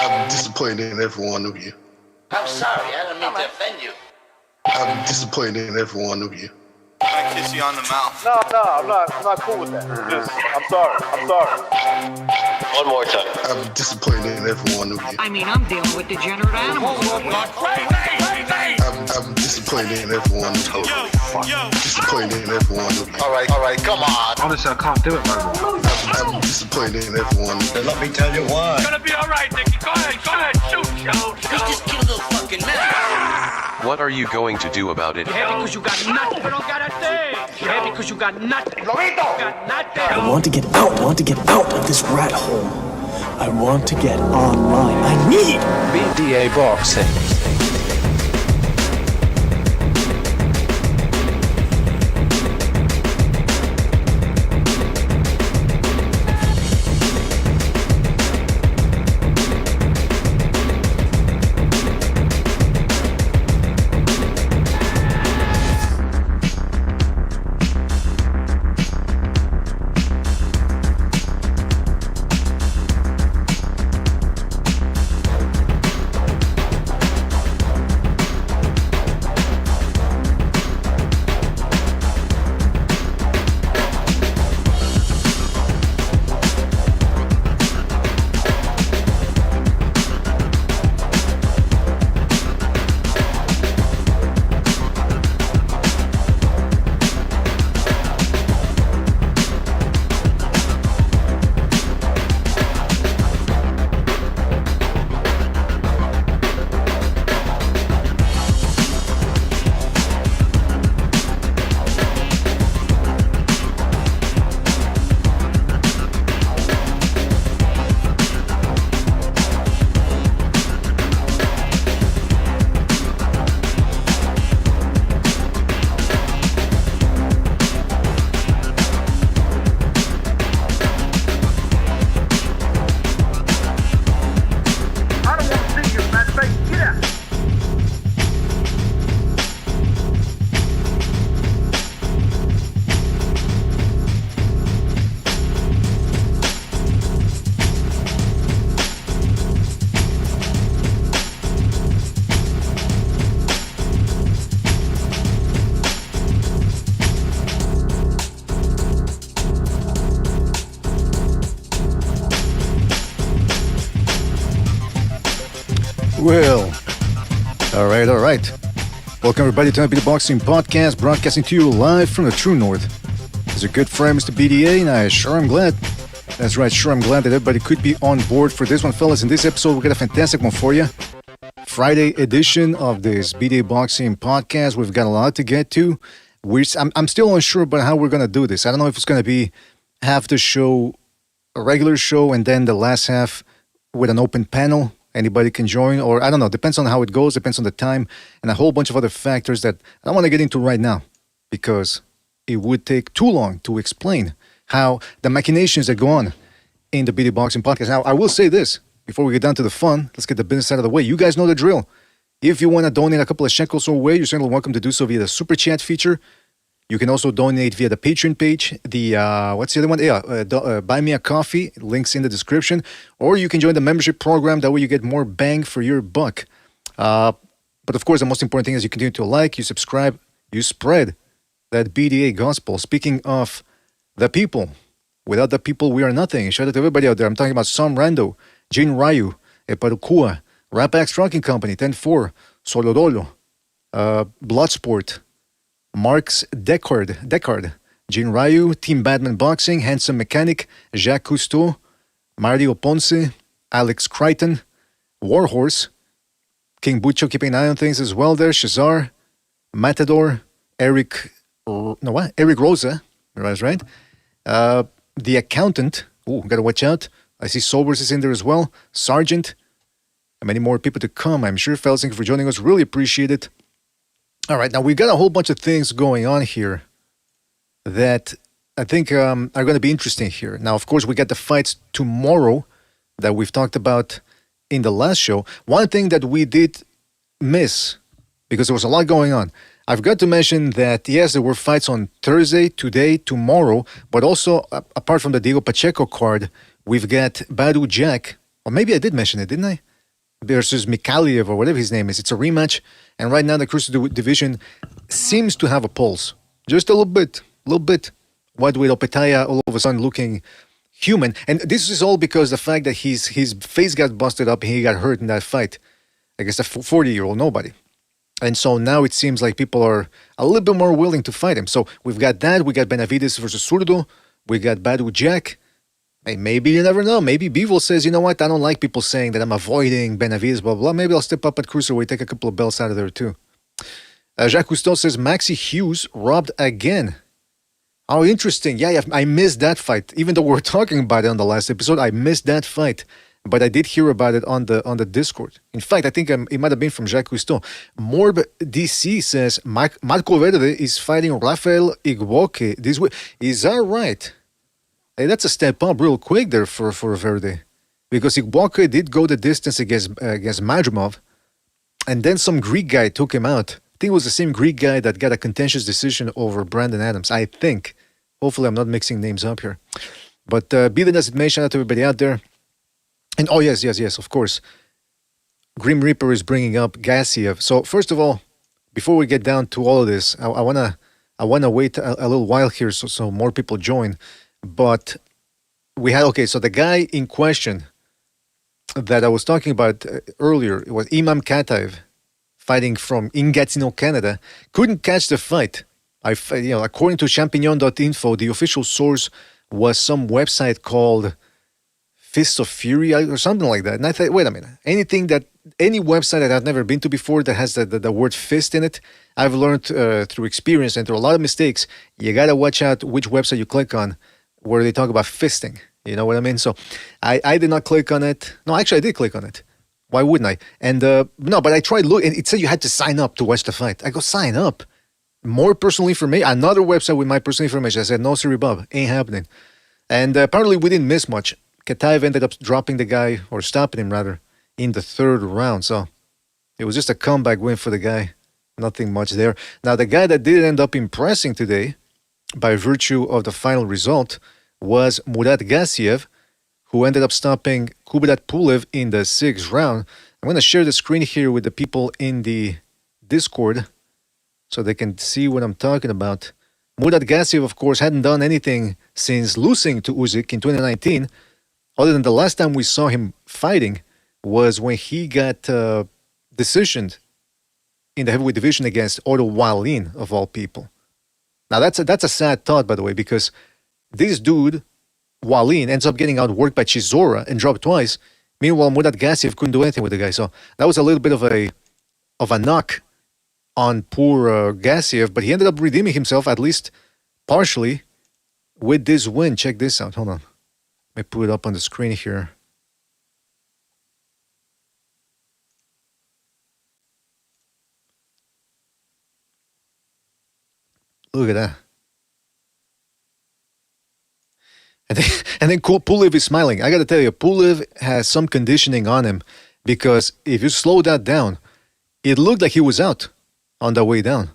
I'm disappointed in every one of you. I'm sorry, I don't mean to offend you. I'm disappointed in every one of you. I kiss you on the mouth. No, I'm not cool with that. Just, I'm sorry. One more time. I'm disappointed in every one of you. I mean, I'm dealing with degenerate animals. I'm disappointed in every one of you. Disappointed in every one of you. All right, come on. Honestly, I can't do it no more. I'm disappointed in every one of you. Let me tell you why. It's gonna be all right, Nicky. Go ahead, shoot. We just killed a fucking man. What are you going to do about it? You're happy because you got nothing. You don't got a thing. You're happy because you got nothing. Lobito! Got nothing. I want to get out. I want to get out of this rat hole. I want to get online. I need BDA boxing. Well, all right. Welcome everybody to the Boxing Podcast, broadcasting to you live from the True North. It's a good friend, Mr. BDA, and I sure am glad. That's right, sure I'm glad that everybody could be on board for this one, fellas. In this episode, we got a fantastic one for you. Friday edition of this BDA Boxing Podcast. We've got a lot to get to. I'm still unsure about how we're going to do this. I don't know if it's going to be half the show, a regular show, and then the last half with an open panel. Anybody can join, or I don't know. Depends on how it goes, depends on the time, and a whole bunch of other factors that I don't want to get into right now because it would take too long to explain how the machinations that go on in the BD Boxing Podcast. Now, I will say this before we get down to the fun. Let's get the business out of the way. You guys know the drill. If you want to donate a couple of shekels our way, you're certainly welcome to do so via the Super Chat feature. You can also donate via the Patreon page. The what's the other one? Buy Me a Coffee. Links in the description. Or you can join the membership program. That way you get more bang for your buck. But of course, the most important thing is you continue to like, you subscribe, you spread that BDA gospel. Speaking of the people, without the people, we are nothing. Shout out to everybody out there. I'm talking about Sam Rando, Jin Ryu, Eparukua, Rapax Trucking Company, 10-4, Solodolo, Bloodsport, Marks Deckard, Jin Ryu, Team Batman Boxing, Handsome Mechanic, Jacques Cousteau, Mario Ponce, Alex Crichton, Warhorse, King Bucho keeping an eye on things as well there, Shazar, Matador, Eric Rosa, that's right, The Accountant, gotta watch out, I see Sobers is in there as well, Sergeant, and many more people to come, I'm sure, fellas. Thank you for joining us, really appreciate it. All right, now we've got a whole bunch of things going on here that I think are going to be interesting here. Now, of course, we got the fights tomorrow that we've talked about in the last show. One thing that we did miss, because there was a lot going on, I've got to mention that, yes, there were fights on Thursday, today, tomorrow, but also, apart from the Diego Pacheco card, we've got Badu Jack, or maybe I did mention it, didn't I? versus Mikhailiev or whatever his name is. It's a rematch, and right now the cruiserweight division seems to have a pulse, just a little bit. Lightweight Opetaya all of a sudden looking human, and this is all because the fact that his face got busted up and he got hurt in that fight against a 40-year-old nobody. And so now it seems like people are a little bit more willing to fight him. So we've got that. We got Benavides versus Zurdo. We got Badu Jack. Hey, maybe you never know. Maybe Bivol says, you know what? I don't like people saying that I'm avoiding Benavides, blah, blah. Maybe I'll step up at Cruiserweight, take a couple of belts out of there too. Jacques Cousteau says, Maxi Hughes robbed again. Oh, interesting. Yeah, I missed that fight. Even though we were talking about it on the last episode, I missed that fight. But I did hear about it on the Discord. In fact, I think it might have been from Jacques Cousteau. Morb DC says, Marco Verde is fighting Rafael Igboke this week. Is that right? Hey, that's a step up real quick there for Verde. Because Igboke did go the distance against Madrimov. And then some Greek guy took him out. I think it was the same Greek guy that got a contentious decision over Brandon Adams. I think. Hopefully I'm not mixing names up here. But be that as it may, shout out to everybody out there. And oh, yes, of course. Grim Reaper is bringing up Gassiev. So first of all, before we get down to all of this, I wanna wait a little while here so more people join. But we had, okay, so the guy in question that I was talking about earlier, it was Imam Kataev, fighting in Gatineau, Canada, couldn't catch the fight. According to champignon.info, the official source was some website called Fists of Fury or something like that. And I thought, wait a minute, any website that I've never been to before that has the word fist in it, I've learned through experience and through a lot of mistakes, you got to watch out which website you click on where they talk about fisting. You know what I mean? So I did not click on it. No, actually I did click on it. Why wouldn't I? And no, but I tried look, and it said you had to sign up to watch the fight. I go, sign up? More personal information? Another website with my personal information. I said, no, sorry, Bob, ain't happening. And apparently we didn't miss much. Kataev ended up dropping the guy, or stopping him rather, in the third round. So it was just a comeback win for the guy. Nothing much there. Now, the guy that did end up impressing today, by virtue of the final result, was Murat Gassiev, who ended up stopping Kubrat Pulev in the 6th round. I'm going to share the screen here with the people in the Discord so they can see what I'm talking about. Murat Gassiev, of course, hadn't done anything since losing to Usyk in 2019, other than the last time we saw him fighting was when he got decisioned in the heavyweight division against Otto Wallin, of all people. Now, that's a sad thought, by the way, because this dude, Wallin, ends up getting outworked by Chisora and dropped twice. Meanwhile, Murat Gassiev couldn't do anything with the guy. So that was a little bit of a knock on poor Gassiev, but he ended up redeeming himself, at least partially, with this win. Check this out. Hold on. Let me put it up on the screen here. Look at that. And then Pulev is smiling. I got to tell you, Pulev has some conditioning on him, because if you slow that down, it looked like he was out on the way down.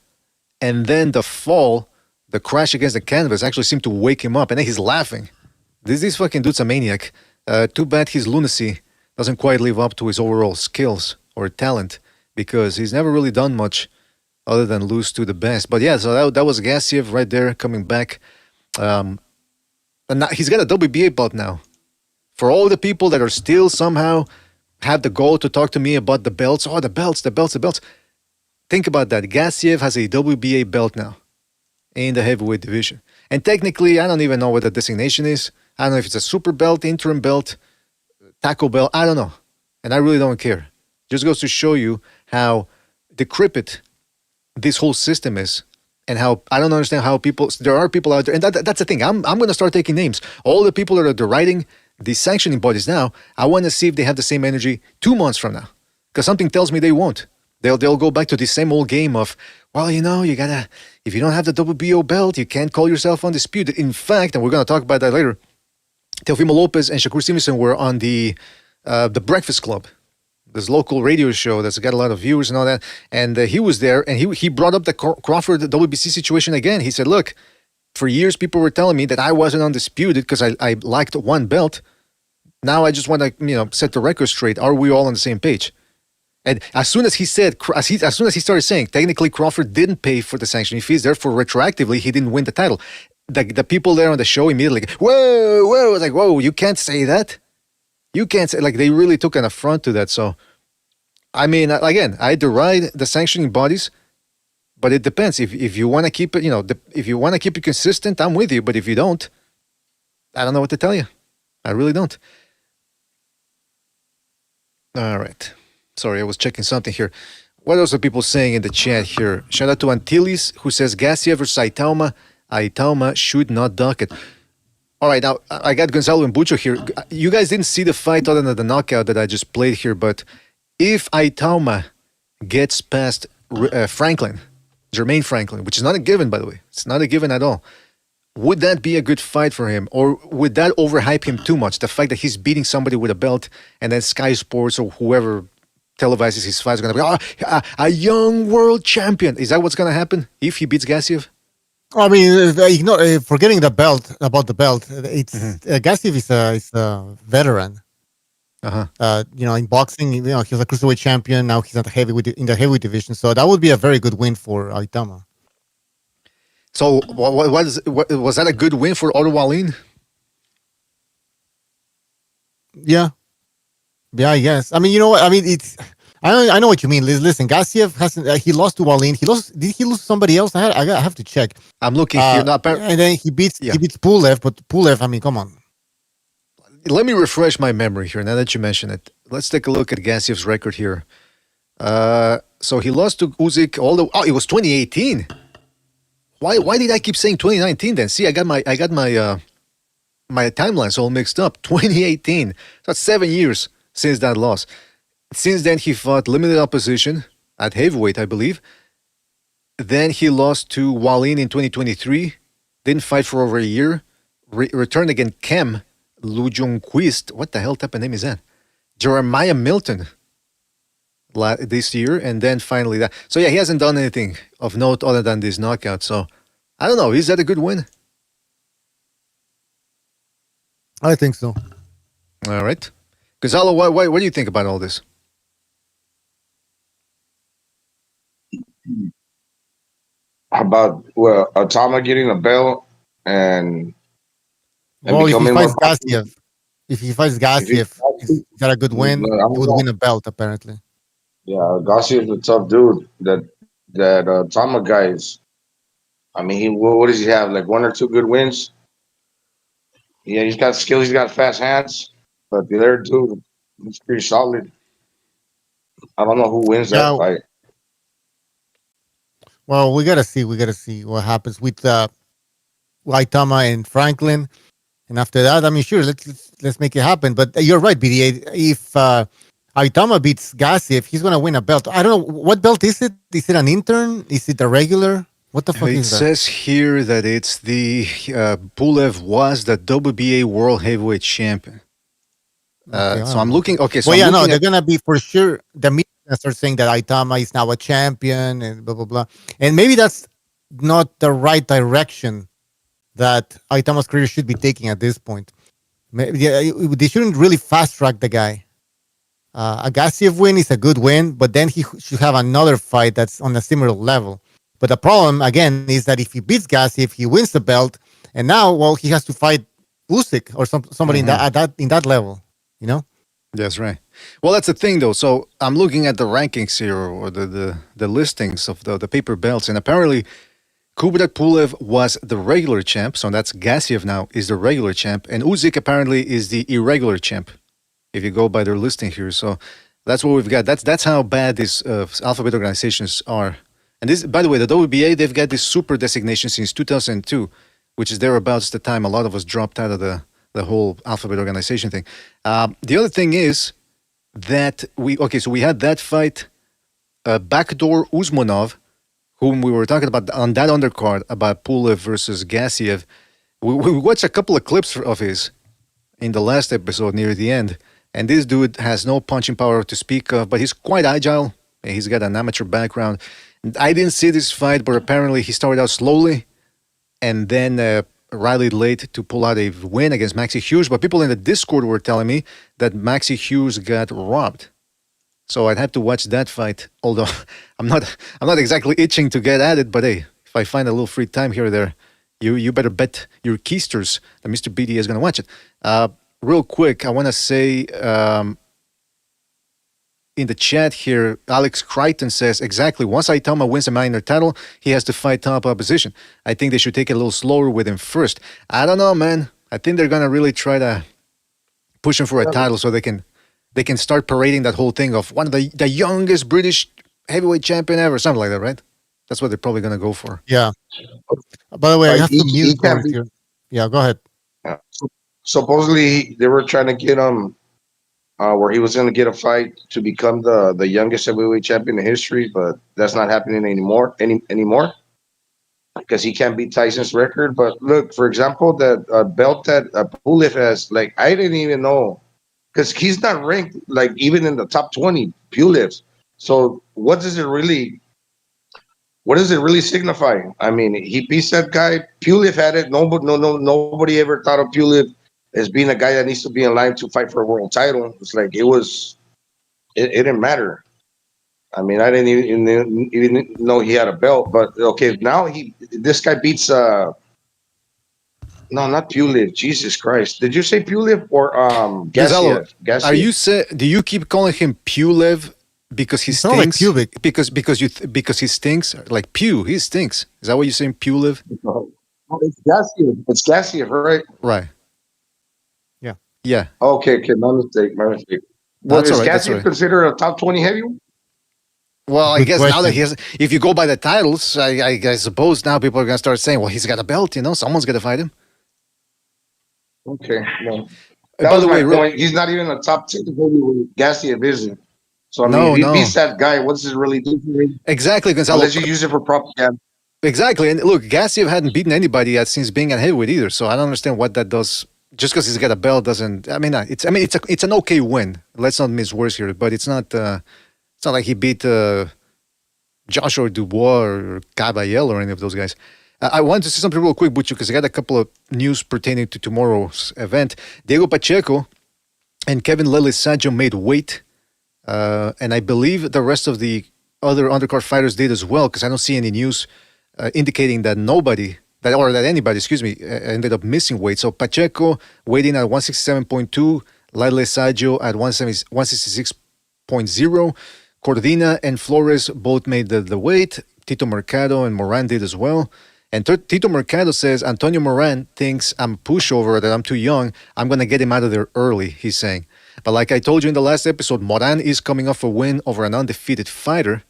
And then the fall, the crash against the canvas actually seemed to wake him up. And then he's laughing. This fucking dude's a maniac. Too bad his lunacy doesn't quite live up to his overall skills or talent, because he's never really done much other than lose to the best. But yeah, so that was Gassiev right there coming back. And now he's got a WBA belt now. For all the people that are still somehow have the goal to talk to me about the belts, the belts. Think about that. Gassiev has a WBA belt now in the heavyweight division. And technically, I don't even know what the designation is. I don't know if it's a super belt, interim belt, taco belt. I don't know. And I really don't care. Just goes to show you how decrepit this whole system is. And how I don't understand how there are people out there. And that's the thing. I'm going to start taking names. All the people that are deriding the sanctioning bodies now, I want to see if they have the same energy 2 months from now. Because something tells me they won't. They'll go back to the same old game of, well, you gotta, if you don't have the WBO belt, you can't call yourself undisputed. In fact, and we're going to talk about that later, Teofimo Lopez and Shakur Stevenson were on the Breakfast Club, this local radio show that's got a lot of viewers and all that. And he was there, and he brought up the Crawford WBC situation again. He said, look, for years people were telling me that I wasn't undisputed because I lacked one belt. Now I just want to set the record straight. Are we all on the same page? And as soon as he said, as soon as he started saying, technically Crawford didn't pay for the sanctioning fees, therefore retroactively he didn't win the title. The people there on the show immediately, whoa, it's like, whoa, you can't say that. You can't say, like, they really took an affront to that. So, I mean, again, I deride the sanctioning bodies, but it depends. If you want to keep it, if you want to keep it consistent, I'm with you. But if you don't, I don't know what to tell you. I really don't. All right. Sorry, I was checking something here. What else are people saying in the chat here? Shout out to Antilles, who says Gassiev versus Aitama. Aitama should not duck it. All right, now I got Gonzalo and Bucho here. You guys didn't see the fight other than the knockout that I just played here, but if Aitama gets past Jermaine Franklin, which is not a given, by the way, it's not a given at all, would that be a good fight for him? Or would that overhype him too much? The fact that he's beating somebody with a belt and then Sky Sports or whoever televises his fight is going to be, a young world champion. Is that what's going to happen if he beats Gassiev? I mean, forgetting about the belt, it's Gassiev is a veteran. In boxing, he's a cruiserweight champion. Now he's in the heavyweight division. So that would be a very good win for Aitama. So was that a good win for Otto Wallin? Yeah, I guess. I mean, you know what? I mean, I know what you mean. Listen, Gassiev hasn't. He lost to Wallin. Did he lose to somebody else? I have to check. I'm looking here. And then he beats Pulev. But Pulev, I mean, come on. Let me refresh my memory here. Now that you mention it, let's take a look at Gassiev's record here. So he lost to Usyk. It was 2018. Why did I keep saying 2019 then? See, I got my my timelines all mixed up. 2018. So that's 7 years since that loss. Since then, he fought limited opposition at heavyweight, I believe. Then he lost to Wallin in 2023. Didn't fight for over a year. Returned against Kem Lujongquist. What the hell type of name is that? Jeremiah Milton this year. And then finally that. So yeah, he hasn't done anything of note other than this knockout. So I don't know. Is that a good win? I think so. All right. Gonzalo, what do you think about all this? How about Atama getting a belt and if he fights Gassiev, he's got a good win. He would win a belt apparently. Yeah, Gassiev's a tough dude. That Tama guy is. I mean, what does he have? Like 1 or 2 good wins. Yeah, he's got skills. He's got fast hands. But the other dude, he's pretty solid. I don't know who wins that fight. Well, we gotta see what happens with Aitama and Franklin, and after that, I mean, sure, let's make it happen. But you're right, BDA. If Aitama beats Gassiev, he's gonna win a belt. I don't know what belt is it. Is it an intern? Is it a regular? What the fuck is that? It says here that it's the Pulev was the WBA World Heavyweight Champion. So I'm looking. Okay, so they're gonna be for sure. The media start saying that Aitama is now a champion and blah blah blah, and maybe that's not the right direction that Aitama's career should be taking at this point. Maybe, they shouldn't really fast track the guy. A Gassiev win is a good win, but then he should have another fight that's on a similar level. But the problem again is that if he beats Gassiev, he wins the belt, and now he has to fight Usyk or somebody in that level. You know? That's right. Well, that's the thing, though. So I'm looking at the rankings here, or the listings of the paper belts, and apparently Kubrat Pulev was the regular champ, so that's Gassiev now is the regular champ, and Usyk apparently is the irregular champ, if you go by their listing here. So that's what we've got. That's how bad these alphabet organizations are. And this, by the way, the WBA, they've got this super designation since 2002, which is thereabouts the time a lot of us dropped out of the whole alphabet organization thing. The other thing is that so we had that fight, Backdoor Usmanov, whom we were talking about on that undercard about Pulev versus Gassiev. We watched a couple of clips of his in the last episode near the end, and this dude has no punching power to speak of, but he's quite agile. He's got an amateur background. I didn't see this fight, but apparently he started out slowly and then rallied late to pull out a win against Maxi Hughes. But people in the Discord were telling me that Maxi Hughes got robbed. So I'd have to watch that fight. Although I'm not exactly itching to get at it, but hey, if I find a little free time here or there, you better bet your keisters that Mr. BD is going to watch it. Real quick, I want to say in the chat here, Alex Crichton says, exactly, once Aitama wins a minor title, he has to fight top opposition. I think they should take it a little slower with him first. I don't know, man. I think they're going to really try to push him for a title so they can start parading that whole thing of one of the youngest British heavyweight champion ever, something like that, right? That's what they're probably going to go for. Yeah. By the way, I have to mute here. Yeah, go ahead. Supposedly, they were trying to get him where he was going to get a fight to become the youngest heavyweight champion in history, but that's not happening anymore because he can't beat Tyson's record. But look, for example, that belt that Pulev has, like, I didn't even know because he's not ranked like even in the top 20 Pulev. So what does it really signify? I mean, he beats that guy. Pulev had it. Nobody ever thought of Pulev as being a guy that needs to be in line to fight for a world title. It's like it didn't matter. I mean, I didn't even know he had a belt. But okay, now this guy beats no, not Pulev. Jesus Christ! Did you say Pulev or Gassiev? Do you keep calling him Pulev because he stinks? Like because he stinks? Like Pew, he stinks. Is that what you're saying, Pulev? No, it's Gassiev. It's Gassiev, right? Right. Yeah. Okay. My mistake. Well, is Gassiev considered a top 20 heavyweight? Well, I guess now that if you go by the titles, I suppose now people are going to start saying, well, he's got a belt, someone's going to fight him. Okay. Well, that was my point. He's not even a top 10 heavyweight. Gassiev isn't. So, I mean, if he beats that guy, what does it really do for me? Exactly, Gonzalo. Unless you use it for propaganda. Exactly. And look, Gassiev hadn't beaten anybody yet since being at heavyweight either, so I don't understand what that does. Just because he's got a belt doesn't. I mean, it's an okay win. Let's not miss words here, but it's not like he beat Joshua Dubois or Caballel or any of those guys. I want to say something real quick, Butcho, because I got a couple of news pertaining to tomorrow's event. Diego Pacheco and Kevin Lelesagio made weight, and I believe the rest of the other undercard fighters did as well, because I don't see any news indicating that anybody, ended up missing weight. So Pacheco weighed in at 167.2, Lelesagio at 166.0. Cordina and Flores both made the weight. Tito Mercado and Moran did as well. And Tito Mercado says, Antonio Moran thinks I'm a pushover, that I'm too young. I'm going to get him out of there early, he's saying. But like I told you in the last episode, Moran is coming off a win over an undefeated fighter.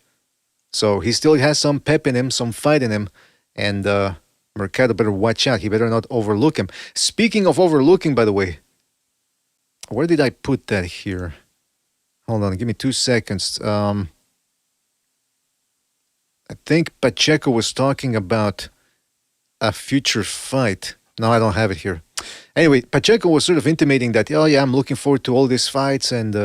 So he still has some pep in him, some fight in him. And Mercado better watch out. He better not overlook him. Speaking of overlooking, by the way, where did I put that here? Hold on, give me 2 seconds. I think Pacheco was talking about a future fight. No, I don't have it here. Anyway, Pacheco was sort of intimating that, oh yeah, I'm looking forward to all these fights. And,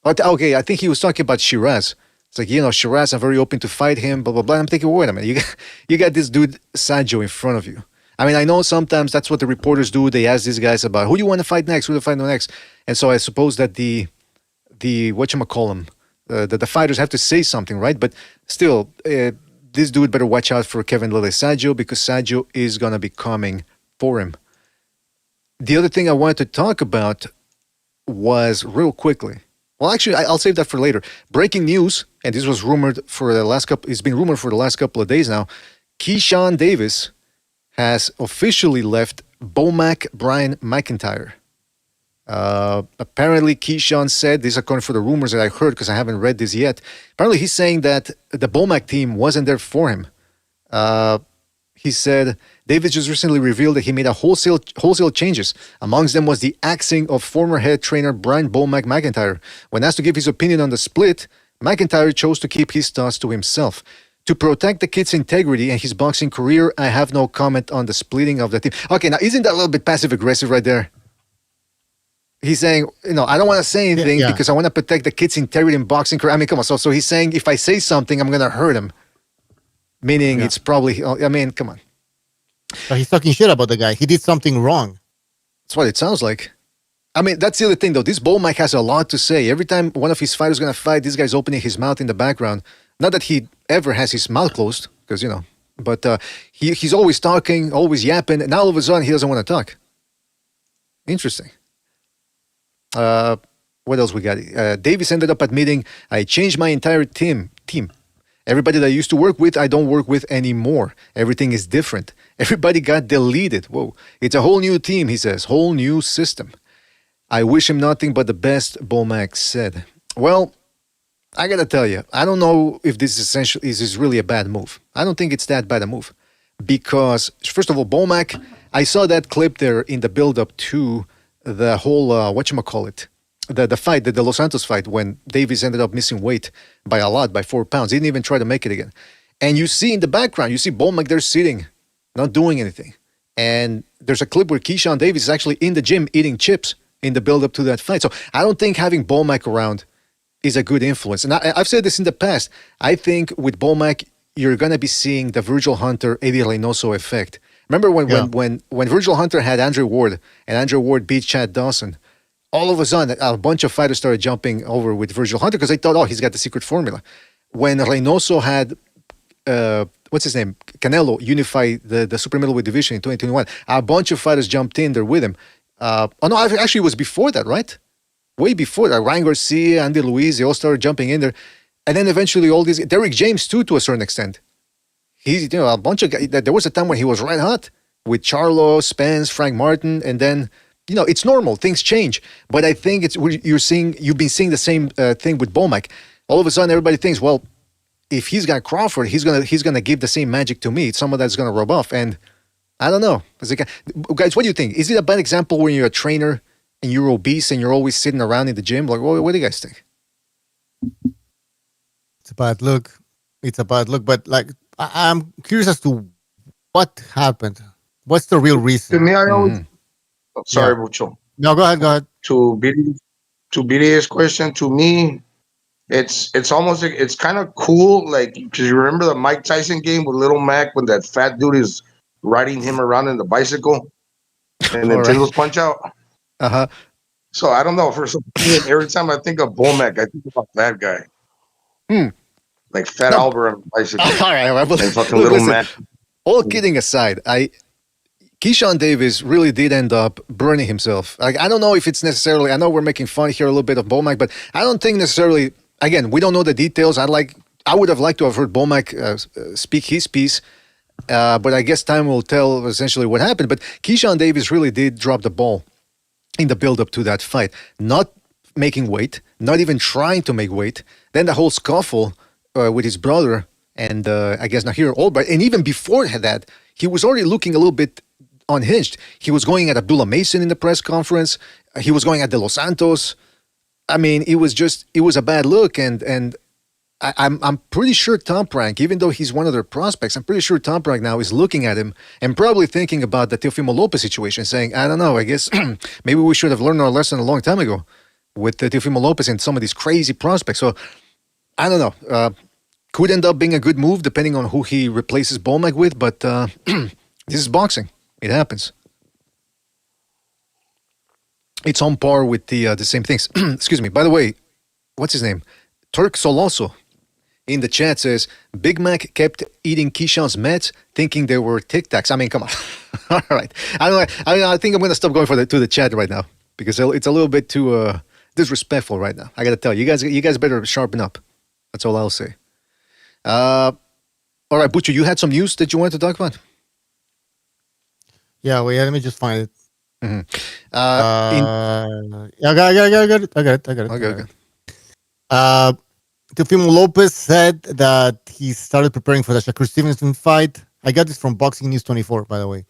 okay, I think he was talking about Shiraz. It's like, Shiraz, I'm very open to fight him, blah, blah, blah. I'm thinking, wait a minute, you got this dude, Sajo, in front of you. I mean, I know sometimes that's what the reporters do. They ask these guys about, who do you want to fight next? Who do you fight next? And so I suppose that the whatchamacallem, the fighters have to say something, right? But still, this dude better watch out for Kevin Lelesagio because Sajo is going to be coming for him. The other thing I wanted to talk about was real quickly. Well, actually, I'll save that for later. Breaking news, and this was rumored for the last couple. It's been rumored for the last couple of days now. Keyshawn Davis has officially left Bomac Brian McIntyre. Apparently, Keyshawn said, this according to the rumors that I heard because I haven't read this yet. Apparently, he's saying that the Bomac team wasn't there for him. He said, Davis just recently revealed that he made a wholesale changes. Amongst them was the axing of former head trainer Brian Bomac McIntyre. When asked to give his opinion on the split, McIntyre chose to keep his thoughts to himself. To protect the kid's integrity and his boxing career, I have no comment on the splitting of the team. Okay, now isn't that a little bit passive-aggressive right there? He's saying, I don't want to say anything because I want to protect the kid's integrity in boxing career. I mean, come on. So he's saying if I say something, I'm going to hurt him. Meaning it's probably, come on. So he's talking shit about the guy. He did something wrong. That's what it sounds like. I mean, that's the other thing, though. This Bomac has a lot to say. Every time one of his fighters is going to fight, this guy's opening his mouth in the background. Not that he ever has his mouth closed, because, but he's always talking, always yapping. And now all of a sudden, he doesn't want to talk. Interesting. What else we got? Davis ended up admitting, I changed my entire team. Everybody that I used to work with, I don't work with anymore. Everything is different. Everybody got deleted. Whoa. It's a whole new team, he says. Whole new system. I wish him nothing but the best, Bomac said. Well, I gotta tell you, I don't know if this is really a bad move. I don't think it's that bad a move. Because, first of all, Bomac, I saw that clip there in the build-up to the whole, whatchamacallit, the fight, the Los Santos fight, when Davis ended up missing weight by a lot, by 4 pounds. He didn't even try to make it again. And you see in the background, you see Bomac there sitting, not doing anything. And there's a clip where Keyshawn Davis is actually in the gym eating chips in the build-up to that fight. So I don't think having Bomac around is a good influence. And I've said this in the past. I think with Bomac, you're going to be seeing the Virgil Hunter, Eddie Reynoso effect. Remember when Virgil Hunter had Andre Ward, and Andre Ward beat Chad Dawson, all of a sudden, a bunch of fighters started jumping over with Virgil Hunter because they thought, oh, he's got the secret formula. When Reynoso had, what's his name, Canelo, unify the super middleweight division in 2021, a bunch of fighters jumped in there with him. Actually, it was before that, right? Way before that. Ryan Garcia, Andy Luiz, they all started jumping in there. And then eventually all these, Derrick James too, to a certain extent. He's, a bunch of guys, there was a time when he was red hot with Charlo, Spence, Frank Martin, and then, it's normal. Things change. But I think you've been seeing the same thing with Bomac. All of a sudden, everybody thinks, well, if he's got Crawford, he's gonna give the same magic to me. It's someone that's gonna rub off. And I don't know. Guys, what do you think? Is it a bad example when you're a trainer and you're obese and you're always sitting around in the gym? Like, what do you guys think? It's a bad look. But I'm curious as to what happened. What's the real reason? To me, I always... Sorry, Mucho. No, go ahead. To BDA's question, to me, it's almost like it's kind of cool, like, because you remember the Mike Tyson game with Little Mac when that fat dude is riding him around in the bicycle and Nintendo's Punch Out? Uh-huh. So I don't know. For some reason, every time I think of Bomac, I think about that guy. Like Fat Albert on the bicycle. All right. And fucking Little Mac. All kidding aside, Keyshawn Davis really did end up burning himself. Like, I don't know if it's necessarily, I know we're making fun here a little bit of Bomac, but I don't think necessarily, again, we don't know the details. I would have liked to have heard Bomac speak his piece, but I guess time will tell essentially what happened. But Keyshawn Davis really did drop the ball in the build-up to that fight. Not making weight, not even trying to make weight. Then the whole scuffle with his brother and I guess Nahir Albright. And even before that, he was already looking a little bit unhinged. He was going at Abdullah Mason in the press conference. He was going at De Los Santos. I mean, it was a bad look. And I'm pretty sure Top Rank, even though he's one of their prospects, I'm pretty sure Top Rank now is looking at him and probably thinking about the Teofimo Lopez situation, saying, I don't know, I guess maybe we should have learned our lesson a long time ago with Teofimo Lopez and some of these crazy prospects. So, I don't know. Could end up being a good move depending on who he replaces Bomac with, but this is boxing. It happens. It's on par with the same things. Excuse me. By the way, what's his name? Turk Soloso in the chat says, Big Mac kept eating Keyshawn's Mets thinking they were Tic Tacs. I mean, come on. All right. I think I'm going to stop going to the chat right now because it's a little bit too disrespectful right now. I got to tell you, you guys better sharpen up. That's all I'll say. All right, Butcher, you had some news that you wanted to talk about? Yeah, wait, let me just find it. Mm-hmm. I got it. Okay. Teofimo Lopez said that he started preparing for the Shakur Stevenson fight. I got this from Boxing News 24, by the way.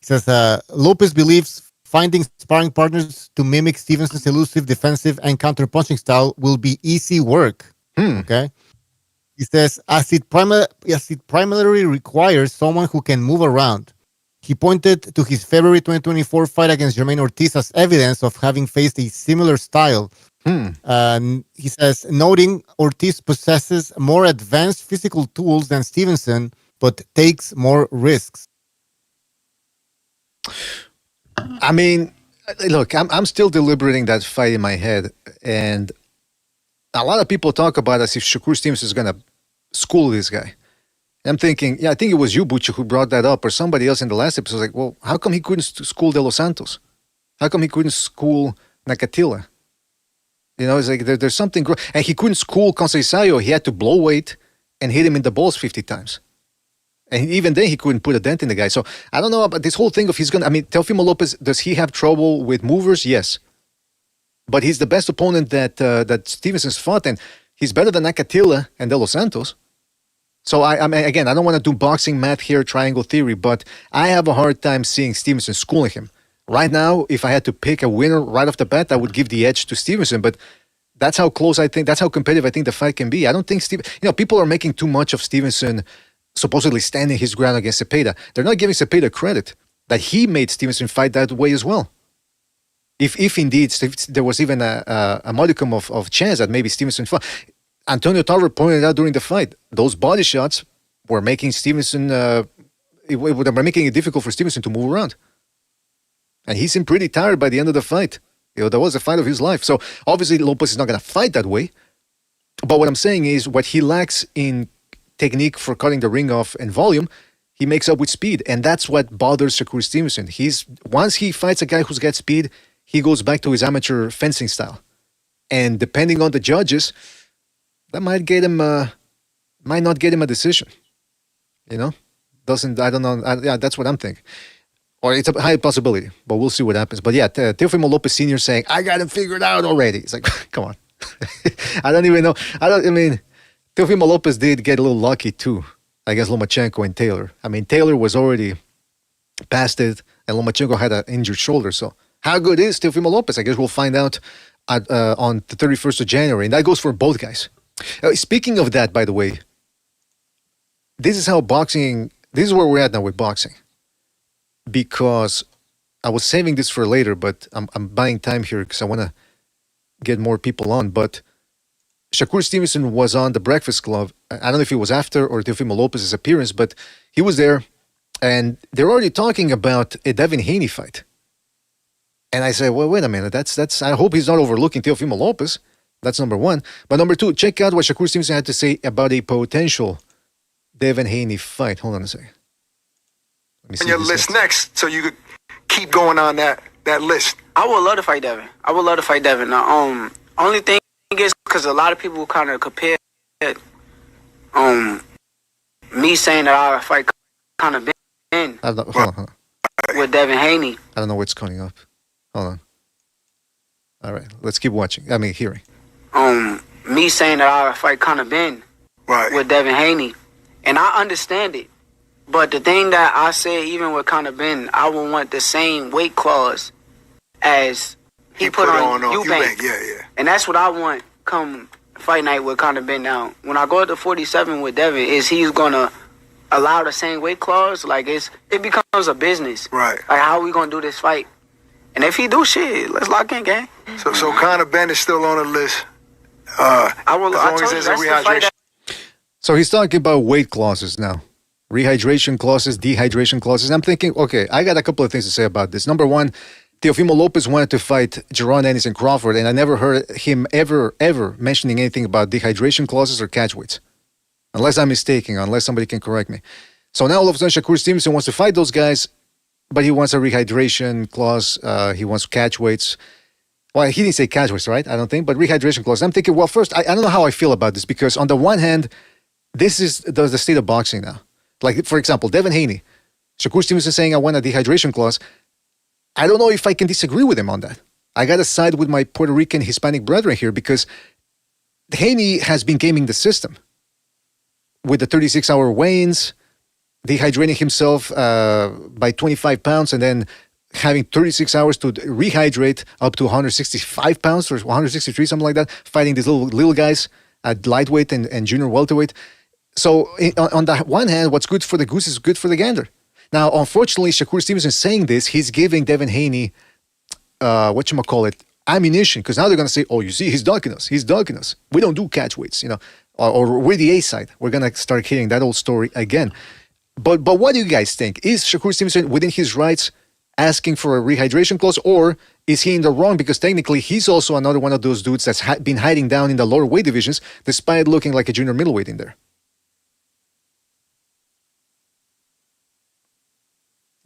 He says, Lopez believes finding sparring partners to mimic Stevenson's elusive, defensive, and counter-punching style will be easy work. Okay? He says, as it primarily requires someone who can move around. He pointed to his February 2024 fight against Jermaine Ortiz as evidence of having faced a similar style. He says, noting Ortiz possesses more advanced physical tools than Stevenson, but takes more risks. I mean, Look, I'm still deliberating that fight in my head, and a lot of people talk about as if Shakur Stevenson is going to school this guy. I'm thinking, I think it was you, Butcher, who brought that up, or somebody else in the last episode. Like, well, how come he couldn't school De Los Santos? How come he couldn't school Nakatila? It's like there's something. And he couldn't school Conceição. He had to blow weight and hit him in the balls 50 times. And even then, he couldn't put a dent in the guy. So I don't know about this whole thing of Teofimo Lopez, does he have trouble with movers? Yes. But he's the best opponent that Stevenson's fought, and he's better than Nakatila and De Los Santos. So I mean, again, I don't want to do boxing math here, triangle theory, but I have a hard time seeing Stevenson schooling him. Right now, if I had to pick a winner right off the bat, I would give the edge to Stevenson, but that's how close I think, that's how competitive I think the fight can be. I don't think people are making too much of Stevenson supposedly standing his ground against Cepeda. They're not giving Cepeda credit that he made Stevenson fight that way as well. If indeed there was even a modicum of chance that maybe Stevenson fought. Antonio Tarver pointed out during the fight, those body shots were making Stevenson, they were making it difficult for Stevenson to move around. And he seemed pretty tired by the end of the fight. That was the fight of his life. So obviously Lopez is not going to fight that way. But what I'm saying is what he lacks in technique for cutting the ring off and volume, he makes up with speed. And that's what bothers Shakur Stevenson. Once he fights a guy who's got speed, he goes back to his amateur fencing style. And depending on the judges, that might not get him a decision. I don't know. That's what I'm thinking. Or it's a high possibility, but we'll see what happens. But yeah, Teofimo Lopez Sr. saying, I got it figured out already. It's like, come on. I don't even know. Teofimo Lopez did get a little lucky too against Lomachenko and Taylor. I mean, Taylor was already past it, and Lomachenko had an injured shoulder. So how good is Teofimo Lopez? I guess we'll find out on the 31st of January. And that goes for both guys. Speaking of that, by the way, this is where we're at now with boxing. Because I was saving this for later, but I'm buying time here because I want to get more people on. But Shakur Stevenson was on the Breakfast Club. I don't know if it was after or Teofimo Lopez's appearance, but he was there, and they're already talking about a Devin Haney fight. And I said, well, wait a minute. That's. I hope he's not overlooking Teofimo Lopez. That's number one. But number two, check out what Shakur Stevenson had to say about a potential Devin Haney fight. Hold on a second. On your list next, so you could keep going on that list. I would love to fight Devin. Only thing is, because a lot of people kind of compare me saying that I fight kind of Ben hold on. with Devin Haney. I don't know what's coming up. Hold on. All right, let's keep watching. Hearing. Me saying that I fight Conor Ben with Devin Haney, and I understand it. But the thing that I said, even with Conor Ben, I would want the same weight clause as he put on Eubank. Yeah. And that's what I want come fight night with Conor Ben. Now, when I go to 47 with Devin, is he's going to allow the same weight clause? Like, it becomes a business. Right. Like, how are we going to do this fight? And if he do shit, let's lock in, gang. So Conor Ben is still on the list. So he's talking about weight clauses now. Rehydration clauses, dehydration clauses. I'm thinking, okay, I got a couple of things to say about this. Number one, Teofimo Lopez wanted to fight Jerron Ennis and Crawford, and I never heard him ever mentioning anything about dehydration clauses or catch weights. Unless I'm mistaken, unless somebody can correct me. So now all of a sudden Shakur Stevenson wants to fight those guys, but he wants a rehydration clause. He wants catch weights. Well, he didn't say catch weights, right? I don't think, but rehydration clause. I'm thinking, well, first, I don't know how I feel about this, because on the one hand, this is the state of boxing now. Like, for example, Devin Haney, Shakur Stevenson saying I want a dehydration clause. I don't know if I can disagree with him on that. I got to side with my Puerto Rican Hispanic brethren here, because Haney has been gaming the system with the 36-hour weigh-ins, dehydrating himself by 25 pounds, and then having 36 hours to rehydrate up to 165 pounds or 163, something like that, fighting these little guys at lightweight and junior welterweight. So on the one hand, what's good for the goose is good for the gander. Now, unfortunately, Shakur Stevenson saying this, he's giving Devin Haney, ammunition, because now they're going to say, oh, you see, he's ducking us. We don't do catch weights, or we're the A side. We're going to start hitting that old story again. But what do you guys think? Is Shakur Stevenson within his rights asking for a rehydration clause, or is he in the wrong? Because technically, he's also another one of those dudes that's been hiding down in the lower weight divisions, despite looking like a junior middleweight in there.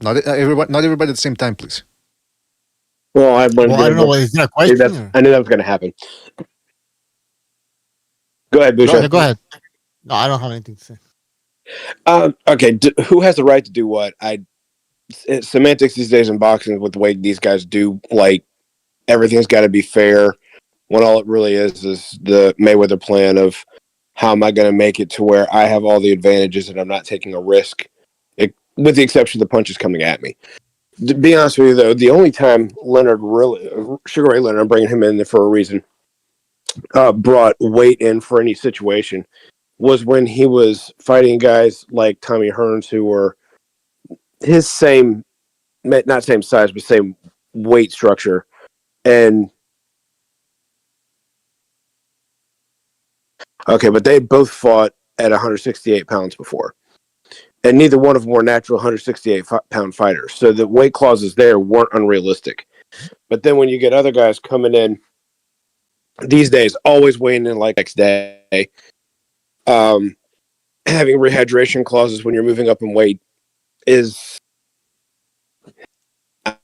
Not everybody at the same time, please. Well, I don't know. Is that a question? I knew that was going to happen. Go ahead, Busha. Go ahead. No, I don't have anything to say. Okay, who has the right to do what? Semantics these days in boxing with the way these guys do, like, everything's got to be fair, when all it really is the Mayweather plan of how am I going to make it to where I have all the advantages and I'm not taking a risk, with the exception of the punches coming at me. To be honest with you, though, the only time Sugar Ray Leonard, I'm bringing him in there for a reason, brought weight in for any situation was when he was fighting guys like Tommy Hearns, who were his same, not same size, but same weight structure. And okay, but they both fought at 168 pounds before. And neither one of them were natural 168-pound fighters. So the weight clauses there weren't unrealistic. But then when you get other guys coming in these days, always weighing in like next day, having rehydration clauses when you're moving up in weight is...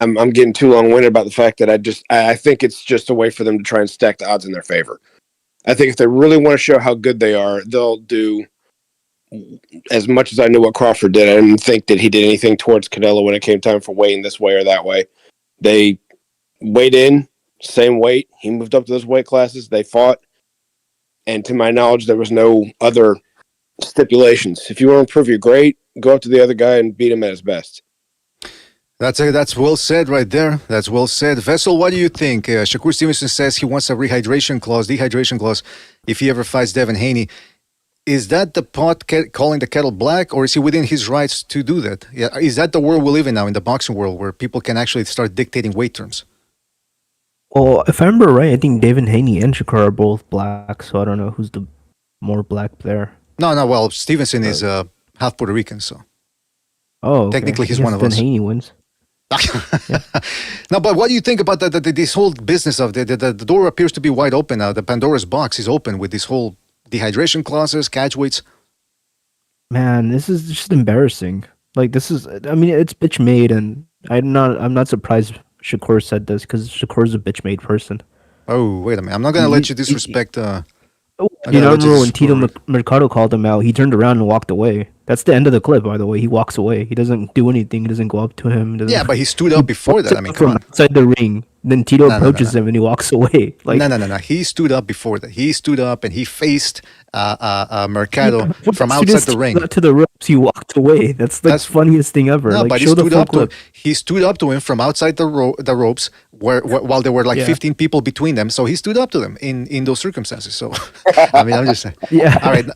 I'm getting too long-winded about the fact that I think it's just a way for them to try and stack the odds in their favor. I think if they really want to show how good they are, they'll do... As much as I knew what Crawford did, I didn't think that he did anything towards Canelo when it came time for weighing this way or that way. They weighed in, same weight. He moved up to those weight classes. They fought. And to my knowledge, there was no other stipulations. If you want to prove you're great, go up to the other guy and beat him at his best. That's well said right there. That's well said. Vessel, what do you think? Shakur Stevenson says he wants a dehydration clause, if he ever fights Devin Haney. Is that the pot calling the kettle black, or is he within his rights to do that? Yeah, is that the world we live in now, in the boxing world, where people can actually start dictating weight terms? Well, if I remember right, I think Devin Haney and Shakur are both black, so I don't know who's the more black player. No, well, Stevenson is half Puerto Rican, so... Oh, okay. Technically he's one of us. Haney wins. No, but what do you think about this whole business of the door appears to be wide open now? The Pandora's box is open with this whole dehydration clauses, catch weights. Man, this is just embarrassing. Like, this is, I mean, it's bitch made, and I'm not surprised Shakur said this, because Shakur's a bitch made person. Oh, wait a minute. I'm not going to let you disrespect... You know, remember when Tito Mercado called him out, he turned around and walked away. That's the end of the clip, by the way. He walks away. He doesn't do anything. He doesn't go up to him. Yeah, but he stood up before that. I mean, come on. Outside the ring. Then Tito approaches him and he walks away. Like, no. He stood up before that. He stood up and he faced Mercado from outside the ring. To the ropes, he walked away. That's the funniest thing ever. No, like, but he stood up to him from outside the ropes while there were like 15 people between them. So he stood up to them in those circumstances. So, I mean, I'm just saying. Yeah. All right.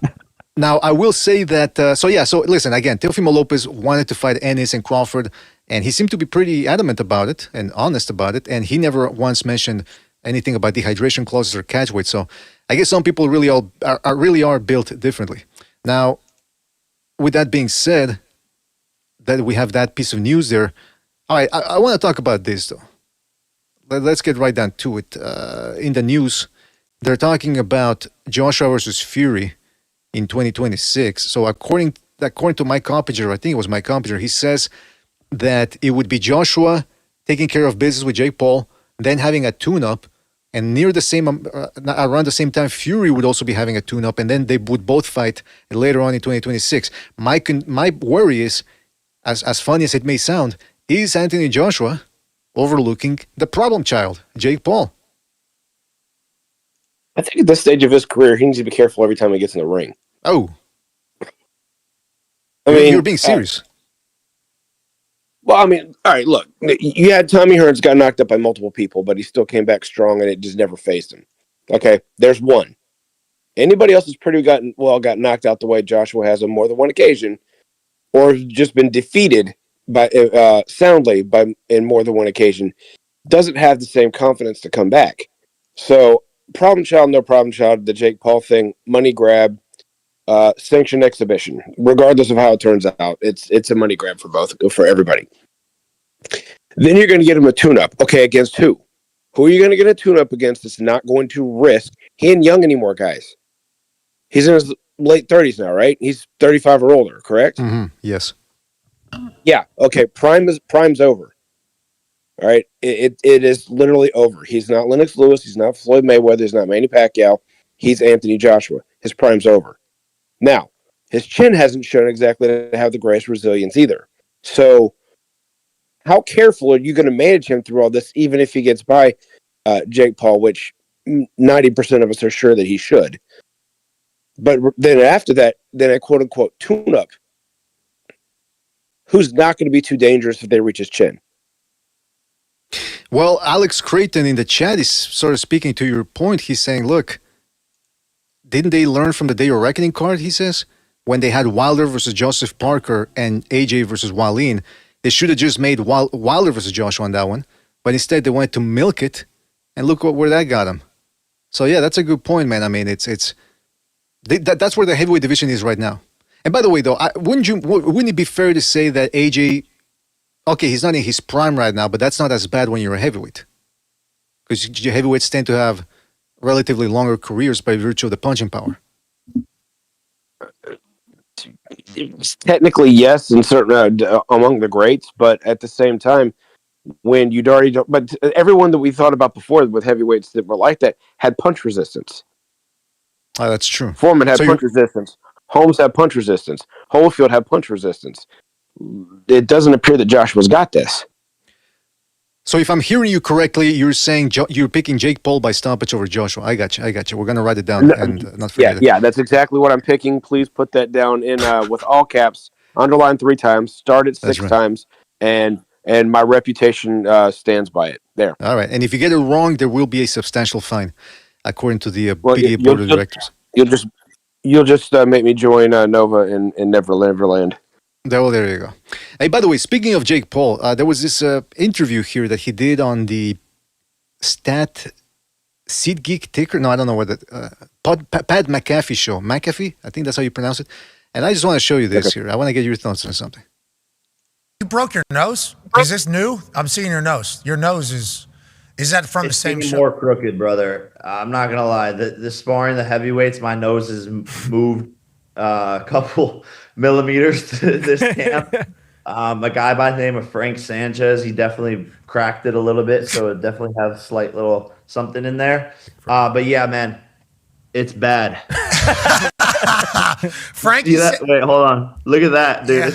Now, I will say that, so listen, again, Teofimo Lopez wanted to fight Ennis and Crawford, and he seemed to be pretty adamant about it and honest about it, and he never once mentioned anything about dehydration clauses or catch weight. So I guess some people really are built differently. Now, with that being said, that we have that piece of news there, all right, I want to talk about this, though. Let's get right down to it. In the news, they're talking about Joshua versus Fury in 2026. So according to Mike Coppinger, I think it was Mike Coppinger, he says that it would be Joshua taking care of business with Jake Paul, then having a tune-up, and near the same around the same time, Fury would also be having a tune-up, and then they would both fight later on in 2026. My worry is, as funny as it may sound, is Anthony Joshua overlooking the problem child, Jake Paul? I think at this stage of his career, he needs to be careful every time he gets in the ring. Oh. I mean, you're being serious. Well, I mean, all right, look. You had Tommy Hearns got knocked up by multiple people, but he still came back strong, and it just never faced him. Okay, there's one. Anybody else has got knocked out the way Joshua has on more than one occasion, or just been defeated soundly in more than one occasion, doesn't have the same confidence to come back. So, problem child, no problem child, the Jake Paul thing, money grab, sanctioned exhibition. Regardless of how it turns out, it's a money grab for everybody. Then you're going to get him a tune-up. Okay, against who? Who are you going to get a tune-up against that's not going to risk? He ain't young anymore, guys. He's in his late 30s now, right? He's 35 or older, correct? Mm-hmm. Yes. Yeah. Okay. Prime's over. All right. It is literally over. He's not Lennox Lewis. He's not Floyd Mayweather. He's not Manny Pacquiao. He's Anthony Joshua. His prime's over. Now, his chin hasn't shown exactly to have the greatest resilience either. So, how careful are you going to manage him through all this, even if he gets by Jake Paul, which 90% of us are sure that he should? But then after that, then a quote-unquote tune-up. Who's not going to be too dangerous if they reach his chin? Well, Alex Creighton in the chat is sort of speaking to your point. He's saying, look, didn't they learn from the Day of Reckoning card, he says? When they had Wilder versus Joseph Parker and AJ versus Wallin, they should have just made Wilder versus Joshua on that one. But instead, they wanted to milk it, and look where that got them. So, yeah, that's a good point, man. I mean, that's where the heavyweight division is right now. And by the way, though, wouldn't it be fair to say that AJ, okay, he's not in his prime right now, but that's not as bad when you're a heavyweight. Because heavyweights tend to have relatively longer careers by virtue of the punching power. Technically, yes, and certain among the greats, but at the same time, when you'd already don't, but everyone that we thought about before with heavyweights that were like that had punch resistance. Oh, that's true. Foreman had punch resistance. Holmes had punch resistance. Holyfield had punch resistance. It doesn't appear that Joshua's got this. So if I'm hearing you correctly, you're saying you're picking Jake Paul by stoppage over Joshua. I got you. We're going to write it down and not forget it. Yeah, that's exactly what I'm picking. Please put that down in with all caps, underline 3 times, start it 6 times, and my reputation stands by it. There. All right. And if you get it wrong, there will be a substantial fine, according to the PDA Board of Directors. You'll just make me join Nova in Neverland. Well, there you go. Hey, by the way, speaking of Jake Paul, there was this interview here that he did on the SeatGeek ticker. No, I don't know what that. Pat McAfee show. McAfee? I think that's how you pronounce it. And I just want to show you this here. I want to get your thoughts on something. You broke your nose? Is this new? I'm seeing your nose. Your nose is that from the same show? More crooked, brother. I'm not going to lie. The sparring, the heavyweights, my nose has moved a couple millimeters to this camp. A guy by the name of Frank Sanchez, he definitely cracked it a little bit, so it definitely has a slight little something in there. But yeah, man, it's bad. Frankie, wait, hold on. Look at that, dude.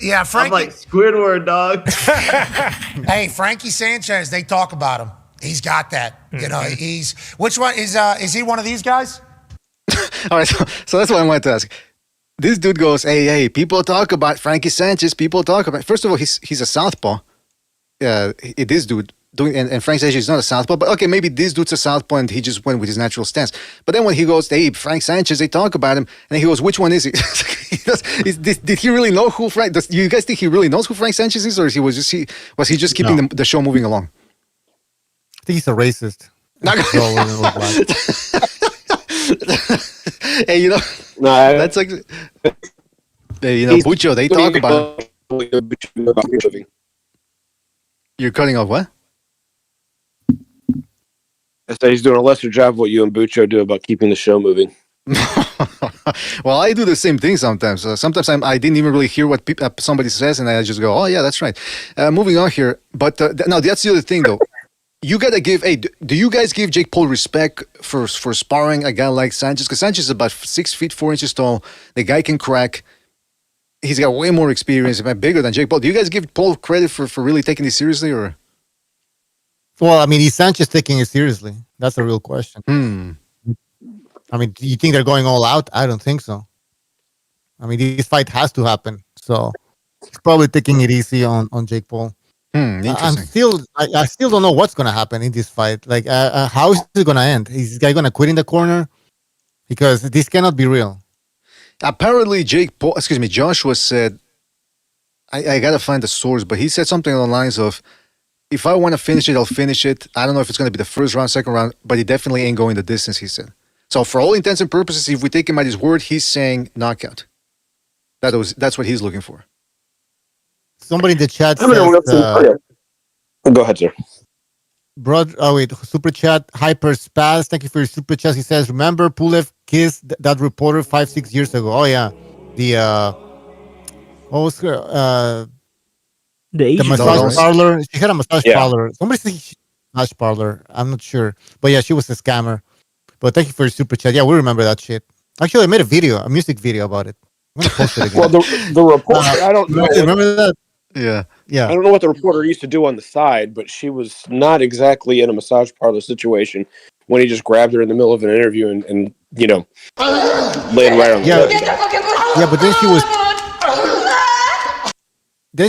Yeah, it's like, Frankie. I'm like Squidward, dog. Hey, Frankie Sanchez, they talk about him. He's got that. You know, which one is he one of these guys? All right, so that's what I wanted to ask. This dude goes, hey, people talk about Frankie Sanchez. People talk about. First of all, he's a southpaw. This dude doing, and Frank Sanchez is not a southpaw. But okay, maybe this dude's a southpaw, and he just went with his natural stance. But then when he goes, hey, Frank Sanchez, they talk about him, and he goes, which one is he? Did he really know who Frank? Do you guys think he really knows who Frank Sanchez is, or was he just keeping the show moving along? I think he's a racist. Hey, you know, that's like, hey, you know, Bucho, they talk about. You're cutting off what? I said he's doing a lesser job of what you and Bucho do about keeping the show moving. Well, I do the same thing sometimes. Sometimes I didn't even really hear what somebody says, and I just go, oh, yeah, that's right. Moving on here. But no, that's the other thing, though. You got to give, do you guys give Jake Paul respect for sparring a guy like Sanchez? Because Sanchez is about 6 feet, 4 inches tall. The guy can crack. He's got way more experience, bigger than Jake Paul. Do you guys give Paul credit for really taking this seriously? Or? Well, I mean, is Sanchez taking it seriously? That's a real question. I mean, do you think they're going all out? I don't think so. I mean, this fight has to happen. So he's probably taking it easy on Jake Paul. I still don't know what's going to happen in this fight. Like, how is it going to end? Is this guy going to quit in the corner? Because this cannot be real. Apparently, Joshua said, I got to find the source, but he said something along the lines of, if I want to finish it, I'll finish it. I don't know if it's going to be the first round, second round, but he definitely ain't going the distance, he said. So for all intents and purposes, if we take him at his word, he's saying knockout. That's what he's looking for. Somebody in the chat says, go ahead, sir. Super chat. Hyper Spaz. Thank you for your super chat. He says, remember Pulev kissed that reporter 5-6 years ago. Oh yeah, the what was her? The The Asian massage girl, right? parlor. She had a massage Yeah. parlor. Somebody said massage parlor. I'm not sure, but yeah, she was a scammer. But thank you for your super chat. Yeah, we remember that shit. Actually, I made a music video about it. I'm gonna post it again. Well, the reporter, I don't know. Remember that? Yeah. Yeah. I don't know what the reporter used to do on the side, but she was not exactly in a massage parlor situation when he just grabbed her in the middle of an interview and you know, laid right on the Yeah. bed. Yeah, but then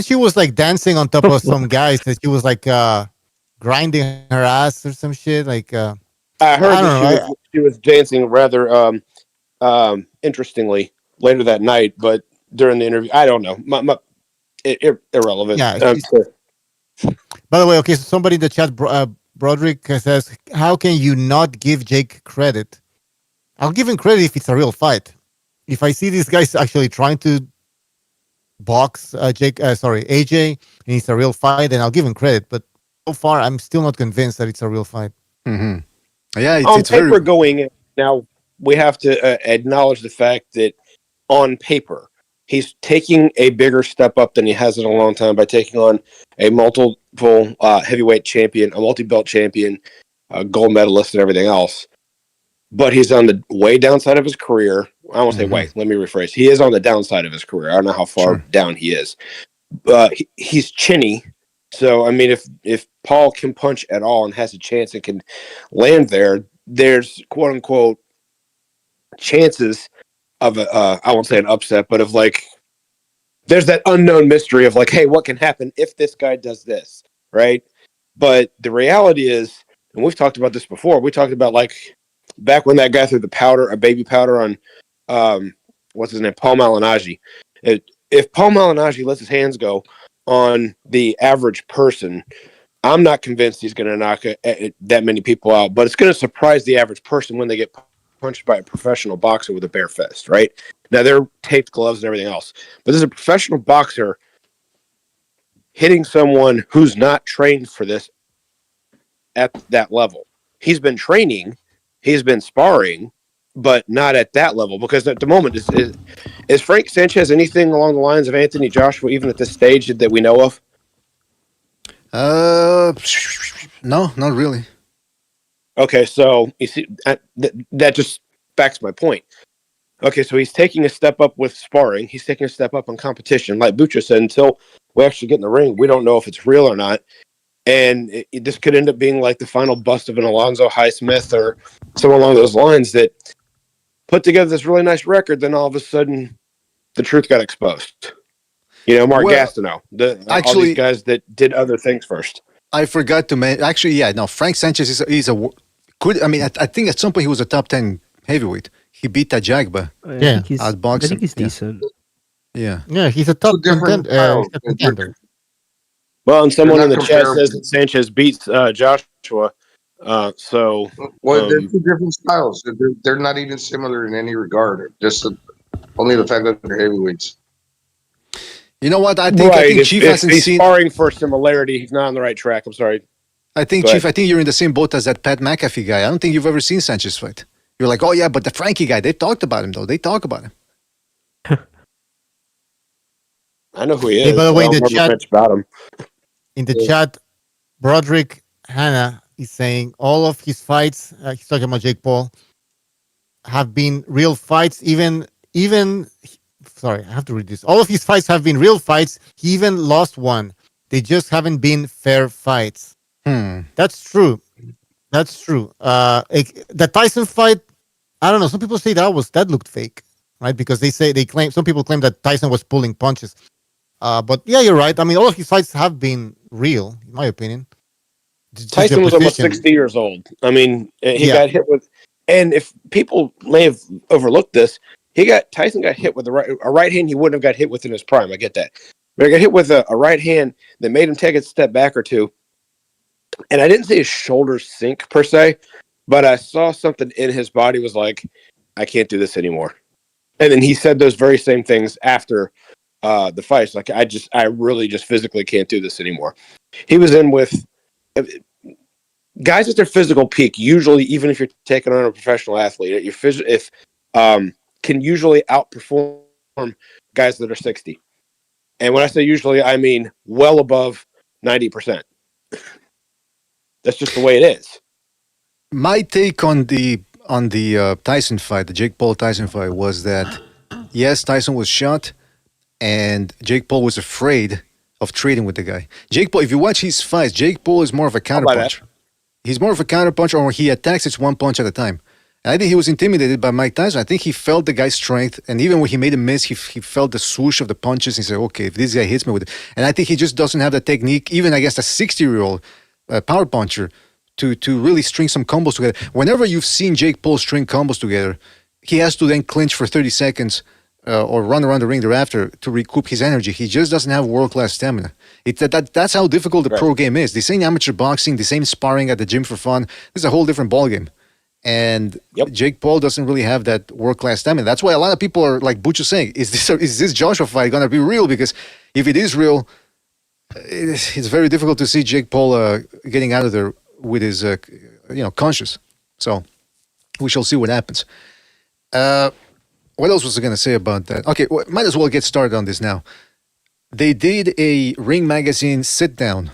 she was like dancing on top of some guys that she was like grinding her ass or some shit. Like I heard I don't that she was dancing rather interestingly later that night, but during the interview, I don't know. Irrelevant. Yeah. By the way, okay, so somebody in the chat, Broderick says, how can you not give Jake credit? I'll give him credit if it's a real fight. If I see these guys actually trying to box AJ, and it's a real fight, then I'll give him credit. But so far, I'm still not convinced that it's a real fight. Mm-hmm. Yeah, On paper going in, now we have to acknowledge the fact that on paper, he's taking a bigger step up than he has in a long time by taking on a multiple heavyweight champion, a multi-belt champion, a gold medalist, and everything else. But he's on the way downside of his career. I won't say way. Let me rephrase. He is on the downside of his career. I don't know how far down he is. He's chinny. So, I mean, if Paul can punch at all and has a chance and can land there, there's quote-unquote chances of I won't say an upset, but of like, there's that unknown mystery of like, hey, what can happen if this guy does this, right? But the reality is, and we've talked about this before, we talked about like back when that guy threw a baby powder on, what's his name, Paul Malignaggi. If Paul Malignaggi lets his hands go on the average person, I'm not convinced he's going to knock that many people out, but it's going to surprise the average person when they get punched by a professional boxer with a bare fist, right? Now, they're taped gloves and everything else, but there's a professional boxer hitting someone who's not trained for this at that level. He's been training, he's been sparring, but not at that level, because at the moment, is Frank Sanchez anything along the lines of Anthony Joshua, even at this stage that we know of? No, not really. Okay, so you see, that just backs my point. Okay, so he's taking a step up with sparring. He's taking a step up in competition. Like Bucha said, until we actually get in the ring, we don't know if it's real or not. And this could end up being like the final bust of an Alonzo Highsmith or someone along those lines that put together this really nice record. Then all of a sudden, the truth got exposed. You know, Mark Gastineau, all these guys that did other things first. I forgot to mention. Actually, yeah, no. Frank Sanchez is a good. I mean, I think at some point he was a top 10 heavyweight. He beat Tajagba. At boxing. I think he's decent. Yeah, yeah, he's a top contender. Well, and someone in the chat says that Sanchez beats Joshua. Well, they're two different styles. They're not even similar in any regard. Just only the fact that they're heavyweights. You know what? I think Chief hasn't he's seen. Sparring for similarity, he's not on the right track. I'm sorry. I think Chief. I think you're in the same boat as that Pat McAfee guy. I don't think you've ever seen Sanchez fight. You're like, oh yeah, but the Frankie guy. They talked about him though. They talk about him. I know who he is. Hey, by the way, in the chat, about him. In the chat, Broderick Hanna is saying all of his fights, he's talking about Jake Paul, have been real fights. Even, sorry, I have to read this. All of his fights have been real fights. He even lost one. They just haven't been fair fights. That's true. That's true. The Tyson fight, I don't know. Some people say that looked fake, right? Because some people claim that Tyson was pulling punches. But yeah, you're right. I mean, all of his fights have been real, in my opinion. Tyson was almost 60 years old. I mean, he got hit with, and if people may have overlooked this, Tyson got hit with a right hand he wouldn't have got hit with in his prime. I get that. But he got hit with a right hand that made him take a step back or two. And I didn't see his shoulders sink per se, but I saw something in his body was like, I can't do this anymore. And then he said those very same things after the fights. Like, I really just physically can't do this anymore. He was in with, guys at their physical peak, usually, even if you're taking on a professional athlete, can usually outperform guys that are 60. And when I say usually, I mean well above 90%. That's just the way it is. My take on the Tyson fight, the Jake Paul Tyson fight, was that yes, Tyson was shot, and Jake Paul was afraid of trading with the guy. Jake Paul, if you watch his fights, Jake Paul is more of a counterpuncher. He's more of a counterpuncher, or he attacks it one punch at a time. And I think he was intimidated by Mike Tyson. I think he felt the guy's strength, and even when he made a miss, he felt the swoosh of the punches. He said, "Okay, if this guy hits me with it," and I think he just doesn't have the technique, even against a 60-year-old power puncher, to really string some combos together. Whenever you've seen Jake Paul string combos together, he has to then clinch for 30 seconds or run around the ring thereafter to recoup his energy. He just doesn't have world-class stamina. That's how difficult the pro game is. This ain't amateur boxing. This ain't sparring at the gym for fun. This is a whole different ballgame. And Jake Paul doesn't really have that world-class stamina. That's why a lot of people are, like Butch is saying, is this Joshua fight going to be real? Because if it is real, it's very difficult to see Jake Paul getting out of there with his, conscious. So we shall see what happens. What else was I going to say about that? Okay, might as well get started on this now. They did a Ring Magazine sit-down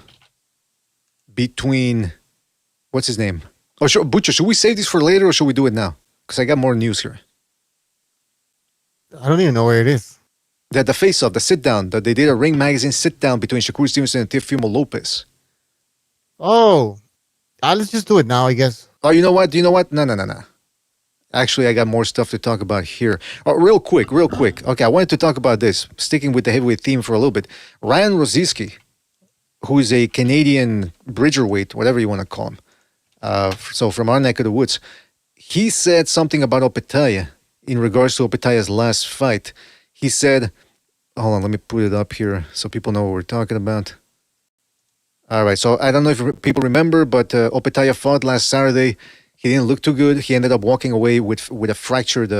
between, what's his name? Oh, Butcher, should we save this for later or should we do it now? Because I got more news here. I don't even know where it is. The face-off, the sit-down, that they did a Ring Magazine sit-down between Shakur Stevenson and Teofimo Lopez. Oh, let's just do it now, I guess. Oh, you know what? No. Actually, I got more stuff to talk about here. Oh, real quick. Okay, I wanted to talk about this, sticking with the heavyweight theme for a little bit. Ryan Rosiski, who is a Canadian bridgerweight, whatever you want to call him, so from our neck of the woods, he said something about Opetaya in regards to Opetaya's last fight. He said, hold on, let me put it up here so people know what we're talking about. All right, so I don't know if people remember, but Opetaya fought last Saturday. He didn't look too good. He ended up walking away with a fractured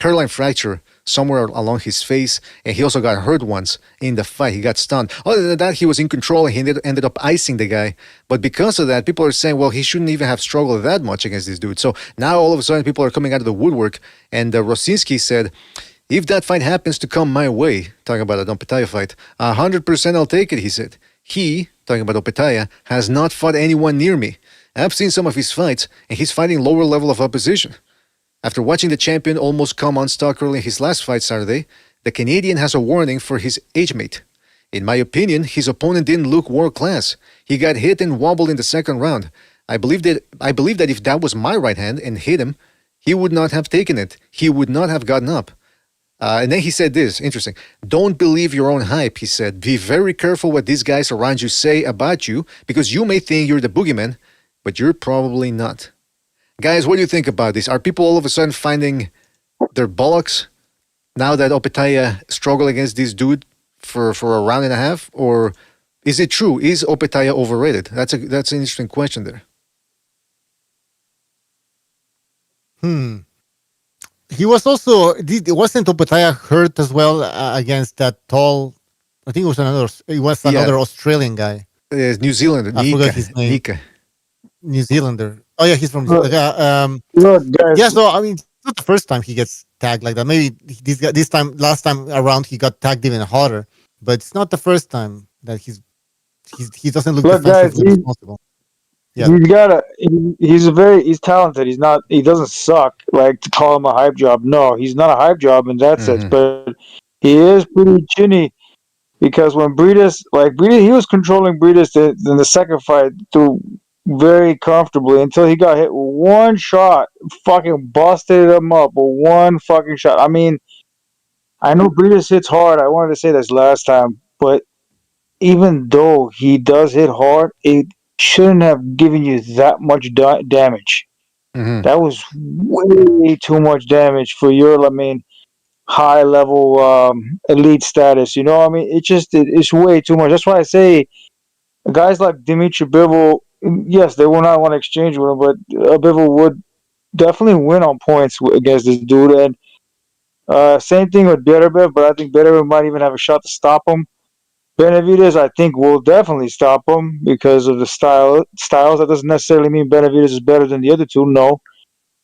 hairline fracture somewhere along his face, and he also got hurt once in the fight. He got stunned. Other than that, he was in control, and he ended up icing the guy. But because of that, people are saying, well, he shouldn't even have struggled that much against this dude. So now all of a sudden, people are coming out of the woodwork, and Rosinski said, if that fight happens to come my way, talking about a Opetaya fight, 100% I'll take it, he said. He, talking about Opetaya, has not fought anyone near me. I've seen some of his fights, and he's fighting lower level of opposition. After watching the champion almost come unstuck early in his last fight Saturday, the Canadian has a warning for his age mate. In my opinion, his opponent didn't look world class. He got hit and wobbled in the second round. I believe that if that was my right hand and hit him, he would not have taken it. He would not have gotten up. And then he said this, interesting. Don't believe your own hype, he said. Be very careful what these guys around you say about you, because you may think you're the boogeyman, but you're probably not. Guys, what do you think about this? Are people all of a sudden finding their bollocks now that Opetaya struggled against this dude for a round and a half? Or is it true? Is Opetaya overrated? That's an interesting question there. He was also, wasn't Opetaya hurt as well against that tall, I think it was another Australian guy. New Zealander. I forgot his name. New Zealander. Oh yeah, he's from. Look, guys. Yeah, so I mean, it's not the first time he gets tagged like that. Maybe last time around, he got tagged even harder. But it's not the first time that he doesn't look defensively responsible. Yeah, he's talented. He doesn't suck. Like, to call him a hype job. No, he's not a hype job in that sense. But he is pretty chinny. Because when Briedis, he was controlling Briedis in the second fight very comfortably until he got hit with one shot, fucking busted him up with one fucking shot. I mean, I know Briedis hits hard. I wanted to say this last time, but even though he does hit hard, it shouldn't have given you that much damage. That was way too much damage for your, high level elite status. You know what I mean? It's way too much. That's why I say guys like Dimitri Bivol, yes, they will not want to exchange with him, but Bivol would definitely win on points against this dude. And same thing with Berabev, but I think Berabev might even have a shot to stop him. Benavidez, I think, will definitely stop him because of the styles. That doesn't necessarily mean Benavidez is better than the other two. No,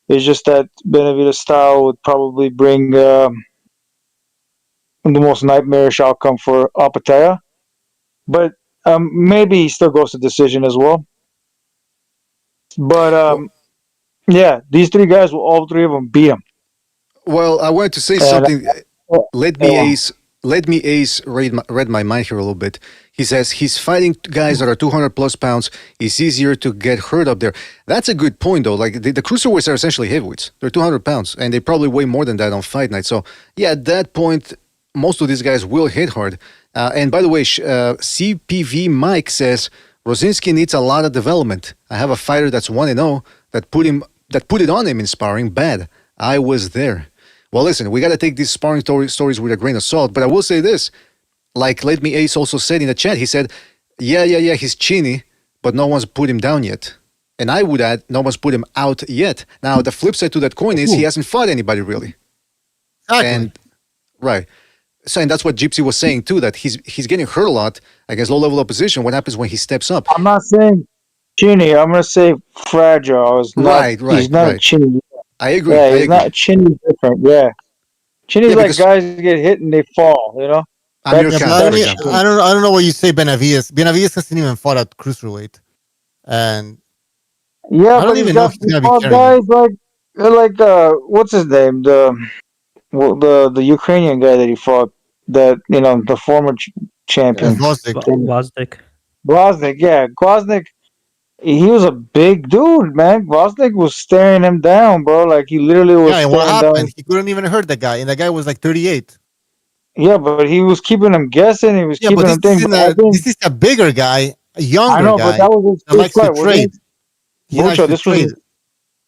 it's just that Benavidez' style would probably bring the most nightmarish outcome for Opetaya. But maybe he still goes to decision as well. But yeah, these three guys will all three of them beat him. Well, I wanted to say something. Let me Ace read my mind here a little bit. He says he's fighting guys that are 200 plus pounds. It's easier to get hurt up there. That's a good point, though. Like the cruiserweights are essentially heavyweights. They're 200 pounds, and they probably weigh more than that on fight night. So yeah, at that point, most of these guys will hit hard. And by the way, CPV Mike says Rosinski needs a lot of development. I have a fighter that's 1-0 that put it on him in sparring bad. I was there. Well, listen, we got to take these sparring stories with a grain of salt, but I will say this. Like Let Me Ace also said in the chat, he said, yeah, he's chinny, but no one's put him down yet. And I would add, no one's put him out yet. Now, the flip side to that coin is he hasn't fought anybody really. Exactly. And, right. So, and that's what Gypsy was saying too, that he's getting hurt a lot against low-level opposition. What happens when he steps up? I'm not saying chinny. I'm going to say fragile. Right. He's not chinny. I agree. Yeah, he's not chinny different. Yeah. Chinny's like guys get hit and they fall, you know? I don't know what you say, Benavidez. Benavidez hasn't even fought at cruiserweight. And yeah, I don't even know if he's going to be guys like what's his name? The Ukrainian guy that he fought, that, you know, the former champion. Glaznik. Yeah. Glaznik, he was a big dude, man. Glaznik was staring him down, bro. Like, he literally was and what happened? He couldn't even hurt the guy, and the guy was like 38. Yeah, but he was keeping him guessing. He was keeping him thinking. This is a bigger guy, a younger guy. I know, but that was his first fight. This was his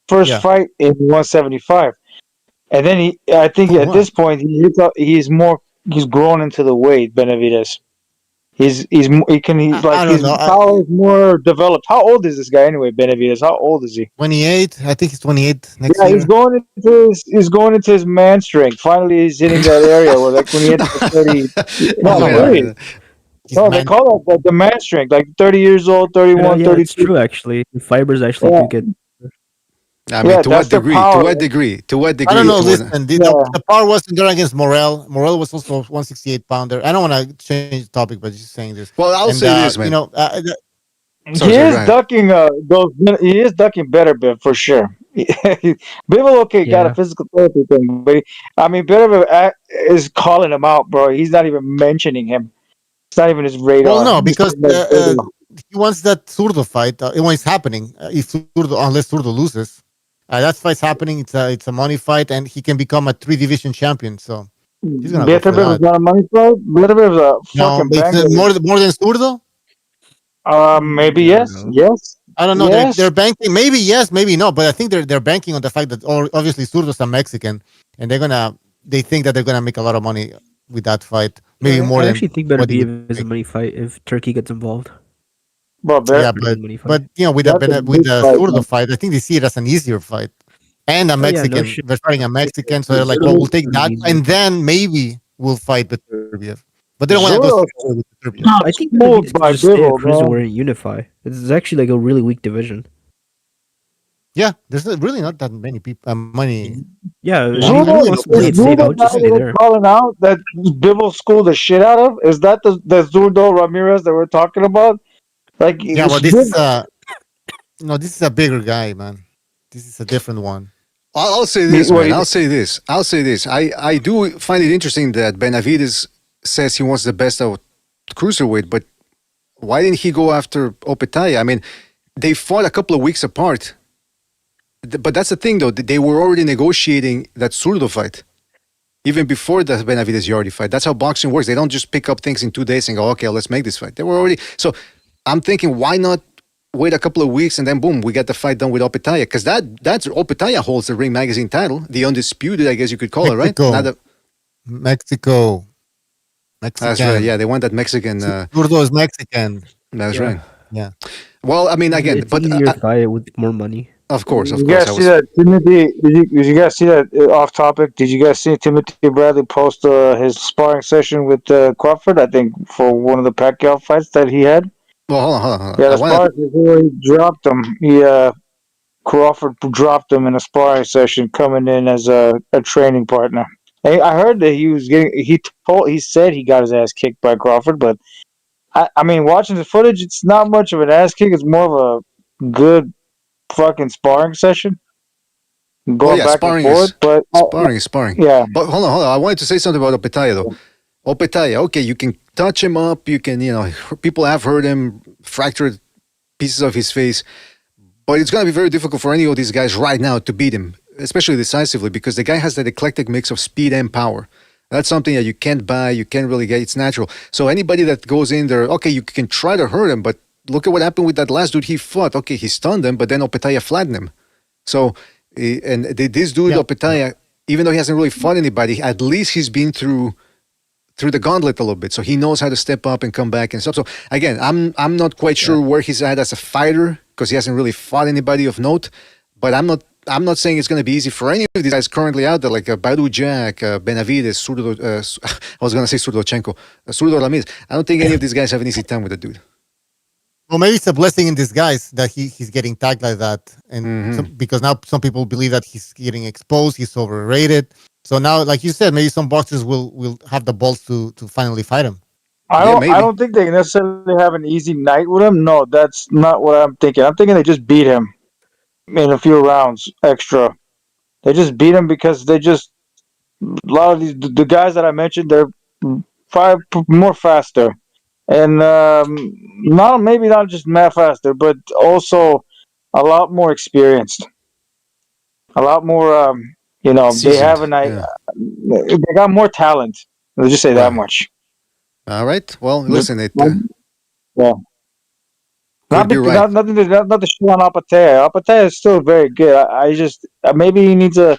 first fight in 175. And then I think at this point, he's grown into the weight, Benavidez. His power is more developed. How old is this guy anyway, Benavidez? How old is he? 28. I think he's 28 next year. He's going into his man strength. Finally, he's hitting that area where, like, when he hits the 30. No, they call it the man strength. Like 30 years old, 31, 32. It's true, actually. The fibers actually do get. I mean, to what degree? To what degree? I don't know. Listen, the power wasn't there against Morel. Morel was also 168 pounder. I don't want to change the topic, but just saying this. Well, I'll say this, man. He is ducking He is ducking better, Biv, for sure. Biv, got a physical therapy thing, but Biv is calling him out, bro. He's not even mentioning him. It's not even his radar. Well, no, because he wants that Zurdo fight. When it's happening, unless Zurdo loses. That fight's happening. It's a money fight, and he can become a 3-division champion. So he's gonna is not a money fight. Beterbiev is a fucking banger. More than Zurdo. Maybe yes. I don't know. Yes. They're banking. Maybe yes, maybe no. But I think they're banking on the fact that obviously Zurdo's a Mexican, and they think that they're gonna make a lot of money with that fight. Maybe more. I actually think Beterbiev is a money fight if Turkey gets involved. But you know, with the Zurdo fight, I think they see it as an easier fight, and a Mexican. They're fighting a Mexican, so they're like, "Well, we'll take that, and then maybe we'll fight Beterbiev." But they don't want to go with Beterbiev. I think Beterbiev just stay at cruiserweight and unify. It's actually like a really weak division. Yeah, there's really not that many people. Money. Yeah, calling out that Bivol schooled the shit out of. Is that the Zurdo Ramirez that we're talking about? Like, yeah, well, this is a bigger guy, man. This is a different one. I'll say this, man. I'll say this. I do find it interesting that Benavidez says he wants the best of cruiserweight, but why didn't he go after Opetaya? I mean, they fought a couple of weeks apart. But that's the thing, though. They were already negotiating that Zurdo fight. Even before the Benavidez Yardy fight. That's how boxing works. They don't just pick up things in 2 days and go, okay, let's make this fight. They were already... So I'm thinking, why not wait a couple of weeks and then boom, we get the fight done with Opetaya? Because that's Opetaya holds the Ring Magazine title, the undisputed, I guess you could call it, right? Mexico. That's right. Yeah, they want that Mexican. Zurdo is Mexican. That's right. Yeah. Well, I mean, again, it's easier fight with more money. Of course. You guys see that Timothy? Did you guys see that off topic? Did you guys see Timothy Bradley post his sparring session with Crawford? I think for one of the Pacquiao fights that he had. Well, hold on. Yeah, the sparring before he dropped him. Crawford dropped him in a sparring session, coming in as a training partner. I heard that he was getting. He said he got his ass kicked by Crawford, but I mean, watching the footage, it's not much of an ass kick. It's more of a good fucking sparring session. Going back sparring and forth, but sparring. Yeah. But hold on. I wanted to say something about Opetaya though. Opetaya, okay, you can touch him up. You can, people have heard him fractured pieces of his face, but it's going to be very difficult for any of these guys right now to beat him, especially decisively, because the guy has that eclectic mix of speed and power. That's something that you can't buy, you can't really get. It's natural. So anybody that goes in there, okay, you can try to hurt him, but look at what happened with that last dude he fought. Okay, he stunned him, but then Opetaya flattened him. So, and this dude, Opetaya, even though he hasn't really fought anybody, at least he's been through the gauntlet a little bit. So he knows how to step up and come back and stuff. So again, I'm not quite sure where he's at as a fighter because he hasn't really fought anybody of note, but I'm not saying it's going to be easy for any of these guys currently out there, like Badu Jack, Benavides, I was going to say Surdochenko, Surdo Ramirez. I don't think any of these guys have an easy time with the dude. Well, maybe it's a blessing in disguise that he's getting tagged like that, and because now some people believe that he's getting exposed, he's overrated. So now, like you said, maybe some boxers will have the balls to finally fight him. I don't think they necessarily have an easy night with him. No, that's not what I'm thinking. I'm thinking they just beat him in a few rounds extra. They just beat him because a lot of the guys that I mentioned, they're more faster. And maybe not just mad faster, but also a lot more experienced. A lot more, seasoned. They have they got more talent. Let's just say that much. All right. Well, listen, yeah. Not to show on Opetaya. Opetaya is still very good. I just maybe he needs a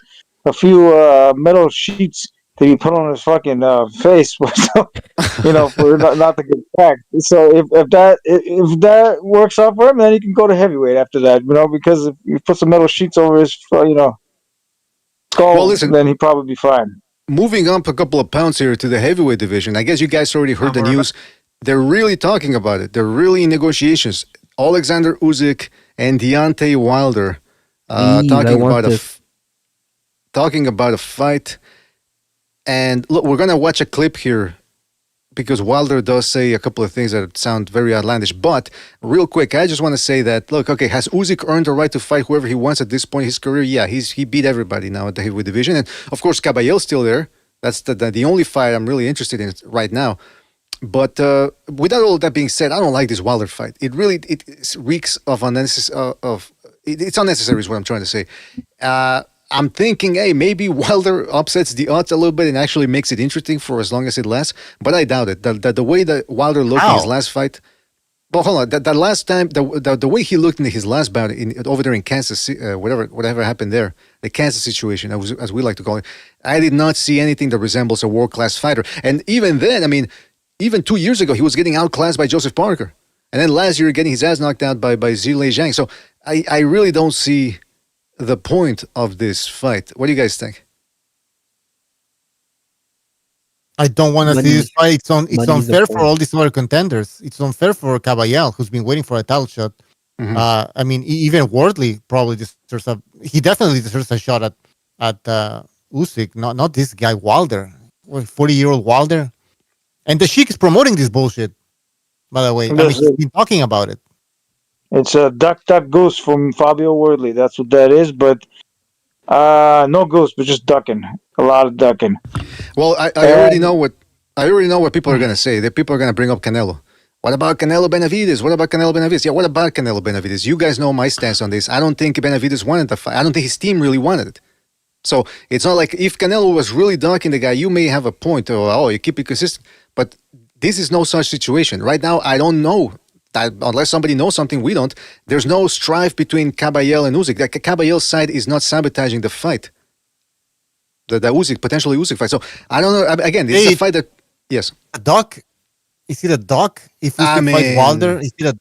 few metal sheets to be put on his fucking face, for not to get cracked. So if that works out for him, then he can go to heavyweight after that. Because if you put some metal sheets over his skull, then he'd probably be fine. Moving up a couple of pounds here to the heavyweight division, I guess you guys already heard the news. They're really talking about it. They're really in negotiations. Alexander Usyk and Deontay Wilder talking about a fight. And look, we're going to watch a clip here because Wilder does say a couple of things that sound very outlandish. But real quick, I just want to say that, look, okay, has Usyk earned the right to fight whoever he wants at this point in his career? Yeah, he beat everybody now at the heavyweight division. And, of course, Caballero's still there. That's the only fight I'm really interested in right now. But without all that being said, I don't like this Wilder fight. It reeks of unnecessary. It's unnecessary is what I'm trying to say. I'm thinking, hey, maybe Wilder upsets the odds a little bit and actually makes it interesting for as long as it lasts. But I doubt it. The way that Wilder looked in his last fight. Well, hold on. That last time, the way he looked in his last bout over there in Kansas, whatever happened there, the Kansas situation, as we like to call it, I did not see anything that resembles a world-class fighter. And even then, I mean, even 2 years ago, he was getting outclassed by Joseph Parker. And then last year, getting his ass knocked out by Zhilei Zhang. So I really don't see the point of this fight. What do you guys think? I don't want to see this fight. It's unfair for all these other contenders. It's unfair for Caballero, who's been waiting for a title shot. I mean, even Wardley probably deserves he definitely deserves a shot at Usyk, not this guy Wilder, 40-year-old Wilder. And the Sheik is promoting this bullshit, by the way. I mean, he's been talking about it. It's a duck goose from Fabio Wardley. That's what that is. But no goose, but just ducking. A lot of ducking. Well, I already know what people are going to say. That people are going to bring up Canelo. What about Canelo Benavides? What about Canelo Benavides? Yeah, what about Canelo Benavides? You guys know my stance on this. I don't think Benavides wanted the fight. I don't think his team really wanted it. So it's not like if Canelo was really ducking the guy, you may have a point. Or, you keep it consistent. But this is no such situation. Right now, I don't know. That unless somebody knows something we don't, there's no strife between Caballero and Usyk. Like Caballero's side is not sabotaging the fight. The potentially Usyk fight. So I don't know. Again, this is a fight that, yes. A duck? Is it a duck? If Usyk fights Wilder, is it a...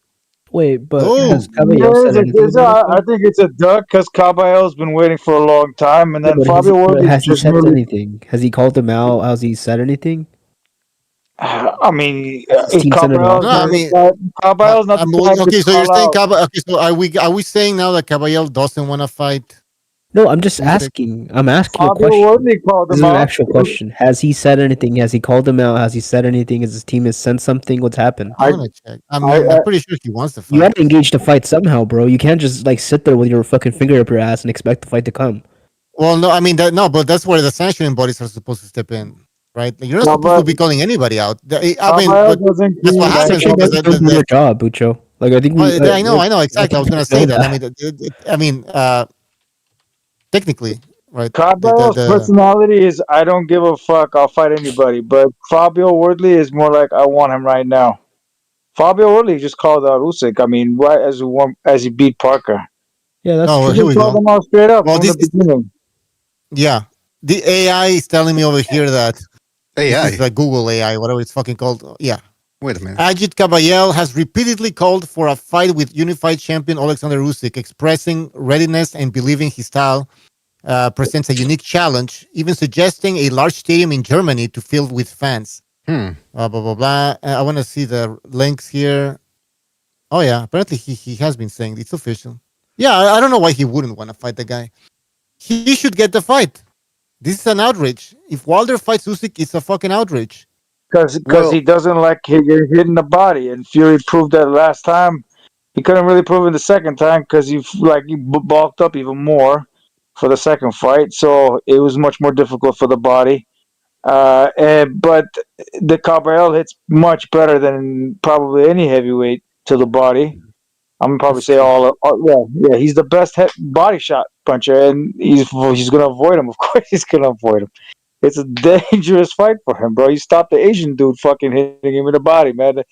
Wait, but has Oh, Caballero said anything about it? I think it's a duck because Caballero's been waiting for a long time, and Yeah, then but Fabio but Worthy's has he just said merely. anything? Has he called them out? Has he said anything? I mean, Has his team sent an no, Caballero's I not offer? the mean, type. Caballero's not the type to okay. So you're call saying out. Okay, so are we saying now that Caballero doesn't want to fight No, I'm just Usyk? asking. I'm asking a Fabio question. Worthy called This him is an out. actual question. Has he said anything? Has he called them out? Has he said anything? Has his team has sent something? What's happened? I'm gonna check. I I, mean, I'm pretty sure he wants to You fight. have to engage the fight somehow, bro. You can't just like sit there with your fucking finger up your ass and expect the fight to come. Well, no, I mean no, but that's where the sanctioning bodies are supposed to step in, right? Like, you're not no, supposed to but be calling anybody out. I mean, Caballo but doesn't that's what do like. happens Section because doesn't do their job, Bucho. Like I think we. I know I exactly. I think was gonna we say know that. I mean, that. technically, right? Caballo's personality is I don't give a fuck. I'll fight anybody. But Fabio Wortley is more like I want him right now. Fabio Wortley just called out Usyk. I mean, right as he beat Parker. Yeah, that's Oh, well, true. here He we called go. him out straight up Well, from the beginning. yeah, the AI is telling me over here that this is AI. like Google AI, whatever it's fucking called. Yeah. Wait a minute. Ajit Caballel has repeatedly called for a fight with unified champion Alexander Usyk, expressing readiness and believing his style presents a unique challenge, even suggesting a large stadium in Germany to fill with fans. Blah, blah, blah. I want to see the links here. Oh, yeah. Apparently, he has been saying it's official. Yeah, I don't know why he wouldn't want to fight the guy. He should get the fight. This is an outrage. If Wilder fights Usyk, it's a fucking outrage. Because he doesn't like getting hit in the body, and Fury proved that last time. He couldn't really prove it the second time because he bulked up even more for the second fight, so it was much more difficult for the body. But the Cabral hits much better than probably any heavyweight to the body. I'm gonna probably say yeah. He's the best body shot puncher, and he's gonna avoid him. Of course, he's gonna avoid him. It's a dangerous fight for him, bro. He stopped the Asian dude fucking hitting him in the body, man.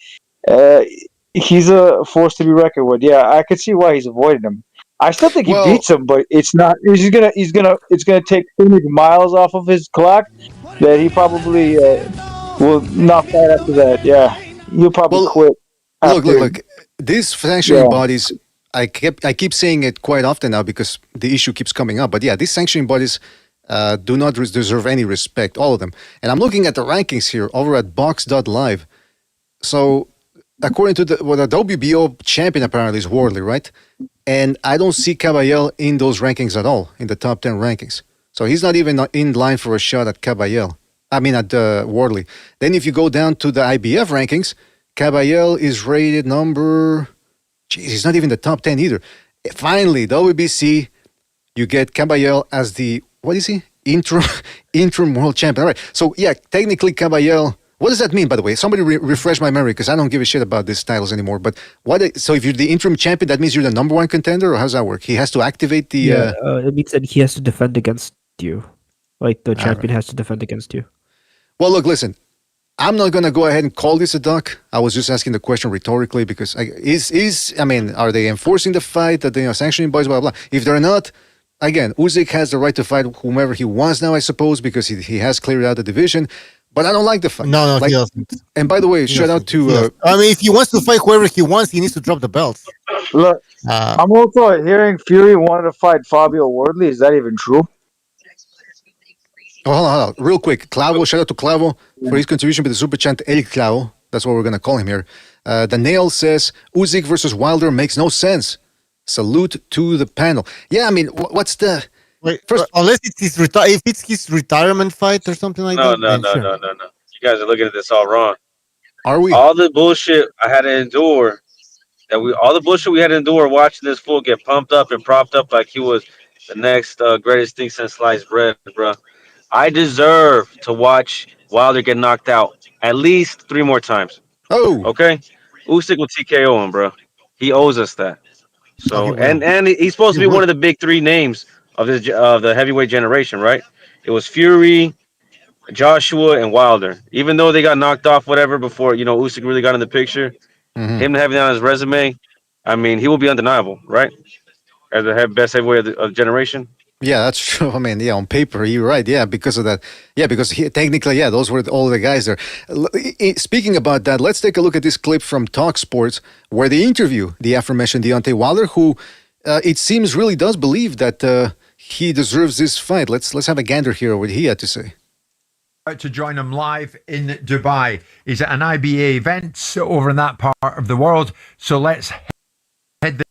He's a force to be reckoned with. Yeah, I could see why he's avoiding him. I still think he beats him, but it's not. It's gonna take so many miles off of his clock that he probably will not fight after that. Yeah, he'll probably quit. Look. These sanctioning bodies, I keep saying it quite often now because the issue keeps coming up. But yeah, these sanctioning bodies do not deserve any respect, all of them. And I'm looking at the rankings here over at box.live. So according to the WBO champion apparently is Wardley, right? And I don't see Caballel in those rankings at all, in the top 10 rankings. So he's not even in line for a shot at Caballel. I mean at Wardley. Then if you go down to the IBF rankings, Caballel is rated number... Jeez, he's not even the top 10 either. Finally, WBC, you get Caballel as the... What is he? Interim world champion. All right. So yeah, technically Caballel... What does that mean, by the way? Somebody refresh my memory because I don't give a shit about these titles anymore. But so if you're the interim champion, that means you're the number one contender, or how does that work? He has to activate the... it means that he has to defend against you. Like the champion has to defend against you. Well, look, listen. I'm not going to go ahead and call this a duck. I was just asking the question rhetorically because are they enforcing the fight that they are sanctioning boys, blah, blah, blah. If they're not, again, Usyk has the right to fight whomever he wants now, I suppose, because he has cleared out the division. But I don't like the fight. No, he doesn't. And by the way, shout out to... I mean, if he wants to fight whoever he wants, he needs to drop the belts. Look, I'm also hearing Fury wanted to fight Fabio Wardley. Is that even true? Oh, hold on. Real quick. Clavo, shout out to Clavo for his contribution with the super chant El Clavo. That's what we're going to call him here. The Nail says, Usyk versus Wilder makes no sense. Salute to the panel. Yeah, I mean, what's the... Wait, unless it's if it's his retirement fight or something like that. No. You guys are looking at this all wrong. Are we? All the bullshit I had to endure, all the bullshit we had to endure watching this fool get pumped up and propped up like he was the next greatest thing since sliced bread, bro. I deserve to watch Wilder get knocked out at least 3 more times. Oh, okay. Usyk will TKO him, bro. He owes us that. So and he's supposed to be one of the big 3 names of the heavyweight generation, right? It was Fury, Joshua, and Wilder. Even though they got knocked off, whatever, before Usyk really got in the picture, him having that on his resume, I mean, he will be undeniable, right? As the best heavyweight of the generation. Yeah, that's true. I mean, yeah, on paper, you're right. Yeah, because of that. Yeah, because technically, yeah, those were all the guys there. Speaking about that, let's take a look at this clip from Talk Sports, where they interview the aforementioned Deontay Wilder, who it seems really does believe that he deserves this fight. Let's have a gander here what he had to say. To join him live in Dubai. He's at an IBA event over in that part of the world. So let's head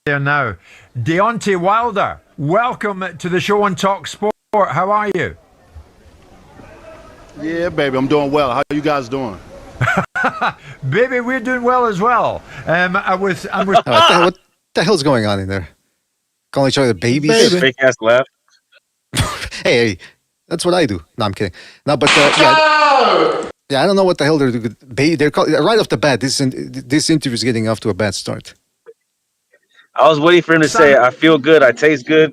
there now. Deontay Wilder, welcome to the show on Talk Sport. How are you? Yeah, baby, I'm doing well. How you guys doing? Baby, we're doing well as well. What the hell's going on in there? Calling each other babies? Fake ass laugh. hey, that's what I do. No, I'm kidding. No, but yeah, I don't know what the hell they're doing. They're right off the bat. This interview is getting off to a bad start. I was waiting for him to say, "I feel good, I taste good,"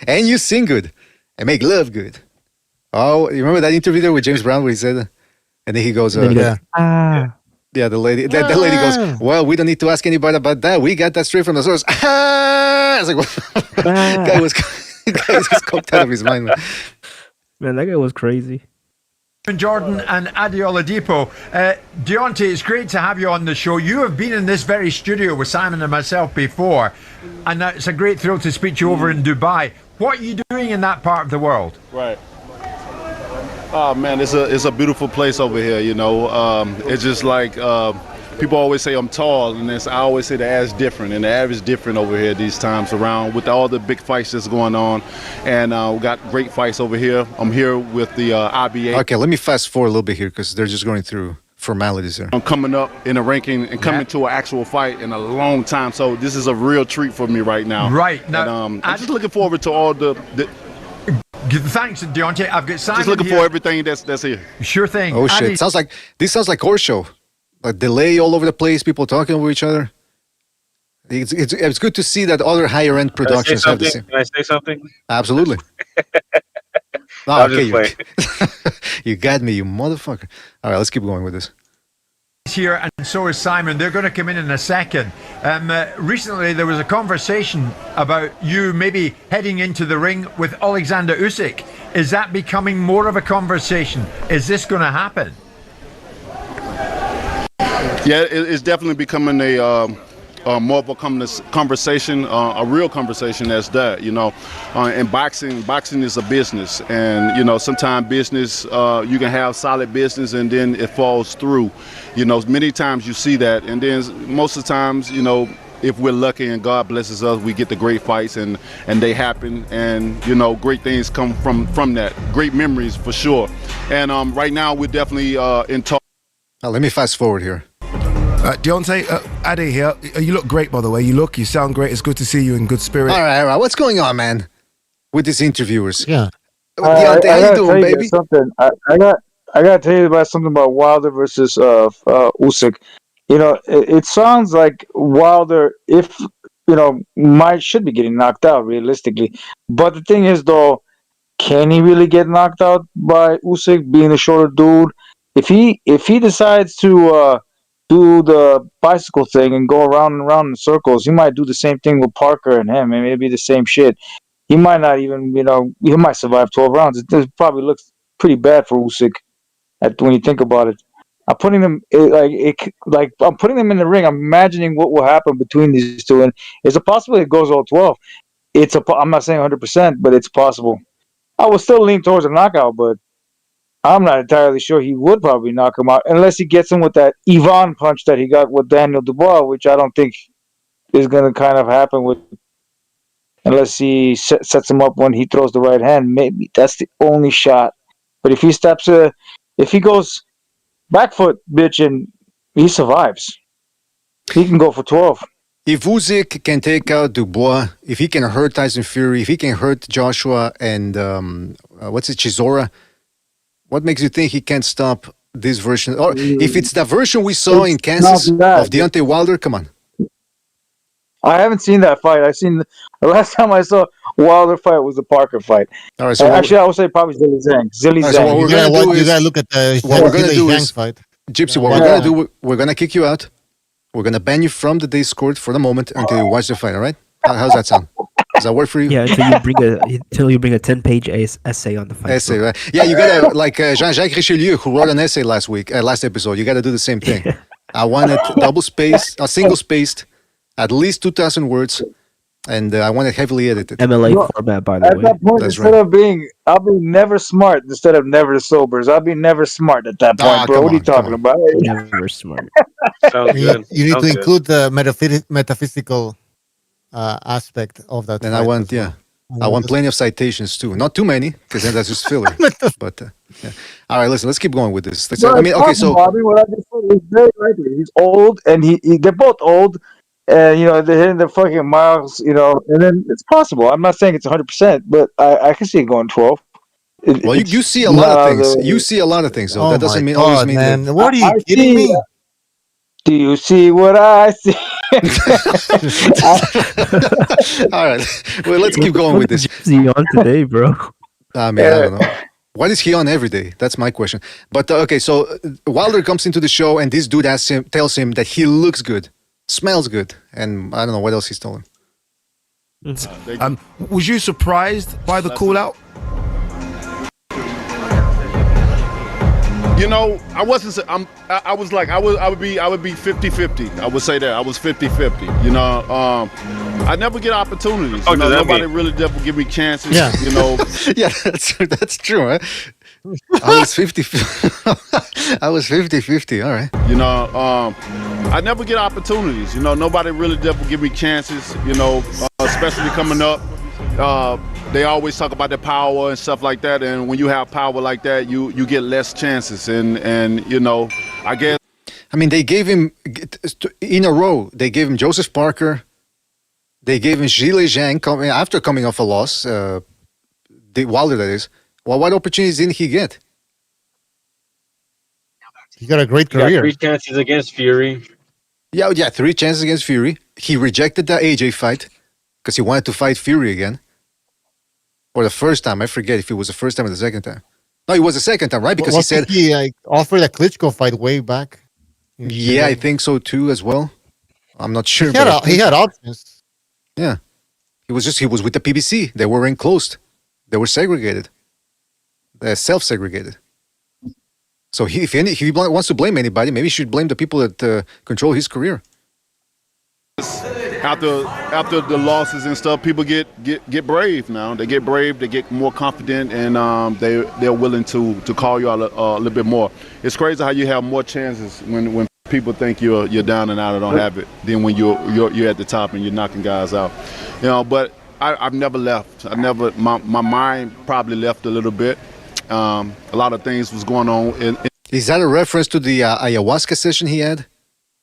and you sing good, and make love good. Oh, you remember that interview there with James Brown where he said, and then he goes, yeah, the lady goes, well, we don't need to ask anybody about that. We got that straight from the source. I was like, guy was just coked out of his mind. Man, that guy was crazy. Jordan and Adi Oladipo. Deontay, it's great to have you on the show. You have been in this very studio with Simon and myself before, and it's a great thrill to speak to you over in Dubai. What are you doing in that part of the world? Right. Oh man, it's a beautiful place over here. You know, it's just like people always say I'm tall, and I always say the ass different, and the average is different over here these times around with all the big fights that's going on, and we got great fights over here. I'm here with the IBA. Okay, let me fast forward a little bit here because they're just going through formalities here. I'm coming up in the ranking and coming to an actual fight in a long time, so this is a real treat for me right now. Right now, and, I'm just looking forward to all the thanks, Deontay. I've got Simon just looking here. for everything that's here. Sure thing. Oh shit! This sounds like horse show. A delay all over the place, people talking over each other. It's good to see that other higher end productions have the same. Can I say something? Absolutely. No, okay, you got me, you motherfucker. All right, let's keep going with this. Here, and so is Simon. They're going to come in a second. Recently, there was a conversation about you maybe heading into the ring with Alexander Usyk. Is that becoming more of a conversation? Is this going to happen? Yeah, it's definitely becoming a more of a conversation, a real conversation as that, you know. And boxing is a business, and you know, sometimes business you can have solid business and then it falls through. You know, many times you see that, and then most of the times, you know, if we're lucky and God blesses us, we get the great fights and they happen, and you know, great things come from that. Great memories for sure. And right now we're definitely in talk. Let me fast forward here. Deontay, Adi here. You look great, by the way. You sound great. It's good to see you in good spirit. All right. What's going on, man? With these interviewers? Yeah. Deontay, how you doing, baby? Something. I got to tell you about something about Wilder versus Usyk. You know, it sounds like Wilder, if you know, should be getting knocked out realistically. But the thing is, though, can he really get knocked out by Usyk being a shorter dude? If he decides to do the bicycle thing and go around and around in circles, he might do the same thing with Parker and him, and maybe the same shit. He might not even, you know, he might survive 12 rounds. It probably looks pretty bad for Usyk when you think about it. I'm putting them I'm putting them in the ring. I'm imagining what will happen between these two, and it's a possibility it goes all 12. I'm not saying 100%, but it's possible. I would still lean towards a knockout, but I'm not entirely sure he would probably knock him out unless he gets him with that Ivan punch that he got with Daniel Dubois, which I don't think is going to kind of happen unless he sets him up when he throws the right hand. Maybe that's the only shot. But if he goes back foot, bitch, and he survives, he can go for 12. If Usyk can take out Dubois, if he can hurt Tyson Fury, if he can hurt Joshua and Chisora, what makes you think he can't stop this version? Or if it's the version we saw in Kansas of Deontay Wilder, come on. I haven't seen that fight. The last time I saw Wilder fight was the Parker fight. All right, so actually, I would say probably Zhilei Zhang. So what we're going to do is, you gotta look at the what we're going to do is, fight. Gypsy, what we're going to do, we're going to kick you out. We're going to ban you from the Discord for the moment until you watch the fight, all right? How's that sound? Does that work for you? Yeah, until you bring a 10-page essay on the fight. Essay, right? Yeah, you gotta like Jean-Jacques Richelieu, who wrote an essay last episode. You gotta do the same thing. I want it double spaced, single spaced, at least 2,000 words, and I want it heavily edited. MLA format, by the way. At that point, That's instead right. of being, I'll be never smart instead of never sobers. I'll be never smart at that point, bro. What are you talking about? Never smart. Sounds good. You need Sounds to good. include the metaphysical aspect of that. And fight I want, as well. I want plenty of citations too. Not too many, because then that's just filler. But yeah. All right, listen. Let's keep going with this. I mean, okay, so Bobby, what I just said is very likely. He's old, and they're both old, and they're hitting their fucking miles, and then it's possible. I'm not saying it's 100%, but I can see it going 12. Well, you see a lot of things. You see a lot of things, though. That doesn't mean always mean man. that. What are you kidding me? Do you see what I see? All right. Well, let's keep going with this. What is he on today, bro? I mean, I don't know. What is he on every day? That's my question. But okay, so Wilder comes into the show, and this dude tells him that he looks good, smells good, and I don't know what else he's told him. Was you surprised by the call out? You know, I wasn't. I was like, I would be 50-50. I would say that I was 50-50. You know, I never get opportunities. Oh, You know, does that nobody mean- really ever give me chances. Yeah. You know, Yeah, that's true. Right? I was 50. I was 50-50. All right. you know, I never get opportunities. You know, nobody really ever give me chances. You know, especially coming up. They always talk about the power and stuff like that, and when you have power like that, you get less chances. And you know, I guess. I mean, they gave him in a row. They gave him Joseph Parker. They gave him Zhile Zhang after coming off a loss. Wilder, that is. Well, what opportunities didn't he get? He got a great He got career. 3 chances against Fury. Yeah, 3 chances against Fury. He rejected the AJ fight because he wanted to fight Fury again. Or the first time. I forget if it was the first time or the second time. No, it was the second time, right? Because he said... he offered a Klitschko fight way back. Yeah, I think so too as well. I'm not sure. He had options. Yeah. He was with the PBC. They were enclosed. They were segregated. They're self-segregated. So if he wants to blame anybody, maybe he should blame the people that control his career. After the losses and stuff, people get brave now. They get brave. They get more confident, and they're willing to call you out a little bit more. It's crazy how you have more chances when people think you're down and out and don't have it than when you're at the top and you're knocking guys out. You know, but I've never left. My mind probably left a little bit. A lot of things was going on. Is that a reference to the ayahuasca session he had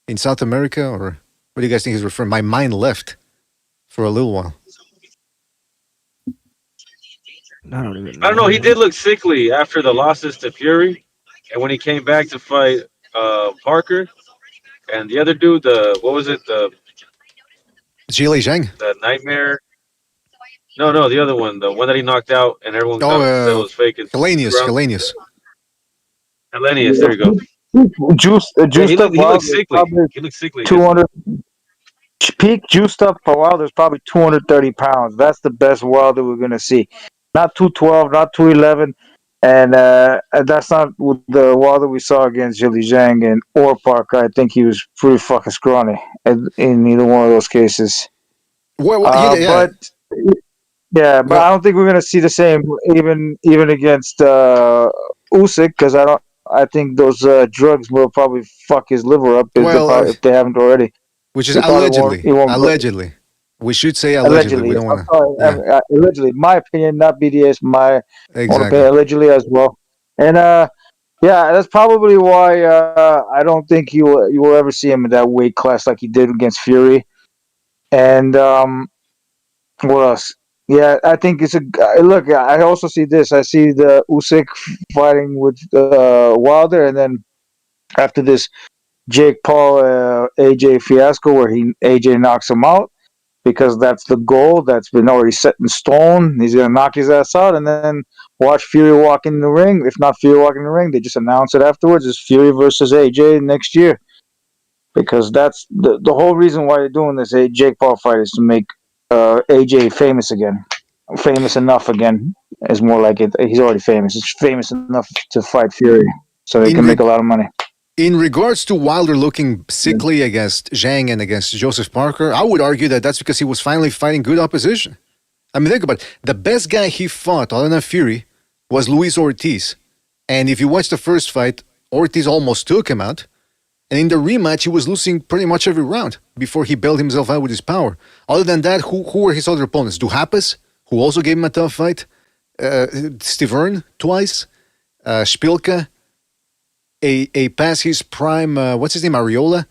in South America, or what do you guys think he's referring? My mind left for a little while. I don't know. I don't know. He did look sickly after the losses to Fury, and when he came back to fight Parker and the other dude, what was it? The Zhile Zhang. The Nightmare. No, the other one, the one that he knocked out, and everyone thought that was fake. Hellenius. Hellenius, there you go. Juiced He up looked sickly. He looked sickly. 200 peak juiced up for Wilder's probably 230 pounds. That's the best Wilder we're gonna see. Not 212, not 211, and that's not the Wilder we saw against Zhile Zhang or Parker. I think he was pretty fucking scrawny in either one of those cases. But I don't think we're gonna see the same even against Usyk, because I think those drugs will probably fuck his liver up if they haven't already. Which is allegedly. We should say allegedly. We don't want to. Allegedly, my opinion, not BDS. My own opinion, allegedly as well. And that's probably why I don't think you will ever see him in that weight class like he did against Fury. And what else? Yeah, I think it's look. I also see this. I see the Usyk fighting with Wilder, and then after this Jake Paul AJ fiasco where AJ knocks him out, because that's the goal that's been already set in stone. He's gonna knock his ass out, and then watch Fury walk in the ring. If not Fury walk in the ring, they just announce it afterwards. It's Fury versus AJ next year, because that's the whole reason why they're doing this Jake Paul fight is to make AJ famous again. Famous enough again is more like it. He's already famous. He's famous enough to fight Fury, so they can make a lot of money. In regards to Wilder looking sickly against Zhang and against Joseph Parker, I would argue that that's because he was finally fighting good opposition. I mean, think about it. The best guy he fought, other than Fury, was Luis Ortiz. And if you watch the first fight, Ortiz almost took him out. And in the rematch, he was losing pretty much every round before he bailed himself out with his power. Other than that, who were his other opponents? Duhapis, who also gave him a tough fight. Stiverne, twice. Spilka. A past his prime, what's his name, Ariola?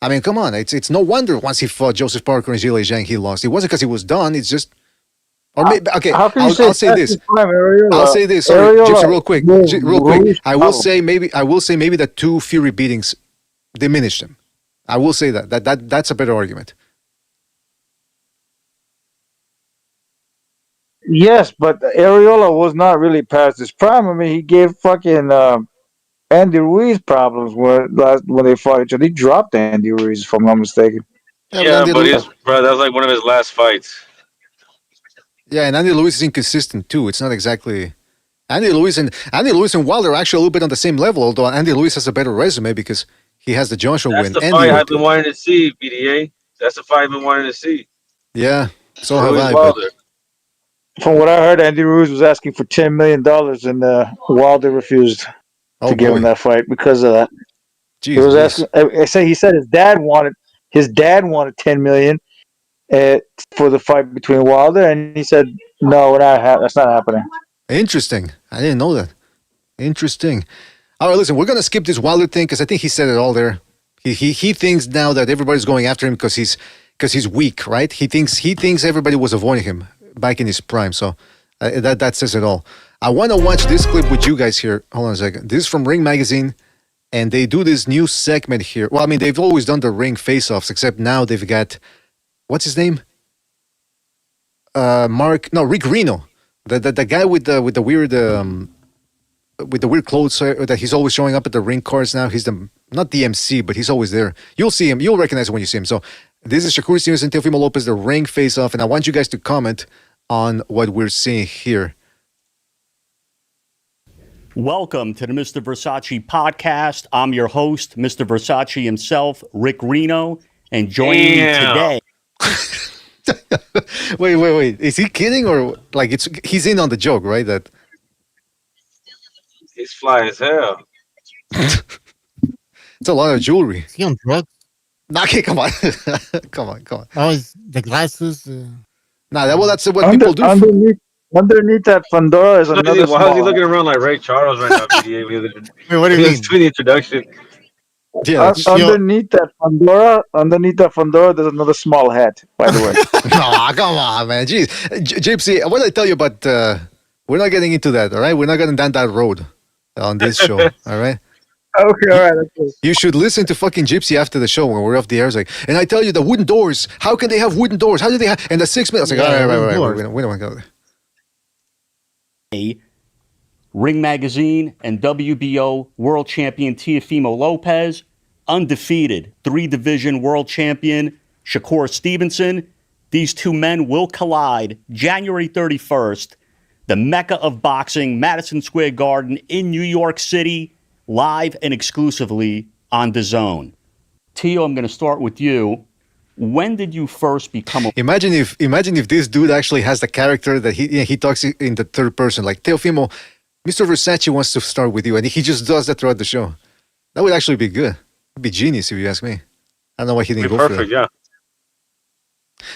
I mean, come on. It's no wonder once he fought Joseph Parker and Zhilei Zhang, he lost. It wasn't because he was done. It's just... Or maybe, okay, I'll say this. I'll say this. Sorry, Gypsy, real quick. I will say maybe that 2 Fury beatings diminished him. I will say that's a better argument. Yes, but Ariola was not really past his prime. I mean, he gave fucking Andy Ruiz problems when they fought each other. He dropped Andy Ruiz, if I'm not mistaken. Yeah, but that was like one of his last fights. Yeah, and Andy Ruiz is inconsistent too. It's not exactly Andy Ruiz and Wilder are actually a little bit on the same level. Although Andy Ruiz has a better resume because he has the Joshua win. That's the fight I've been wanting to see, BDA. That's the fight I've been wanting to see. Yeah, so have I. Wilder. From what I heard, Andy Ruiz was asking for $10 million, and Wilder refused to give him that fight because of that. Jeez, he was asking. He said his dad wanted $10 million for the fight between Wilder, and he said no, that's not happening. Interesting. I didn't know that. Interesting. All right, listen, we're gonna skip this Wilder thing because I think he said it all there. He thinks now that everybody's going after him because he's weak, right? He thinks everybody was avoiding him back in his prime. So that says it all. I want to watch this clip with you guys here. Hold on a second. This is from Ring Magazine, and they do this new segment here. Well, I mean, they've always done the ring face-offs, except now they've got, what's his name? Rick Reno, the guy with the weird clothes that he's always showing up at the ring cards now. He's not the MC, but he's always there. You'll see him. You'll recognize him when you see him. So this is Shakur Stevenson, Teofimo Lopez, the ring face-off, and I want you guys to comment on what we're seeing here. Welcome to the Mr. Versace podcast. I'm your host, Mr. Versace himself, Rick Reno, and joining me today. Wait. Is he kidding or like he's in on the joke, right? That he's fly as hell. It's a lot of jewelry. Is he on drugs? Nah, okay, come on. come on. Oh, the glasses. That's what people do. Underneath that fedora is another. Why is he looking around like Ray Charles right now? PDA, what do you mean? Doing the introduction. Yeah, underneath that fedora, there's another small hat. By the way. Oh, come on, man. Jeez, Gypsy, what did I tell you about? We're not getting into that. All right, we're not going down that road on this show. All right. Okay, all right. Okay. You should listen to fucking Gypsy after the show when we're off the air. It's like, and I tell you, the wooden doors. How can they have wooden doors? How do they have? And the 6 minutes. Like, all right. We don't want to go there. Ring Magazine and WBO world champion Teofimo Lopez, undefeated 3-division world champion Shakur Stevenson. These two men will collide January 31st, the Mecca of boxing, Madison Square Garden in New York City, live and exclusively on DAZN. Teo, I'm going to start with you. When did you first become a... Imagine if this dude actually has the character that he talks in the third person, like Teofimo, Mr. Versace wants to start with you, and he just does that throughout the show. That would actually be good. It'd be genius if you ask me. I don't know why he didn't go for that. Yeah.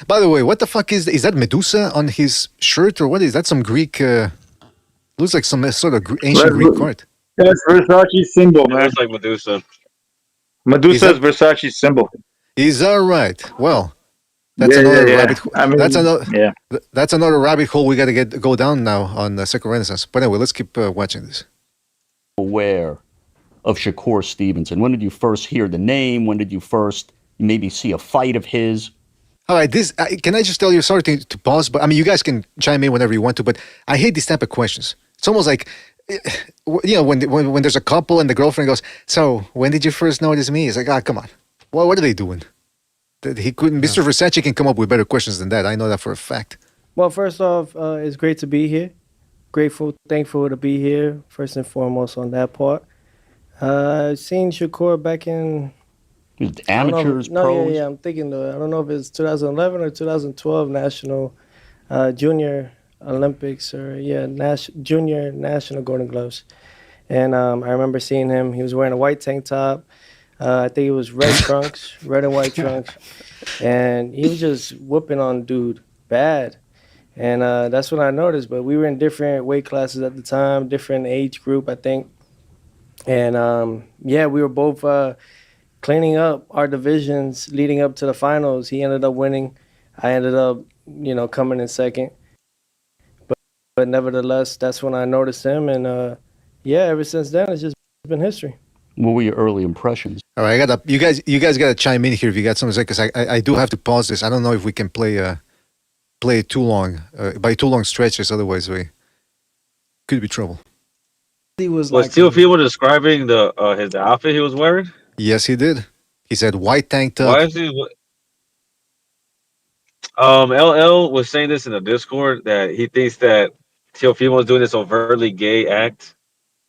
By the way, what the fuck is that Medusa on his shirt, or what is that? Some Greek... looks like some sort of ancient Greek art. That's Versace's symbol, man. It looks like Medusa. Medusa's Versace's symbol. Is that right? Well, that's another rabbit hole. I mean, that's another rabbit hole we got to go down now on Second Renaissance. But anyway, let's keep watching this. Aware of Shakur Stevenson? When did you first hear the name? When did you first maybe see a fight of his? All right, can I just tell you, sorry to pause, but I mean, you guys can chime in whenever you want to, but I hate these type of questions. It's almost like, when there's a couple and the girlfriend goes, so when did you first notice me? It's like, come on. What are they doing? That he couldn't. Mr. Versace can come up with better questions than that. I know that for a fact. Well, first off, it's great to be here. Grateful, thankful to be here, first and foremost on that part. Seen Shakur back in... Amateurs, pros? Yeah, I'm thinking, I don't know if it's 2011 or 2012 National Junior Olympics or, Junior National Golden Gloves. And I remember seeing him. He was wearing a white tank top. I think it was red trunks, red and white trunks. And he was just whooping on dude bad. And that's when I noticed. But we were in different weight classes at the time, different age group, I think. And, we were both cleaning up our divisions leading up to the finals. He ended up winning. I ended up, coming in second. But nevertheless, that's when I noticed him. And, ever since then, it's just been history. What were your early impressions? All right, you guys gotta chime in here if you got something to say, because I do have to pause this. I don't know if we can play too long, by too long stretches. Otherwise, we could be trouble. He was Teofimo describing the outfit he was wearing? Yes, he did. He said white tank top. Why is he? LL was saying this in the Discord that he thinks that Teofimo is doing this overtly gay act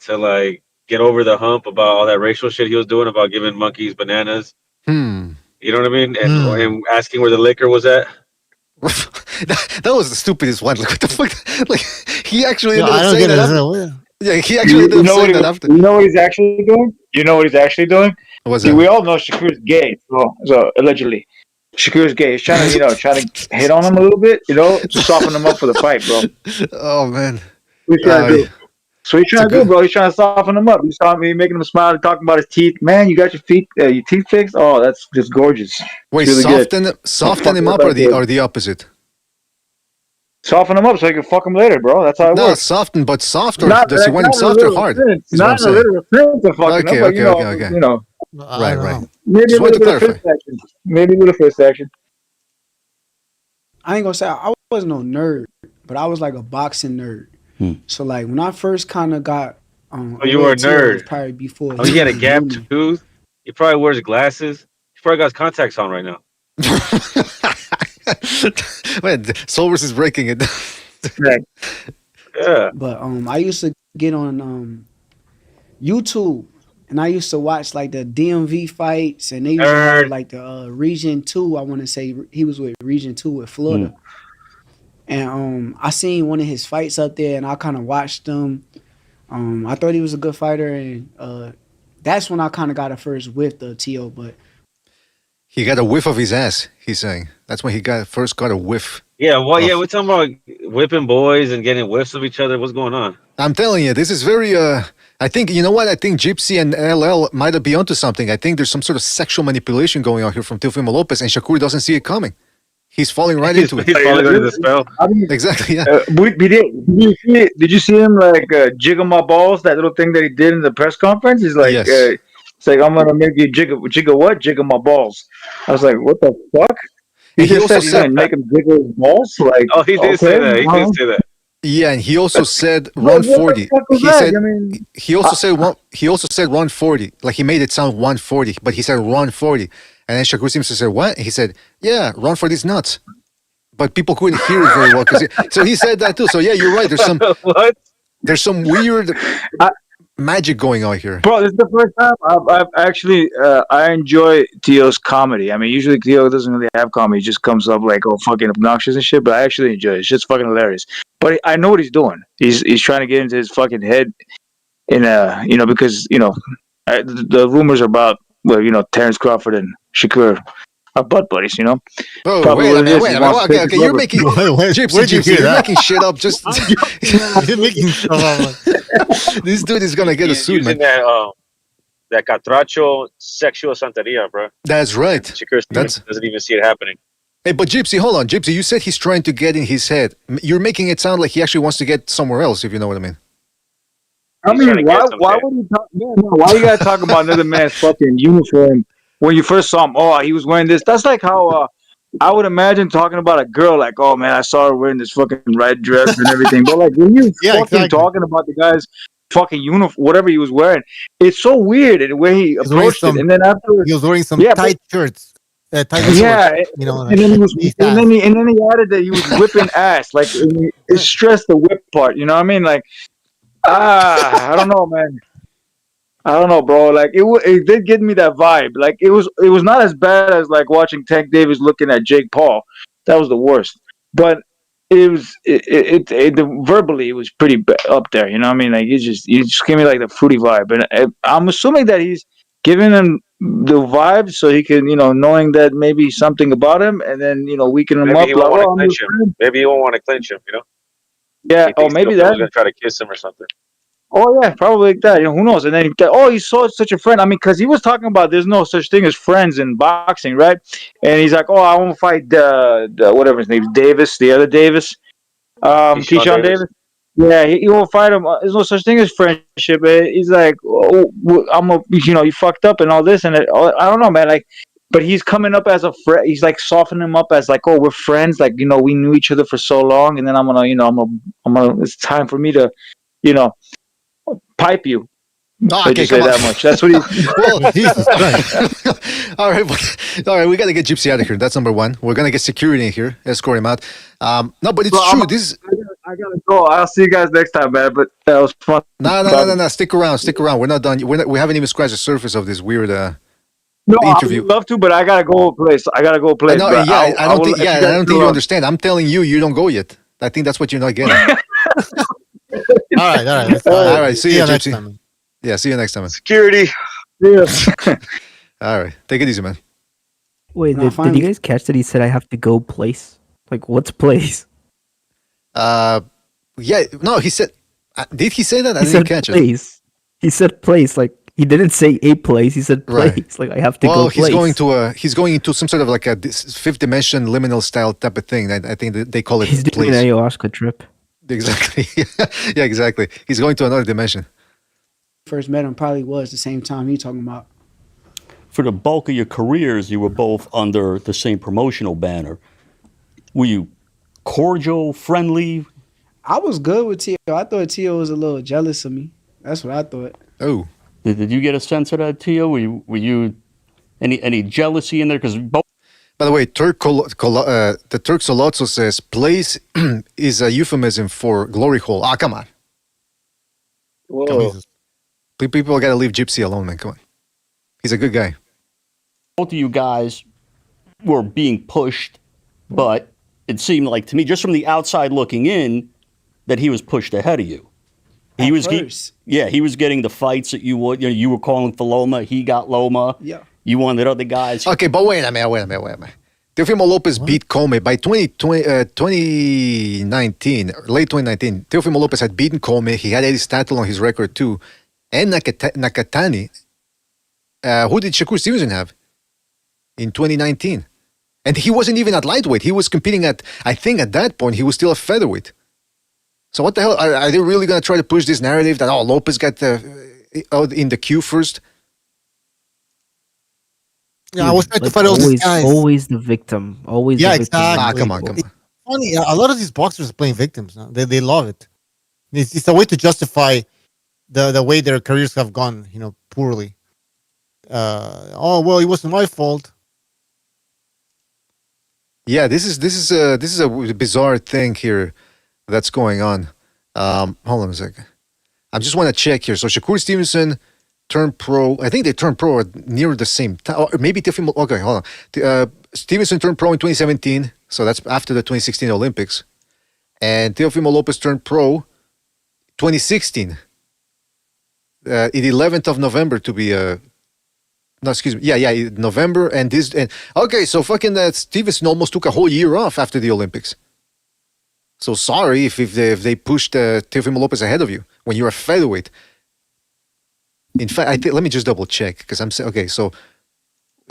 to get over the hump about all that racial shit he was doing about giving monkeys bananas. You know what I mean? And asking where the liquor was at. That was the stupidest one. Like, what the fuck? Like, he actually ended up saying that. Yeah, he actually ended up saying that after. You know what he's actually doing? What's See, that? we all know Shakur's gay, so allegedly. Shakur's gay. He's trying to hit on him a little bit, to soften him up for the fight, bro. Oh, man. So he's trying to do, bro. He's trying to soften him up. You saw me making him smile and talking about his teeth. Man, you got your teeth fixed? Oh, that's just gorgeous. Wait, really soften him up or the opposite? Soften him up so you can fuck him later, bro. That's how it works. No, soften, but soft, or does he want him soft or hard? Not in a literal sense of fucking him, but Right. Maybe a little bit of fist action. Maybe a little fist action. I ain't gonna say I wasn't no nerd, but I was like a boxing nerd. So when I first kind of got you were a nerd. Probably before. He had a gap tooth. He probably wears glasses. He probably got his contacts on right now. Man, Solvers is breaking it. Yeah. But I used to get on YouTube and I used to watch the DMV fights, and they used to have the Region 2. I want to say he was with Region 2 with Florida. And I seen one of his fights up there, and I kind of watched him. I thought he was a good fighter, and that's when I kind of got a first whiff of Tio. But he got a whiff of his ass. He's saying that's when he first got a whiff. Yeah, we're talking about whipping boys and getting whiffs of each other. What's going on? I'm telling you, this is very. I think you know what? I think Gypsy and LL might be onto something. I think there's some sort of sexual manipulation going on here from Teofimo Lopez, and Shakur doesn't see it coming. He's falling right into it. He's falling into the spell. Exactly. Yeah. Did you see him jiggle my balls? That little thing that he did in the press conference. He's like, yes. It's like, I'm gonna make you jiggle what? Jiggle my balls. I was like, what the fuck? He just said make him jiggle his balls. Like, he did say that. He did say that. Yeah, and he also said 140. He also said 140. Like, he made it sound 140, but he said 140. And then Shakur seems to say, what? He said, yeah, 140 is nuts. But people couldn't hear it very well. So he said that too. So yeah, you're right. There's some what? There's some weird magic going on here. Bro, this is the first time I've actually I enjoy Tio's comedy. I mean, usually Tio doesn't really have comedy. He just comes up fucking obnoxious and shit, but I actually enjoy it. It's just fucking hilarious. But I know what he's doing. He's trying to get into his fucking head because the rumors are about Terrence Crawford and Shakur are butt buddies, Oh, wait a minute. Okay, you're making Gypsy, you're making shit up. Just you're making this dude is gonna get a suit, man. That catracho sexual santeria, bro. That's right. Shakur doesn't even see it happening. Hey, but Gypsy, hold on. Gypsy, you said he's trying to get in his head. You're making it sound like he actually wants to get somewhere else, if you know what I mean. I mean, why would he talk? Why you gotta talk about another man's fucking uniform when you first saw him? Oh, he was wearing this. That's like how I would imagine talking about a girl. Like, oh man, I saw her wearing this fucking red dress and everything. But like when you talking about the guy's fucking uniform, whatever he was wearing, it's so weird the way he approached it. And then afterwards, he was wearing some tight shirts. Tyson Yeah, Fury, you know, and then he was, these and guys. then he added that he was whipping ass. Like it stressed the whip part. You know what I mean? Like I don't know, man. I don't know, bro. Like it did give me that vibe. Like it was not as bad as like watching Tank Davis looking at Jake Paul. That was the worst. But verbally it was pretty up there. You know what I mean? Like you just gave me like the fruity vibe, and I'm assuming that he's giving him the vibe so he can, knowing that maybe something about him, and then weaken him Maybe up. he Like, won't want to oh, I'm your clinch him. friend. Maybe he won't want to clinch him. Yeah. He Oh, thinks maybe Teofimo's that. gonna try to kiss him or something. Oh yeah, probably like that. Who knows? And then he saw such a friend. I mean, because he was talking about there's no such thing as friends in boxing, right? And he's like, oh, I want to fight the whatever his name is, Davis, the other Davis, Keyshawn Davis. Yeah, he won't fight him. There's no such thing as friendship. He's like, oh, you fucked up and all this, and I don't know, man. Like, but he's coming up as a friend. He's like softening him up as like, oh, we're friends. Like, we knew each other for so long, and then I'm gonna. It's time for me to, pipe you. Oh, I okay, just say come on. that much. That's what he. Well, Jesus Christ. all right, we gotta get Gypsy out of here. That's number one. We're gonna get security in here, escort him out. No, but it's Well, true. This is I gotta go. I'll see you guys next time, man. But that was fun. no. Stick around. We're not done. We haven't even scratched the surface of this weird No, interview. I would love to, but I gotta go a place. I don't but think. I don't think you understand. I'm telling you, you don't go yet. I think that's what you're not getting. All right. All right. See you, next Gypsy. time. Yeah, see you next time. Security. Yeah. All right, take it easy, man. Wait, No, did finally. you guys catch that he said I have to go place? Like, what's place? Yeah, no, he said. Did he say that? I He didn't said catch it. place. He said place. Like, he didn't say a place. He said place. Right. Like, I have to Well, go place. he's going into some sort of like a fifth dimension liminal style type of thing. I think that they call it He's doing place. an ayahuasca trip. Exactly. Yeah, exactly. He's going to another dimension. First met him probably was the same time he talking about. For the bulk of your careers, you were both under the same promotional banner. Were you cordial, friendly? I was good with Tio. I thought Tio was a little jealous of me. That's what I thought. Oh. Did you get a sense of that, Tio? Were you any jealousy in there? Because both. By the way, the Turk Solozzo says place is a euphemism for glory hole. Ah, come on. Whoa. People got to leave Gypsy alone, man. Come on. He's a good guy. Both of you guys were being pushed, but it seemed like to me, just from the outside looking in, that he was pushed ahead of you. He was getting the fights that you would. You were calling for Loma. He got Loma. Yeah. You wanted other guys. Okay, but wait a minute. Teofimo Lopez beat Comey by 2019, late 2019. Teofimo Lopez had beaten Comey. He had Eddie Stattle on his record too. And Nakatani. Who did Shakur Stevenson have in 2019? And he wasn't even at lightweight. He was competing I think at that point, he was still a featherweight. So what the hell? Are they really going to try to push this narrative that, Lopez got in the queue first? Yeah, I was trying to Like, fight all these guys. always the victim. Always Yeah, the victim. exactly. Come on. It's funny. A lot of these boxers are playing victims now. They love it. It's a way to justify the way their careers have gone, poorly. Well, it wasn't my fault. Yeah, this is a bizarre thing here that's going on. Hold on a second. I just want to check here. So Shakur Stevenson turned pro. I think they turned pro near the same time. Or maybe Teofimo. Okay, hold on. Stevenson turned pro in 2017. So that's after the 2016 Olympics. And Teofimo Lopez turned pro 2016. The 11th of November to be no, excuse me. Yeah, November okay. So fucking Stevenson almost took a whole year off after the Olympics. So sorry if they pushed Teofimo Lopez ahead of you when you're a featherweight. In fact, let me just double check because I'm saying okay. So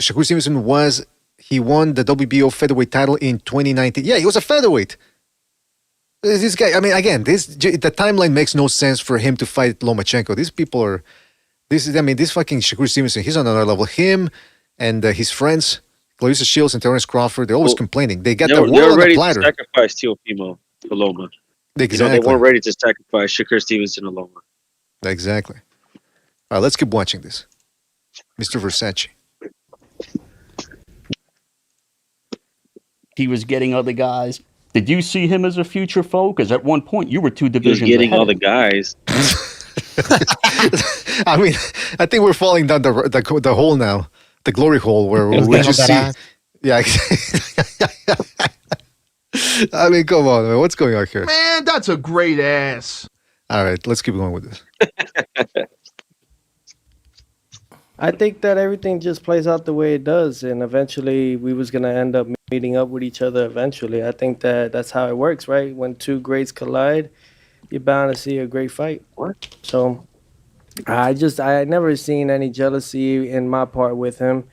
Shakur Stevenson won the WBO featherweight title in 2019. Yeah, he was a featherweight. This guy. I mean, again, the timeline makes no sense for him to fight Lomachenko. These people are. This fucking Shakur Stevenson, he's on another level. Him and his friends, Clarissa Shields and Terrence Crawford, they're always complaining. They got the world on the platter. They're ready to sacrifice Teofimo for Loma. Exactly. They weren't ready to sacrifice Shakur Stevenson and Loma. Exactly. All right, let's keep watching this. Mr. Versace. He was getting other guys. Did you see him as a future foe? Because at one point you were 2 He was divisions getting ahead. all the guys. I mean, I think we're falling down the hole now, the glory hole where we just see. Yeah. I mean, come on, man. What's going on here? Man, that's a great ass. All right, let's keep going with this. I think that everything just plays out the way it does, and eventually we was gonna end up meeting up with each other. Eventually, I think that that's how it works, right? When 2 greats collide, you're bound to see a great fight. So, I never seen any jealousy in my part with him.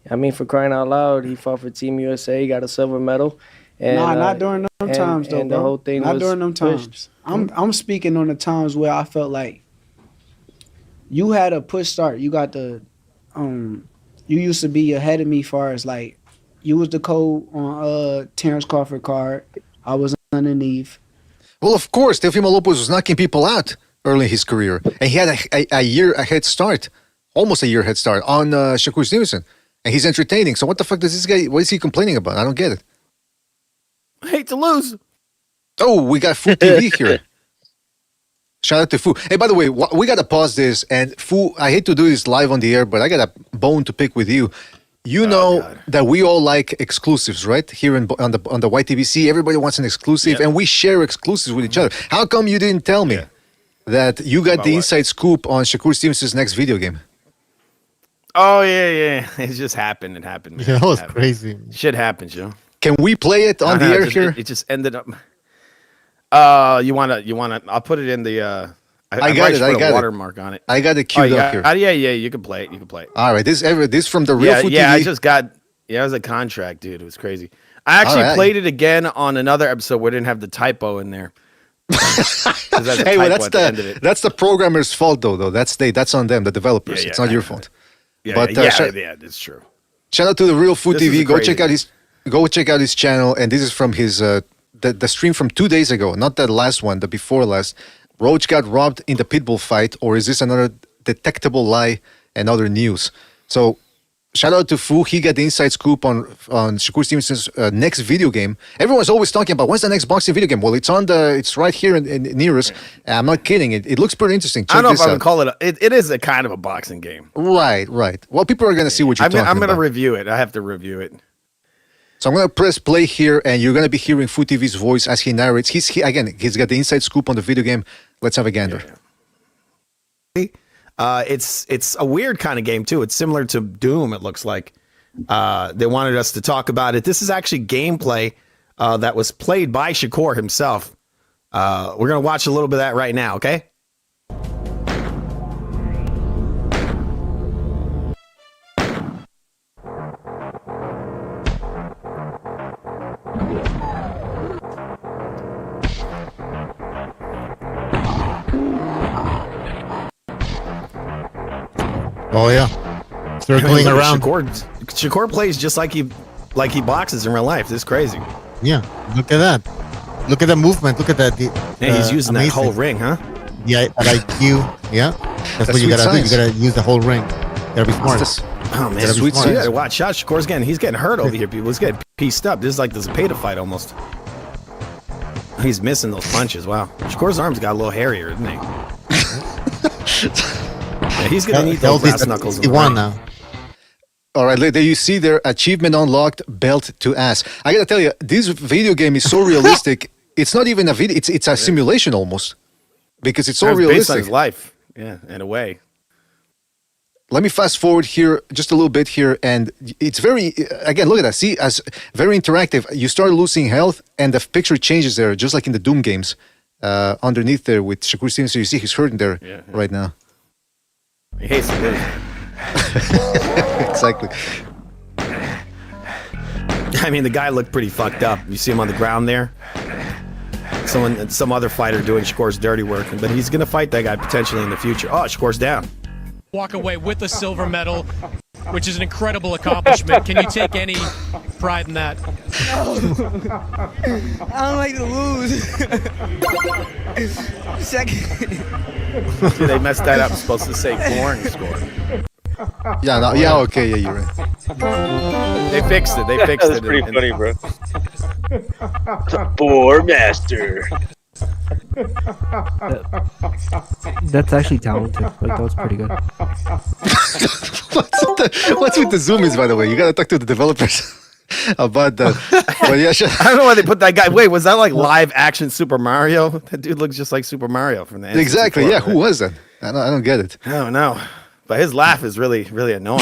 I mean, for crying out loud, he fought for Team USA, got a silver medal. And, not during them times though, and bro. the whole thing not was during them times. I'm speaking on the times where I felt like you had a push start. You got the you used to be ahead of me far as like you was the code on Terrence Crawford card. I was underneath. Well, of course, Teofimo Lopez was knocking people out early in his career, and he had a year ahead start, almost a year head start on Shakur Stevenson, and he's entertaining. So what the fuck does this guy? What is he complaining about? I don't get it. I hate to lose. Oh, we got Fu TV here. Shout out to Fu. Hey, by the way, we got to pause this. And Fu, I hate to do this live on the air, but I got a bone to pick with you. You know that we all like exclusives, right? Here on the YTBC, everybody wants an exclusive, and we share exclusives with each other. How come you didn't tell me that you got the inside scoop on Shakur Stevenson's next video game? Oh, yeah. It just happened. It happened. Man. Yeah, that was crazy. Shit happens, yo. Can we play it on the air here? It just ended up. You wanna? I'll put it in the. I got it. I got a watermark on it. I got it queued up here. Yeah. You can play it. You can play it. All right. This from the real Food TV. I just got. Yeah, it was a contract, dude. It was crazy. I actually played it again on another episode where it didn't have the typo in there. Hey, well, that's the programmer's fault, though. That's on them, the developers. It's not your fault. Yeah, it's true. Shout out to the Real Food TV. Go check out his channel. And this is from his the stream from 2 days ago, not the last one, the before last. Roach got robbed in the pitbull fight, or is this another detectable lie and other news? So shout out to Fu. He got the inside scoop on Shakur Stevenson's next video game. Everyone's always talking about when's the next boxing video game. Well, it's right here in near us. I'm not kidding. It looks pretty interesting. I don't know if I would call it. It is a kind of a boxing game. Right. Well, people are going to see what you're talking about. I'm going to review it. I have to review it. So I'm going to press play here, and you're going to be hearing Fu TV's voice as he narrates. He's got the inside scoop on the video game. Let's have a gander. It's a weird kind of game too. It's similar to Doom. It looks like they wanted us to talk about it. This is actually gameplay that was played by Shakur himself. We're gonna watch a little bit of that right now. Okay. Oh yeah, circling around. Shakur plays just like he boxes in real life. This is crazy. Yeah, look at that. Look at the movement. Look at that. He's using that whole ring, huh? Yeah, that IQ. Yeah, that's what you gotta do. You gotta use the whole ring. Gotta be smart. Oh man, sweet. You gotta watch out. Shakur's getting hurt over here. People, he's getting pieced up. This is like this Zepeda fight almost. He's missing those punches. Wow, Shakur's arms got a little hairier, isn't he? Yeah, he's gonna need those brass knuckles. He won now. All right, there you see their achievement unlocked, belt to ass. I gotta tell you, this video game is so realistic. It's not even a video; it's a simulation almost, because it's so realistic. Based on his life, yeah, in a way. Let me fast forward here just a little bit here, and it's very again. Look at that. See, as very interactive. You start losing health, and the picture changes there, just like in the Doom games. Underneath there with Shakur Stevenson, you see he's hurting there right now. He hates it. Exactly. I mean, the guy looked pretty fucked up. You see him on the ground there. Some other fighter doing Shakur's dirty work, but he's gonna fight that guy potentially in the future. Oh, Shakur's down. Walk away with a silver medal, which is an incredible accomplishment. Can you take any pride in that? I don't like to lose. Second. Dude, they messed that up. It's supposed to say boring score. Yeah, okay, yeah, you're right. They fixed it. That's pretty funny, bro. Poor master. That's actually talented. Like that was pretty good. What's with the zoomies, by the way? You gotta talk to the developers about that. But yeah, I don't know why they put that guy. Wait, was that like live action Super Mario? That dude looks just like Super Mario from the N64, exactly. Yeah, right? who was that? I don't get it. I don't know, but his laugh is really annoying.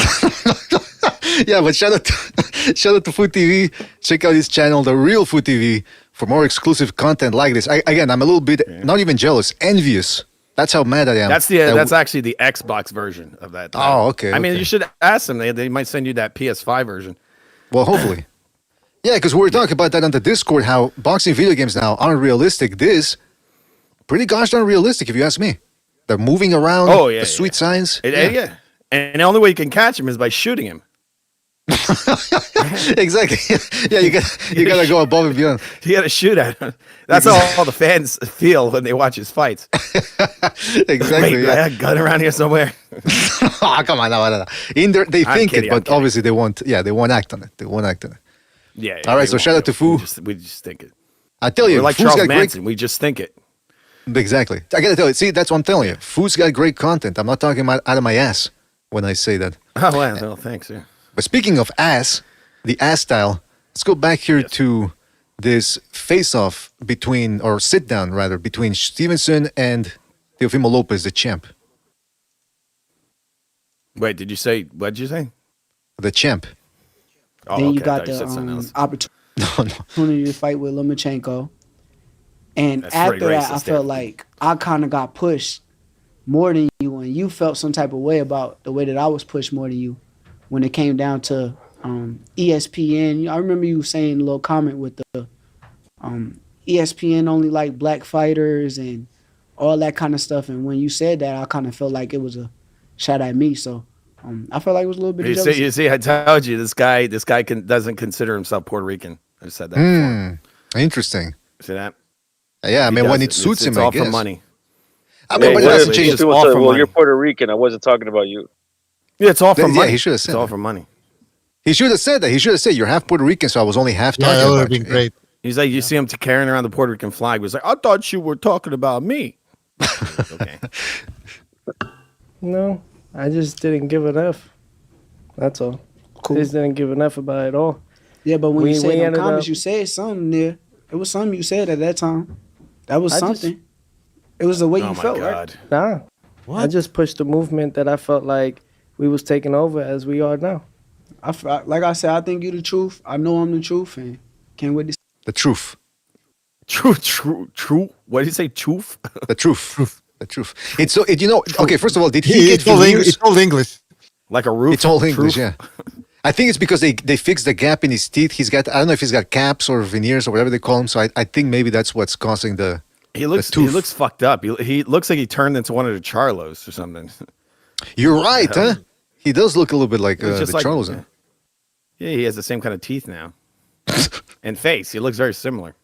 Yeah, but shout out to Food TV. Check out his channel, The Real Food TV, for more exclusive content like this. I'm a little bit not even jealous, envious. That's how mad I am. That's actually the Xbox version of that. Oh, okay. I mean, okay. you should ask them. They might send you that PS5 version. Well, hopefully. Yeah, because we were talking about that on the Discord, how boxing video games now aren't realistic. This, pretty gosh darn realistic, if you ask me. They're moving around. Oh, yeah. The sweet signs. Yeah. And the only way you can catch him is by shooting him. Exactly. Yeah, you gotta go above and beyond. You gotta shoot at him. That's how all the fans feel when they watch his fights. Exactly. Wait, I got a gun around here somewhere. Oh, come on, no. In there, they think kidding, it, but obviously they won't. Yeah, they won't act on it. Yeah. All right. So shout out to Fu. We just think it. I tell you, we're like Fu's Charles got Manson. We just think it. Exactly. I gotta tell you. See, that's what I'm telling you. Fu's got great content. I'm not talking out of my ass when I say that. Oh well, thanks. Yeah. But speaking of ass, the ass style, let's go back here to this face-off sit down rather, between Stevenson and Teofimo Lopez, the champ. Wait, what did you say? The champ. Oh, Then you okay, got I thought you said something else. the opportunity to fight with Lomachenko. And That's after pretty that, I racist, felt yeah. like I kind of got pushed more than you, and you felt some type of way about the way that I was pushed more than you when it came down to ESPN. I remember you saying a little comment with the ESPN only like black fighters and all that kind of stuff. And when you said that, I kind of felt like it was a shot at me. So I felt like it was a little bit of jealousy. You see, I told you this guy doesn't consider himself Puerto Rican. I said that before. Interesting. See that? Yeah, I mean, when it doesn't. suits him, it's I all guess. for money. I mean, but it doesn't change. It's all for money. You're Puerto Rican. I wasn't talking about you. Yeah, it's all for money. Yeah, he should have said it's all that. for money. He should have said that. He should have said, you're half Puerto Rican, so I was only half talking that would have about been you. great. He's like, you see him carrying around the Puerto Rican flag. He was like, I thought you were talking about me. Okay. No, I just didn't give enough. That's all. Cool. I just didn't give enough about it at all. Yeah, but when you said in the ended comments, up- you said something there. It was something you said at that time. That was I just- something. It was the way Oh you my felt, God. right? Nah. I just pushed the movement that I felt like we was taking over as we are now. Like I said, I think you the truth. I know I'm the truth, and can't wait to see. The truth. True. What did you say? Truth? The truth. The truth. It's so, okay, first of all, did he get It's all veneers? It's all English. Like a roof? It's all English, Truth? yeah. I think it's because they fixed the gap in his teeth. I don't know if he's got caps or veneers or whatever they call them. So I think maybe that's what's causing the He looks fucked up. He looks like he turned into one of the Charlos or something. You're right, huh? He does look a little bit like He's the just like- Charles. Yeah, he has the same kind of teeth now. And face. He looks very similar.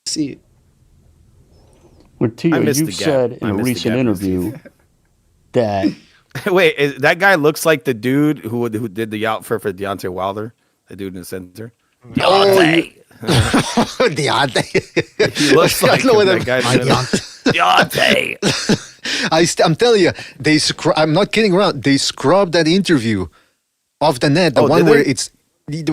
See it. Martillo, I missed you the gap. said in I a missed the recent gap in his interview that Wait, that guy looks like the dude who did the outfit for Deontay Wilder. The dude in the center. Deontay. Deontay. He looks like I know what that guy. Deontay. I'm telling you, I'm not kidding around. They scrubbed that interview off the net. The one where it's the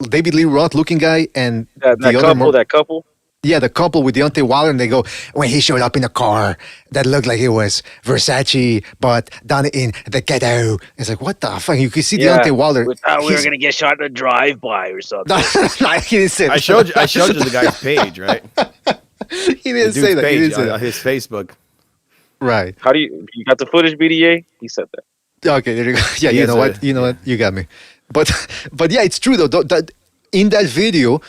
David Lee Roth looking guy and that couple. Yeah, the couple with Deontay Wilder, and they go, when he showed up in a car that looked like it was Versace, but done in the ghetto. It's like, what the fuck? You can see Deontay Wilder. We thought we were gonna get shot in a drive-by or something. He didn't say that. I showed you the guy's page, right? He didn't say that. He didn't say that. His Facebook. Right. How do you got the footage, BDA? He said that. Okay, there you go. Yeah, you know what? You know what? You got me. But yeah, it's true though. That in that video,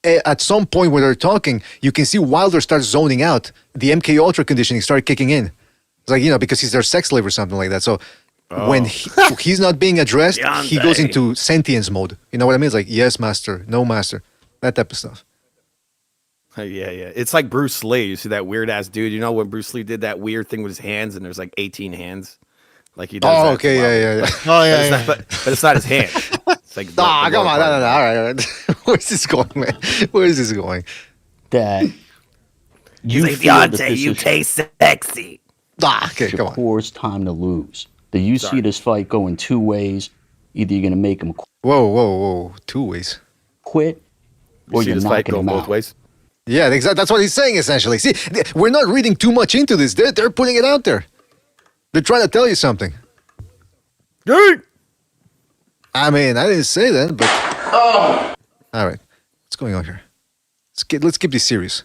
at some point when they're talking, you can see Wilder starts zoning out. The MK Ultra conditioning started kicking in. It's like, because he's their sex slave or something like that. So when he's not being addressed, he goes into sentience mode. You know what I mean? It's like, yes, master, no, master. That type of stuff. Yeah. It's like Bruce Lee. You see that weird ass dude? You know when Bruce Lee did that weird thing with his hands and there's like 18 hands? Like he does. Oh, that okay, to yeah. Wilder. But it's not his hand. It's like come on, no. All right. Where's this going, man? Where is this going? That He's like, feel that Deontay, this you is taste sexy. Okay, come on. Shakur's time to lose. Do you see this fight going two ways? Either you're going to make him Whoa. 2 ways. quit, or see you're this fight knocking going him both out. ways. Yeah, exactly. That's what he's saying, essentially. See, we're not reading too much into this. They're putting it out there. They're trying to tell you something. I mean, I didn't say that, but... All right. What's going on here? Let's keep this serious.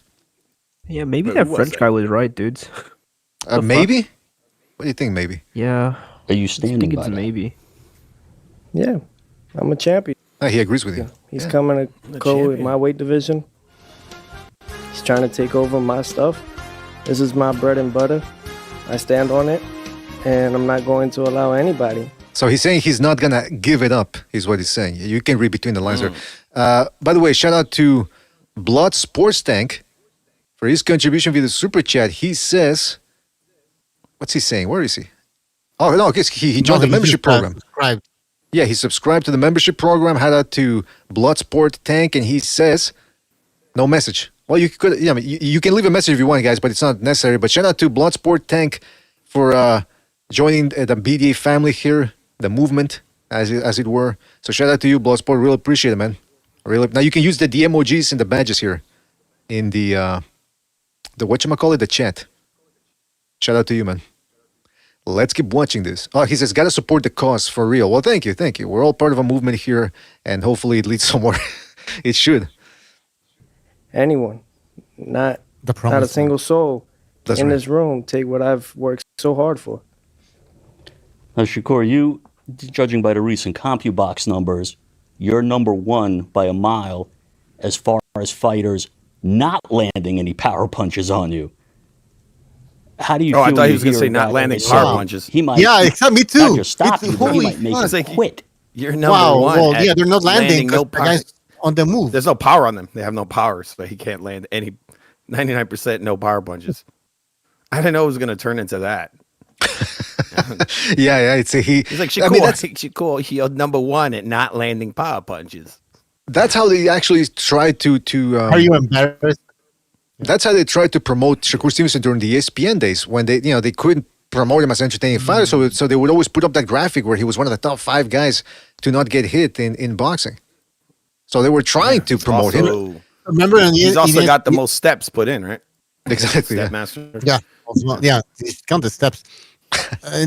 Yeah, maybe that French guy was right, dudes. Maybe? What do you think, maybe? Yeah. Are you I standing think by it's that? maybe. Yeah, I'm a champion. He agrees with you. He's Yeah. coming to go with my weight division. He's trying to take over my stuff. This is my bread and butter. I stand on it, and I'm not going to allow anybody. So he's saying he's not going to give it up, is what he's saying. You can read between the lines there. By the way, shout out to Blood Sports Tank for his contribution via the Super Chat. He says, what's he saying? Where is he? Oh, no, he joined the membership program. Subscribed. Yeah, he subscribed to the membership program, had out to Bloodsport Tank, and he says, no message. Well, you could, yeah, you can leave a message if you want, guys, but it's not necessary. But shout out to Bloodsport Tank for joining the BDA family here, the movement, as it were. So shout out to you, Bloodsport. Really appreciate it, man. Now you can use the emojis and the badges here in the whatchamacallit, the chat. Shout out to you, man. Let's keep watching this. Oh, he says, gotta support the cause for real. Well, thank you. We're all part of a movement here, and hopefully it leads somewhere. It should. Anyone, not a single soul in this room take what I've worked so hard for. Now, Shakur, you, judging by the recent CompuBox numbers, you're number one by a mile as far as fighters not landing any power punches on you. How do you feel? I thought he was going to to say not landing power punches. He might. Yeah, except me too. Not just stop you, but he Holy might make fuck. you quit. You're number one. Well, yeah, they're not landing no because the guys on the move. There's no power on them. They have no power, so he can't land any 99% no power punches. I didn't know it was going to turn into that. Yeah. He's like, Shakur, you're number one at not landing power punches. That's how they actually tried to Are you embarrassed? That's how they tried to promote Shakur Stevenson during the ESPN days when they couldn't promote him as an entertaining fighter, so they would always put up that graphic where he was one of the top 5 guys to not get hit in boxing. So they were trying to promote him. Remember, he's also got the most steps put in, right? Exactly. Step master. Yeah, count the steps.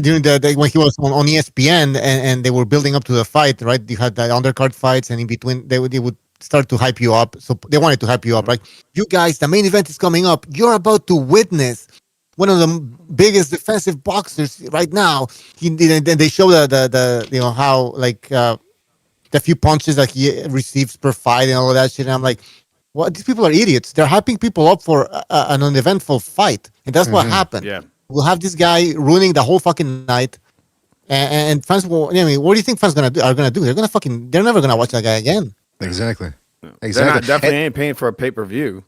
During the day when he was on ESPN and they were building up to the fight, right? You had the undercard fights, and in between they would start to hype you up. So they wanted to hype you up, right? You guys, the main event is coming up. You're about to witness one of the biggest defensive boxers right now. Then they show the how like the few punches that he receives per fight and all of that shit. And I'm like, what? These people are idiots. They're hyping people up for an uneventful fight, and that's what happened. Yeah. We'll have this guy ruining the whole fucking night, and fans will. I mean, what do you think fans are gonna do? They're never gonna watch that guy again. Exactly. They're not, definitely ain't paying for a pay-per-view.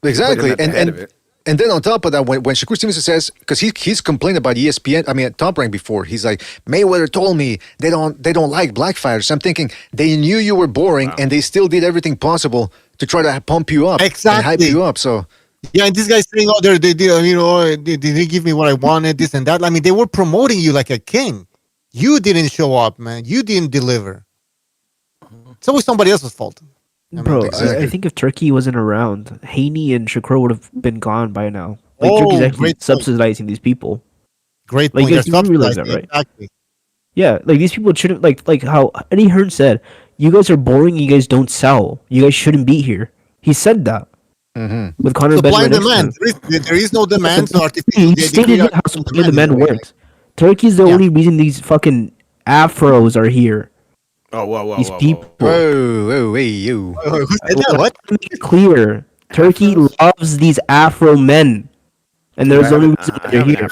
Exactly. And then on top of that, when Shakur Stevenson says, because he's complained about ESPN, Top Rank before, he's like, Mayweather told me they don't like black fighters. I'm thinking they knew you were boring and they still did everything possible to try to pump you up and hype you up. So yeah, and this guy's saying, oh, they didn't give me what I wanted, this and that. I mean, they were promoting you like a king. You didn't show up, man. You didn't deliver. It's always somebody else's fault. Bro, I think if Turkey wasn't around, Haney and Shakur would have been gone by now. Like, Turkey's actually subsidizing these people. Great point. Like, you guys realize that, right? Exactly. Yeah, like, these people shouldn't, like how Eddie Hearn said, you guys are boring, you guys don't sell. You guys shouldn't be here. He said that. With Conor Supply and demand. There is no demand. So he stated how supply and demand works. Turkey's the only reason these fucking afros are here. Oh, whoa. These people. Whoa, you. Who said that? What? To make it clear, Turkey loves these afro men. And there's only reason they're here.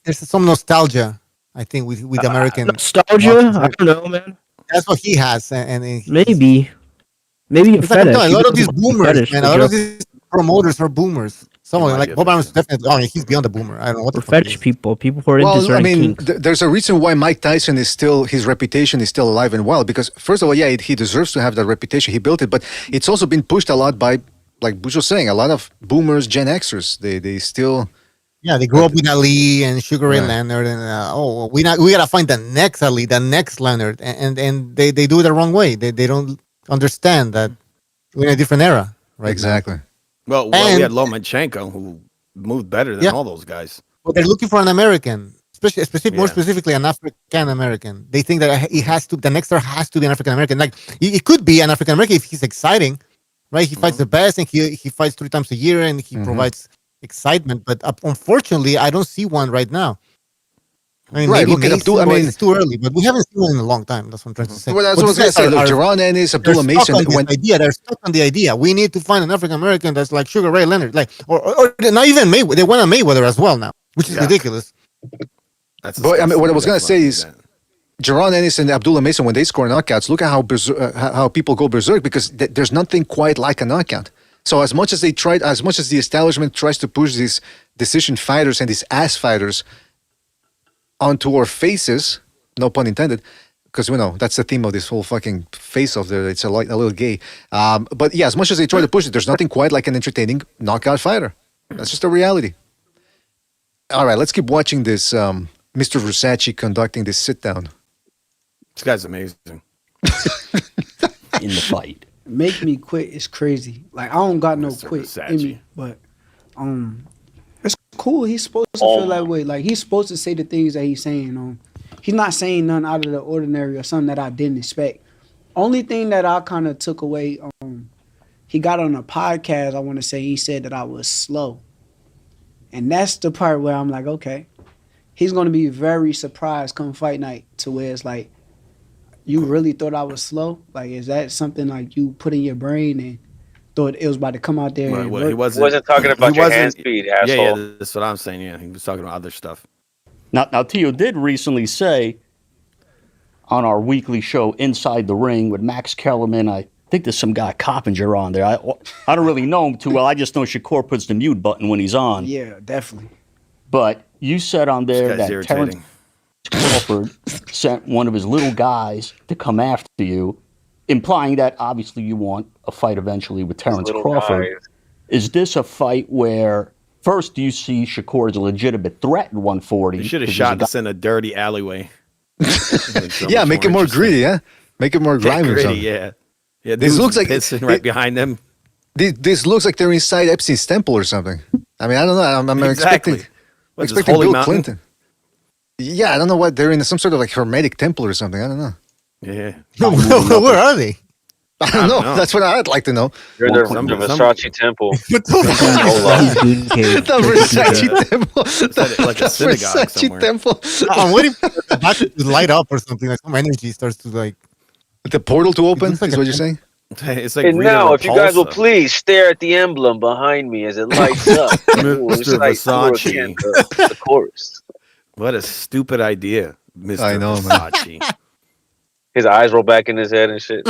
There's some nostalgia, I think, with American. Nostalgia? I don't know, man. That's what he has. Maybe a like, fetish. a lot of these boomers, man. A lot of these promoters are boomers. Someone might like be a Bob Arum's definitely. Oh, he's beyond the boomer. I don't know what the fuck. Fetish people who are into Well, I certain mean, kinks. there's a reason why Mike Tyson is still, his reputation is still alive and well. Because first of all, yeah, he deserves to have that reputation. He built it, but it's also been pushed a lot by, like Bush was saying, a lot of boomers, Gen Xers. They still. Yeah, they grew up with Ali and Sugar Ray Right. Leonard, and we gotta find the next Ali, the next Leonard, and they do it the wrong way. They don't understand that we're in a different era, right? Exactly. Well, we had Lomachenko, who moved better than Yeah. all those guys. But they're looking for an American, more Yeah. specifically an African American. They think that the next star has to be an African American. Like it could be an African American if he's exciting, right? He fights the best, and he fights 3 times a year, and he provides excitement. But unfortunately, I don't see one right now. I mean, Right, maybe look at Mason, Abdul- I but mean- it's too early. But we haven't seen one in a long time. That's what I'm trying to say. Well, that's But what I was going to these say. guys Look, Jaron Ennis, they're Abdullah stuck Mason. on this idea. They're stuck on the idea. We need to find an African American that's like Sugar Ray Leonard, like or not even Mayweather. They want a Mayweather as well now, which is ridiculous. But I mean, what I was going to say is, Jaron Ennis and Abdullah Mason, when they score knockouts, look at how people go berserk because there's nothing quite like a knockout. So as much as the establishment tries to push these decision fighters and these ass fighters onto our faces, no pun intended, because that's the theme of this whole fucking face-off there. It's a little gay. But yeah, as much as they try to push it, there's nothing quite like an entertaining knockout fighter. That's just a reality. All right, let's keep watching this. Mr. Versace conducting this sit-down. This guy's amazing. In the fight. Make me quit is crazy. Like I don't got no Mr. quit Versace. in me, but it's cool. He's supposed to feel that way. Like he's supposed to say the things that he's saying. He's not saying nothing out of the ordinary or something that I didn't expect. Only thing that I kind of took away, he got on a podcast. I want to say he said that I was slow, and that's the part where I'm like, okay, he's gonna be very surprised come fight night to where it's like, you really thought I was slow? Like, is that something like you put in your brain and thought it was about to come out there? And Well, he work? wasn't talking about your hand speed, asshole. Yeah, that's what I'm saying. Yeah, he was talking about other stuff. Now, Tio did recently say on our weekly show, Inside the Ring, with Max Kellerman, I think there's some guy Coppinger on there. I don't really know him too well. I just know Shakur puts the mute button when he's on. Yeah, definitely. But you said on there This guy's that Terrence irritating. Crawford sent one of his little guys to come after you, implying that obviously you want a fight eventually with Terrence Little Crawford. guys. Is this a fight where, first, do you see Shakur as a legitimate threat at 140? You should have Because shot he's a this in a dirty alleyway. Yeah, make it more gritty, yeah? Make it more grimy or gritty, something. yeah. Yeah, This dudes looks like pissing right behind them. This looks like they're inside Epstein's temple or something. I mean, I don't know. I'm Exactly. expecting, What's this, expecting Holy Bill Mountain? Clinton. Yeah, I don't know what they're in some sort of like hermetic temple or something. I don't know. Yeah. Where are they? I don't know. That's what I'd like to know. You're the Versace temple. The Versace temple. Like a synagogue somewhere. temple. I'm waiting for the battery to light up or something. Like some energy starts to like. The portal to open is like what you're saying? It's like And Rita now, if you guys will Repulsa. please stare at the emblem behind me as it lights up. Ooh, it's Mr. like Versace. the chorus. What a stupid idea, Mr. I know, man. Versace. His eyes roll back in his head and shit.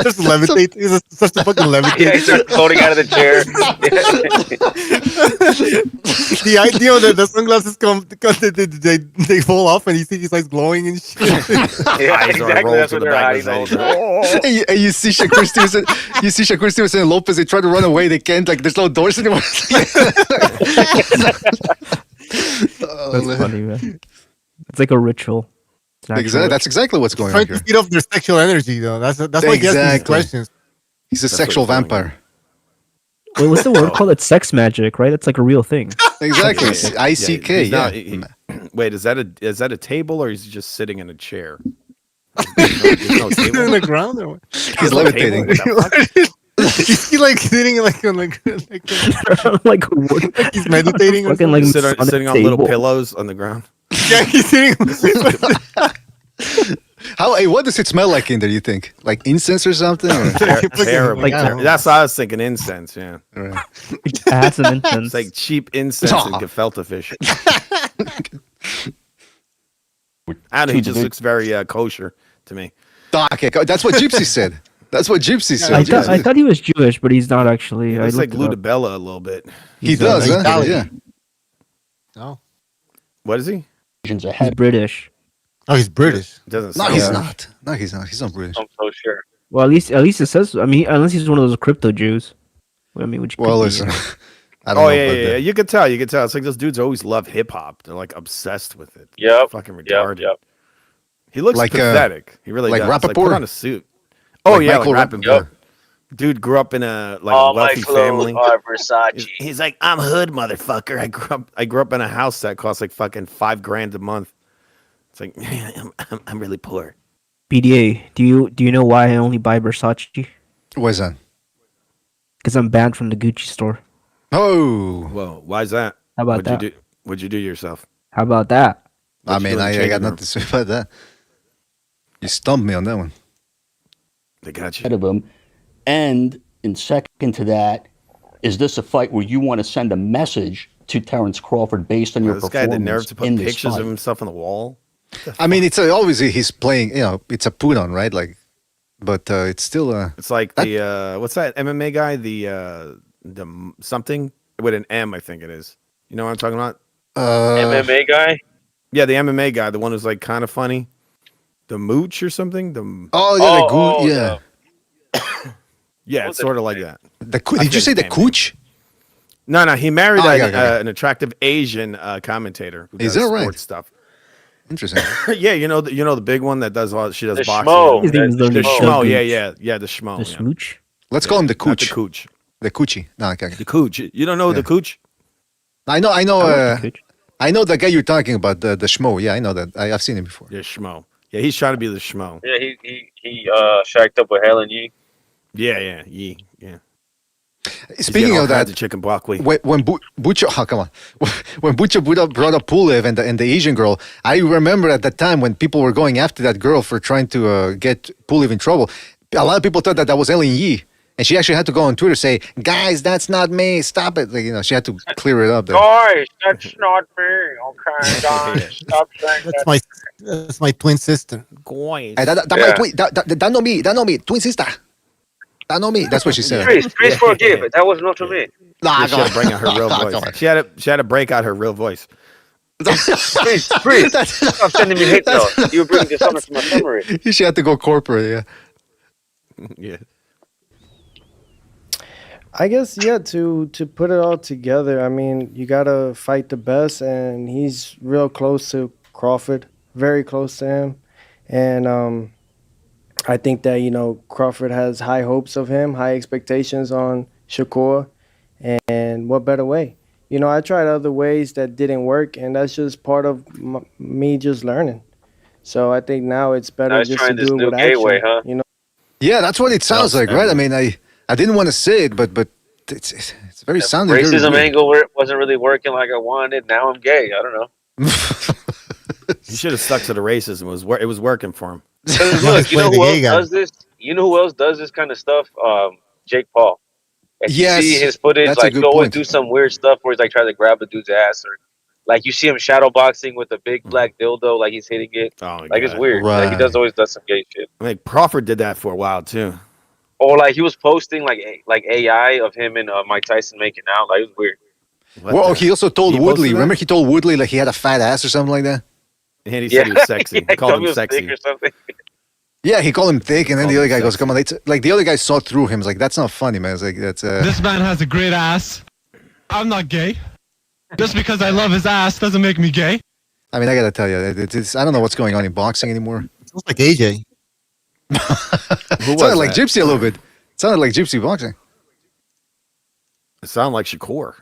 Just levitate. He's just starts to fucking levitate. Yeah, he starts floating out of the chair. The idea that the sunglasses they fall off and you see his eyes glowing and shit. Yeah, Eyes are exactly. rolled That's to what the their back eyes of all his head. And you see Shakur Stevenson. You see Shakur Stevenson and Lopez. They try to run away. They can't. Like there's no doors anymore. That's funny, man. It's like a ritual. It's an actual Exactly. That's exactly what's going on Trying to here. feed off their sexual energy, though. That's why he gets these Exactly. questions. He's a That's sexual what's going vampire. Wait, what's the word called? It's sex magic, right? That's like a real thing. Exactly. Yeah, ICK. he's Yeah. not- wait, is that a table or is he just sitting in a chair? There's no Is he table. in the ground or what? He's There's no levitating. table? What the fuck? Is he like sitting like Like what? he's meditating? Or Fucking like Sitting on little pillows on the ground. yeah, he's sitting. Hey, what does it smell like in there? You think like incense or something? Or? Terrible. Like- That's what I was thinking. Incense. Yeah, Right. I had some incense. it's like cheap incense and gefilte fish. I don't know. He just looks very kosher. to me. Okay, that's what Gypsy said. That's what Gypsy said. I thought he was Jewish, but he's not actually. He I looks like looked it up. Ludabella a little bit. He does, huh? Italian. Yeah. No. What is he? He's British. Oh, he's British. Doesn't. No, sound he's like- not. No, he's not. He's not British. I'm so sure. Well, at least it says. I mean, unless he's one of those crypto Jews. I mean, which Well, could listen. Be, I don't Oh know yeah, about yeah, that. yeah. You could tell. You could tell. It's like those dudes always love hip hop. They're like obsessed with it. Yep. Fucking Yep. retarded. Yep. He looks Like, pathetic. He really like does. Like, put Rappaport? on a suit. Oh Like yeah, Michael like Rapp- Rappaport. Dude grew up in a All my wealthy clothes family. are Versace. He's like, I'm hood, motherfucker. I grew up in a house that cost like fucking $5,000 a month. It's like I'm really poor. BDA, do you know why I only buy Versace? What's that? Because I'm banned from the Gucci store. Oh. Whoa, why's that? How about What'd that? you do? What'd you do to yourself? How about that? I What'd you mean, do in the I changing got room? nothing to say about that. You stumped me on that one. They got you. Ahead of him. And in second to that, is this a fight where you want to send a message to Terrence Crawford based on your This guy had the performance nerve to put in this pictures fight? of himself on the wall. I mean, it's always he's playing. You know, it's a put on, right? Like, but it's still It's like the what's that MMA guy? The something with an M, I think it is. You know what I'm talking about? MMA guy. Yeah, the MMA guy, the one who's like kind of funny. The Mooch or something. The Oh yeah, yeah. yeah, it's sort of like that. Did you say the Cooch? No, he married Oh, okay. an attractive Asian commentator who Is does that right? sports stuff. Interesting. Yeah, you know the big one that does all she does The boxing. schmo. His name is The literally schmo, Schmo. yeah, the schmo. The yeah. smooch. Let's call him the Not Cooch. the cooch. The Coochie. No, okay. The cooch. You don't know the cooch? I know. I like the Cooch. I know the guy you're talking about. The schmo. Yeah, I know that. I've seen him before. Yeah, schmo. Yeah, he's trying to be the schmo. Yeah, he shacked up with Helen Yee. Yeah. Speaking of that, the chicken broccoli. when Butcher, oh, come on, when Butcher brought up Pulev and the Asian girl, I remember at that time when people were going after that girl for trying to get Pulev in trouble. A lot of people thought that was Ellen Yee, and she actually had to go on Twitter say, "Guys, that's not me. Stop it!" Like, you know, she had to clear it up. There. Guys, that's not me. Okay, guys, stop saying that. That's my twin sister. Guys. Hey, that no me, twin sister. That no me. That's what she said. Please forgive it. That was not to me. Nah, She had to bring out her real voice. She had to break out her real voice. Please, stop sending me hate mail. You bring dishonor to my memory. She had to go corporate. Yeah. Yeah. I guess to put it all together, I mean, you gotta fight the best, and he's real close to Crawford, very close to him, and I think that Crawford has high hopes of him, high expectations on Shakur, and what better way? I tried other ways that didn't work, and that's just part of me just learning. So I think now it's better Now he's just trying to this do it new with gateway, action. huh? Yeah, that's what it sounds like, right? I mean, I didn't want to say it, but it's very sounding. very Racism weird. angle wasn't really working like I wanted. Now I'm gay. I don't know. He should have stuck to the racism. It was working for him. 'Cause look, you know who else does this? You know who else does this kind of stuff? Jake Paul. Like, Yes, you see his footage, that's a like good he'll always point. do some weird stuff where he's like trying to grab a dude's ass, or like you see him shadow boxing with a big black dildo, like he's hitting it. Oh my Like it's God. weird. Like he Right. always does some gay shit. I mean, Crawford did that for a while too. Or like he was posting like AI of him and Mike Tyson making out. Like it was weird. Well, he also told He posted Woodley. that? Remember, he told Woodley like he had a fat ass or something like that. And he said he was sexy. Yeah, He called he him was sexy. thick or something. Yeah, he called him thick, and then Called the other him guy goes, sexy. "Come on!" Like the other guy saw through him. It's like that's not funny, man. It's like that's. This man has a great ass. I'm not gay. Just because I love his ass doesn't make me gay. I mean, I gotta tell you, it's I don't know what's going on in boxing anymore. Sounds like AJ. Who It was sounded like that? Gypsy a little bit. It sounded like Gypsy boxing. It sounded like Shakur.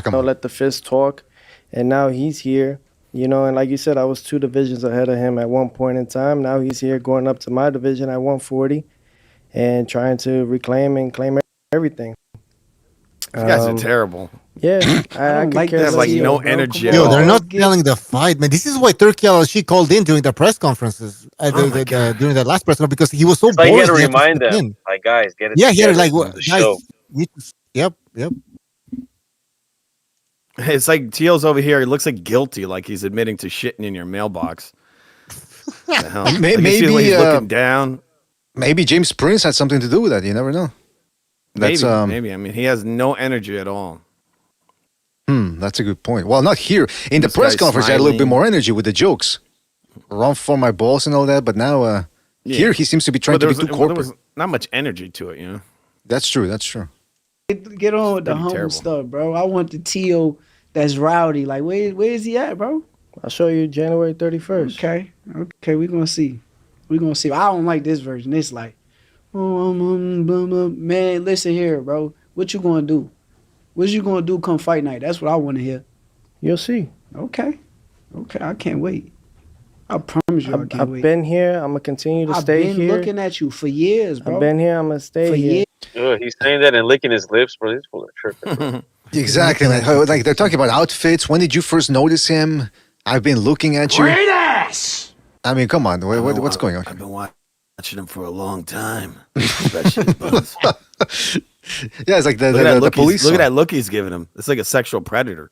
Come on. Let the fist talk, and now he's here. And like you said, I was 2 divisions ahead of him at one point in time. Now he's here going up to my division at 140 and trying to reclaim and claim everything. These guys are terrible. Yeah, I could like care They have less. like no Bro, energy. come at Yo, all. they're not telling the fight, man. This is why Turkey Al-Shi called in during the press conferences during the last press conference because he was so It's like he bored. had to he had remind step them, in. like guys, get it. Yeah, he had together. like, This what, is the guys. show. Yep. It's like Teal's over here. He looks like guilty, like he's admitting to shitting in your mailbox. The hell? Maybe you see the way he's looking down. Maybe James Prince had something to do with that. You never know. That's Maybe. I mean, he has no energy at all. That's a good point. Well, not here. In the This press guy's conference, he had a little bit smiling. more energy with the jokes. Run for my balls and all that. But now Yeah. here he seems to be trying to be too There corporate. was not much energy to it, you know. That's true. That's true. Get on with the Pretty humble terrible. stuff, bro. I want the Tio that's rowdy. Like, where is he at, bro? I'll show you January 31st. Okay, we're gonna see. We're gonna see. I don't like this version. It's like, blah, blah. Man, listen here, bro. What you gonna do? What you gonna do come fight night? That's what I want to hear. You'll see. Okay, I can't wait. I promise you, I can't I've wait. been here. I'm gonna continue to I've stay been here. looking at you for years, bro. I've been here. I'm gonna stay For here. years. He's saying that and licking his lips, bro. These people are tripping. Bro. Exactly, man. Like they're talking about outfits. When did you first notice him? I've been looking at you. Great ass! I mean, come on. What's going on? I've been watching him for a long time. Especially his buzz. Yeah, it's like the look police. Look at song. that look he's giving him. It's like a sexual predator.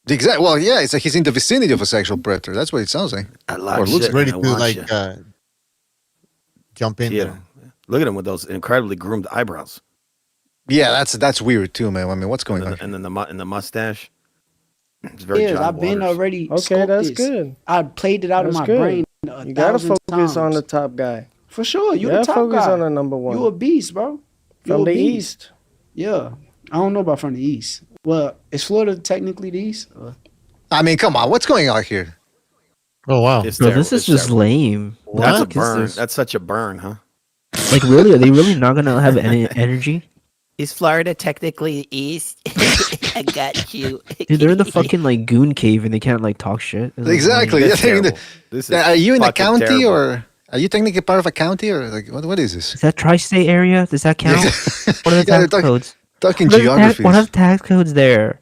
Exactly. Well, yeah, it's like he's in the vicinity of a sexual predator. That's what it sounds like. I like Or looks shit. Ready I to want like you. jump in Yeah. there. Look at him with those incredibly groomed eyebrows. Yeah, that's weird too, man. I mean, what's going on? And then the mustache. It's very Years. John I've been Waters. already. Okay, scoped that's this. good. I played it out That's in my good. brain. You gotta focus times. on the top guy. For sure. You Yeah, the top focus guy. on the number one. You a beast, bro. You From a the beast. east. Yeah. I don't know about from the east. Well, is Florida technically the east? I mean, come on. What's going on here? Oh wow. It's Bro, terrible. this is It's just terrible. lame. That's a What the fuck is burn. this? That's such a burn, huh? Like, really? Are they really not gonna have any energy? Is Florida technically east? I got you. Dude, they're in the fucking like goon cave and they can't like talk shit. It's like, Exactly. lame. Yeah, they're in the- This is are you in a fucking county terrible. or are you technically part of a county or like what is this? Is that tri-state area? Does that count? What are the Yeah, they're tax codes? Talking What are the geography. what are the tax codes there?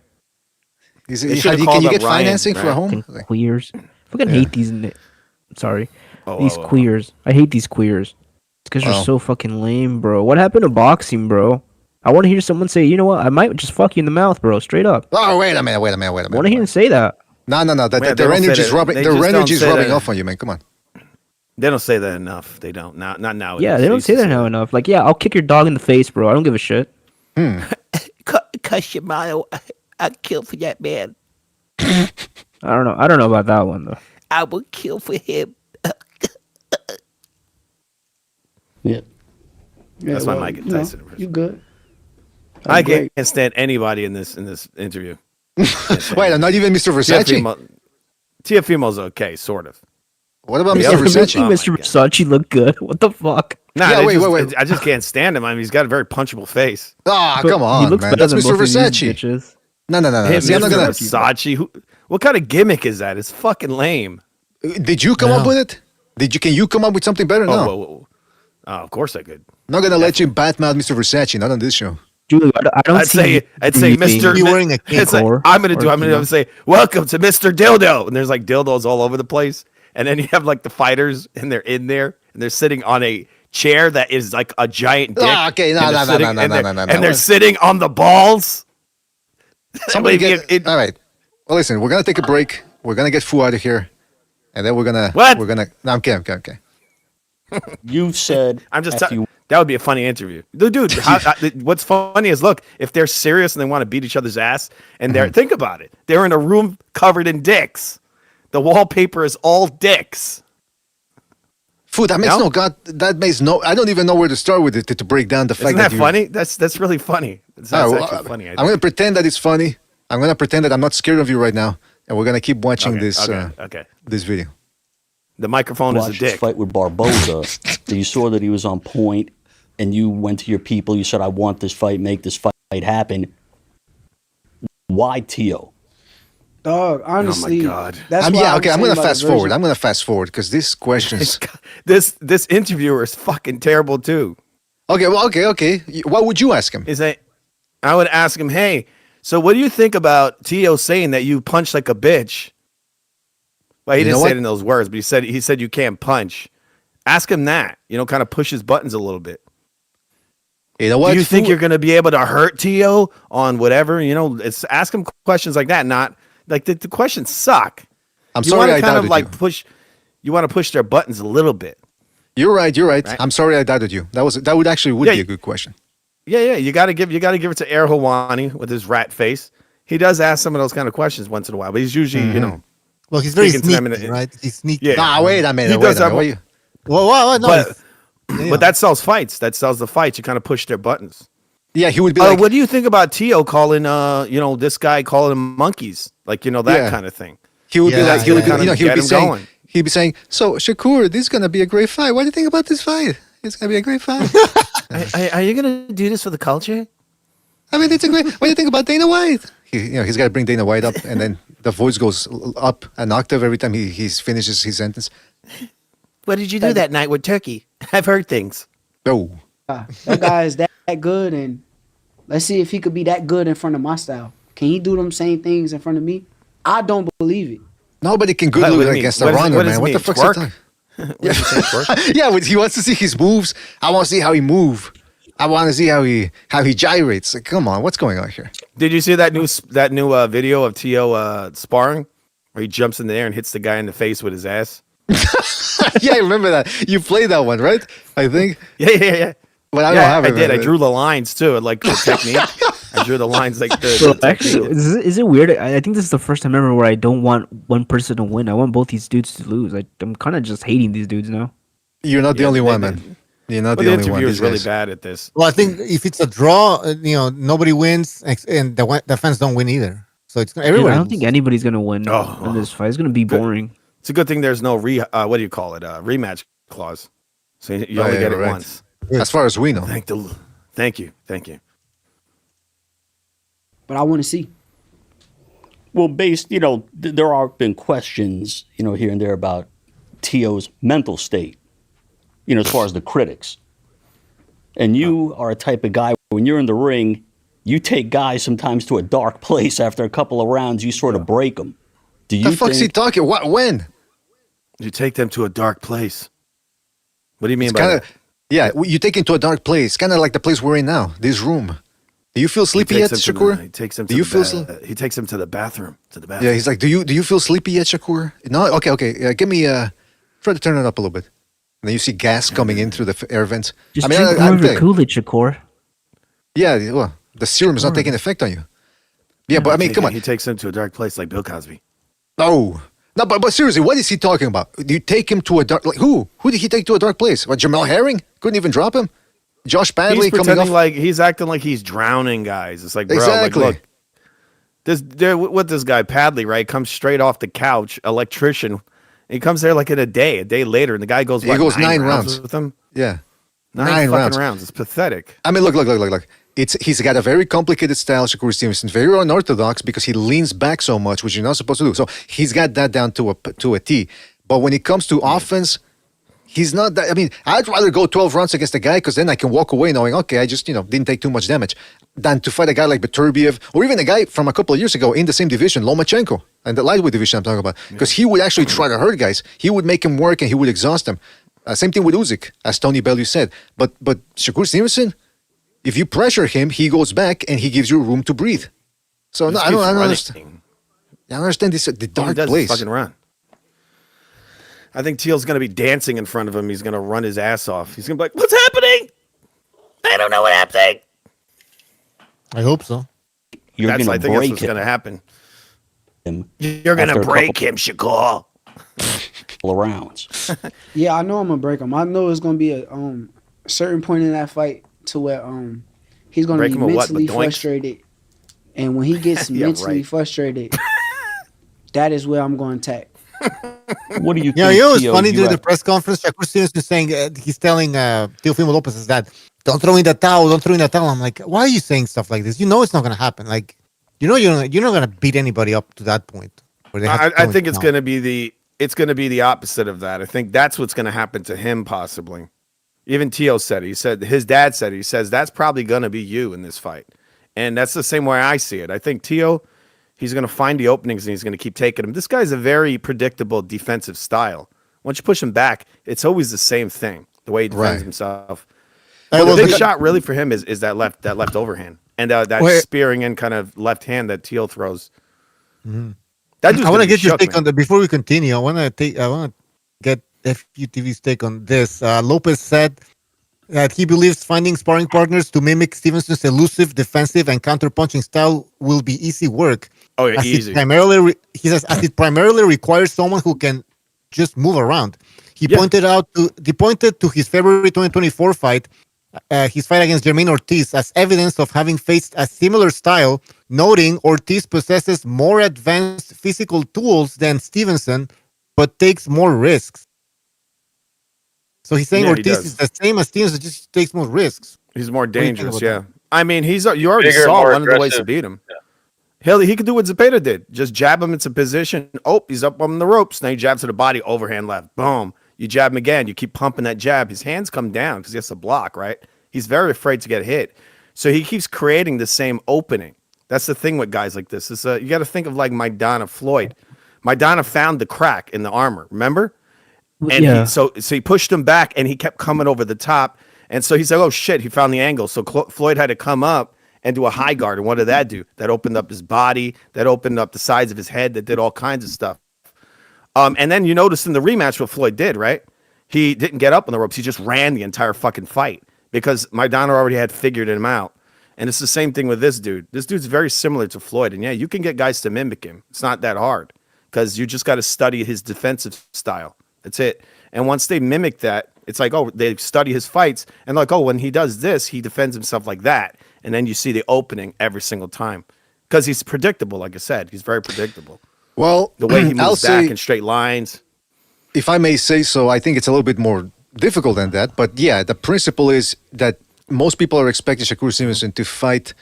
Is They it, should've can called you up get Ryan, financing for a right? home? Fucking queers. Fucking Yeah. hate these. Sorry, these oh. queers. I hate these queers. It's because they're Oh. so fucking lame, bro. What happened to boxing, bro? I want to hear someone say, you know what? I might just fuck you in the mouth, bro. Straight up. Oh, wait a minute. I want to hear them say that. No. Man, Their they don't say energy's that- rubbing. they Their just don't energy's say rubbing that. off on you, man. Come on. They don't say that enough. They don't. Not nowadays. Yeah, they don't used say to that now enough. Like, yeah, I'll kick your dog in the face, bro. I don't give a shit. Cuss your mile. I'd kill for that man. I don't know. I don't know about that one though. I would kill for him. Yeah. That's my Mike Tyson. You good? I can't stand anybody in this interview. Wait, not even Mr. Versace. Teofimo's okay, sort of. What about Yeah, Mr. but Versace? making Mr. Versace look good. What the fuck? Nah, Yeah, they wait. just- I just can't stand him. I mean, he's got a very punchable face. Ah, But come he on, looks man. better That's than Mr. both of these Versace. bitches. No. Him, See, I'm not Mr. gonna. Versace. What kind of gimmick is that? It's fucking lame. Did you come up with it? Can you come up with something better? No. Whoa. Oh, of course I could. Not gonna let you badmouth Mr. Versace. Not on this show. Dude, I don't I'd see. say Mr. You wearing a It's like, or- I'm or gonna say welcome to Mr. Dildo, and there's like dildos all over the place, and then you have like the fighters, and they're in there, and they're sitting on a chair that is like a giant dick. Ah, okay, no. And they're sitting on the balls. Somebody Wait, get. All right. Well, listen. We're gonna take a break. We're gonna get Fu out of here, and then we're gonna. What? We're gonna. No, I'm kidding. You said I'm just after you that would be a funny interview. Dude, what's funny is look, if they're serious and they want to beat each other's ass, and they're think about it, they're in a room covered in dicks. The wallpaper is all dicks. Fu, that makes no god. That makes no. I don't even know where to start with it to break down the fact Isn't that you. funny? That's really funny. That's actually funny. I'm gonna pretend that it's funny. I'm gonna pretend that I'm not scared of you right now, and we're gonna keep watching Okay. this video. The microphone is a watched his dick. fight with Barboza, that you saw that he was on point, and you went to your people. You said, "I want this fight. Make this fight happen." Why Tio? Dog, honestly, God. that's I'm why yeah, I'm okay. I'm saying gonna about the fast forward. version. I'm gonna fast forward because this questions. This interviewer is fucking terrible too. Okay, well, okay. What would you ask him? I would ask him, hey, so what do you think about Tio saying that you punch like a bitch? Well, he You know didn't say what? it in those words, but he said you can't punch. Ask him that. Kind of push his buttons a little bit. You know what? Do you think you're going to be able to hurt Tio on whatever? It's ask him questions like that. Not like the questions suck. I'm You sorry wanna I kind of doubted like you. push. you want to push their buttons a little bit. You're right. Right. I'm sorry I doubted you. That would actually be a good question. Yeah. You got to give it to Air Hawani with his rat face. He does ask some of those kind of questions once in a while, but he's usually, Well, he's very speaking to them sneaky, right? He's sneaky. Yeah. Nah, wait a minute. He does have. Well, no. But that sells fights. That sells the fights. You kind of push their buttons. Yeah, he would be like. What do you think about Teo calling, this guy calling them monkeys, like that kind of thing? He would be like, he would be saying, going. he'd be saying, so Shakur, this is gonna be a great fight. What do you think about this fight? It's gonna be a great fight. Are you gonna do this for the culture? I mean, it's a great. What do you think about Dana White? He's got to bring Dana White up, and then the voice goes up an octave every time he finishes his sentence. What did you do that night with Turkey? I've heard things. Oh, that guy is that good, and let's see if he could be that good in front of my style. Can he do them same things in front of me? I don't believe it. Nobody can good look against a runner, man. What the fuck's he talking? Yeah, he wants to see his moves. I want to see how he move. I want to see how he gyrates. Like, come on, what's going on here? Did you see that new video of Teo sparring, where he jumps in the air and hits the guy in the face with his ass? Yeah, I remember that. You played that one, right? I think. Yeah. But I don't have it. I did. I drew the lines too, like the technique. I drew the lines like the. So actually, is it weird? I think this is the first time ever where I don't want one person to win. I want both these dudes to lose. I'm kind of just hating these dudes now. You're not the only one, man. You're not the only one. The interview is really bad at this. Well, I think if it's a draw, nobody wins, and the fans don't win either. So it's everybody. I don't think anybody's gonna win in this fight. It's gonna be boring. It's a good thing there's no rematch clause. So you only get it once. As far as we know. Thank you. But I want to see. Well, there are been questions, here and there about Teo's mental state, as far as the critics. And you are a type of guy, when you're in the ring, you take guys sometimes to a dark place after a couple of rounds, you sort of break them. Do you the fuck's he talking? What? When? You take them to a dark place. What do you mean by that? Yeah, you take him to a dark place, kind of like the place we're in now, this room. Do you feel sleepy yet, Shakur? He takes him. He takes him to the bathroom. Yeah, he's like, do you feel sleepy yet, Shakur? No. Okay. Give me. Try to turn it up a little bit. And then you see gas coming in through the air vents. Just drink more of your Kool-Aid, Shakur. Yeah, well, the serum is not taking effect on you. Yeah, but I mean, come on. He takes him to a dark place like Bill Cosby. Oh. No, but seriously, what is he talking about? Do you take him to a dark... Like, who? Who did he take to a dark place? What, Jamel Herring? Couldn't even drop him? Josh Padley coming off... like he's acting like he's drowning guys. It's like, bro, exactly. Like, look, what this guy Padley, right, comes straight off the couch, electrician. He comes there like in a day later, and the guy goes, he goes 9 rounds with him? Yeah. 9 fucking rounds. It's pathetic. I mean, look. He's got a very complicated style, Shakur Stevenson, very unorthodox because he leans back so much, which you're not supposed to do. So he's got that down to a T. But when it comes to offense, he's not that. I mean, I'd rather go 12 rounds against a guy because then I can walk away knowing, okay, I just didn't take too much damage, than to fight a guy like Beterbiev or even a guy from a couple of years ago in the same division, Lomachenko, and the lightweight division I'm talking about, because he would actually try to hurt guys. He would make him work and he would exhaust them. Same thing with Usyk, as Tony Bellew said. But Shakur Stevenson, if you pressure him, he goes back and he gives you room to breathe. So no, I don't understand. I don't understand this the dark place. Fucking run. I think Teal's going to be dancing in front of him. He's going to run his ass off. He's going to be like, "What's happening? I don't know what happened." I hope so. I think that's what's going to happen. You're going to break him, Shakur. Couple of rounds. Yeah, I know I'm gonna break him. I know it's gonna be a certain point in that fight to where he's gonna be mentally frustrated, and when he gets mentally frustrated, that is where I'm going to attack. What do you think? Yeah, it was funny during the press conference. Shakur Stevenson is saying he's telling Teofimo Lopez is that don't throw in the towel, don't throw in the towel. I'm like, why are you saying stuff like this? You know it's not gonna happen. Like, you're not gonna beat anybody up to that point. I think it's gonna be the opposite of that. I think that's what's gonna happen to him possibly. Even Teo said it. He said his dad said it. He says that's probably gonna be you in this fight, and that's the same way I see it. I think Teo, he's gonna find the openings and he's gonna keep taking them. This guy's a very predictable defensive style. Once you push him back, it's always the same thing. The way he defends himself. The big shot really for him is that left overhand and that spearing in kind of left hand that Teo throws. Mm-hmm. I want to get your take on that before we continue. I want to get FUTV's take on this. Lopez said that he believes finding sparring partners to mimic Stevenson's elusive, defensive, and counterpunching style will be easy work. Oh, yeah, as easy. He says, as it primarily requires someone who can just move around. He pointed to his February 2024 fight, his fight against Jermaine Ortiz, as evidence of having faced a similar style, noting Ortiz possesses more advanced physical tools than Stevenson, but takes more risks. So he's saying Ortiz is the same as Stevenson, just takes more risks. He's more dangerous, yeah. that? I mean, you already Bigger, saw more one of the ways to aggressive. beat him. He could do what Zepeda did. Just jab him into position. Oh, he's up on the ropes. Now you jab to the body, overhand left. Boom. You jab him again. You keep pumping that jab. His hands come down because he has to block, right? He's very afraid to get hit. So he keeps creating the same opening. That's the thing with guys like this. You got to think of like Maidana Floyd. Maidana found the crack in the armor, remember? And so he pushed him back and he kept coming over the top. And so he said, oh, shit, he found the angle. So Floyd had to come up and do a high guard. And what did that do? That opened up his body. That opened up the sides of his head. That did all kinds of stuff. And then you notice in the rematch what Floyd did, right? He didn't get up on the ropes. He just ran the entire fucking fight because Maidana already had figured him out. And it's the same thing with this dude. This dude's very similar to Floyd. And yeah, you can get guys to mimic him. It's not that hard because you just got to study his defensive style. That's it. And once they mimic that, it's like, oh, they study his fights and like, oh, when he does this, he defends himself like that. And then you see the opening every single time because he's predictable. Like I said, he's very predictable. Well, The way he I'll moves back say, in straight lines. if I may say so, I think it's a little bit more difficult than that. But yeah, the principle is that most people are expecting Shakur Stevenson to fight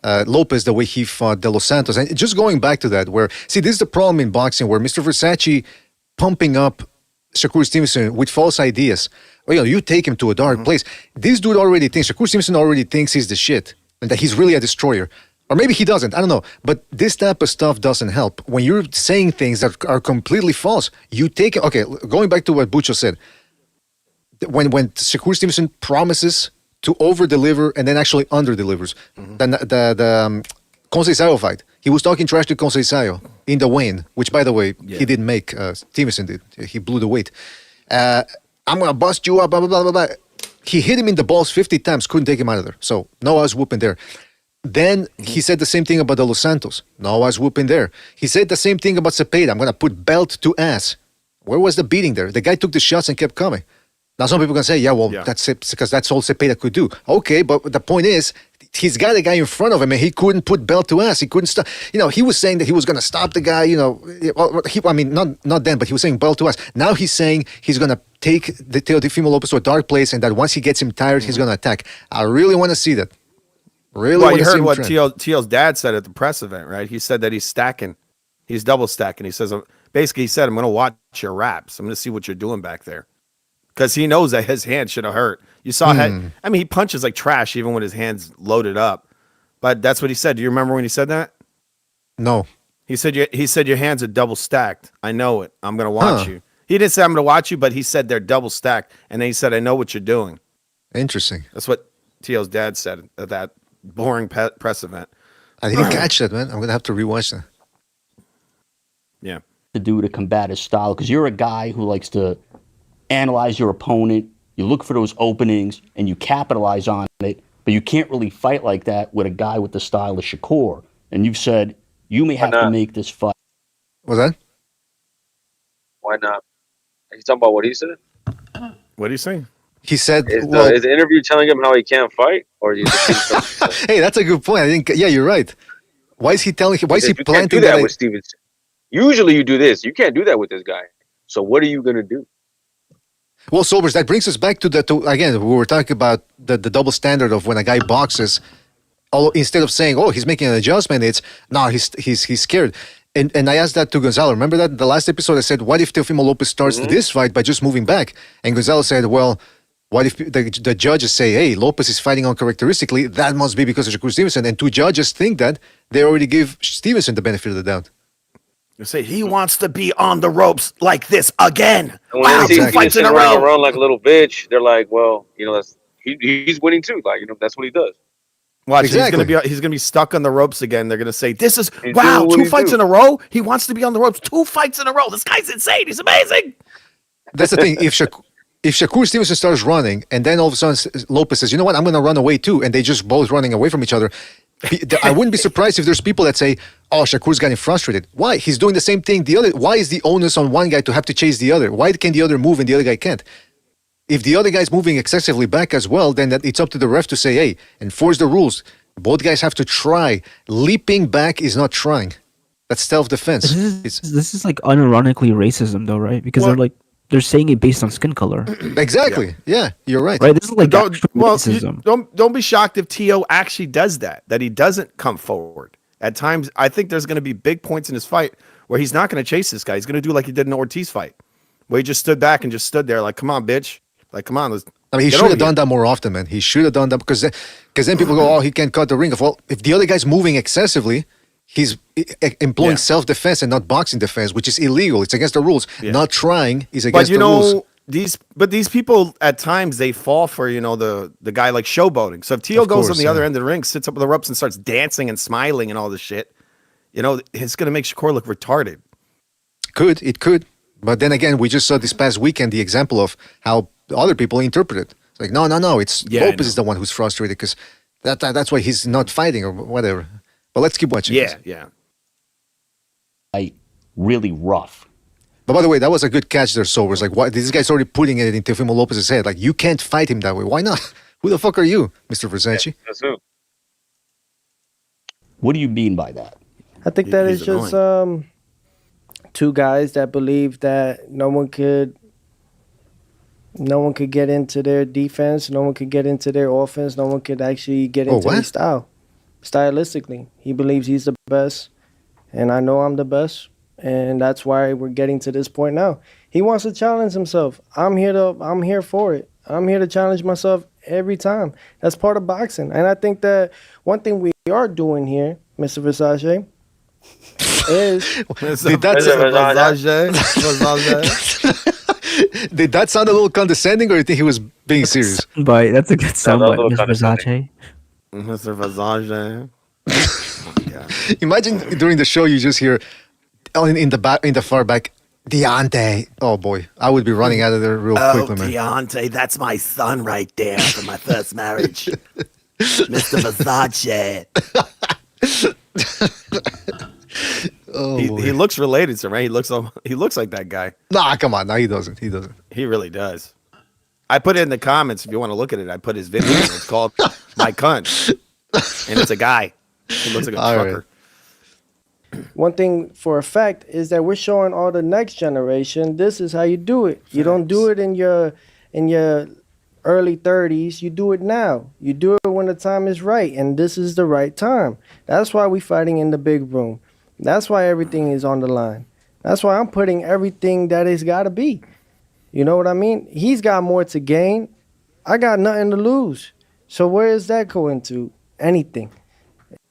Lopez the way he fought De Los Santos. And just going back to that, this is the problem in boxing where Mr. Versace pumping up Shakur Stevenson with false ideas. Well, you take him to a dark place. This dude already thinks, Shakur Stevenson already thinks he's the shit and that he's really a destroyer. Or maybe he doesn't. I don't know. But this type of stuff doesn't help. When you're saying things that are completely false, you take it. Okay, going back to what Bucho said. When Shakur Stevenson promises to over-deliver and then actually under-delivers. The Conceição fight. He was talking trash to Conceição in the weigh-in, which, by the way, he didn't make. Stevenson did. He blew the weight. I'm going to bust you up, blah, blah, blah, blah, blah. He hit him in the balls 50 times, couldn't take him out of there. So, no ass whooping there. Then he said the same thing about De Los Santos. No ass whooping there. He said the same thing about Cepeda. I'm going to put belt to ass. Where was the beating there? The guy took the shots and kept coming. Now, some people can say, that's it, because that's all Cepeda could do. Okay, but the point is, he's got a guy in front of him, and he couldn't put belt to ass. He couldn't stop. He was saying that he was going to stop the guy, not then, but he was saying belt to ass. Now he's saying he's going to take the Teofimo Lopez to a dark place, and that once he gets him tired, he's going to attack. I really want to see that. Well, you heard what Teal's dad said at the press event, right? He said that he's stacking. He's double stacking. He says, basically, he said, I'm going to watch your raps. I'm going to see what you're doing back there. Because he knows that his hand should have hurt. You saw he punches like trash even when his hand's loaded up. But that's what he said. Do you remember when he said that? No. He said your hands are double stacked. I know it. I'm going to watch you. He didn't say I'm going to watch you, but he said they're double stacked. And then he said, I know what you're doing. Interesting. That's what Teal's dad said at that boring press event. I didn't catch that, man. I'm going to have to rewatch that. Yeah. To do to combat his style, because you're a guy who likes to analyze your opponent, you look for those openings, and you capitalize on it, but you can't really fight like that with a guy with the style of Shakur. And you've said you may have to make this fight. What's that? Why not? Are you talking about what he said? What are you saying? He said, is the interview telling him how he can't fight? Or is he just hey, that's a good point. Yeah, you're right. Why is he telling him? Why is he planting can't do that with Stevenson? Usually you do this. You can't do that with this guy. So what are you going to do? Well, Sobers, that brings us back to again, we were talking about the double standard of when a guy boxes, instead of saying, oh, he's making an adjustment, it's, no, he's scared. And I asked that to Gonzalo. Remember that? The last episode I said, what if Teofimo Lopez starts this fight by just moving back? And Gonzalo said, well, what if the judges say, hey, Lopez is fighting uncharacteristically? That must be because of Shakur Stevenson. And two judges think that they already give Stevenson the benefit of the doubt. You say he wants to be on the ropes like this again. And when they see Stevenson running around like a little bitch, they're like, well, that's he's winning too. Like, that's what he does. Watch, exactly. He's gonna be stuck on the ropes again. They're gonna say, "This is wow, 2 fights in a row. He wants to be on the ropes 2 fights in a row. This guy's insane. He's amazing." That's the thing. If Shakur Stevenson starts running, and then all of a sudden Lopez says, "You know what? I'm going to run away too," and they just both running away from each other, I wouldn't be surprised if there's people that say, "Oh, Shakur's getting frustrated. Why? He's doing the same thing. The other. Why is the onus on one guy to have to chase the other? Why can the other move and the other guy can't?" If the other guy's moving excessively back as well, then it's up to the ref to say, "Hey, enforce the rules. Both guys have to try. Leaping back is not trying. That's self-defense." This is like unironically racism, though, right? Because they're saying it based on skin color. Exactly. Yeah, you're right. Right. This is like don't, actual well, racism. don't be shocked if Tio actually does that he doesn't come forward. At times, I think there's going to be big points in his fight where he's not going to chase this guy. He's going to do like he did in the Ortiz fight, where he just stood back and just stood there like, "Come on, bitch. Like, come on." I mean, he should have done that more often, man. He should have done that because then people go, "Oh, he can't cut the ring." Well, if the other guy's moving excessively, he's employing self-defense and not boxing defense, which is illegal. It's against the rules. Not trying is against the rules. These people at times they fall for the guy like showboating. So if Tio goes on the other end of the ring, sits up with the ropes and starts dancing and smiling and all this shit, it's gonna make Shakur look retarded. It could. But then again, we just saw this past weekend the example of how other people interpret it. It's like, no. It's Lopez is the one who's frustrated because that's why he's not fighting or whatever. But let's keep watching. Yeah. Really rough. But by the way, that was a good catch there, Sobers. Like, why this guy's already putting it in Teofimo Lopez's head. Like, you can't fight him that way. Why not? Who the fuck are you, Mr. Versace? That's who. What do you mean by that? I think that is just two guys that believe that no one could get into their defense, no one could get into their offense, no one could actually get into their style. Stylistically, he believes he's the best, and I know I'm the best, and that's why we're getting to this point now. He wants to challenge himself. I'm here for it. I'm here to challenge myself every time. That's part of boxing, and I think that one thing we are doing here, Mr. Versace, is Did that sound a little condescending, or you think he was being serious? But that's a good soundbite, Mr. Versace. Mr. Versace. Imagine during the show you just hear in the far back, Deontay. Oh boy, I would be running out of there real quickly, man. Deontay, that's my son right there from my first marriage. Mr. Versace. He looks related to him, right? He looks like that guy. Nah, come on. No, he doesn't. He really does. I put it in the comments if you want to look at it. I put his video. It's called "My Cunt," and it's a guy. He looks like a trucker. One thing for a fact is that we're showing all the next generation this is how you do it. You don't do it in your early 30s. You do it now. You do it when the time is right, and this is the right time. That's why we're fighting in the big room. That's why everything is on the line. That's why I'm putting everything that it's got to be. You know what I mean? He's got more to gain. I got nothing to lose. So where does that go into? Anything.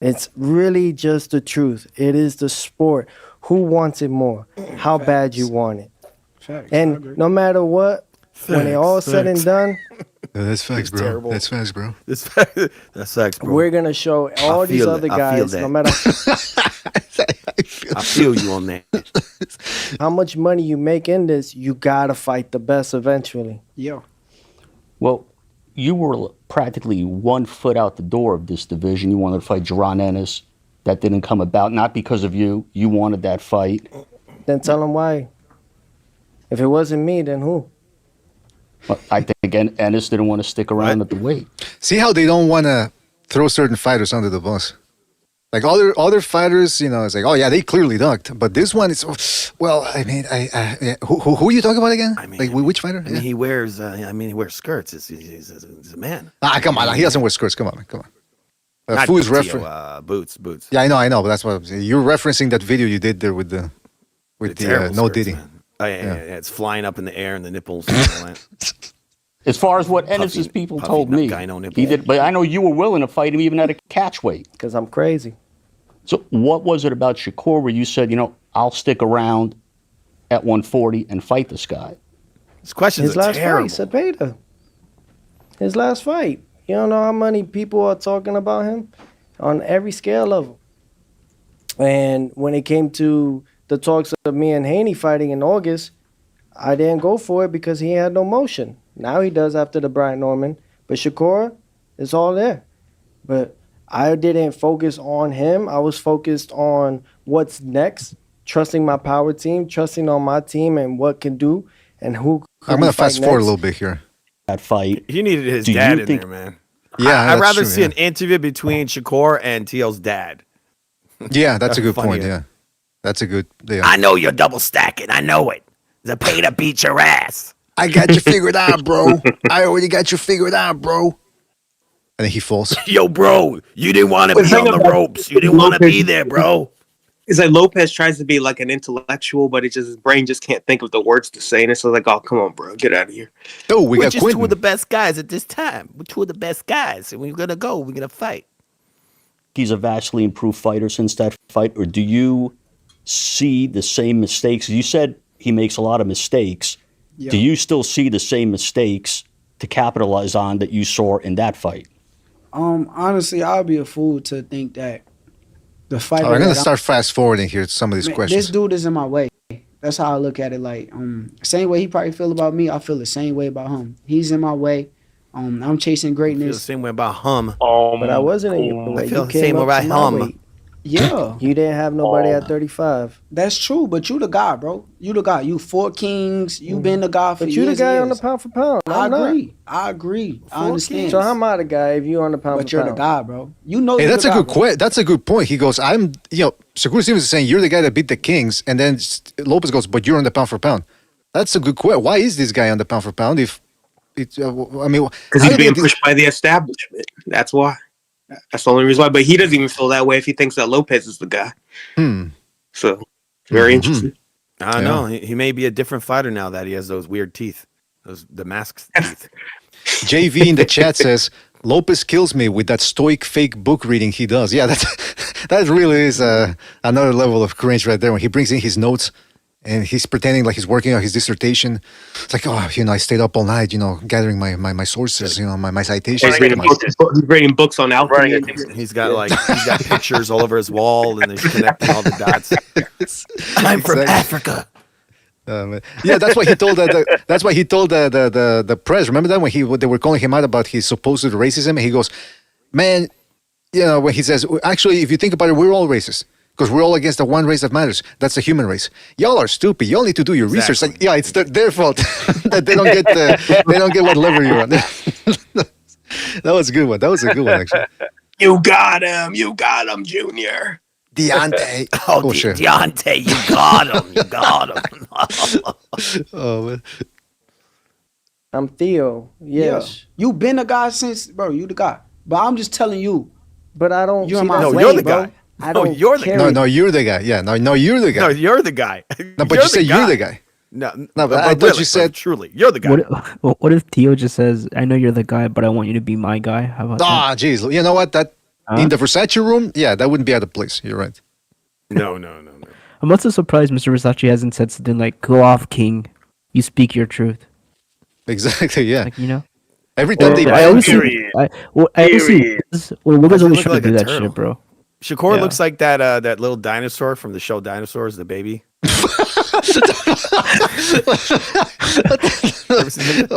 It's really just the truth. It is the sport. Who wants it more? How bad you want it. And no matter what, when it all said and done, that's facts, bro. Terrible. That's facts, bro. That's facts, bro. We're gonna show all these other guys, no matter I feel you on that. how much money you make in this, you gotta fight the best eventually. Yeah. Well, you were practically 1 foot out the door of this division. You wanted to fight Jaron Ennis. That didn't come about, not because of you. You wanted that fight. Then tell them why. If it wasn't me, then who? Well, I think Ennis didn't want to stick around at the weight. See how they don't want to throw certain fighters under the bus? Like other fighters, it's like, oh yeah, they clearly ducked. But this one is, well, I mean, who are you talking about again? I mean, like which fighter? I mean, he wears skirts. He's a man. Come on, he doesn't wear skirts. Come on. Not Who's boots? Yeah, I know, but that's what I'm saying. You're referencing that video you did there with the no skirts, Diddy. Yeah, it's flying up in the air and the nipples. And all that. As far as what Ennis's people told me, he did. But I know you were willing to fight him even at a catch weight. Because I'm crazy. So what was it about Shakur where you said, I'll stick around at 140 and fight this guy? This question is terrible. His last fight, Cepeda. His last fight. You don't know how many people are talking about him on every scale level. And when it came to the talks of me and Haney fighting in August, I didn't go for it because he had no motion. Now he does after the Brian Norman. But Shakur, it's all there. But I didn't focus on him. I was focused on what's next, trusting my power team, trusting on my team and what can do and who could I'm going to fight fast forward a next. little bit here. That fight. He needed his Do dad you in think- there, man. Yeah, I'd that's rather true, see yeah. an interview between Shakur and Teal's dad. Yeah, that's a good Funnier. point. Yeah, that's a good. Yeah. I know you're double stacking. I know it. The pay to beat your ass. I got you figured out, bro. I already got you figured out, bro. And then he falls. Yo, bro, you didn't want to The be thing on the about ropes. You didn't want to Lopez- be there, bro. It's like Lopez tries to be like an intellectual, but his brain just can't think of the words to say. And it's like, oh, come on, bro, get out of here. Oh, we We're got just two of Quentin. the best guys at this time. We're two of the best guys. And we're going to go. We're going to fight. He's a vastly improved fighter since that fight, or do you see the same mistakes? You said he makes a lot of mistakes. Yeah. Do you still see the same mistakes to capitalize on that you saw in that fight? Honestly, I'll be a fool to think that the fighter. I'm going to that start fast forwarding here to some of these Man, questions. This dude is in my way. That's how I look at it. Like, same way he probably feel about me, I feel the same way about him. He's in my way. I'm chasing I feel the greatness. same way about hum. But I wasn't in your way. I feel You the came same up about to my hum. weight. Yeah, You didn't have nobody at 35. that's true. But you the guy, bro. You the guy. You 4 kings. You been the guy for But you the years guy and on the years. pound for pound. I I'm not. agree. I agree. I understand. So how am I the guy if you on the pound But for you're the pound? guy, bro. You know. Hey, you're that's the a guy, good bro. That's a good point. He goes, Shakur Stevens is saying you're the guy that beat the Kings, and then Lopez goes, but you're on the pound for pound. That's a good question. Why is this guy on the pound for pound? If it's, I mean, Because how he's do you being think pushed by the establishment. That's why. That's the only reason why. But he doesn't even feel that way if he thinks that Lopez is the guy. So, very interesting. I don't know. He may be a different fighter now that he has those weird teeth, the mask teeth. JV in the chat says Lopez kills me with that stoic fake book reading he does. Yeah, that really is another level of cringe right there when he brings in his notes and he's pretending like he's working on his dissertation. It's like, oh, I stayed up all night, gathering my sources, my citations. He's reading books on alchemy. He's got pictures all over his wall, and he's connecting all the dots. I'm from Africa. Yeah, that's why he told that's why he told the press. Remember that when they were calling him out about his supposed racism, and he goes, "Man, when he says, actually, if you think about it, we're all racist because we're all against the one race that matters. That's the human race. Y'all are stupid. Y'all need to do your research. Like, yeah, it's their fault that they don't get what level you're on." That was a good one. That was a good one, actually. You got him, Junior. Deontay. Oh, shit. Deontay, you got him. Oh man. I'm Theo. Yes. Yeah. You been the guy since, bro. You the guy. But I'm just telling you. But I don't. You're see my that way, you're the bro. guy. I No, don't you're the carry- guy. No, you're the guy. Yeah, no, you're the guy. No, you're the guy. No, but you say you're the guy. No, No, but I thought you said truly, you're the guy. What if Theo just says, "I know you're the guy, but I want you to be my guy"? How about that? Ah, jeez. You know what? That in the Versace room, yeah, that wouldn't be out of place. You're right. No. I'm also surprised Mr. Versace hasn't said something like, "Go off, King. You speak your truth." Exactly. Yeah. Like, Every time they I always see. I always see. Wilder's only Look trying like to do a that turtle. shit, bro. Shakur Yeah. looks like that little dinosaur from the show Dinosaurs, the baby.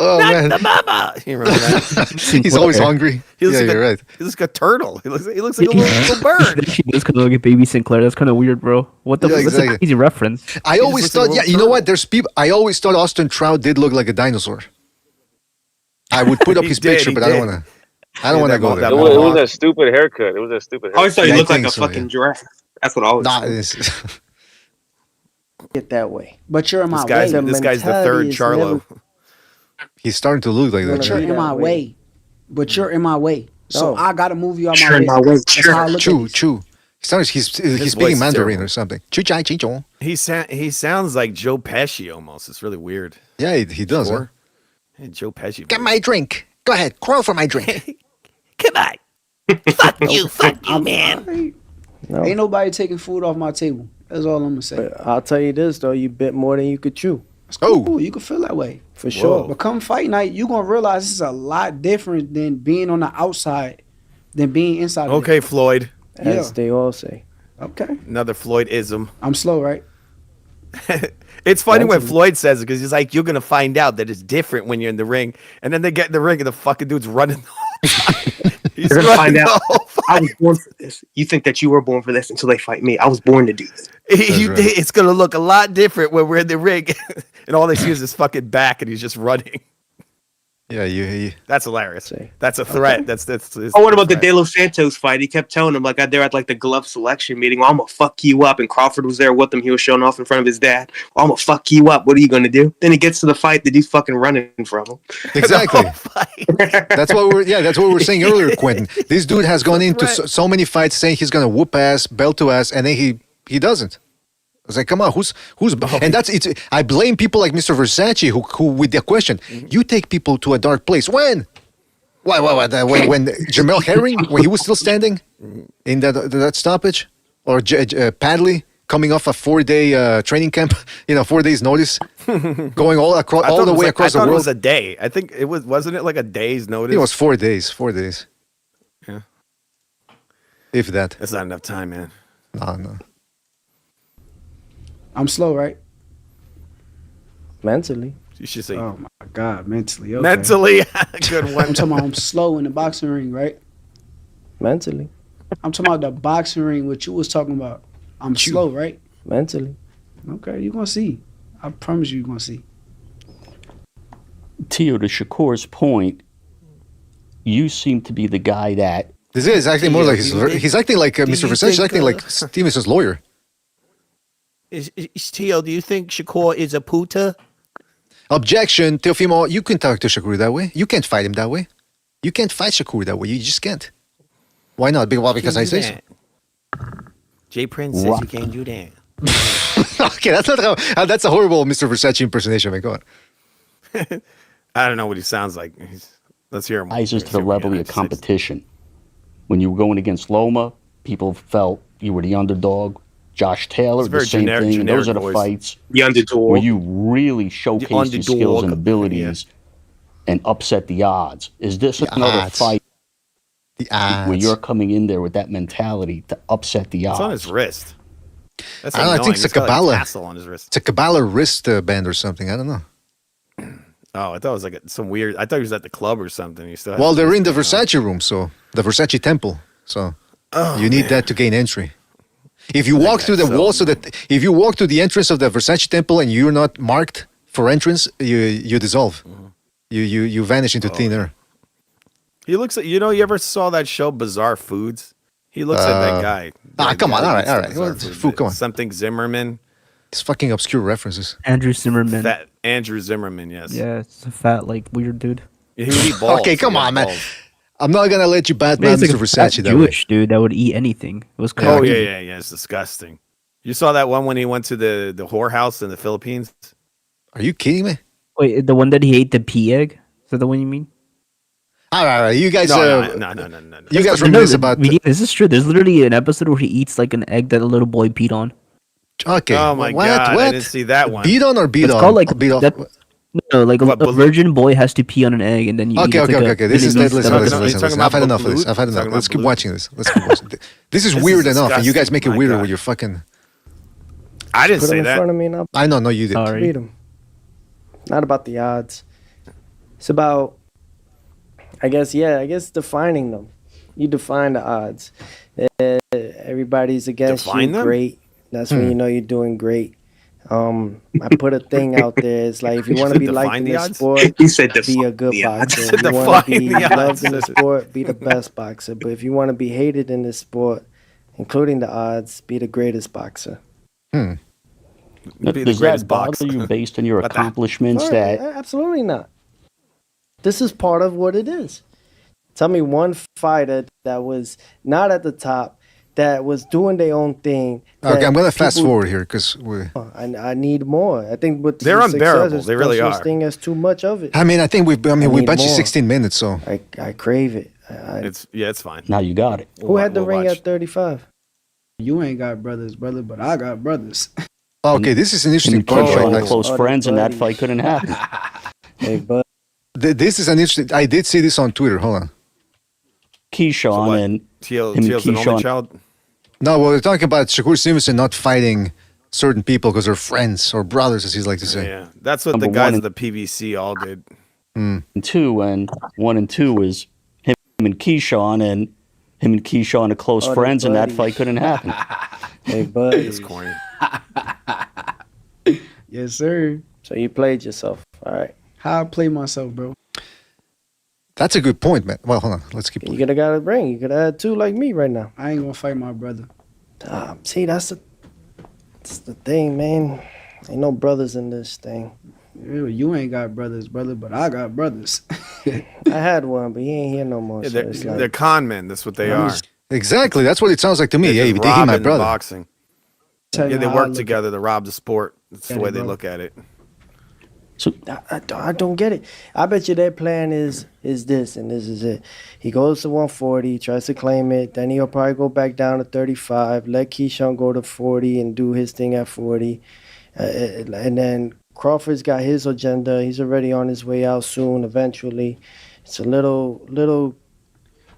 Oh man, the mama. You remember that? he's always hungry. He looks Yeah, like you're right. He looks like a turtle. He looks like a little bird. She does kind of look at Baby Sinclair. That's kind of weird, bro. What the? Yeah, That's exactly. a crazy reference. I always thought, yeah, you know what? There's people. I always thought Austin Trout did look like a dinosaur. I would put up He his did, picture, he but I don't did. want to. I don't want to go there. It was a stupid haircut. It was a stupid I always thought haircut. he Yeah, looked I like think a so, fucking yeah. giraffe. That's what I always Nah, thought. it's, Get that way. But you're in my This guy's way. this guy's the mentality third is Charlo. he's starting to look like that. But you're Yeah. in my way. But you're in my way. So No. I gotta move you out You're in my my way. way. That's how I look at Chew, this. chew. He's voice speaking is Mandarin terrible. or something. Choo chai ching chong. He sounds like Joe Pesci almost. It's really weird. Yeah, he does. Huh? Shakur. Hey, Joe Pesci. Get my drink. Go ahead, crawl for my drink. Come on. Fuck you, man. No. Ain't nobody taking food off my table. That's all I'm gonna say. But I'll tell you this though, you bit more than you could chew. Cool, you can feel that way. For sure. But come fight night, you're gonna realize this is a lot different than being on the outside than being inside. of Okay, Floyd. As Yeah. they all say. Okay. Another Floyd-ism. I'm slow, right? It's funny when Mentally. Floyd says it because he's like, "You're gonna find out that it's different when you're in the ring," and then they get in the ring and the fucking dude's running. He's You're gonna find running out. the whole I was born for this. You think that you were born for this until they fight me. I was born to do this. It's gonna look a lot different when we're in the ring, and all they see is his fucking back, and he's just running. Yeah, you. That's hilarious. That's a threat. That's Oh, what about the De Los Santos fight? He kept telling him, like, they're at like the glove selection meeting. Well, I'm gonna fuck you up. And Crawford was there with him. He was showing off in front of his dad. Well, I'm gonna fuck you up. What are you gonna do? Then he gets to the fight that he's fucking running from him. Exactly. That's what we were saying earlier, Quentin. This dude has gone into so many fights saying he's gonna whoop ass, belt to ass, and then he doesn't. I was like, come on, who's and that's it's. I blame people like Mr. Versace who with the question, you take people to a dark place. When? Why? When Jamel Herring, when he was still standing in that stoppage, or Padley coming off a 4-day training camp, 4 days notice, going all across all the way across the world. It was a day. I think wasn't it like a day's notice? It was 4 days. 4 days. Yeah. If that. That's not enough time, man. No. I'm slow, right? Mentally. You should say. Oh my God, mentally. Okay. Mentally, good one. I'm talking about I'm slow in the boxing ring, right? Mentally. I'm talking about the boxing ring, what you was talking about. I'm slow, right? Mentally. Okay, you're gonna see. I promise you're gonna see. Teo, to Shakur's point, you seem to be the guy that. This is acting more like he's acting like Mr. Versace. He's acting like Stevenson's lawyer. Is Teo, do you think Shakur is a puta? Objection, Teofimo, you can talk to Shakur that way. You can't fight him that way. You can't fight Shakur that way. You just can't. Why not? Because I say so. Jay Prince says you can't do that. Okay, that's not how. That's a horrible Mr. Versace impersonation. My God. I don't know what he sounds like. Let's hear him. Rises to the level of competition. When you were going against Loma, people felt you were the underdog. Josh Taylor, the same thing. And those are the fights the underdog, where you really showcase your skills and abilities and upset the odds. Is this another fight where you're coming in there with that mentality to upset the odds? It's on his wrist. That's I don't know. I think it's a Kabbalah. Tassel on his wrist. It's a Kabbalah wrist band or something. I don't know. Oh, I thought it was like some weird. I thought he was at the club or something. Well, they're in the Versace room, so the Versace temple. So you need that to gain entry. If you walk through the walls, if you walk to the entrance of the Versace temple and you're not marked for entrance, you dissolve. You vanish into thin air. He looks like you ever saw that show Bizarre Foods? He looks like that guy. Come on, all right. Food, come on. Something Zimmerman. It's fucking obscure references. Andrew Zimmerman. Andrew Zimmerman, yes. Yeah, it's a fat, weird dude. He would eat balls. Okay, come on, man. I'm not gonna let you badmouth Mr. Versace that Jewish dude that would eat anything. It was crazy. Oh yeah. It's disgusting. You saw that one when he went to the whorehouse in the Philippines? Are you kidding me? Wait, the one that he ate the pea egg? Is that the one you mean? All right. You guys. No. You guys reminisce about. This is true. There's literally an episode where he eats like an egg that a little boy peed on. Okay. Oh my God! I didn't see that one. Beat on or beat it's on? Called like beat off. No, like a virgin boy has to pee on an egg and then you eat it. Okay. This is listen. I've had enough of this. Let's keep watching this. This is weird enough, and you guys make it weirder with your fucking. I didn't Put say him in that. front of me now. I know, no, you did. Read him. Not about the odds. It's about, I guess defining them. You define the odds. Everybody's against Define you. them? Great. That's when you know you're doing great. I put a thing out there. It's like if you want to be liked in this sport, he said be a good boxer. If you want to be loved in the sport, be the best boxer. But if you want to be hated in this sport, including the odds, be the greatest boxer. Does that bother you based on your accomplishments? That Absolutely not. This is part of what it is. Tell me one fighter that was not at the top, that was doing their own thing. Okay, I'm gonna fast forward here because I need more. I think with they're unbearable. They really are. Such thing as too much of it. I mean, I think we need bet you more. 16 minutes, so I crave it. It's fine. Now you got it. Who had the ring at 35? You ain't got brothers, brother, but I got brothers. Okay, this is an interesting part. Keyshawn close friends, and that fight couldn't happen. Hey, bud. This is an interesting. I did see this on Twitter. Hold on. Keyshawn and Teal's an only child. No, we're talking about Shakur Stevenson not fighting certain people because they're friends or brothers, as he's like to say. Yeah, that's what the Number guys one at the PVC all did. and two, and 1 and 2 is him and Keyshawn, and him and Keyshawn are close Oh, they're friends, and that buddies. fight couldn't happen. Hey, buddy. It's corny. Yes, sir. So you played yourself. All right. How I play myself, bro. That's a good point, man. Well, hold on. Let's keep. You could have got a ring. You could have had two like me right now. I ain't gonna fight my brother. See, that's the thing, man. Ain't no brothers in this thing. You ain't got brothers, brother, but I got brothers. I had one, but he ain't here no more. Yeah, so it's they're con men. That's what they are. Exactly. That's what it sounds like to me. They're Hey, just he my robbing brother. boxing. Tell Yeah, you they how I work look together to rob the sport. That's the Get it, way they bro. look at it. So I don't get it. I bet you their plan is this, and this is it. He goes to 140, tries to claim it. Then he'll probably go back down to 35. Let Keyshawn go to 40 and do his thing at 40. And then Crawford's got his agenda. He's already on his way out soon. Eventually, it's a little.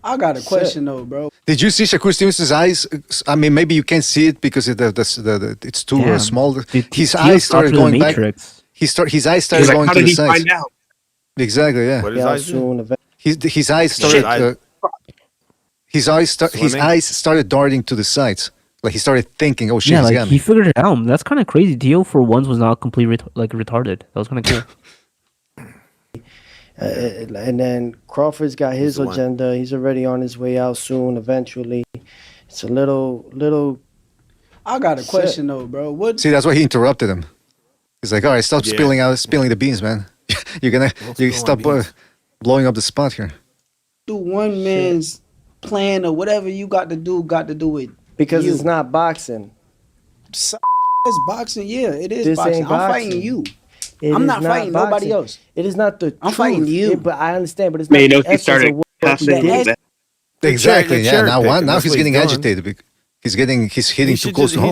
I got a question though, bro. Did you see Shakur Stevenson's eyes? I mean, maybe you can't see it because it's too Damn. small. His He eyes was started after the going back. Matrix. His eyes started He's like, going how to did the he sides. find out? Exactly. Yeah. What his eyes do? Soon, His eyes Shit. started. His Swimming? eyes started darting to the sides. Like he started thinking, "Oh shit, Yeah, he's like got he me." figured it out. That's kind of crazy. Dio for once was not completely retarded. That was kind of cool. And then Crawford's got his the one. agenda. He's already on his way out soon. Eventually, it's a little. I got a question though, bro. What? See, that's why he interrupted him. He's like, "All right, stop Yeah. spilling the beans, man. You stop blowing up the spot here." Do one man's plan or whatever you got to do with Because you. it's not boxing. It's boxing, yeah, it is This boxing. ain't I'm boxing. fighting you. It I'm is not fighting boxing. nobody else. It is not the I'm truth. fighting you. But I understand, but it's Man, not you know, the he essence started of what cussing he and did. that. Exactly. You're Yeah. cherry Now picking. That's he's what getting doing. agitated. He's hitting too close to home.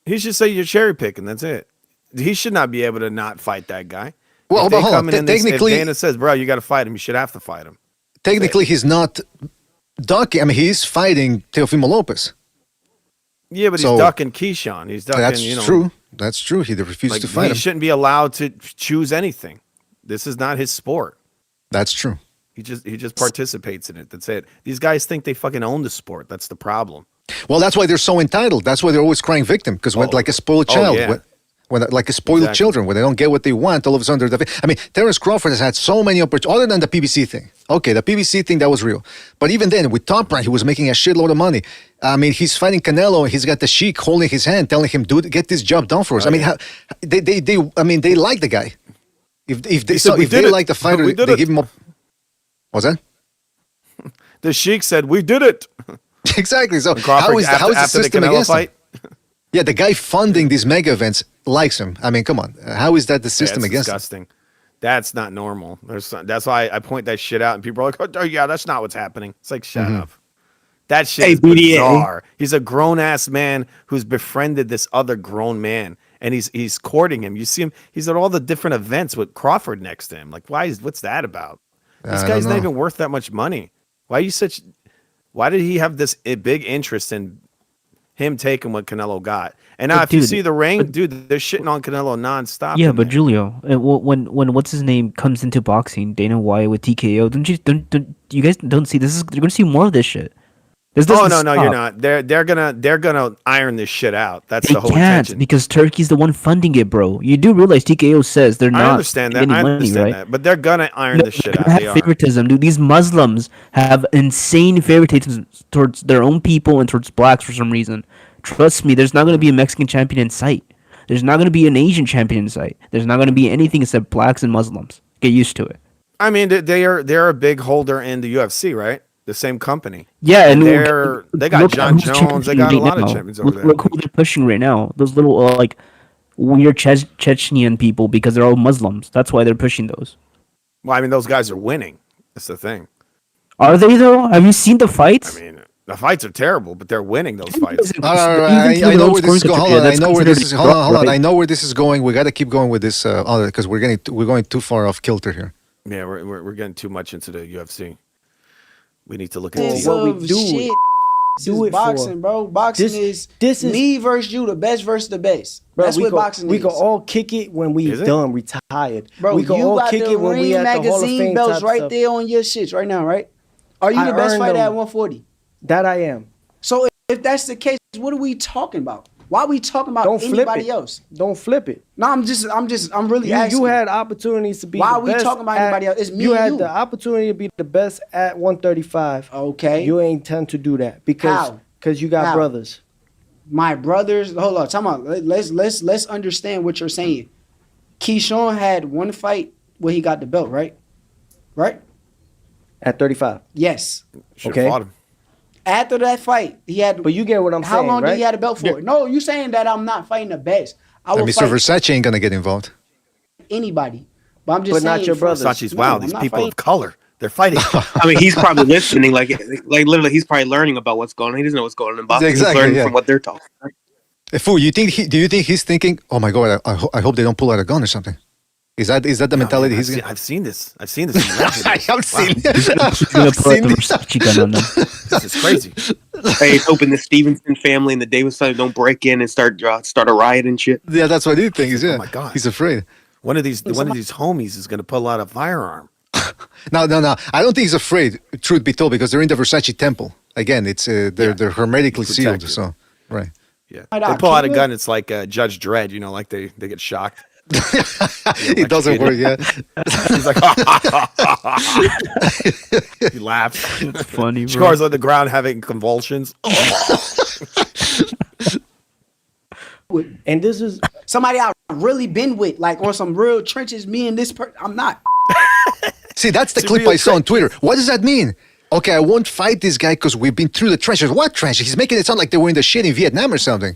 He should say you're cherry picking. That's it. He should not be able to not fight that guy. Well, if they hold on. come in and if Technically- Dana says, "Bro, you got to fight him," you should have to fight him. Technically, he's not ducking. I mean, he's fighting Teofimo Lopez. Yeah, but So- he's ducking Keyshawn. He's ducking. That's you know, true. That's true. He refused Like, to fight he him. shouldn't be allowed to choose anything. This is not his sport. That's true. He just participates in it. That's it. These guys think they fucking own the sport. That's the problem. Well, that's why they're so entitled. That's why they're always crying victim because when like a spoiled Oh, child, yeah. when like a spoiled Exactly. children, when they don't get what they want, all of a sudden they're I mean, Terrence Crawford has had so many opportunities, other than the PBC thing. Okay, the PBC thing, that was real. But even then, with Top Rank, he was making a shitload of money. I mean, he's fighting Canelo, and he's got the Sheik holding his hand, telling him, dude, get this job done for us. I mean, they like the guy. If they like the fighter, We did they it. give him up. What's that? The Sheik said, "We did it." Exactly. So And Crawford, how is the after the system Canelo against him? fight? Yeah, the guy funding these mega events likes him. I mean, come on. How is that the system That's against him? disgusting. That's not normal. That's why I point that shit out, and people are like, "Oh, yeah, that's not what's happening." It's like, shut Mm-hmm. up. That shit Hey, is BDA. bizarre. He's a grown ass man who's befriended this other grown man, and he's courting him. You see him. He's at all the different events with Crawford next to him. Like, what's that about? This I guy's don't not know. even worth that much money. Why did he have this big interest in him taking what Canelo got? And now, But if you dude, see the ring, dude, they're shitting on Canelo nonstop. Yeah, in but there. Julio, when what's his name comes into boxing, Dana White with TKO, don't you guys don't see this? You're gonna see more of this shit. This Oh doesn't no, you're stop. not. They're gonna iron this shit out. That's They the whole can't intention. because Turkey's the one funding it, bro. You do realize TKO says they're not I understand that. getting I money, understand right? that. But they're gonna iron this shit They out. have They are. favoritism, dude. These Muslims have insane favoritism towards their own people and towards blacks for some reason. Trust me, there's not going to be a Mexican champion in sight. There's not going to be an Asian champion in sight. There's not going to be anything except blacks and Muslims. Get used to it. I mean, they're a big holder in the UFC, right? The same company. Yeah, and they got look at John who's Jones. They got a championing lot of now. champions over Look, there. look who they're pushing right now. Those little like weird Chechenian people because they're all Muslims. That's why they're pushing those. Well, I mean, those guys are winning. That's the thing. Are they though? Have you seen the fights? I mean, the fights are terrible, but they're winning those fights. All right, I know where this is going. Hold on, I know where this is. Hold on. I know where this is going. We got to keep going with this because we're going too far off kilter here. Yeah, we're getting too much into the UFC. We need to look at Piece TV. of shit. do it boxing, for? bro. Boxing is me versus you, the best versus the best. Bro, That's what boxing we is. can all kick it when we Is it? done retired. Bro, we can you all got kick the it when we Ring at the Hall of magazine Fame belts type right stuff. there on your shits right now, right? Are you I the best earned fighter them. at 140? That I am. So if that's the case, what are we talking about? Why are we talking about Don't flip anybody it. else? Don't flip it. No, I'm really asking. You had opportunities to be. Why the are we best talking about at- anybody else? It's me You and had you. the opportunity to be the best at 135. Okay. You ain't tend to do that because How? you got How? brothers. My brothers, hold on, time out. Let's understand what you're saying. Keyshawn had one fight where he got the belt, right? Right? At 35. Yes. Should've Okay. fought him. After that fight, he had. But you get what I'm how saying, long right? did he have the belt for? No, you saying that I'm not fighting the best. I will Mr. fight Versace ain't gonna get involved. anybody. But I'm just But saying. not your brothers. Versace's No, wow. I'm These not people fighting. of color, they're fighting. I mean, he's probably listening, like literally, he's probably learning about what's going on. He doesn't know what's going on in boxing. Exactly, He's learning yeah. from what they're talking. Fool, do you think he's thinking, oh my god, I hope they don't pull out a gun or something? Is that the mentality he's gonna? I've seen this. I've seen this. in Legend. I have seen He's gonna I've pull out seen the this. Versace gun on them. This is crazy. Hey, he's hoping the Stevenson family and the Davis family don't break in and start a riot and shit. Yeah, that's what he thinks. Yeah, Oh my God. he's afraid. One of these homies is going to pull out a firearm. No. I don't think he's afraid. Truth be told, because they're in the Versace temple. Again, it's they're hermetically sealed. Protected. So right. Yeah, Might they I pull out a kill gun. It's like Judge Dredd. You know, like they get shocked. It doesn't work. Yeah. He's like, he laughs. It's funny, bro. Shakur's on the ground having convulsions. And this is Somebody I've really been with, like on some real trenches. Me and this person, I'm not. See, that's the It's a clip real I saw on trick. Twitter. What does that mean? Okay, I won't fight this guy because we've been through the trenches. What trenches? He's making it sound like they were in the shit in Vietnam or something.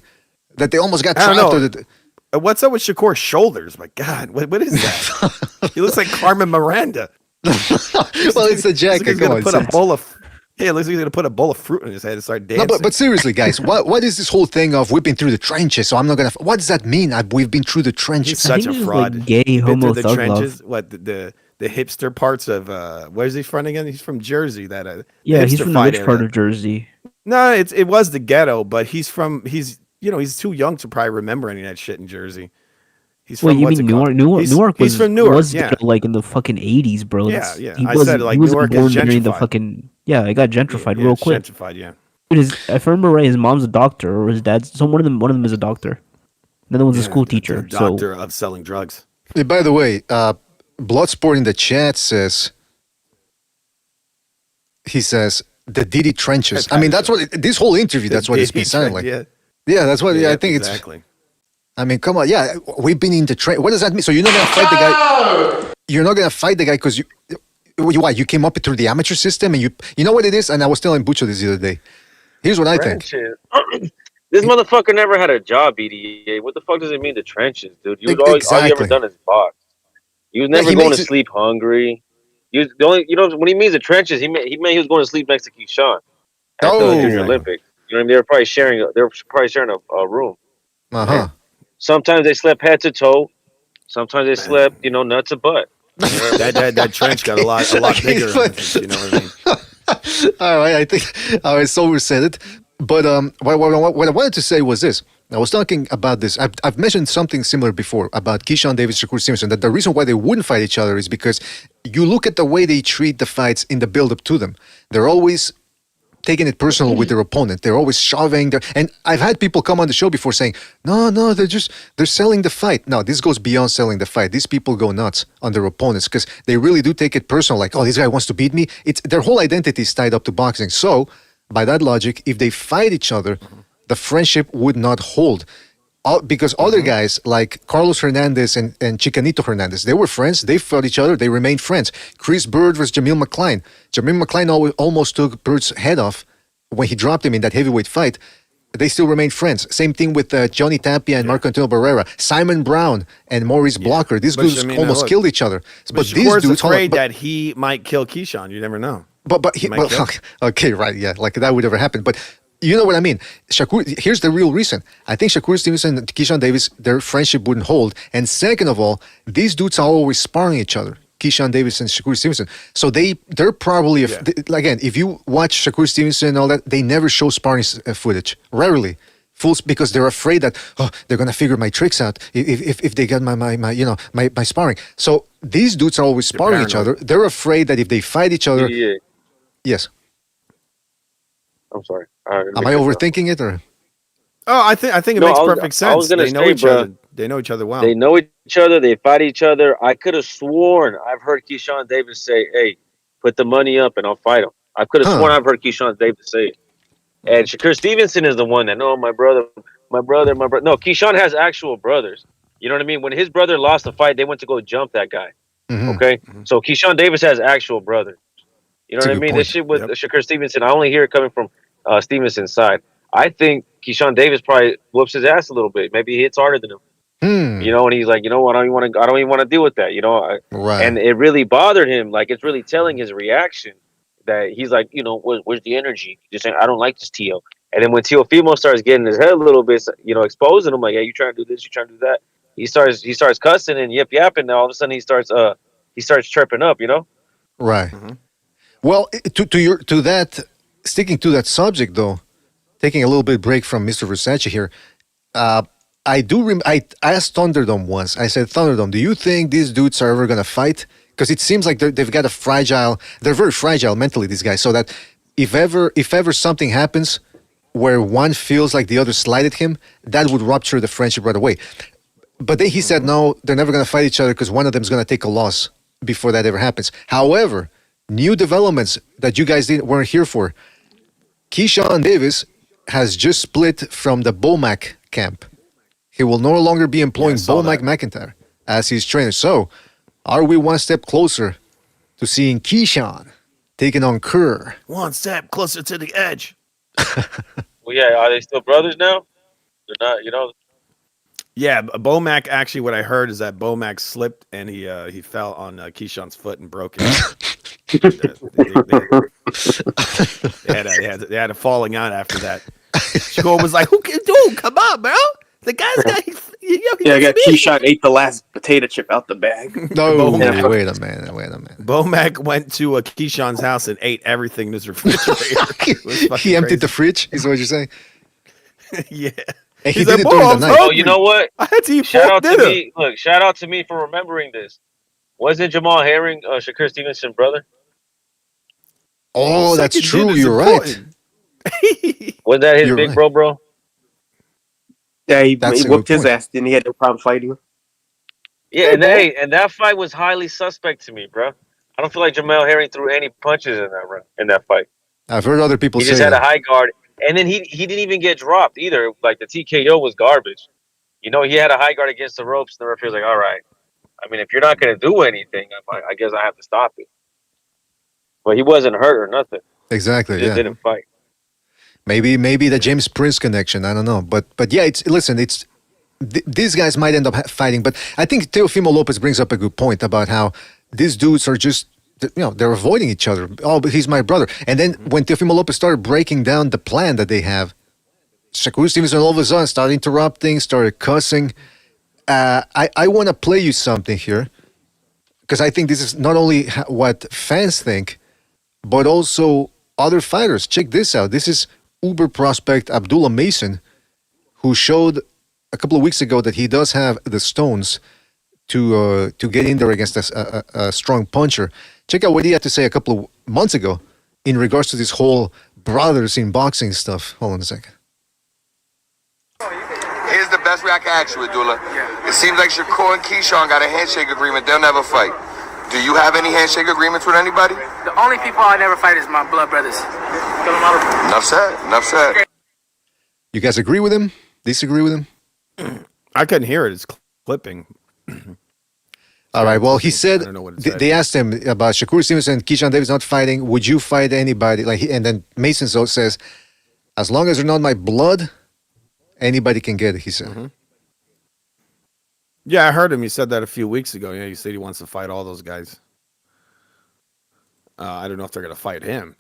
That they almost got I don't trapped. know. Or the, What's up with Shakur's shoulders? My God, what is that? He looks like Carmen Miranda. well, it's the jacket. He's Come gonna on, put it's- a bowl of. Yeah, it looks like he's gonna put a bowl of fruit in his head and start No, dancing. but seriously, guys, what is this whole thing of we've been through the trenches? So I'm not gonna. What does that mean? We've been through the He's trenches. such a this is fraud. like gay Been homo through the thug trenches. love. What the hipster parts of where's he from again? He's from Jersey. That Yeah, he's hipster from the fight rich part area. of Jersey. No, it was the ghetto, but he's too young to probably remember any of that shit in Jersey. He's from Wait, you what's mean it called? Newark? Newark He's was from Newark. was Yeah, ghetto, like in the fucking 80s, bro. Yeah, That's- yeah. He I was, said, like, he wasn't Newark is born during the gentrified. fucking it got gentrified yeah, real quick. gentrified. Yeah. Dude, if I remember right, his mom's a doctor or his dad's. So one of them is a doctor. The other one's a school teacher. The So doctor of selling drugs. Hey, by the way, Bloodsport in the chat says the Diddy trenches. I mean, that's what this whole interview. That's what it's been sounding like. Yeah, Yeah, that's what. Yeah, I think exactly. I mean, come on. Yeah, we've been in the train. What does that mean? So you're not gonna fight the guy. You're not gonna fight the guy because you came up through the amateur system and you know what it is. And I was telling Bucho this the other day. Here's what I think. Trenches. This motherfucker never had a job, BDA. What the fuck does it mean, the trenches, dude? All you ever done is box. You was never he going makes to it- sleep hungry. You was the only, when he means the trenches, he meant he was going to sleep next to Keyshawn at the Junior Olympics. You know what I mean? They were probably sharing a room. Uh-huh. Sometimes they slept head to toe. Sometimes they slept, nuts to butt. that trench got a lot Okay, bigger. but- You know what I mean? All right, I think so we said it. But what I wanted to say was this. I was talking about this. I've mentioned something similar before about Keyshawn Davis, Shakur Stevenson, that the reason why they wouldn't fight each other is because you look at the way they treat the fights in the build-up to them. They're always taking it personal with their opponent. They're always shoving. And I've had people come on the show before saying, no, they're selling the fight. No, this goes beyond selling the fight. These people go nuts on their opponents because they really do take it personal. Like, oh, this guy wants to beat me. Their whole identity is tied up to boxing. So, by that logic, if they fight each other, the friendship would not hold. Because other guys like Carlos Hernandez and Chicanito Hernandez, they were friends. They fought each other. They remained friends. Chris Bird versus Jamil McCline. Jamil McCline almost took Bird's head off when he dropped him in that heavyweight fight. They still remained friends. Same thing with Johnny Tapia and Marco Antonio Barrera. Simon Brown and Maurice Blocker. These But, dudes I mean, almost look, killed each other. But these Shakur's dudes, hold on, afraid but- that he might kill Keyshawn. You never know. But He might kill. okay, right, yeah, like that would ever happen. But you know what I mean. Shakur, here's the real reason. I think Shakur Stevenson and Keyshawn Davis, their friendship wouldn't hold. And second of all, these dudes are always sparring each other. Keyshawn Davis and Shakur Stevenson. So they're probably again, if you watch Shakur Stevenson and all that, they never show sparring footage. Rarely. Fools, because they're afraid that they're gonna figure my tricks out if they get my sparring. So these dudes are always sparring each other. They're afraid that if they fight each other, yes. I'm sorry. Am I overthinking it or? Oh, I think it makes perfect sense. I was gonna they know say, each other. They know each other well. They know each other. They fight each other. I could have sworn I've heard Keyshawn Davis say, "Hey, put the money up and I'll fight him." I could have sworn I've heard Keyshawn Davis say it. And Shakur Stevenson is the one that, no, my brother. No, Keyshawn has actual brothers. You know what I mean? When his brother lost the fight, they went to go jump that guy. Okay? So Keyshawn Davis has actual brothers. You know what I mean? This shit with Shakur Stevenson, I only hear it coming from Stevenson's side. I think Keyshawn Davis probably whoops his ass a little bit. Maybe he hits harder than him. You know, and he's like, you know what? I don't even want to deal with that. You know, and it really bothered him. Like, it's really telling his reaction that he's like, you know, where's the energy? Just saying, I don't like this Teo. And then when Teofimo starts getting his head a little bit, you know, exposing him, like, hey, you trying to do this? You trying to do that? He starts cussing and yapping. And all of a sudden he starts tripping up. You know? Right. Well, to that, sticking to that subject though, taking a little bit break from Mr. Versace here. I asked Thunderdome once. I said, Thunderdome, do you think these dudes are ever gonna fight? Because it seems like they've got they're very fragile mentally, these guys, so that if ever something happens where one feels like the other slighted him, that would rupture the friendship right away. But then he said, no, they're never going to fight each other because one of them is going to take a loss before that ever happens. However, new developments that you guys weren't here for. Keyshawn Davis has just split from the Bomac camp. He will no longer be employing Bomac McIntyre as his trainer. So, are we one step closer to seeing Keyshawn taking on Kerr? One step closer to the edge. Well, yeah, are they still brothers now? They're not, you know. Yeah, Bomac, actually what I heard is that Bomac slipped and he fell on Keyshawn's foot and broke it. They had a falling out after that. Shakur was like, dude, come on, bro. The guy's got I got Keyshawn ate the last potato chip out the bag. No, wait a minute. Bomac went to Keyshawn's house and ate everything in his refrigerator. He emptied the fridge, is what you're saying? Yeah. And he did it during the night. Oh, you know what? I had to eat shout out dinner. to me. Look, shout out to me for remembering this. Wasn't Jamal Herring Shakur Stevenson brother? Oh, that's true. You're right. Was that his big bro? Yeah, he whooped his ass. Then he had no problem fighting him. Yeah, and that fight was highly suspect to me, bro. I don't feel like Jamal Herring threw any punches in that fight. I've heard other people say he just had that. a high guard, and then he didn't even get dropped either. Like the TKO was garbage. You know, he had a high guard against the ropes, and the referee was like, "All right, I mean, if you're not going to do anything, I guess I have to stop it." But he wasn't hurt or nothing. Exactly. He just didn't fight. Maybe the James Prince connection. I don't know, but yeah, these guys might end up fighting. But I think Teofimo Lopez brings up a good point about how these dudes are just, they're avoiding each other. Oh, but he's my brother. And then when Teofimo Lopez started breaking down the plan that they have, Shakur Stevenson all of a sudden started interrupting, started cussing. I want to play you something here because I think this is not only what fans think, but also other fighters. Check this out. This is Uber prospect Abdullah Mason, who showed a couple of weeks ago that he does have the stones to get in there against a strong puncher. Check out what he had to say a couple of months ago in regards to this whole brothers in boxing stuff. Hold on a second. Here's the best way I can ask you, Abdullah. It seems like Shakur and Keyshawn got a handshake agreement. They'll never fight. Do you have any handshake agreements with anybody? The only people I never fight is my blood brothers. Enough said. Enough said. You guys agree with him? Disagree with him? I couldn't hear it. It's clipping. All right. Well, he said they asked him about Shakur Stevenson and Keyshawn Davis not fighting. Would you fight anybody? And then Mason says, as long as they're not my blood, anybody can get it. He said. Mm-hmm. Yeah, I heard him. He said that a few weeks ago. Yeah, he said he wants to fight all those guys. I don't know if they're going to fight him.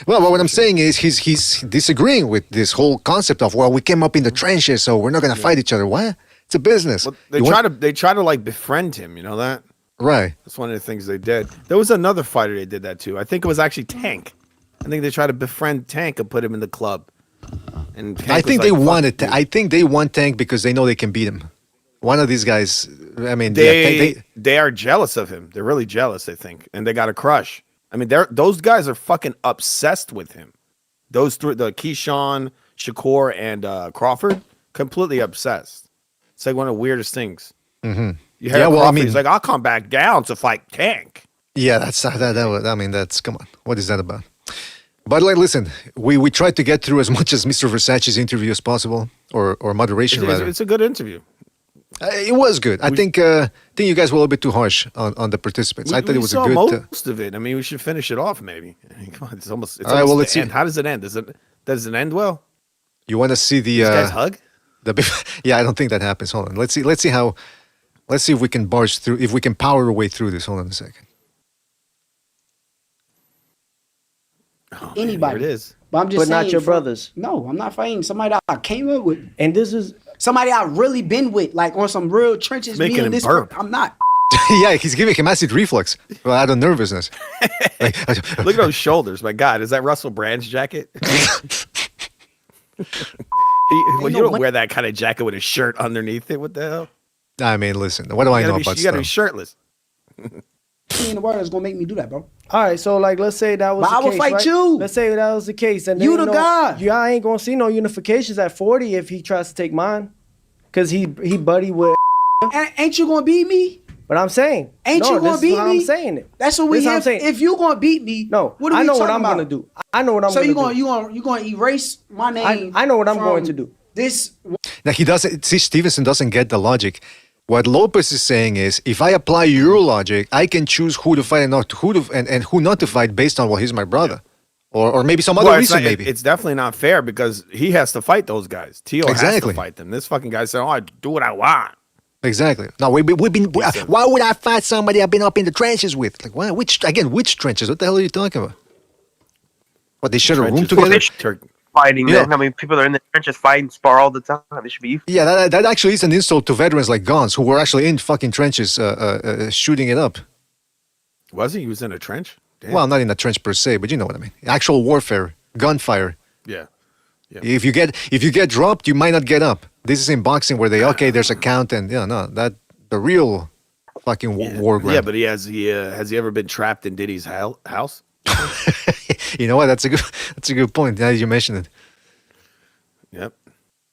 Well, what I'm saying is he's disagreeing with this whole concept of, well, we came up in the trenches, so we're not going to fight each other. What? It's a business. Well, they try to like befriend him. You know that? Right. That's one of the things they did. There was another fighter they did that to. I think it was actually Tank. I think they tried to befriend Tank and put him in the club. And Tank I was think like, they "Fuck wanted. you." I think they want Tank because they know they can beat him. One of these guys. I mean, They are jealous of him. They're really jealous, I think, and they got a crush. I mean, those guys are fucking obsessed with him. Those three, the Keyshawn, Shakur, and Crawford, completely obsessed. It's like one of the weirdest things. Mm-hmm. You hear Yeah, well, I Crawford, mean, he's like, "I'll come back down to fight Tank." yeah, that's that was, I mean, that's come on. What is that about? But like, listen, we tried to get through as much as Mr. Versace's interview as possible, or moderation rather. It's a good interview. It was good. I think you guys were a little bit too harsh on the participants. I thought it was a saw good. most of it. I mean, we should finish it off, maybe. I mean, come on, it's almost. It's All right, almost well, the let's see. end. How does it end? Does it end well? You want to see the These guys hug? Yeah, I don't think that happens. Hold on. Let's see if we can barge through. If we can power our way through this. Hold on a second. Anybody. Here it is. But I'm just But saying. not your brothers. No, I'm not fighting somebody that I came up with. And this is somebody I've really been with, like on some real trenches. Making Me and him this. burp. I'm not. Yeah, he's giving him acid reflux out of nervousness. Look at those shoulders. My God, is that Russell Brand's jacket? Well, you don't wear that kind of jacket with a shirt underneath it. What the hell? I mean, listen. What do I know about You gotta be stuff? shirtless. Me in the world is gonna make me do that, bro. All right, so like, let's say that was But the I will case, fight right? you. Let's say that was the case, and You then, the guy. Y'all ain't gonna see no unifications at 40 if he tries to take mine, cause he buddy with. Ain't you gonna beat me? But I'm saying, Ain't you gonna beat me? I'm saying it. That's what we This is have. I'm saying. If you gonna beat me, No, what are I we know what talking I'm about? gonna do. I know what I'm So gonna do. you gonna erase my name? I know what I'm from going to do. This. Now he doesn't. See, Stevenson doesn't get the logic. What Lopez is saying is, if I apply your logic, I can choose who to fight and not who to and who not to fight based on, well, he's my brother, or maybe some other Well, reason. not- Maybe it's definitely not fair because he has to fight those guys. Teo has Exactly. to fight them. This fucking guy said, "Oh, I do what I want." exactly. No, we've been. Why would I fight somebody I've been up in the trenches with? Like, why? Which trenches? What the hell are you talking about? What, they share a room Trenches. together? Fighting, Yeah. man. I mean, people are in the trenches fighting, spar all the time. They should be used. Yeah, that actually is an insult to veterans like Gons who were actually in fucking trenches, shooting it up. Was he? He was in a trench. Damn. Well, not in a trench per se, but you know what I mean. Actual warfare, gunfire. Yeah. If you get dropped, you might not get up. This is in boxing where there's a count and that the real fucking war ground. Yeah, but has he ever been trapped in Diddy's house? You know what? That's a good point. Now that you mention it. Yep.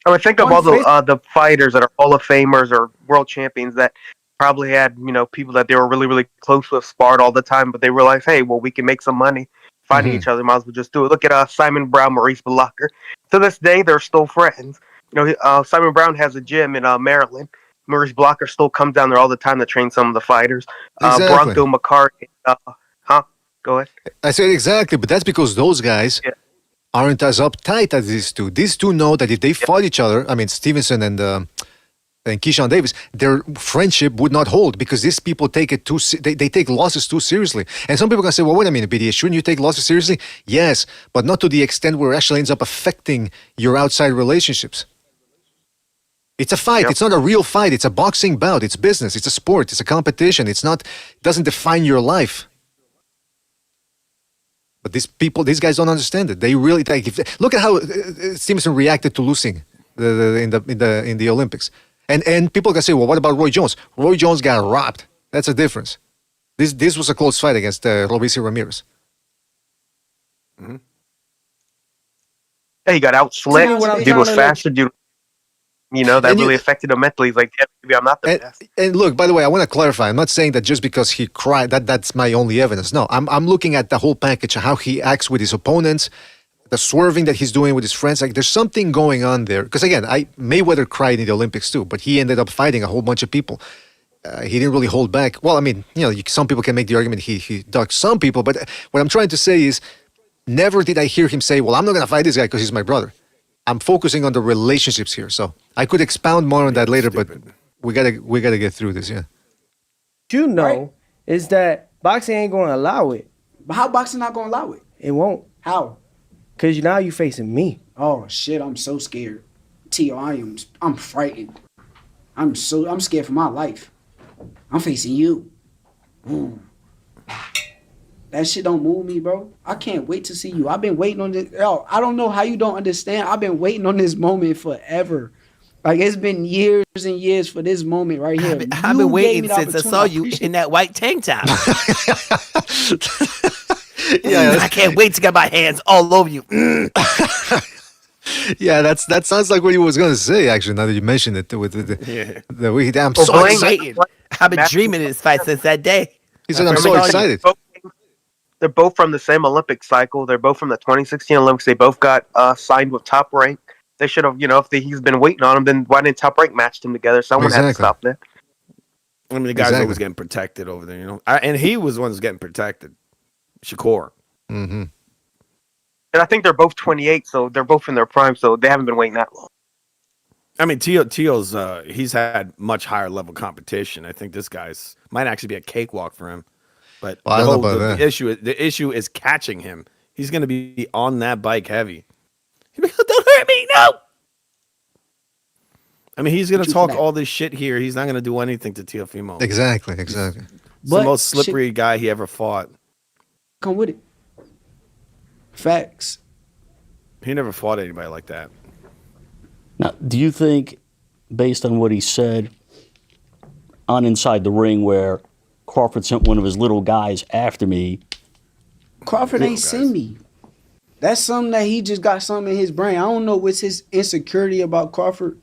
I mean, think of all the fighters that are Hall of Famers or world champions that probably had, people that they were really, really close with, sparred all the time, but they realized, hey, well, we can make some money fighting each other. Might as well just do it. Look at Simon Brown, Maurice Blocker. To this day, they're still friends. Simon Brown has a gym in Maryland. Maurice Blocker still comes down there all the time to train some of the fighters. Exactly. Bronco McCarthy. Go ahead. I said exactly, but that's because those guys aren't as uptight as these two. These two know that if they fought each other, I mean Stevenson and Keyshawn Davis, their friendship would not hold because these people take it they take losses too seriously. And some people can say, well, wait a minute, BDA, shouldn't you take losses seriously? Yes, but not to the extent where it actually ends up affecting your outside relationships. It's a fight. It's not a real fight. It's a boxing bout. It's business. It's a sport. It's a competition. It doesn't define your life. But these guys don't understand it. They really look at how Stevenson reacted to losing in the Olympics, and people can say, well, what about Roy Jones? Roy Jones got robbed. That's a difference. This was a close fight against Robeisy Ramirez. Mm-hmm. Hey, he got outslicked. Dude was faster. Dude, that really affected him mentally. He's like, yeah, maybe I'm not the best. And look, by the way, I want to clarify. I'm not saying that just because he cried, that's my only evidence. No, I'm looking at the whole package, how he acts with his opponents, the swerving that he's doing with his friends. Like, there's something going on there. Because again, Mayweather cried in the Olympics too, but he ended up fighting a whole bunch of people. He didn't really hold back. Well, I mean, some people can make the argument he ducked some people, but what I'm trying to say is, never did I hear him say, well, I'm not going to fight this guy because he's my brother. I'm focusing on the relationships here, so I could expound more on that later, but we gotta get through this, yeah. Is that boxing ain't going to allow it. But how boxing not gonna allow it? It won't. How? Cause now you facing me. Oh shit! I'm so scared. Tio, I'm frightened. I'm scared for my life. I'm facing you. Ooh. That shit don't move me, bro. I can't wait to see you. I've been waiting on this. Yo, I don't know how you don't understand. I've been waiting on this moment forever. Like, it's been years and years for this moment right here. I've been waiting since I saw you in that white tank top. I can't wait to get my hands all over you. Yeah, that sounds like what he was going to say. Actually, now that you mentioned it, with the way I'm so excited. I've been dreaming of this fight since that day. He said, "I'm so excited." They're both from the same Olympic cycle. They're both from the 2016 Olympics. They both got signed with Top Rank. They should have, if he's been waiting on him, then why didn't Top Rank match them together? Someone had to stop that. I mean, the guy's always getting protected over there, and he was the one who's getting protected. Shakur. Mm-hmm. And I think they're both 28, so they're both in their prime, so they haven't been waiting that long. I mean, Teo's he's had much higher level competition. I think this guy's might actually be a cakewalk for him. But the issue is catching him. He's going to be on that bike heavy. Don't hurt me, no. I mean, he's going to talk all this shit here. He's not going to do anything to Teofimo. Exactly. He's the most slippery guy he ever fought. Come with it. Facts. He never fought anybody like that. Now, do you think, based on what he said on Inside the Ring, where Crawford sent one of his little guys after me? Crawford ain't send me. That's something that he just got something in his brain. I don't know what's his insecurity about Crawford.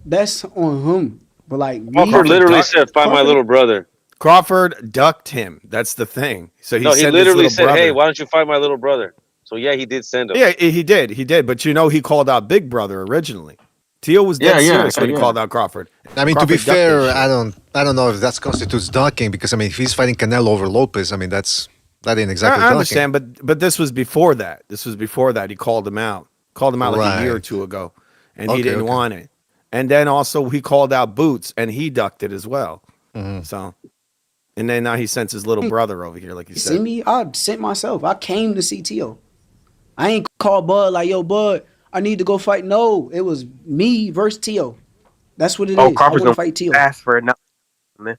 That's on him. But like, Crawford literally said, "Find my little brother." Crawford ducked him. That's the thing. So he literally said, "Hey, why don't you find my little brother?" So yeah, he did send him. Yeah, he did. But he called out Big Brother originally. Teo was dead serious when he called out Crawford. I mean, Crawford to be fair, I don't know if that constitutes ducking, because I mean, if he's fighting Canelo over Lopez, I mean, that ain't exactly. I understand, but this was before that. He called him out. Like a year or two ago, and he didn't want it. And then also he called out Boots, and he ducked it as well. Mm-hmm. So, and then now he sends his little brother over here, like you said. See me? I sent myself. I came to see Teo. I ain't called Bud like, yo, Bud, I need to go fight. No, it was me versus Teo. That's what it is. Crawford's I want to fight Teo. Ass for it now, man.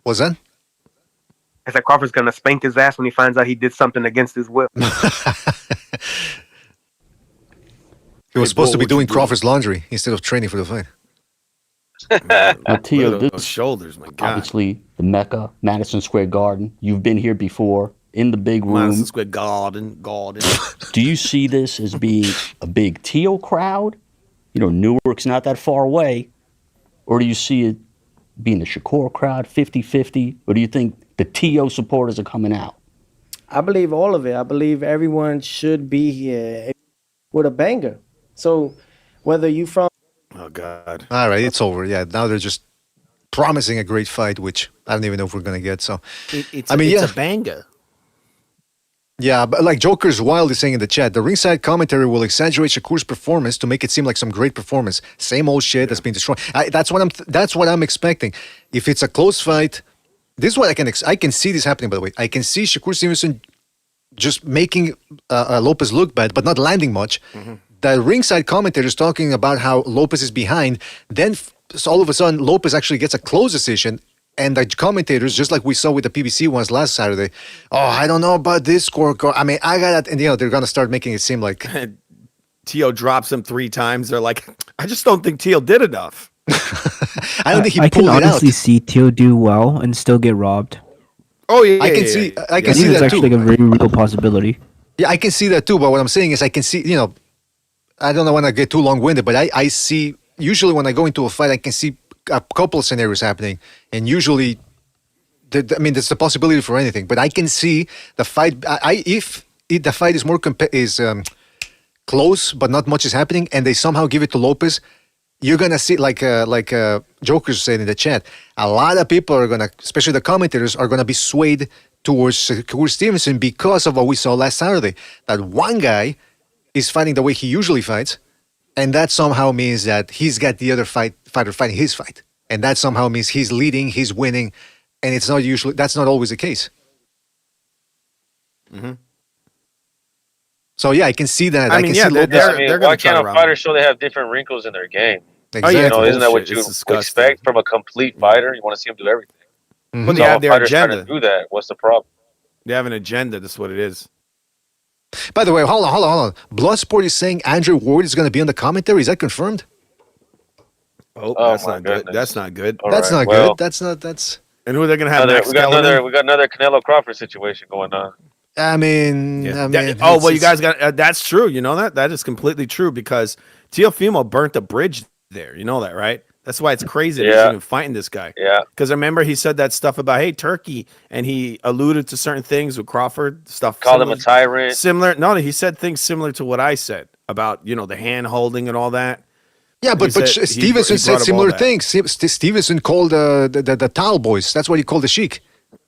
What's that? I said Crawford's gonna spank his ass when he finds out he did something against his will. He was supposed to be doing Crawford's laundry instead of training for the fight. Now, Teo, this shoulders, my God. Obviously, the Mecca, Madison Square Garden. You've been here before in the big room. Madison Square Garden. Do you see this as being a big Teo crowd? Newark's not that far away. Or do you see it being a Shakur crowd, 50-50? Or do you think the Teo supporters are coming out? I believe all of it. I believe everyone should be here with a banger. So whether you from... Oh, God. All right, it's over. Yeah, now they're just promising a great fight, which I don't even know if we're going to get. So, it's a banger. Yeah, but like Joker's Wild is saying in the chat, the ringside commentary will exaggerate Shakur's performance to make it seem like some great performance. Same old shit that's been destroyed. That's what I'm expecting. If it's a close fight, this is what I can see this happening. By the way, I can see Shakur Stevenson just making Lopez look bad, but not landing much. Mm-hmm. The ringside commentators talking about how Lopez is behind. Then all of a sudden, Lopez actually gets a close decision. And the commentators, just like we saw with the PBC ones last Saturday, I don't know about this scorecard. I mean, I got it. And, they're going to start making it seem like... Teo drops him 3 times. They're like, I just don't think Teo did enough. I don't think he I pulled can it out. honestly see Teo do well and still get robbed. Oh, yeah. I can see that it's actually too. like a very real possibility. Yeah, I can see that too. But what I'm saying is I can see, I don't want to get too long-winded, but I see, usually when I go into a fight, I can see a couple of scenarios happening, and usually, there's a possibility for anything. But I can see the fight. If the fight is more close, but not much is happening, and they somehow give it to Lopez, you're gonna see like Joker said in the chat. A lot of people are gonna, especially the commentators, are gonna be swayed towards Shakur Stevenson because of what we saw last Saturday. That one guy is fighting the way he usually fights. And that somehow means that he's got the other fighter fighting his fight. And that somehow means he's leading, he's winning. And that's not always the case. Mm-hmm. So yeah, I can see that. I mean, why can't a fighter show they have different wrinkles in their game? Exactly. Isn't that what you expect from a complete fighter? You want to see him do everything. But they So have if their fighters trying agenda. to do that, what's the problem? They have an agenda. That's what it is. By the way, hold on. Bloodsport is saying Andrew Ward is going to be on the commentary. Is that confirmed? Oh, Oh, that's my not good. goodness. That's not good. All That's right, not well, good. That's. And who are they going to have next? we got another Canelo Crawford situation going on. I mean, Oh well, you guys got that's true. You know that is completely true because Teofimo burnt a bridge there. You know that, right? That's why it's crazy that he's Yeah. even fighting this guy. Yeah. Because remember he said that stuff about Turkey, and he alluded to certain things with Crawford stuff. Called him a tyrant. Similar. No, he said things similar to what I said about the hand holding and all that. Yeah, but Stevenson said similar things. Stevenson called the Towel Boys. That's what he called the Sheik.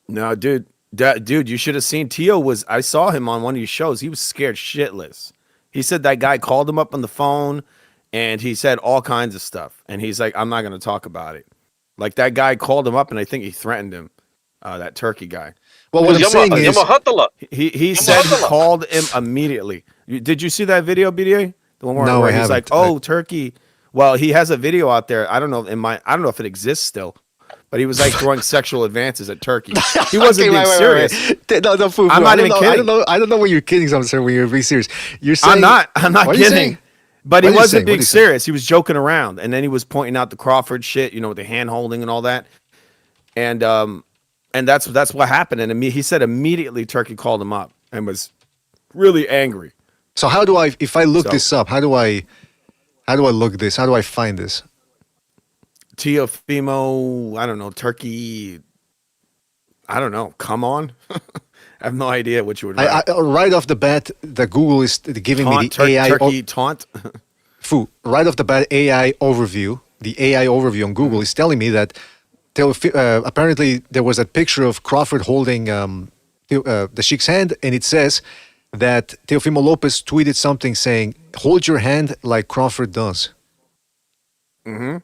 No, dude, you should have seen Teo I saw him on one of these shows. He was scared shitless. He said that guy called him up on the phone, and he said all kinds of stuff. And he's like, I'm not going to talk about it. Like that guy called him up, and I think he threatened him. That Turkey guy. Well, what I'm saying is, he said he called him immediately. Did you see that video, BDA? The one where he's like, "Oh, Turkey." Well, he has a video out there. I don't know if it exists still, but he was like throwing sexual advances at Turkey. He wasn't being serious. No, I'm not even kidding. I don't know when you're kidding. I'm sorry when you're being serious. You're saying I'm not what are you kidding. saying? But What he are you wasn't saying? being What are you saying? serious. He was joking around, and then he was pointing out the Crawford shit, with the hand holding and all that, and that's what happened. And he said immediately Turkey called him up and was really angry. So how do I? If I look this up, how do I look this? How do I find this? Teofimo, I don't know, Turkey. I don't know. Come on. I have no idea what you would write. Right off the bat, the Google is giving me the AI Turkey taunt. Right off the bat, AI overview. The AI overview on Google is telling me that apparently there was a picture of Crawford holding the Sheik's hand, and it says that Teofimo Lopez tweeted something saying, "Hold your hand like Crawford does." Mm-hmm.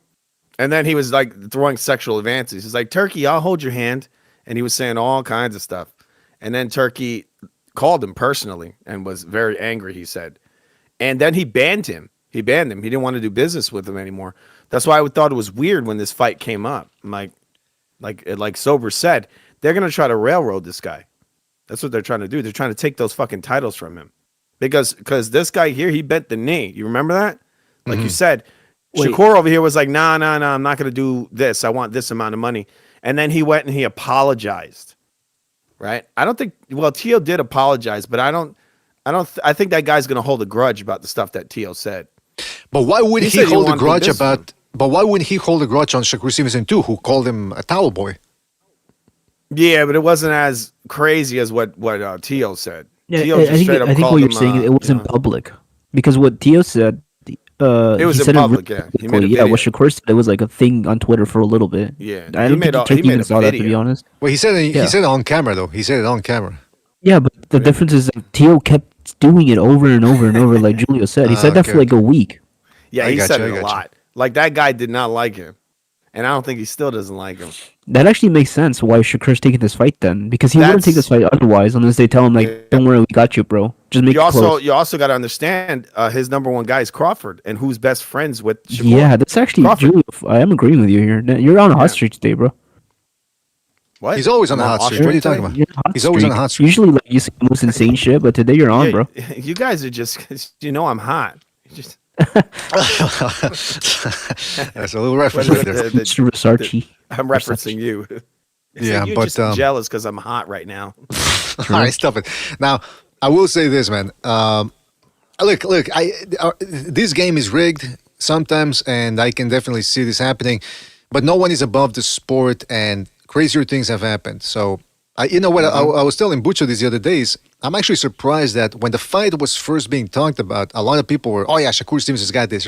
And then he was like throwing sexual advances. He's like, Turkey, I'll hold your hand. And he was saying all kinds of stuff. And then Turkey called him personally and was very angry, he said. And then he banned him. He didn't want to do business with him anymore. That's why I thought it was weird when this fight came up. Like Sober said, they're going to try to railroad this guy. That's what they're trying to do. They're trying to take those fucking titles from him. Because this guy here, he bent the knee. You remember that? Like you said, Shakur over here was like, nah, I'm not going to do this. I want this amount of money. And then he went and he apologized. Right? I don't think, Teo did apologize, but I think that guy's going to hold a grudge about the stuff that Teo said. But why would he said hold a wanted grudge this about? But why wouldn't he hold a grudge on Shakur Stevenson too, who called him a towel boy? Yeah, but it wasn't as crazy as what Teo said. Yeah, Teo just straight up I think called what you're him, saying, it was in public. Because what Teo said, it was he in said public, yeah. He made a yeah, what video. Shakur said, it was like a thing on Twitter for a little bit. Yeah, I don't think Turkey even saw that, to be honest. Well, he said Yeah. it on camera though. He said it on camera. Yeah, but the difference is that Teo kept doing it over and over and over, like Julio said. He said that for like a week. Yeah, I he got said you, I it a got you. lot. Like that guy did not like him, and I don't think he still doesn't like him. That actually makes sense why Shakur's taking this fight then, because he wouldn't take this fight otherwise unless they tell him like, "Don't worry, we got you, bro. Just make it close." You also got to understand his number one guy is Crawford, and who's best friends with Shakur. Yeah, that's actually Julio. I am agreeing with you here. You're on a hot streak today, bro. What? He's always on the hot streak. What are you talking about? You're on a hot He's always on a streak. hot streak. Usually, like, you say the most insane shit, but today you're on, bro. You guys are just, I'm hot. Just That's a little reference right there. Mr. Versace. I'm referencing you. Yeah, you're but just jealous because I'm hot right now. All right, stop it. Now, I will say this, man. Look. This game is rigged sometimes, and I can definitely see this happening. But no one is above the sport, and crazier things have happened. So, you know what? I was telling Butcher this the other days. I'm actually surprised that when the fight was first being talked about, a lot of people were, "Oh yeah, Shakur Stevenson's got this."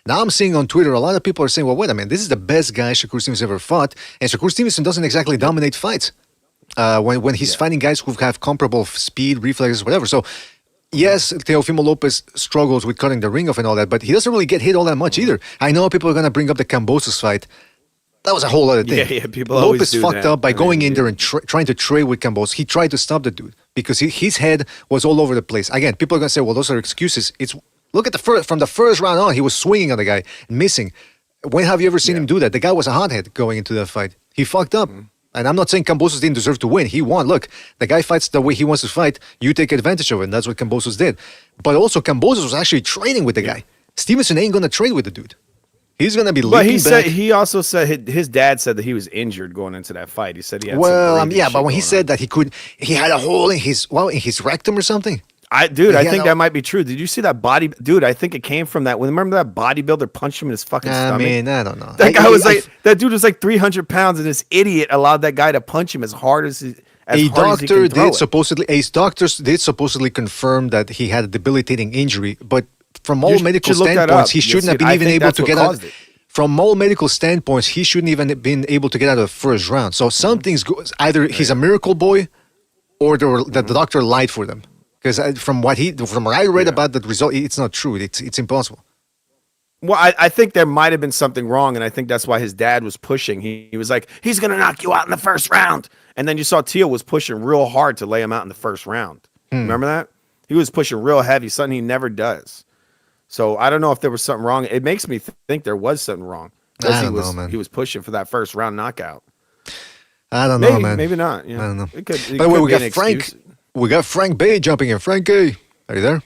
Now I'm seeing on Twitter a lot of people are saying, "Well, wait a minute, this is the best guy Shakur Stevenson ever fought," and Shakur Stevenson doesn't exactly dominate fights when he's fighting guys who have comparable speed, reflexes, whatever. So. Yes, Teofimo Lopez struggles with cutting the ring off and all that, but he doesn't really get hit all that much either. I know people are going to bring up the Cambosos fight. That was a whole other thing. Yeah, people always Lopez do fucked that. up by going in there and trying to trade with Cambosos. He tried to stop the dude because his head was all over the place. Again, people are going to say, well, those are excuses. Look at from the first round on, he was swinging on the guy, missing. When have you ever seen him do that? The guy was a hothead going into that fight. He fucked up. And I'm not saying Kambosos didn't deserve to win. He won. Look, the guy fights the way he wants to fight. You take advantage of it. And that's what Kambosos did. But also, Kambosos was actually training with the guy. Stevenson ain't going to trade with the dude. He's going to be leaping back. He also said his dad said that he was injured going into that fight. He said he had but when he said that he had a hole in his rectum or something. I think that might be true. Did you see that body? Dude, I think it came from that. Remember that bodybuilder punched him in his fucking stomach? I mean, I don't know. That dude was like 300 pounds, and this idiot allowed that guy to punch him as hard as he doctors did supposedly confirm that he had a debilitating injury, but from all medical standpoints, he shouldn't have been even able to get out. From all medical standpoints, he shouldn't even have been able to get out of the first round. So something's either he's a miracle boy, or the doctor lied for them. Because from what I read about the result, it's not true. It's impossible. Well, I think there might have been something wrong, and I think that's why his dad was pushing. He was like, he's going to knock you out in the first round. And then you saw Teo was pushing real hard to lay him out in the first round. Remember that? He was pushing real heavy, something he never does. So I don't know if there was something wrong. It makes me think there was something wrong. I don't know, man. He was pushing for that first round knockout. I don't know, man. Maybe not. Yeah. I don't know. It could By the way, we be got an Frank. excuse. We got Frank Bay jumping in. Frankie, are you there?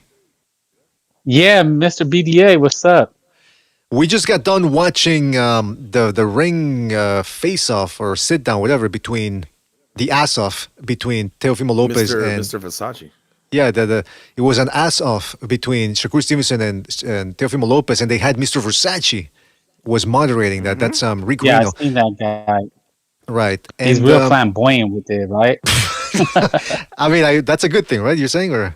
Yeah, Mr. BDA, what's up? We just got done watching the ring face-off or sit-down, whatever, between the ass-off between Teofimo Lopez and Mr. Versace. Yeah, it was an ass-off between Shakur Stevenson and Teofimo Lopez, and they had Mr. Versace was moderating that. That's Rick Yeah, Reno. I've seen that guy. Right. He's and, real flamboyant with it, right? I mean, that's a good thing, right? You're saying, or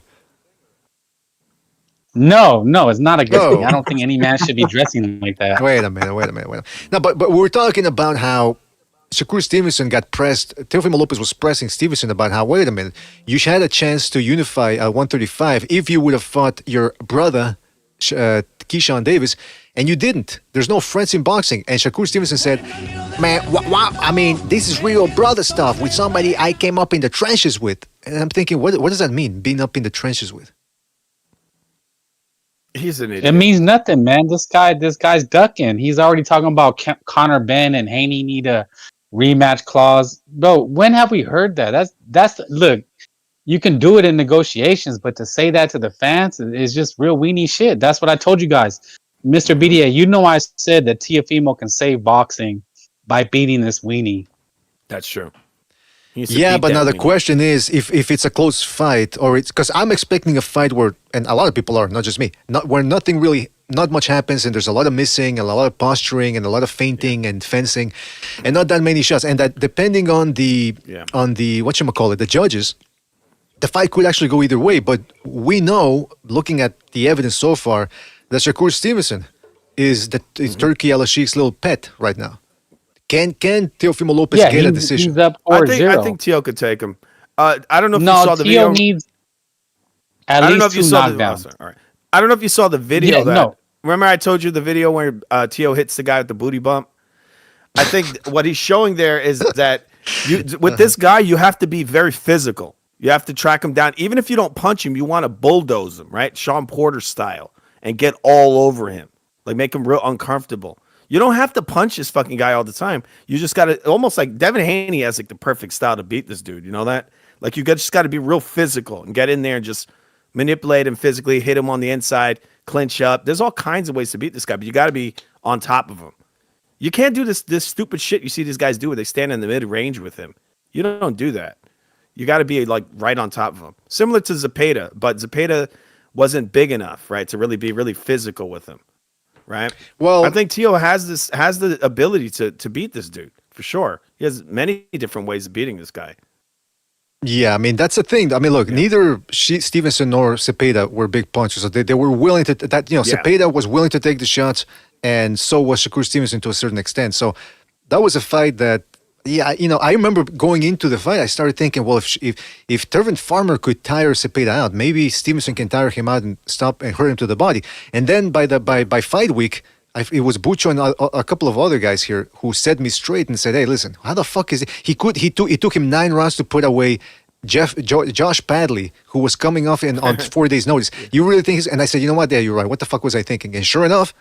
No, it's not a good thing. I don't think any man should be dressing like that. Wait a minute. No, but we were talking about how Shakur Stevenson got pressed. Teofimo Lopez was pressing Stevenson about how, wait a minute, you had a chance to unify 135 if you would have fought your brother, Keyshawn Davis, and you didn't. There's no friends in boxing. And Shakur Stevenson said, man, I mean, this is real brother stuff with somebody I came up in the trenches with. And I'm thinking, what does that mean, being up in the trenches with? He's an idiot. It means nothing, man. This guy's ducking. He's already talking about Conor Benn and Haney need a rematch clause. Bro, when have we heard that? That's look, you can do it in negotiations, but to say that to the fans is just real weenie shit. That's what I told you guys. Mr. BDA, you know I said that Teofimo can save boxing by beating this weenie. That's true. Yeah, but now the question is if it's a close fight, or it's because I'm expecting a fight where, and a lot of people are, not just me, where not much happens, and there's a lot of missing, and a lot of posturing, and a lot of feinting and fencing, and not that many shots. And that depending on the whatchamacallit, the judges, the fight could actually go either way. But we know, looking at the evidence so far, that Shakur Stevenson is Turkey Al Sheikh's little pet right now. Can Teofimo Lopez get a decision? He's up I think Teo could take him. I don't know if you saw the video. Needs at least 2 knockdowns. All right. I don't know if you saw the video. Remember I told you the video where Teo hits the guy with the booty bump? I think what he's showing there is that with this guy, you have to be very physical. You have to track him down. Even if you don't punch him, you want to bulldoze him, right? Sean Porter style, and get all over him. Like make him real uncomfortable. You don't have to punch this fucking guy all the time. You just got to, almost like Devin Haney has like the perfect style to beat this dude. You know that? Like you just got to be real physical and get in there and just manipulate him physically, hit him on the inside, clinch up. There's all kinds of ways to beat this guy, but you got to be on top of him. You can't do this stupid shit you see these guys do where they stand in the mid-range with him. You don't do that. You got to be like right on top of him. Similar to Zepeda, but Zepeda wasn't big enough, right, to really be really physical with him. Right. Well, I think Teo has the ability to beat this dude for sure. He has many different ways of beating this guy. Yeah, I mean that's the thing. I mean, look, neither Stevenson nor Zepeda were big punchers. So they were willing to Zepeda was willing to take the shots, and so was Shakur Stevenson to a certain extent. So that was a fight that. Yeah, I remember going into the fight, I started thinking, well, if Tervin Farmer could tire Zepeda out, maybe Stevenson can tire him out and stop and hurt him to the body. And then by fight week, it was Bucho and a couple of other guys here who set me straight and said, hey, listen, how the fuck is it? It took him 9 rounds to put away Josh Padley, who was coming off on 4 days' notice. You really think? And I said, you know what? Yeah, you're right. What the fuck was I thinking? And sure enough,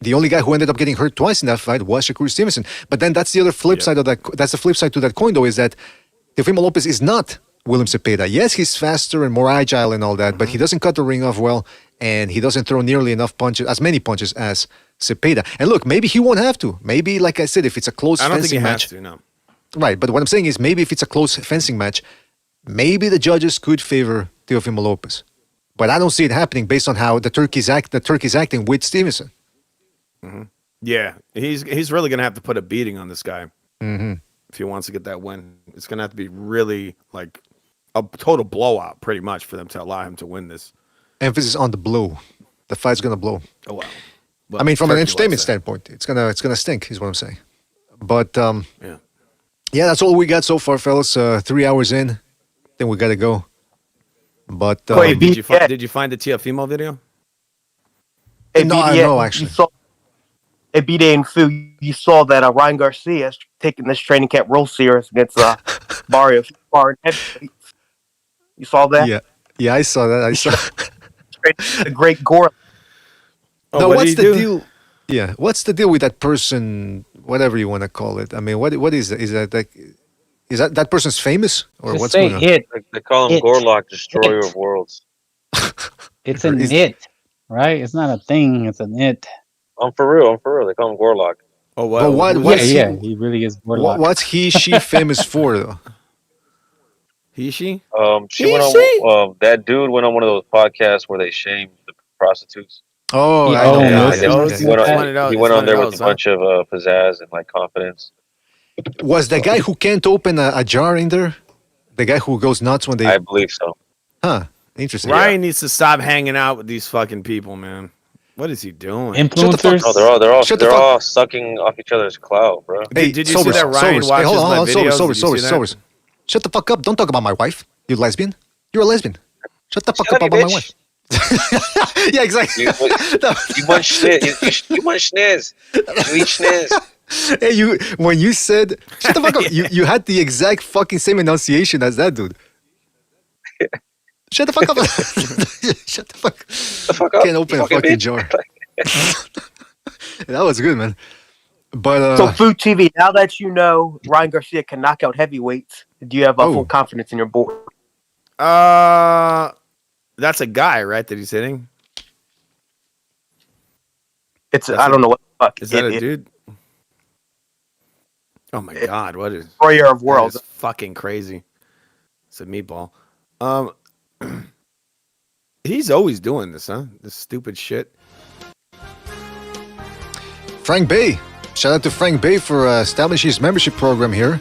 The only guy who ended up getting hurt twice in that fight was Shakur Stevenson. But then that's the other flip side of that. That's the flip side to that coin, though, is that Teofimo Lopez is not William Cepeda. Yes, he's faster and more agile and all that, but he doesn't cut the ring off well, and he doesn't throw nearly enough punches, as many punches as Cepeda. And look, maybe he won't have to. Maybe, like I said, if it's a close I don't think fencing he match, has to. No. right? But what I'm saying is, maybe if it's a close fencing match, maybe the judges could favor Teofimo Lopez. But I don't see it happening based on how the Turkey's acting with Stevenson. Mm-hmm. Yeah, he's really gonna have to put a beating on this guy if he wants to get that win. It's gonna have to be really like a total blowout, pretty much, for them to allow him to win this. Emphasis on the blow. The fight's gonna blow. Oh wow. I mean, from an entertainment standpoint, it's gonna stink, is what I'm saying. But yeah, that's all we got so far, fellas. 3 hours in, then we gotta go. But Wait, did you find the Teofimo video? No, actually. Hey, B-Day and Fu, you saw that Ryan Garcia is taking this training camp real serious against Barrio sparring heavyweights. You saw that? Yeah, I saw that. I saw the great Gore. Now, what's the deal? Yeah, what's the deal with that person? Whatever you want to call it. I mean, what is that? Is that person's famous or Just what's say going on? it. They call him Gorlock, Destroyer of Worlds. It's an it, right? It's not a thing. It's an it. I'm for real. They call him Gorlock. Oh, wow. But what he really is Gorlock. What's she famous for though? She went on. That dude went on one of those podcasts where they shamed the prostitutes. Oh, he went on there with a bunch of pizzazz and like confidence. Was the guy who can't open a jar in there? The guy who goes nuts when they? I believe so. Huh? Interesting. Ryan needs to stop hanging out with these fucking people, man. What is he doing? Influencers? No, they're all sucking off each other's clout, bro. Hey, did you see that Ryan watches my videos? Sobers. Shut the fuck up! Don't talk about my wife. You lesbian? You're a lesbian. Shut the fuck up about my wife. Yeah, exactly. You want schniz. You want schniz. You eat schniz. Hey, when you said shut the fuck up, you had the exact fucking same enunciation as that dude. Shut the fuck up. Shut the fuck up. Can't open a fucking jar. That was good, man. But so Food TV, now that you know Ryan Garcia can knock out heavyweights, do you have full confidence in your board? That's a guy, right? That he's hitting. I don't know what the fuck. Is that a dude? Oh my god! What is Destroyer of Worlds? Fucking crazy. It's a meatball. He's always doing this, huh? This stupid shit. Frank Bay. Shout out to Frank Bay for establishing his membership program here.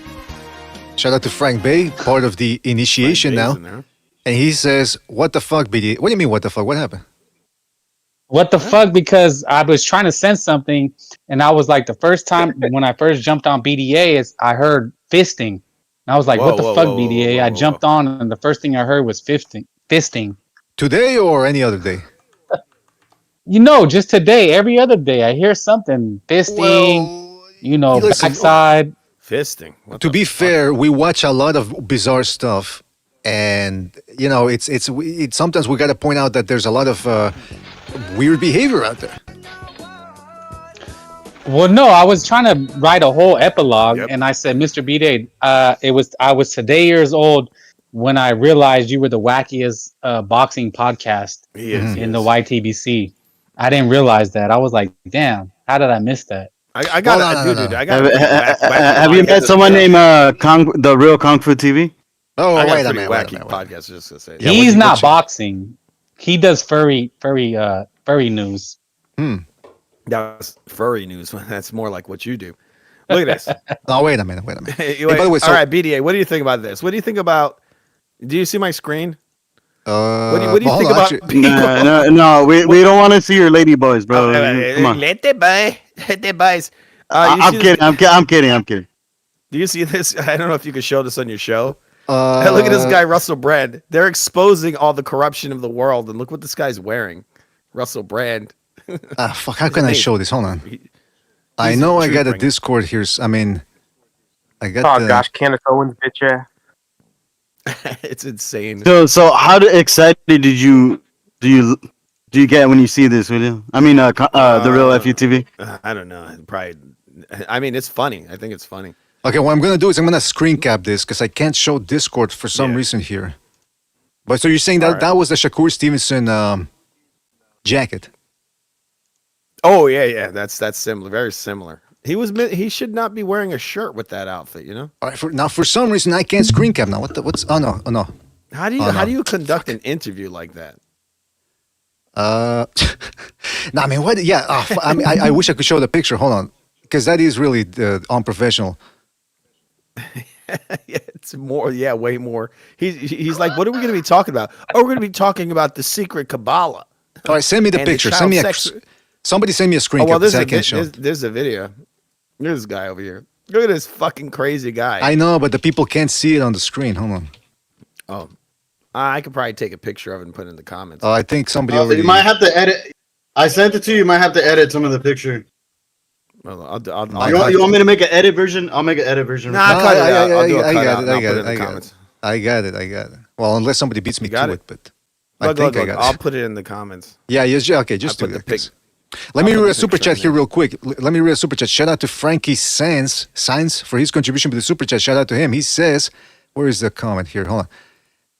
Shout out to Frank Bay, part of the initiation now. And he says, what the fuck, BD? What do you mean, what the fuck? What happened? What the fuck? Because I was trying to send something, and I was like, the first time when I first jumped on BDA, I heard fisting. And I was like, what the fuck, BDA? I jumped on, and the first thing I heard was fisting. Today or any other day? Just today. Every other day, I hear something. Fisting, backside. Fisting. To be fair, we watch a lot of bizarre stuff. And, it's sometimes we got to point out that there's a lot of weird behavior out there. Well, no, I was trying to write a whole epilogue, and I said, Mr. B-Day, I was today years old when I realized you were the wackiest boxing podcast in the YTBC. I didn't realize that. I was like, damn, how did I miss that? I got dude. Have you met someone named the real Kung Fu TV? Oh, I got wait a pretty minute. wacky podcast. Just to say, he's not boxing. He does furry news. That's furry news. That's more like what you do. Look at this. Oh, wait a minute. Hey, by the way, all right, BDA. What do you think about this? What do you think about? Do you see my screen? What do you think about people? No, we don't want to see your lady boys, bro. Come on. Let the boys. I'm kidding. Do you see this? I don't know if you could show this on your show. Look at this guy, Russell Brand. They're exposing all the corruption of the world, and look what this guy's wearing. Russell Brand. Fuck, how can I show this? Hold on. I know I got a Discord here. I got. Oh gosh, Candace Owens, bitch. Yeah. It's insane. So how excited do you do you get when you see this, William? I mean, the real FUTV. I don't know. Probably. I mean, it's funny. I think it's funny. Okay, what I'm gonna do is I'm gonna screen cap this because I can't show Discord for some reason here. But so you're saying that that was the Shakur Stevenson jacket? Oh yeah. That's similar. Very similar. He should not be wearing a shirt with that outfit. You know. All right. Now for some reason I can't screen cap now. What's? Oh no. How do you conduct an interview like that? No, I mean what? Yeah. I mean, I wish I could show the picture. Hold on, because that is really unprofessional. Yeah, it's more. Yeah, way more. He's like, what are we going to be talking about? Oh, we're going to be talking about the secret Kabbalah. All right, send me the picture. Send me somebody send me a screen cap. There's a video. There's this guy over here. Look at this fucking crazy guy. I know, but the people can't see it on the screen. Hold on. Oh, I could probably take a picture of it and put it in the comments. Oh, I think somebody already. You might have to edit. I sent it to you. You might have to edit some of the picture. Well, you want me to make an edit version? I'll make an edit version. Nah, cut it out. I'll do a I cutout got and I'll put it in it. the comments. I got it. Well, unless somebody beats me to it, but I think I got it. I'll put it in the comments. Yeah, okay, just do that. Let me read a super chat here real quick. Let me read a super chat. Shout out to Frankie Sainz for his contribution to the super chat. Shout out to him. He says, where is the comment here? Hold on.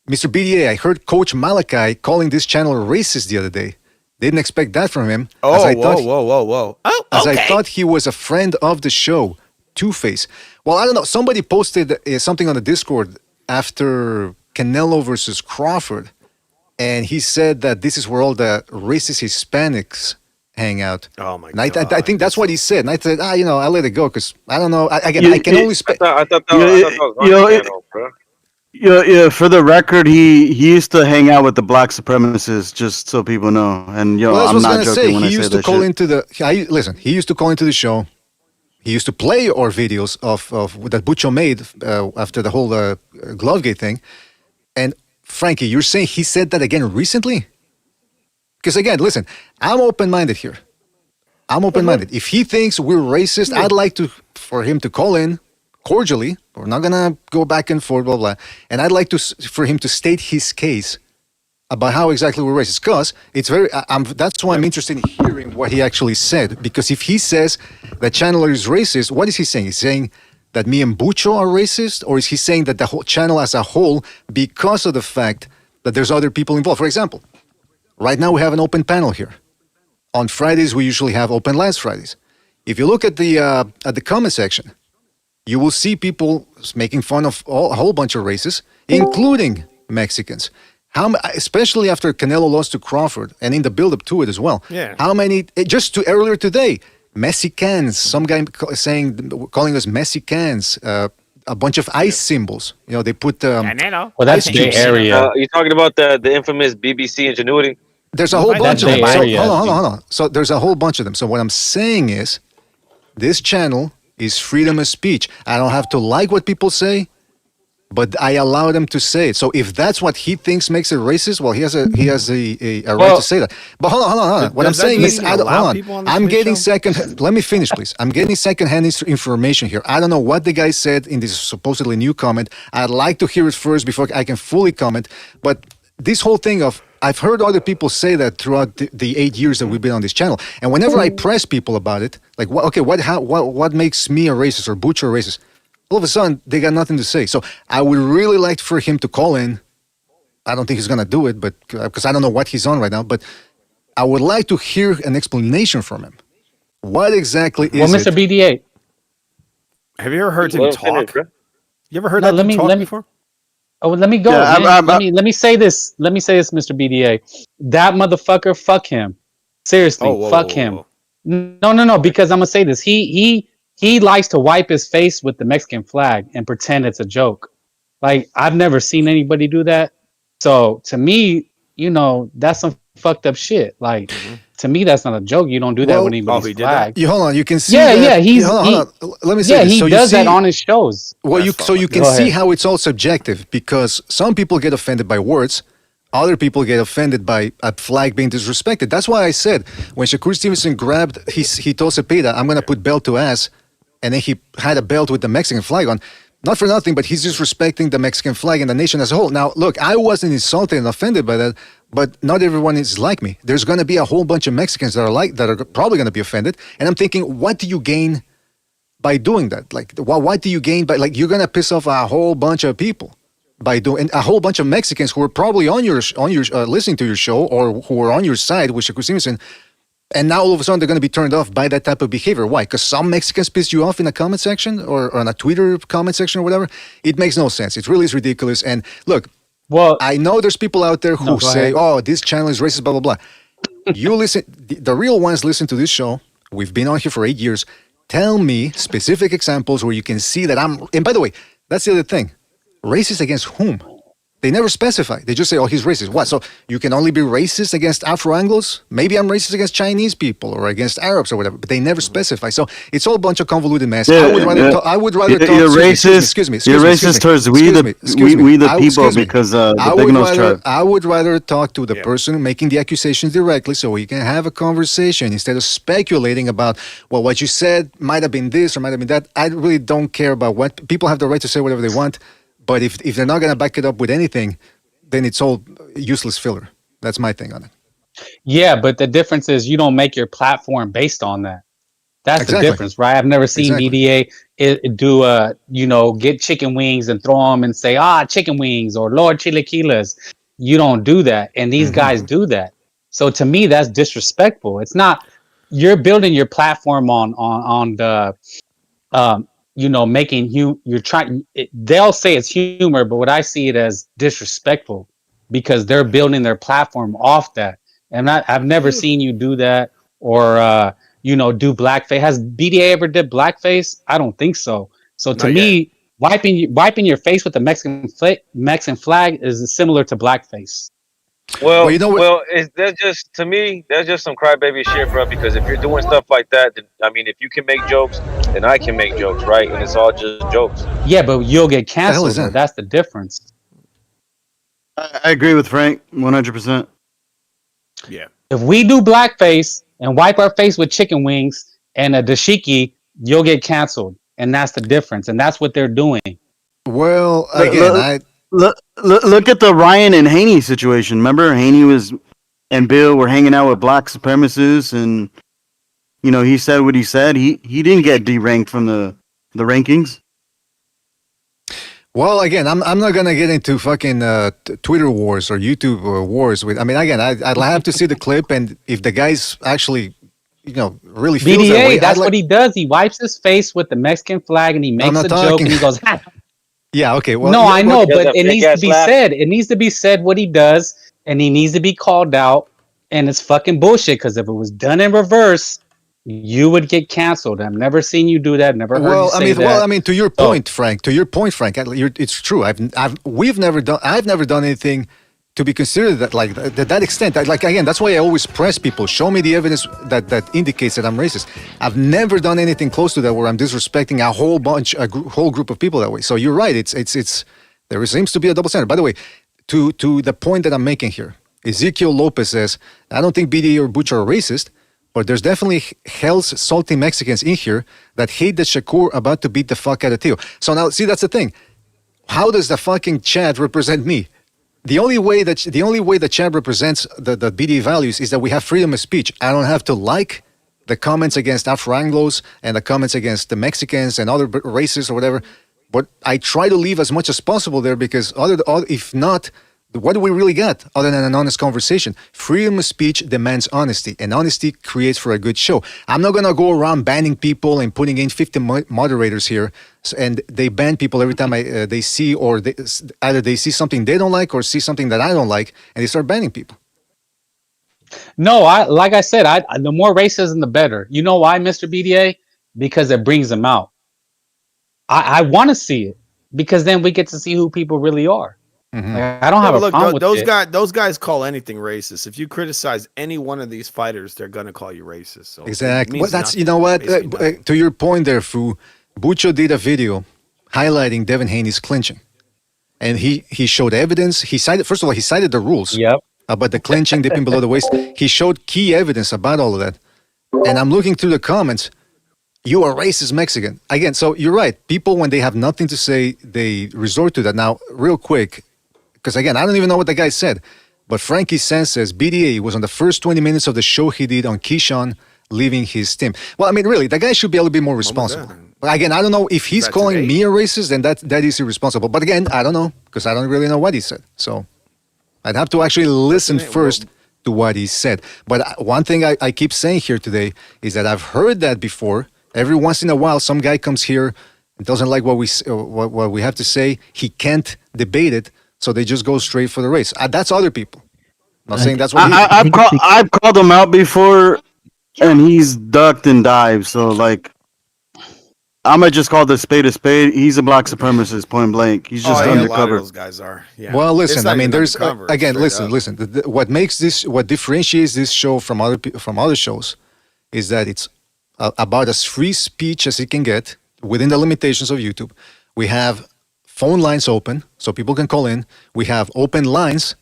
Mr. BDA, I heard Coach Malachi calling this channel racist the other day. Didn't expect that from him. Whoa. Oh, as I thought he was a friend of the show. Two-Face. Well, I don't know. Somebody posted something on the Discord after Canelo versus Crawford. And he said that this is where all the racist Hispanics hang out. Oh my God! God. I think that's what he said. And I said, I let it go because I don't know. I can only spend. I thought that was bro. Yeah. For the record, he used to hang out with the black supremacists, just so people know. And I'm not joking when I say that. He used to call into the. He used to call into the show. He used to play our videos of that Bucho made after the whole Glovegate thing. And Frankie, you're saying he said that again recently? Because again, listen, I'm open-minded here. I'm open-minded. If he thinks we're racist, I'd like for him to call in cordially. We're not gonna go back and forth, blah blah. And I'd like for him to state his case about how exactly we're racist. Because it's very. That's why I'm interested in hearing what he actually said. Because if he says that Chandler is racist, what is he saying? He's saying that me and Bucho are racist, or is he saying that the whole channel as a whole, because of the fact that there's other people involved? For example, right now we have an open panel here. On Fridays we usually have open last Fridays. If you look at the comment section, you will see people making fun of a whole bunch of races, including Mexicans. Especially after Canelo lost to Crawford, and in the build-up to it as well. Yeah. How many? Just earlier today, Mexicans. Some guy calling us Mexicans. A bunch of ice symbols. They put. Well, that's Bay Area. You're talking about the infamous BBC Ingenuity. There's a whole bunch of them. So, hold on. So there's a whole bunch of them. So what I'm saying is, this channel is freedom of speech. I don't have to like what people say, but I allow them to say it. So if that's what he thinks makes it racist, well, he has a right to say that. But hold on. What I'm saying is, I'm getting second. Let me finish, please. I'm getting secondhand information here. I don't know what the guy said in this supposedly new comment. I'd like to hear it first before I can fully comment. But this whole thing of I've heard other people say that throughout the 8 years that we've been on this channel, and whenever I press people about it, like, what makes me a racist or Butcher a racist? All of a sudden, they got nothing to say. So I would really like for him to call in. I don't think he's gonna do it, but because I don't know what he's on right now. But I would like to hear an explanation from him. What exactly is Mr. it? BDA. Have you ever heard him talk? You ever heard that talk before? Oh, let me go. Yeah, let me say this. Let me say this, Mr. BDA. That motherfucker, fuck him. Seriously, fuck him. No. Because I'm gonna say this. He likes to wipe his face with the Mexican flag and pretend it's a joke. Like, I've never seen anybody do that. So to me, that's some fucked up shit. Like, to me, that's not a joke. You don't do that with anybody's flag. Hold on. You can see. Yeah. Hold on. Let me say yeah, this. he So does that on his shows. Well, you can see how it's all subjective, because some people get offended by words. Other people get offended by a flag being disrespected. That's why I said when Shakur Stevenson grabbed, he told Cepeda, I'm going to put belt to ass. And then he had a belt with the Mexican flag on. Not for nothing, but he's disrespecting the Mexican flag and the nation as a whole. Now, look, I wasn't insulted and offended by that, but not everyone is like me. There's going to be a whole bunch of Mexicans that are probably going to be offended. And I'm thinking, what do you gain by doing that? Like, what do you gain by, like, you're going to piss off a whole bunch of people by doing, a whole bunch of Mexicans who are probably on your listening to your show or who are on your side with Shakur Stevenson. And now all of a sudden they're going to be turned off by that type of behavior. Why? Because some Mexicans pissed you off in a comment section or on a Twitter comment section or whatever. It makes no sense. It really is ridiculous. And look, well, I know there's people out there who say, "Oh, this channel is racist," blah blah blah. You listen, the real ones listen to this show. We've been on here for 8 years. Tell me specific examples where you can see that I'm. And by the way, that's the other thing. Racist against whom? They never specify. They just say, "Oh, he's racist." What? So you can only be racist against Afro-Anglos? Maybe I'm racist against Chinese people or against Arabs or whatever. But they never specify. So it's all a bunch of convoluted mess. Yeah, I would rather talk. You're racist. Excuse me. You're racist towards we the people because the Dignos tribe. I would rather talk to the person making the accusations directly, so we can have a conversation instead of speculating about, well, what you said might have been this or might have been that. I really don't care about what people have the right to say whatever they want. But if they're not going to back it up with anything, then it's all useless filler. That's my thing on it. Yeah, but the difference is you don't make your platform based on that. That's the difference, right? I've never seen BDA get chicken wings and throw them and say, chicken wings or Lord Chilaquiles. You don't do that. And these guys do that. So to me, that's disrespectful. It's not, you're building your platform on the, making you're trying. They'll say it's humor, but what I see it as disrespectful because they're building their platform off that. And I've never seen you do that or do blackface. Has BDA ever did blackface? I don't think so. So to me, wiping your face with the Mexican flag is similar to blackface. Well, that's just to me. That's just some crybaby shit, bro. Because if you're doing stuff like that, then, I mean, if you can make jokes, then I can make jokes, right? And it's all just jokes. Yeah, but you'll get canceled. That's the difference. I agree with Frank 100%. Yeah. If we do blackface and wipe our face with chicken wings and a dashiki, you'll get canceled, and that's the difference. And that's what they're doing. Well, again, Look at the Ryan and Haney situation. Remember, Haney and Bill were hanging out with black supremacists, and he said what he said. He didn't get deranked from the rankings. Well, again, I'm not gonna get into fucking Twitter wars or YouTube wars with. I mean, again, I'd have to see the clip, and if the guy's actually, really feels that way, that's what he does. He wipes his face with the Mexican flag, and he makes a joke, and he goes, "Ha." Yeah, okay. Well, no, I know, but it needs to be said. It needs to be said what he does, and he needs to be called out. And it's fucking bullshit because if it was done in reverse, you would get canceled. I've never seen you do that. Never heard you say that. Well, I mean, to your point, Frank. It's true. I've never done anything to be considered that extent. Again, that's why I always press people. Show me the evidence that indicates that I'm racist. I've never done anything close to that where I'm disrespecting a whole group of people that way. So you're right. It's there seems to be a double standard. By the way, to the point that I'm making here, Ezekiel Lopez says, I don't think BDA or Butch are racist, but there's definitely hell's salty Mexicans in here that hate that Shakur about to beat the fuck out of Teo. So now, see, that's the thing. How does the fucking chat represent me? The only way the chat represents the BDA values is that we have freedom of speech. I don't have to like the comments against Afro-Anglos and the comments against the Mexicans and other races or whatever, but I try to leave as much as possible there because if not, what do we really got other than an honest conversation? Freedom of speech demands honesty, and honesty creates for a good show. I'm not going to go around banning people and putting in 50 moderators here, and they ban people every time they see either they see something they don't like or see something that I don't like, and they start banning people. No, like I said, the more racism, the better. You know why, Mr. BDA? Because it brings them out. I want to see it because then we get to see who people really are. Mm-hmm. I don't have a problem with it. Those guys call anything racist. If you criticize any one of these fighters, they're gonna call you racist. So exactly. Well, that's to your point there, Fu. Bucho did a video highlighting Devin Haney's clinching, and he showed evidence. He cited the rules. Yep. About the clinching, dipping below the waist. He showed key evidence about all of that. And I'm looking through the comments. You are racist Mexican again. So you're right. People, when they have nothing to say, they resort to that. Now, real quick. Because again, I don't even know what the guy said, But Frankie San says BDA was on the first 20 minutes of the show he did on Keyshawn leaving his team. Well, I mean, really, the guy should be a little bit more responsible. But again, I don't know if he's calling me a racist, then that is irresponsible. But again, I don't know because I don't really know what he said. So I'd have to actually listen first to what he said. But one thing I keep saying here today is that I've heard that before. Every once in a while, some guy comes here and doesn't like what we have to say. He can't debate it, so they just go straight for the race. That's other people. I'm not saying that's what I've called him out before, and he's ducked and dived. So like, I'm gonna just call the spade a spade. He's a black supremacist, point blank. He's just undercover. A lot of those guys are. Yeah. Well, listen. I mean, there's undercover, again. straight Listen. up. What differentiates this show from other shows is that it's about as free speech as it can get within the limitations of YouTube. We have phone lines open so people can call in. We have open lines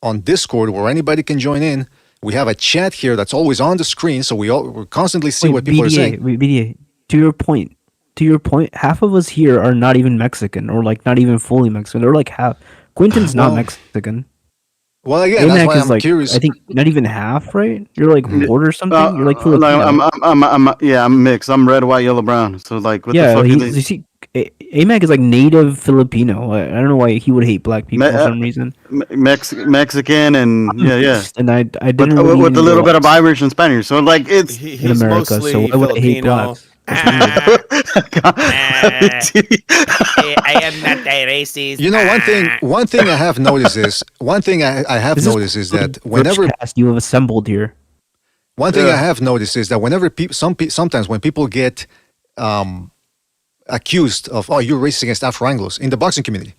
on Discord where anybody can join in. We have a chat here that's always on the screen, so we constantly see what people are saying. BDA, to your point, half of us here are not even Mexican, or like not even fully Mexican. They're like half. Quentin's not Mexican. Well, again, that's why I'm curious. I think not even half, right? You're like border something. You're like Filipino. I'm mixed. I'm red, white, yellow, brown. So like, what the fuck is you see, AMAC is like native Filipino. I don't know why he would hate black people for some reason. Mexican and yeah. And I didn't with a little bit of Irish and Spanish. So like, it's in America. So why would I hate blacks? I am not a racist. You know, one thing I have noticed is that whenever you have assembled here, one thing I have noticed is that whenever sometimes when people get accused of you're racist against Afro-Anglos in the boxing community,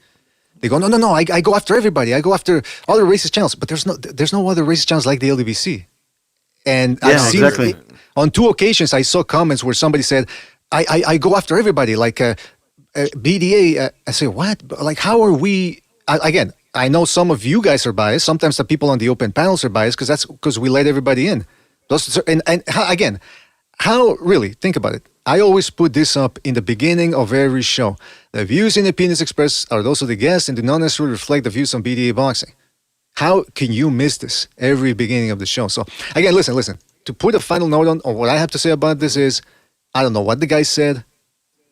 they go no I go after everybody. I go after other racist channels, but there's no other racist channels like the LDBC. And I've seen on 2 occasions I saw comments where somebody said, I go after everybody, like BDA. I say, what? Like, how are we? Again, I know some of you guys are biased. Sometimes the people on the open panels are biased because we let everybody in. Again, how really? Think about it. I always put this up in the beginning of every show. The views and opinions expressed are those of the guests and do not necessarily reflect the views on BDA Boxing. How can you miss this every beginning of the show? So again, listen. To put a final note on what I have to say about this is, I don't know what the guy said.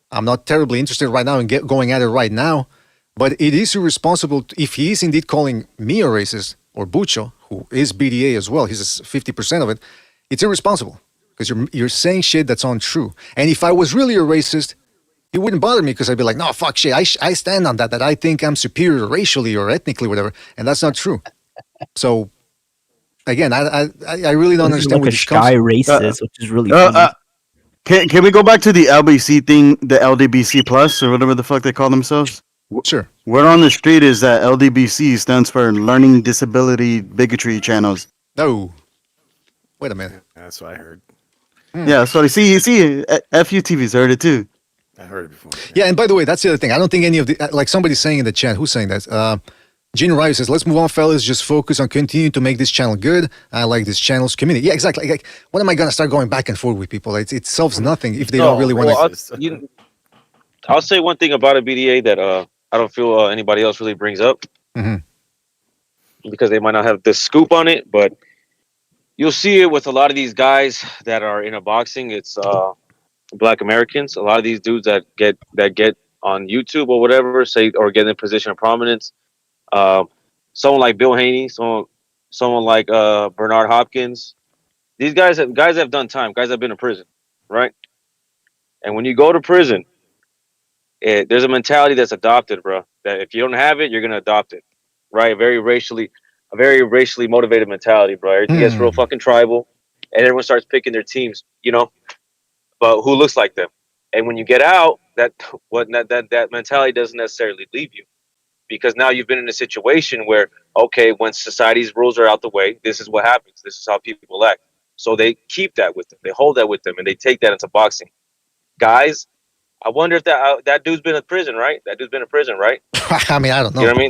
I'm not terribly interested right now in going at it right now, but it is irresponsible if he is indeed calling me a racist, or Bucho, who is BDA as well. He's 50% of it. It's irresponsible because you're saying shit that's untrue. And if I was really a racist, it wouldn't bother me because I'd be like, no, fuck shit. I stand on that I think I'm superior racially or ethnically, whatever. And that's not true. So again, I really don't understand what this comes from. Racist, which is really funny. Can we go back to the LBC thing, the LDBC Plus or whatever the fuck they call themselves? Sure. Word on the street is that LDBC stands for Learning Disability Bigotry Channels. No. Wait a minute. That's what I heard. Yeah, so you see, FUTV's heard it too. I heard it before. Yeah, and by the way, that's the other thing. I don't think any of the, like somebody's saying in the chat, who's saying that? Gene Ryu says, let's move on, fellas. Just focus on continuing to make this channel good. I like this channel's community. Yeah, exactly. Like, what am I going to start going back and forth with people? It solves nothing if they don't really want to. I'll say one thing about a BDA that I don't feel anybody else really brings up. Because they might not have the scoop on it, but you'll see it with a lot of these guys that are in a boxing. It's Black Americans. A lot of these dudes that get on YouTube or whatever, or get in a position of prominence. Someone like Bill Haney, someone like Bernard Hopkins. These guys have done time. Guys have been in prison, right? And when you go to prison, there's a mentality that's adopted, bro. That if you don't have it, you're gonna adopt it, right? A very racially motivated mentality, bro. Everything gets real fucking tribal, and everyone starts picking their teams, but who looks like them. And when you get out, that mentality doesn't necessarily leave you. Because now you've been in a situation where, okay, when society's rules are out the way, this is what happens. This is how people act. So they keep that with them. They hold that with them, and they take that into boxing. Guys, I wonder if that dude's been in prison, right? That dude's been in prison, right? I mean, I don't know. You know what I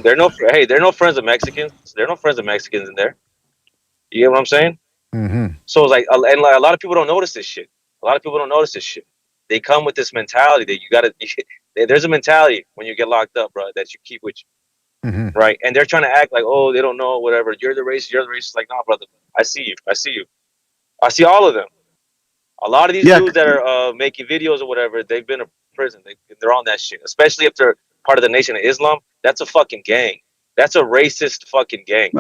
mean? They're no friends of Mexicans. There are no friends of Mexicans in there. You get what I'm saying? So it's like, and like, a lot of people don't notice this shit. They come with this mentality that there's a mentality when you get locked up, bro, that you keep with you. right? And they're trying to act like, oh, they don't know, whatever. You're the racist. Like, no, brother, I see you. I see all of them. A lot of these dudes that are making videos or whatever, they've been in prison. They're on that shit. Especially if they're part of the Nation of Islam. That's a fucking gang. That's a racist fucking gang.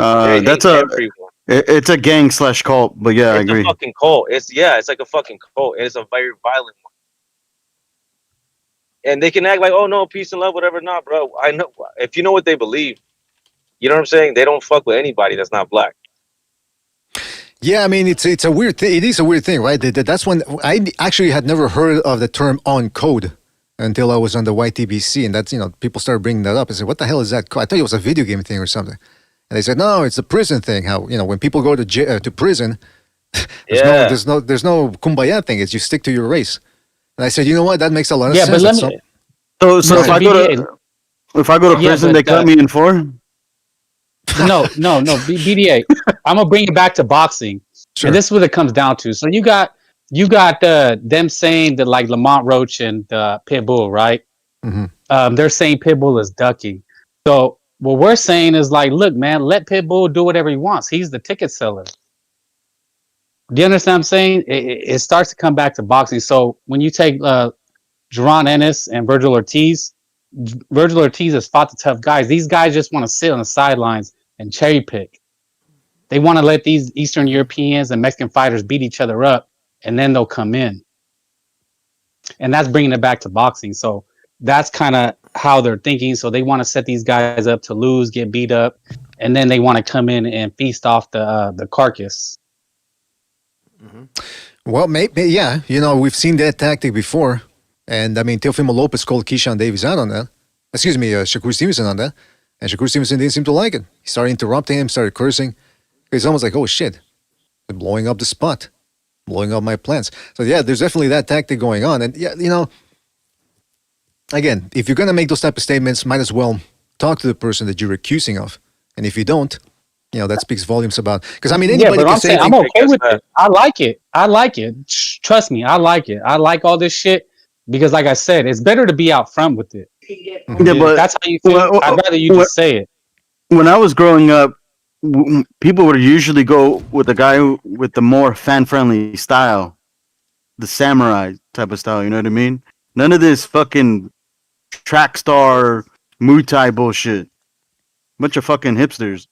It's a gang / cult, but yeah, I agree. It's a fucking cult. It's like a fucking cult. And it's a very violent one. And they can act like, oh no, peace and love, whatever. Nah, bro. I know if you know what they believe, you know what I'm saying? They don't fuck with anybody that's not black. Yeah, I mean, it's a weird thing. It is a weird thing, right? That's when I actually had never heard of the term on code until I was on the YTBC, and that's, people started bringing that up. I said, what the hell is that? I thought it was a video game thing or something. And they said, no, it's a prison thing. How, when people go to prison, there's no kumbaya thing. It's you stick to your race. And I said, you know what? That makes a lot of sense. But let me, so if I go to prison, they cut me in 4? No, BDA. I'm gonna bring it back to boxing, and this is what it comes down to. So you got them saying that like Lamont Roach and Pitbull, right? They're saying Pitbull is ducking. So what we're saying is like, look, man, let Pitbull do whatever he wants. He's the ticket seller. Do you understand what I'm saying? It starts to come back to boxing. So when you take Jaron Ennis and Virgil Ortiz has fought the tough guys. These guys just want to sit on the sidelines and cherry pick. They want to let these Eastern Europeans and Mexican fighters beat each other up, and then they'll come in. And that's bringing it back to boxing. So that's kind of how they're thinking. So they want to set these guys up to lose, get beat up, and then they want to come in and feast off the carcass. Well, maybe, yeah. We've seen that tactic before. And, I mean, Teofimo Lopez called Keyshawn Davis out on that. Excuse me, Shakur Stevenson on that. And Shakur Stevenson didn't seem to like it. He started interrupting him, started cursing. He's almost like, oh, shit. They're blowing up the spot. Blowing up my plans. So, yeah, there's definitely that tactic going on. And, yeah, again, if you're going to make those type of statements, might as well talk to the person that you're accusing of. And if you don't, that speaks volumes about. Because, I mean, anybody can say... I'm okay with it. I like it. Trust me, I like it. I like all this shit. Because, like I said, it's better to be out front with it. Yeah, but that's how you feel. I'd rather you just say it. When I was growing up, people would usually go with the guy with the more fan-friendly style, the samurai type of style. You know what I mean? None of this fucking track star Muay Thai bullshit. Bunch of fucking hipsters.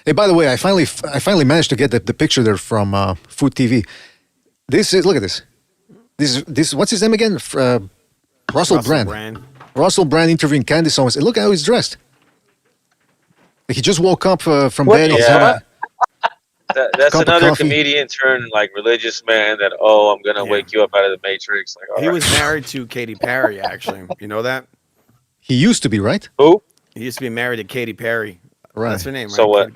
Hey, by the way, I finally managed to get the picture there from Food TV. Look at this. This what's his name again? Russell Brand. Russell Brand interviewing Candice Owens. And look how he's dressed. Like he just woke up from bed. Yeah. That's another comedian turned like religious man that, I'm going to wake you up out of the Matrix. Like, he was married to Katy Perry, actually. You know that? He used to be, right? Who? He used to be married to Katy Perry. Right. That's her name, right? So what?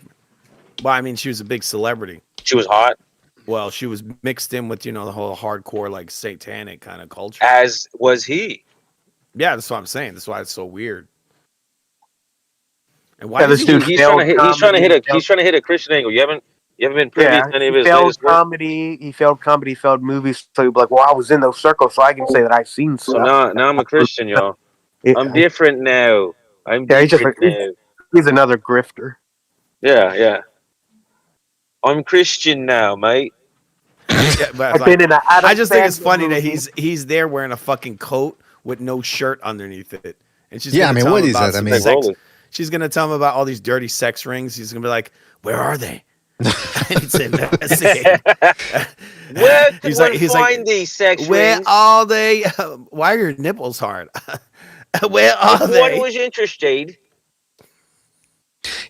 Well, I mean, she was a big celebrity. She was hot? Well, she was mixed in with, the whole hardcore, like, satanic kind of culture. As was he. Yeah, that's what I'm saying. That's why it's so weird. And why he's trying to hit a Christian angle. You haven't been privy to any of his latest comedy. He failed comedy. He failed movies. So he'd be like, "Well, I was in those circles, so I can say that I've seen stuff." So now I'm a Christian, y'all. I'm different now. He's another grifter. Yeah. I'm Christian now, mate. Yeah, but I just think it's funny that he's there wearing a fucking coat with no shirt underneath it, and she's what is that? I mean, she's gonna tell him about all these dirty sex rings. He's gonna be like, "Where are they?" And he'd say, he's like, these sex where rings? are they? Why are your nipples hard? Where are they? What was interested?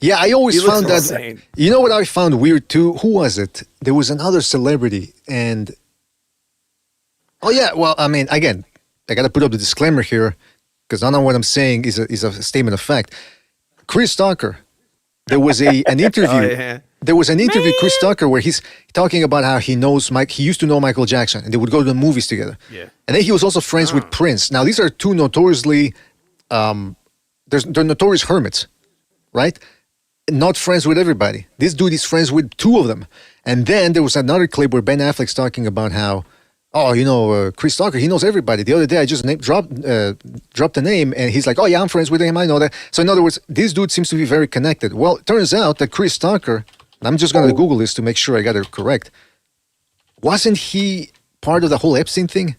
Yeah, I always found that. Insane. You know what I found weird too? Who was it? There was another celebrity, and well, I mean, again, I got to put up the disclaimer here because I know what I'm saying is a statement of fact. Chris Tucker, there was an interview. There was an interview, Chris Tucker, where he's talking about how he knows He used to know Michael Jackson, and they would go to the movies together. Yeah, and then he was also friends with Prince. Now these are two notoriously, they're notorious hermits. Right? Not friends with everybody. This dude is friends with two of them. And then there was another clip where Ben Affleck's talking about how Chris Tucker, he knows everybody. The other day, I just dropped the name, and he's like, oh, yeah, I'm friends with him. I know that. So, in other words, this dude seems to be very connected. Well, it turns out that Chris Tucker, and I'm just going to Google this to make sure I got it correct, wasn't he part of the whole Epstein thing?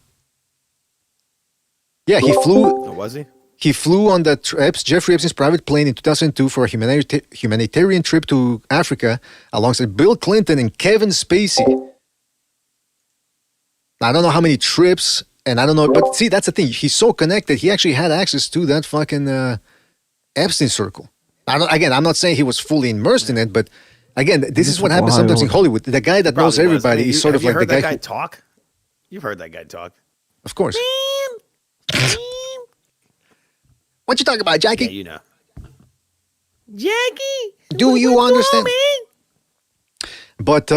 Yeah, he flew. Oh, was he? He flew on the Jeffrey Epstein's private plane in 2002 for a humanitarian trip to Africa alongside Bill Clinton and Kevin Spacey. I don't know how many trips, and I don't know, but see, that's the thing. He's so connected. He actually had access to that fucking Epstein circle. I'm not saying he was fully immersed in it, but again, this is what happens sometimes in Hollywood. The guy that knows everybody is sort of like the guy. Have you heard that guy talk? You've heard that guy talk. Of course. What you talking about, Jackie? Yeah, you know. Jackie, do you understand? But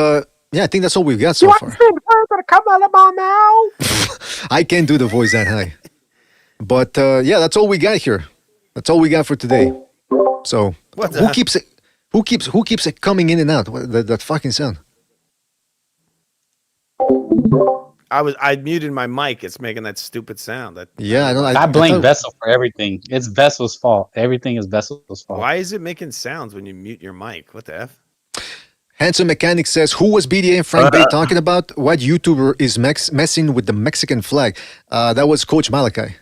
yeah, I think that's all we've got so far. Gonna come out of my mouth. I can't do the voice that high. But yeah, that's all we got here. That's all we got for today. So who keeps it coming in and out? That fucking sound. I muted my mic. It's making that stupid sound. I blame Vessel for everything. It's Vessel's fault. Everything is Vessel's fault. Why is it making sounds when you mute your mic? What the F? Handsome Mechanic says, who was BDA and Frank Bay talking about? What YouTuber is messing with the Mexican flag? That was Coach Malachi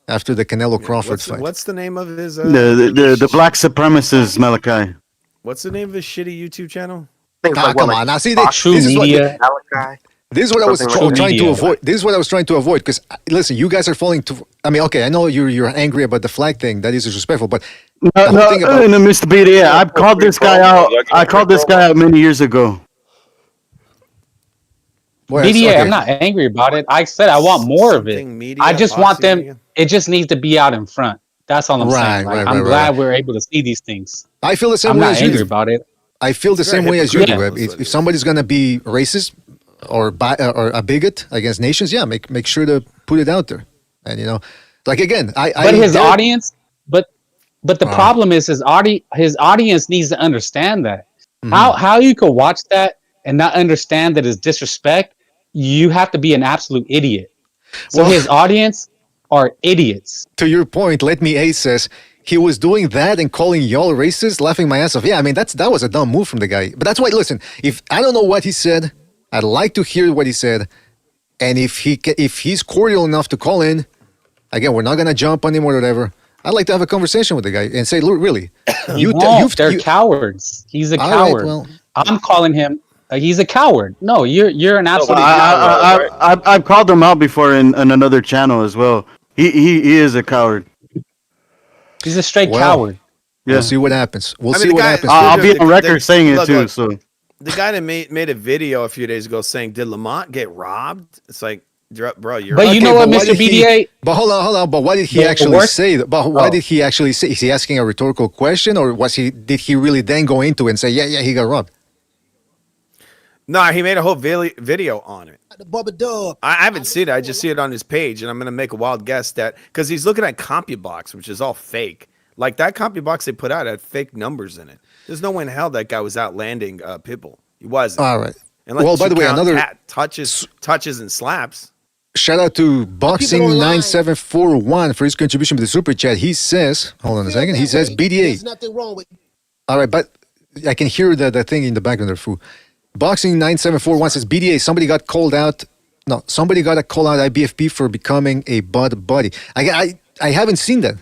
after the Canelo Crawford fight. What's the name of his... the black supremacist Malachi. What's the name of his shitty YouTube channel? Come on. Now, see, this is what I was trying to avoid. This is what I was trying to avoid because, listen, you guys are falling to... I mean, okay, I know you're angry about the flag thing. That is disrespectful, but... No, Mr. BDA, I've called this guy out. I called this guy out many years ago. BDA, okay. I'm not angry about it. I said I want more of it. I just want them... Media? It just needs to be out in front. That's all I'm saying. I'm glad we're able to see these things. I feel the same way as you do. I'm not angry about it. I feel the same way as you do. If somebody's going to be racist... or a bigot against nations, yeah, make sure to put it out there. And again, his audience, but the problem is his audience needs to understand that. Mm-hmm. How you could watch that and not understand that it's disrespect, you have to be an absolute idiot. So his audience are idiots. To your point, Let Me Ace says he was doing that and calling y'all racist, laughing my ass off. Yeah, I mean that was a dumb move from the guy. But that's why, listen, if I don't know what he said, I'd like to hear what he said, and if he's cordial enough to call in, again, we're not gonna jump on him or whatever. I'd like to have a conversation with the guy and say, look, really, they're cowards. He's a coward. Right, I'm calling him. He's a coward. No, you're an absolute coward. I've called him out before in another channel as well. He is a coward. He's a straight coward. Yeah. We'll see what happens. We'll see what happens. I'll be on record saying it too. So. The guy that made a video a few days ago saying, "Did Lamont get robbed?" It's like, bro, you're. But you know what, Mr. BDA? But hold on. But what did he actually say? But what did he actually say? Is he asking a rhetorical question, or did he really then go into it and say, "Yeah, he got robbed"? No, he made a whole video on it. I haven't seen it. I just see it on his page, and I'm gonna make a wild guess that because he's looking at CompuBox, which is all fake. Like that CompuBox they put out had fake numbers in it. There's no way in hell that guy was outlanding Pitbull. He wasn't. All right. Well, by the way, another touches and slaps. Shout out to Boxing9741 for his contribution to the super chat. He says, hold on a second. He says, BDA. There's nothing wrong with. All right, but I can hear the thing in the background there, Fu. Boxing9741 says, BDA, somebody got a call out IBFP for becoming a bud buddy. I haven't seen that.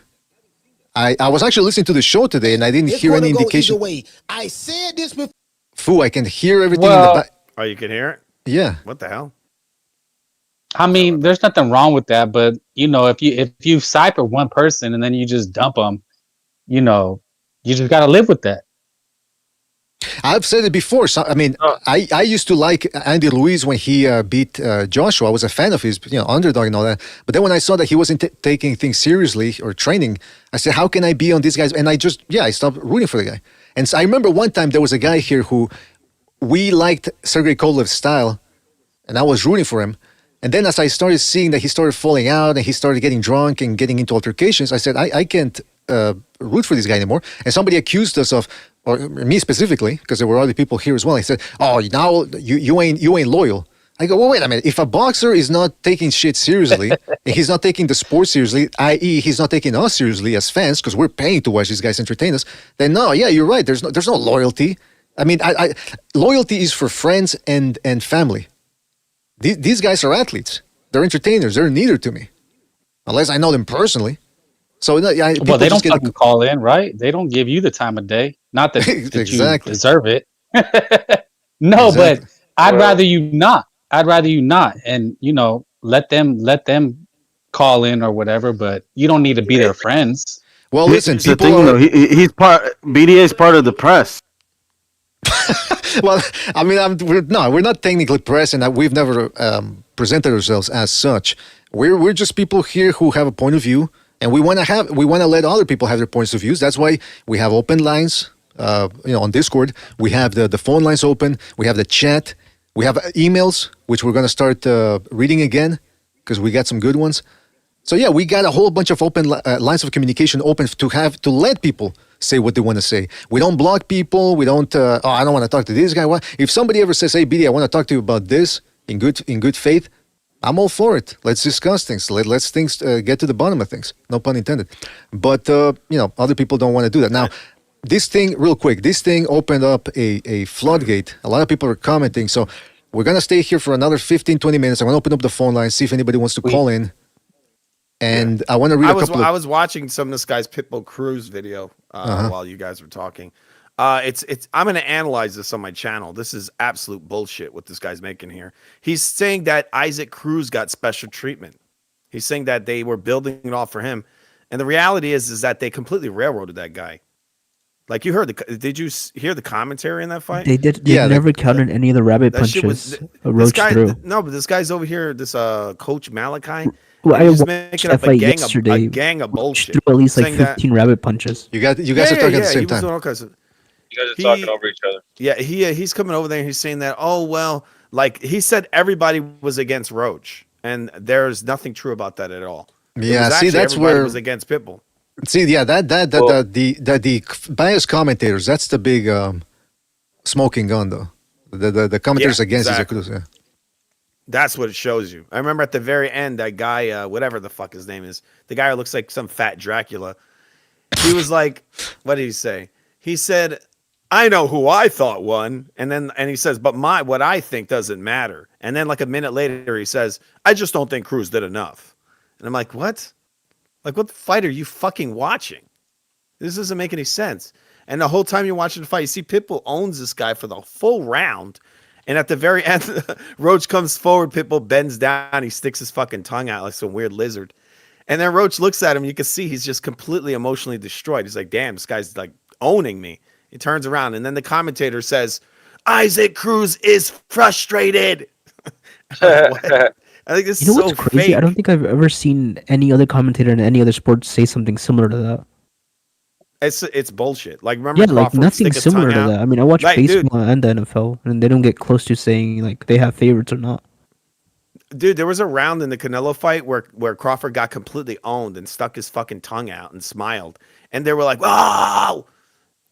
I was actually listening to the show today, and I didn't hear any indication. Either way. I said this before. Fu, I can hear everything in the back. Oh, you can hear it? Yeah. What the hell? I mean, there's nothing wrong with that, but if you cypher one person and then you just dump them, you just got to live with that. I've said it before. So, I mean, I used to like Andy Ruiz when he beat Joshua. I was a fan of his, underdog and all that. But then when I saw that he wasn't taking things seriously or training, I said, how can I be on these guys? And I stopped rooting for the guy. And so I remember one time there was a guy here who we liked Sergey Kovalev's style, and I was rooting for him. And then as I started seeing that he started falling out and he started getting drunk and getting into altercations, I said, I can't root for this guy anymore. And somebody accused us of, or me specifically, because there were other people here as well. I said, "Oh, now you ain't loyal." I go, well, wait a minute. If a boxer is not taking shit seriously, and he's not taking the sport seriously, i.e., he's not taking us seriously as fans because we're paying to watch these guys entertain us, then no, yeah, you're right. There's no loyalty. I mean, loyalty is for friends and family. These guys are athletes. They're entertainers. They're neither to me, unless I know them personally. So yeah, well, they don't fucking call in, right? They don't give you the time of day. Not that, exactly. You deserve it. No, Exactly. but I'd rather you not. I'd rather you not, and let them call in or whatever. But you don't need to be their friends. Well, listen, the thing though, he's part. BDA is part of the press. Well, I mean, we're not technically press, and we've never presented ourselves as such. We're just people here who have a point of view, and we want to let other people have their points of views. That's why we have open lines. On Discord, we have the phone lines open. We have the chat. We have emails, which we're going to start reading again because we got some good ones. So yeah, we got a whole bunch of open lines of communication open to let people say what they want to say. We don't block people. We don't. I don't want to talk to this guy. What if somebody ever says, "Hey, BD, I want to talk to you about this," in good faith, I'm all for it. Let's discuss things. Let's things get to the bottom of things. No pun intended. But other people don't want to do that now. This thing, real quick, opened up a floodgate. A lot of people are commenting. So we're going to stay here for another 15, 20 minutes. I'm going to open up the phone line, see if anybody wants to call in. And I want to read a couple I was watching some of this guy's Pitbull Cruise video while you guys were talking. I'm going to analyze this on my channel. This is absolute bullshit what this guy's making here. He's saying that Isaac Cruz got special treatment. He's saying that they were building it all for him. And the reality is that they completely railroaded that guy. Like you heard, did you hear the commentary in that fight? They did. They never counted any of the rabbit punches. Roach threw. No, but this guy's over here. This Coach Malachi. Well, I was watched making that up fight yesterday. a gang of bullshit. Threw at least like saying that- 15 rabbit punches. You guys are talking at the same time. You guys are talking over each other. Yeah, he's coming over there and he's saying that, oh, well, like he said everybody was against Roach. And there's nothing true about that at all. Yeah, see, that's everybody where was against Pitbull. See, yeah, the biased commentators. That's the big smoking gun, though. The commentators against Isaac Cruz. Yeah. That's what it shows you. I remember at the very end, that guy, whatever the fuck his name is, the guy who looks like some fat Dracula. He was like, what did he say? He said, "I know who I thought won," and he says, "But what I think doesn't matter." And then like a minute later, he says, "I just don't think Cruz did enough." And I'm like, what? Like, what fight are you fucking watching? This doesn't make any sense. And the whole time you're watching the fight, you see Pitbull owns this guy for the full round. And at the very end, Roach comes forward, Pitbull bends down, he sticks his fucking tongue out like some weird lizard. And then Roach looks at him, you can see he's just completely emotionally destroyed. He's like, damn, this guy's like owning me. He turns around, and then the commentator says, "Isaac Cruz is frustrated." I think this is so what's crazy? fake. I don't think I've ever seen any other commentator in any other sport say something similar to that. It's bullshit. Like, remember, Yeah, like Crawford nothing stick his similar to tongue out? that. I mean, I watch Like, dude, baseball and the NFL, and they don't get close to saying like they have favorites or not. Dude, there was a round in the Canelo fight where Crawford got completely owned and stuck his fucking tongue out and smiled, and they were like, "Oh!"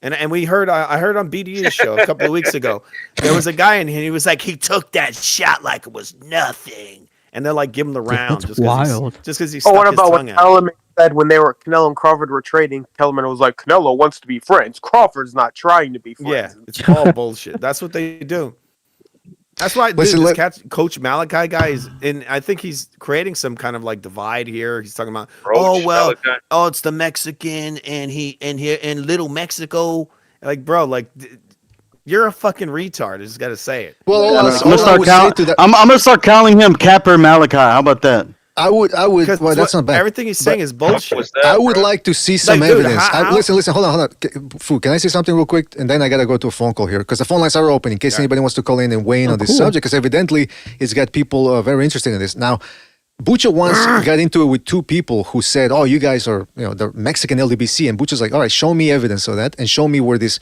And we heard I heard on BDA's show a couple of weeks ago, there was a guy in here. He was like, he took that shot like it was nothing, and they're like, give him the round. That's wild. Just because he Oh, stuck what his about what tongue out. Kellerman said when Canelo and Crawford were trading? Kellerman was like, "Canelo wants to be friends. Crawford's not trying to be friends." Yeah, it's all bullshit. That's what they do. That's why this Coach Malachi guy is, and I think he's creating some kind of like divide here. He's talking about, it's the Mexican and little Mexico. Like, bro, like you're a fucking retard. I just got to say it. Well, I'm gonna start calling him Capper Malachi. How about that? I would. Well, that's not bad. Everything he's saying is bullshit. I would like to see some Like, dude, evidence. how- Listen. Hold on. Fu, can I say something real quick? And then I gotta go to a phone call here because the phone lines are open in case anybody wants to call in and weigh in on this subject. Because evidently, it's got people very interested in this. Now, Bucha once got into it with two people who said, "Oh, you guys are, the Mexican LDBC," and Bucha's like, "All right, show me evidence of that, and show me where these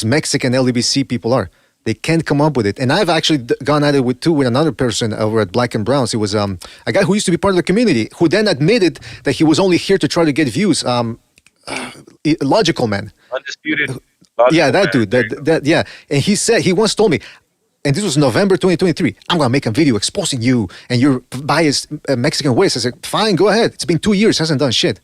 Mexican LDBC people are." They can't come up with it. And I've actually gone at it with another person over at Black and Browns. It was a guy who used to be part of the community who then admitted that he was only here to try to get views. Logical Man. Undisputed. Yeah, that dude. Yeah. And he said, he once told me, and this was November 2023. I'm gonna make a video exposing you and your biased Mexican ways. I said, fine, go ahead. It's been 2 years, hasn't done shit.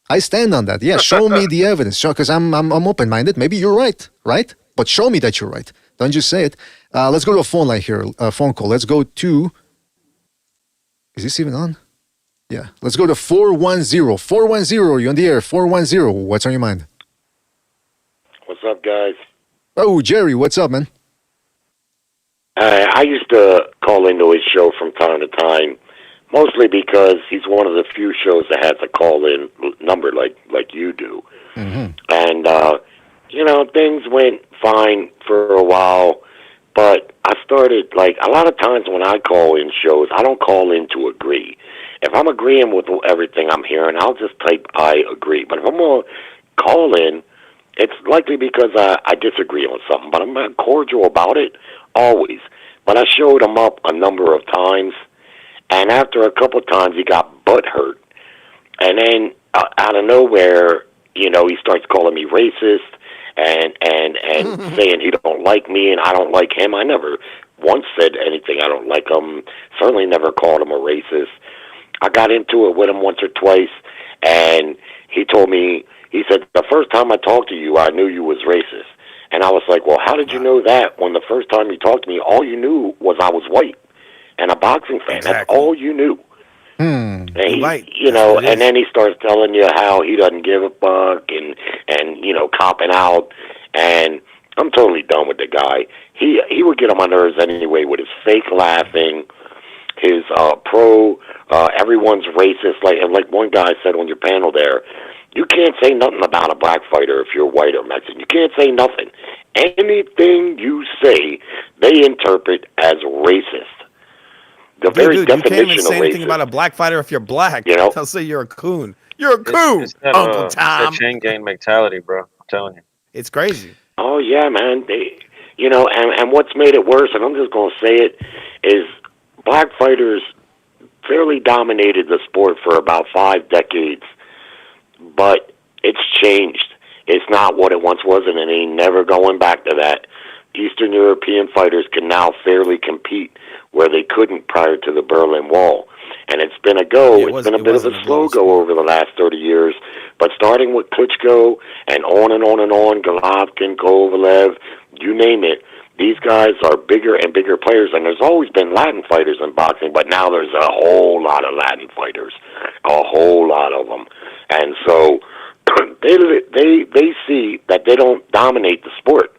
I stand on that. Yeah, show me the evidence. Show, because I'm open-minded. Maybe you're right? But show me that you're right. Don't just say it. Let's go to a phone line here. A phone call. Let's go to. Is this even on? Yeah. Let's go to 410. 410. You're on the air. 410. What's on your mind? What's up, guys? Oh, Jerry. What's up, man? I used to call into his show from time to time, mostly because he's one of the few shows that has a call-in number like you do. Mm-hmm. And, things went fine for a while, but I started, a lot of times when I call in shows, I don't call in to agree. If I'm agreeing with everything I'm hearing, I'll just type I agree. But if I'm going to call in, it's likely because I disagree on something, but I'm cordial about it, always. But I showed him up a number of times, and after a couple of times, he got butthurt. And then, out of nowhere, he starts calling me racist and saying he don't like me and I don't like him. I never once said anything I don't like him, certainly never called him a racist. I got into it with him once or twice, and he told me, he said, the first time I talked to you, I knew you was racist. And I was like, well, how did you know that when the first time you talked to me, all you knew was I was white and a boxing fan? Exactly. That's all you knew. And he, and then he starts telling you how he doesn't give a fuck and copping out. And I'm totally done with the guy. He would get on my nerves anyway with his fake laughing, his everyone's racist. Like one guy said on your panel there, you can't say nothing about a black fighter if you're white or Mexican. You can't say nothing. Anything you say, they interpret as racist. The very definition you can't even say of anything racist. about a black fighder if you're black. They'll say you're a coon. You're a coon, It's that, Uncle Tom. that chain gang mentality, bro. I'm telling you. It's crazy. Oh yeah, man. They, and what's made it worse, and I'm just gonna say it, is black fighters fairly dominated the sport for about 5 decades, but it's changed. It's not what it once was, and it ain't never going back to that. Eastern European fighters can now fairly compete where they couldn't prior to the Berlin Wall. And it's been a go. It's been a bit of a slow go over the last 30 years. But starting with Klitschko and on and on and on, Golovkin, Kovalev, you name it, these guys are bigger and bigger players. And there's always been Latin fighters in boxing, but now there's a whole lot of Latin fighters, a whole lot of them. And so they see that they don't dominate the sport.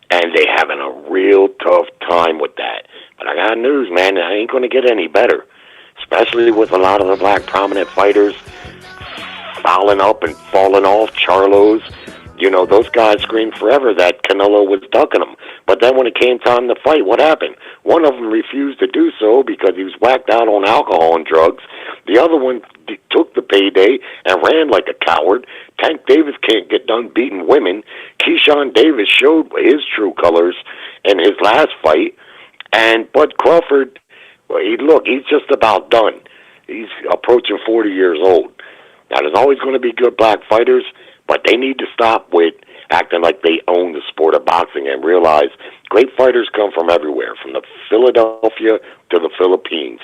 And they having a real tough time with that. But I got news, man. It ain't going to get any better, especially with a lot of the black prominent fighters fouling up and falling off. Charlos, those guys screamed forever that Canelo was ducking them. But then when it came time to fight, what happened? One of them refused to do so because he was whacked out on alcohol and drugs. The other one took the payday and ran like a coward. Tank Davis can't get done beating women. Keyshawn Davis showed his true colors in his last fight. And Bud Crawford, he's just about done. He's approaching 40 years old. Now, there's always going to be good black fighters, but they need to stop with acting like they own the sport of boxing and realize great fighters come from everywhere, from the Philadelphia to the Philippines.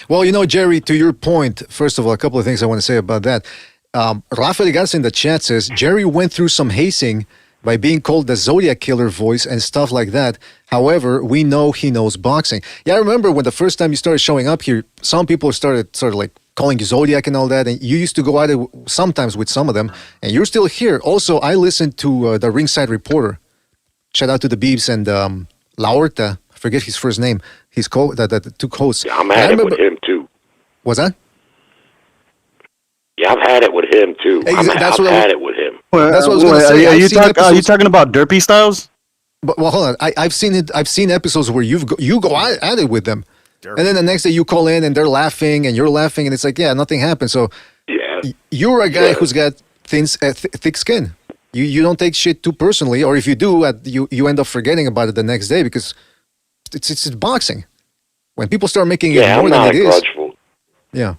Well, Jerry, to your point, first of all, a couple of things I want to say about that. Rafael Garza in the chat says, Jerry went through some hazing by being called the Zodiac Killer voice and stuff like that. However, we know he knows boxing. Yeah, I remember when the first time you started showing up here, some people started sort of like calling you Zodiac and all that, and you used to go at it sometimes with some of them, and you're still here. Also, I listened to the Ringside Reporter. Shout out to the Beebs and Laurta. I forget his first name. He's the two hosts. Yeah, I'm at it with him, too. What's that? Yeah, I've had it with him, too. I've had it with him. That's what I was going to say. Are you talking about Derpy Styles? But hold on, I've seen it. I've seen episodes where you go at it with them, and then the next day you call in and they're laughing and you're laughing and it's like, yeah, nothing happened. So you're a guy who's got thick skin. You don't take shit too personally, or if you do, you end up forgetting about it the next day because it's boxing. When people start making it more than it is. Grudgeful. Yeah.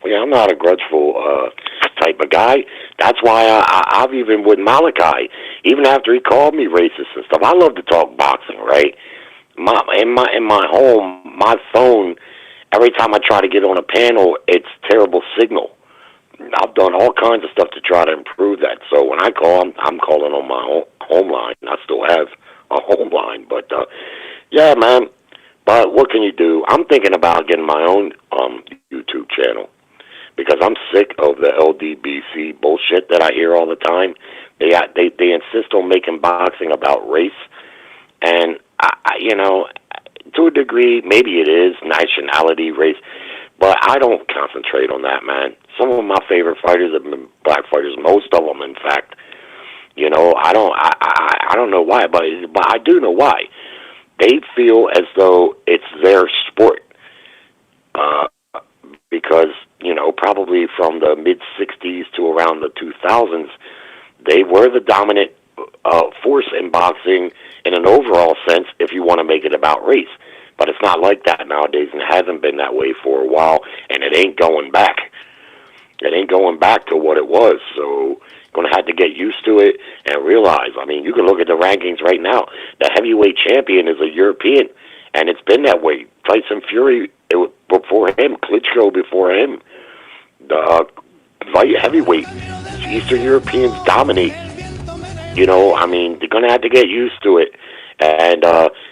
Yeah, I'm not a grudgeful type of guy. That's why I've even with Malachi, even after he called me racist and stuff. I love to talk boxing, right? In my home, my phone. Every time I try to get on a panel, it's terrible signal. I've done all kinds of stuff to try to improve that. So when I call, I'm calling on my home line. I still have a home line, but yeah, man. But what can you do? I'm thinking about getting my own YouTube channel because I'm sick of the LDBC bullshit that I hear all the time. They insist on making boxing about race, and to a degree, maybe it is nationality, race, but I don't concentrate on that, man. Some of my favorite fighters have been black fighters. Most of them, in fact. I don't know why, but I do know why. They feel as though it's their sport, because probably from the mid '60s to around the 2000s, they were the dominant force in boxing in an overall sense. If you want to make it about race, but it's not like that nowadays, and it hasn't been that way for a while, and it ain't going back. It ain't going back to what it was. So going to have to get used to it and realize, I mean, you can look at the rankings right now. The heavyweight champion is a European, and it's been that way. Tyson Fury before him, Klitschko before him. The light heavyweight, Eastern Europeans dominate. I mean, they're going to have to get used to it. And,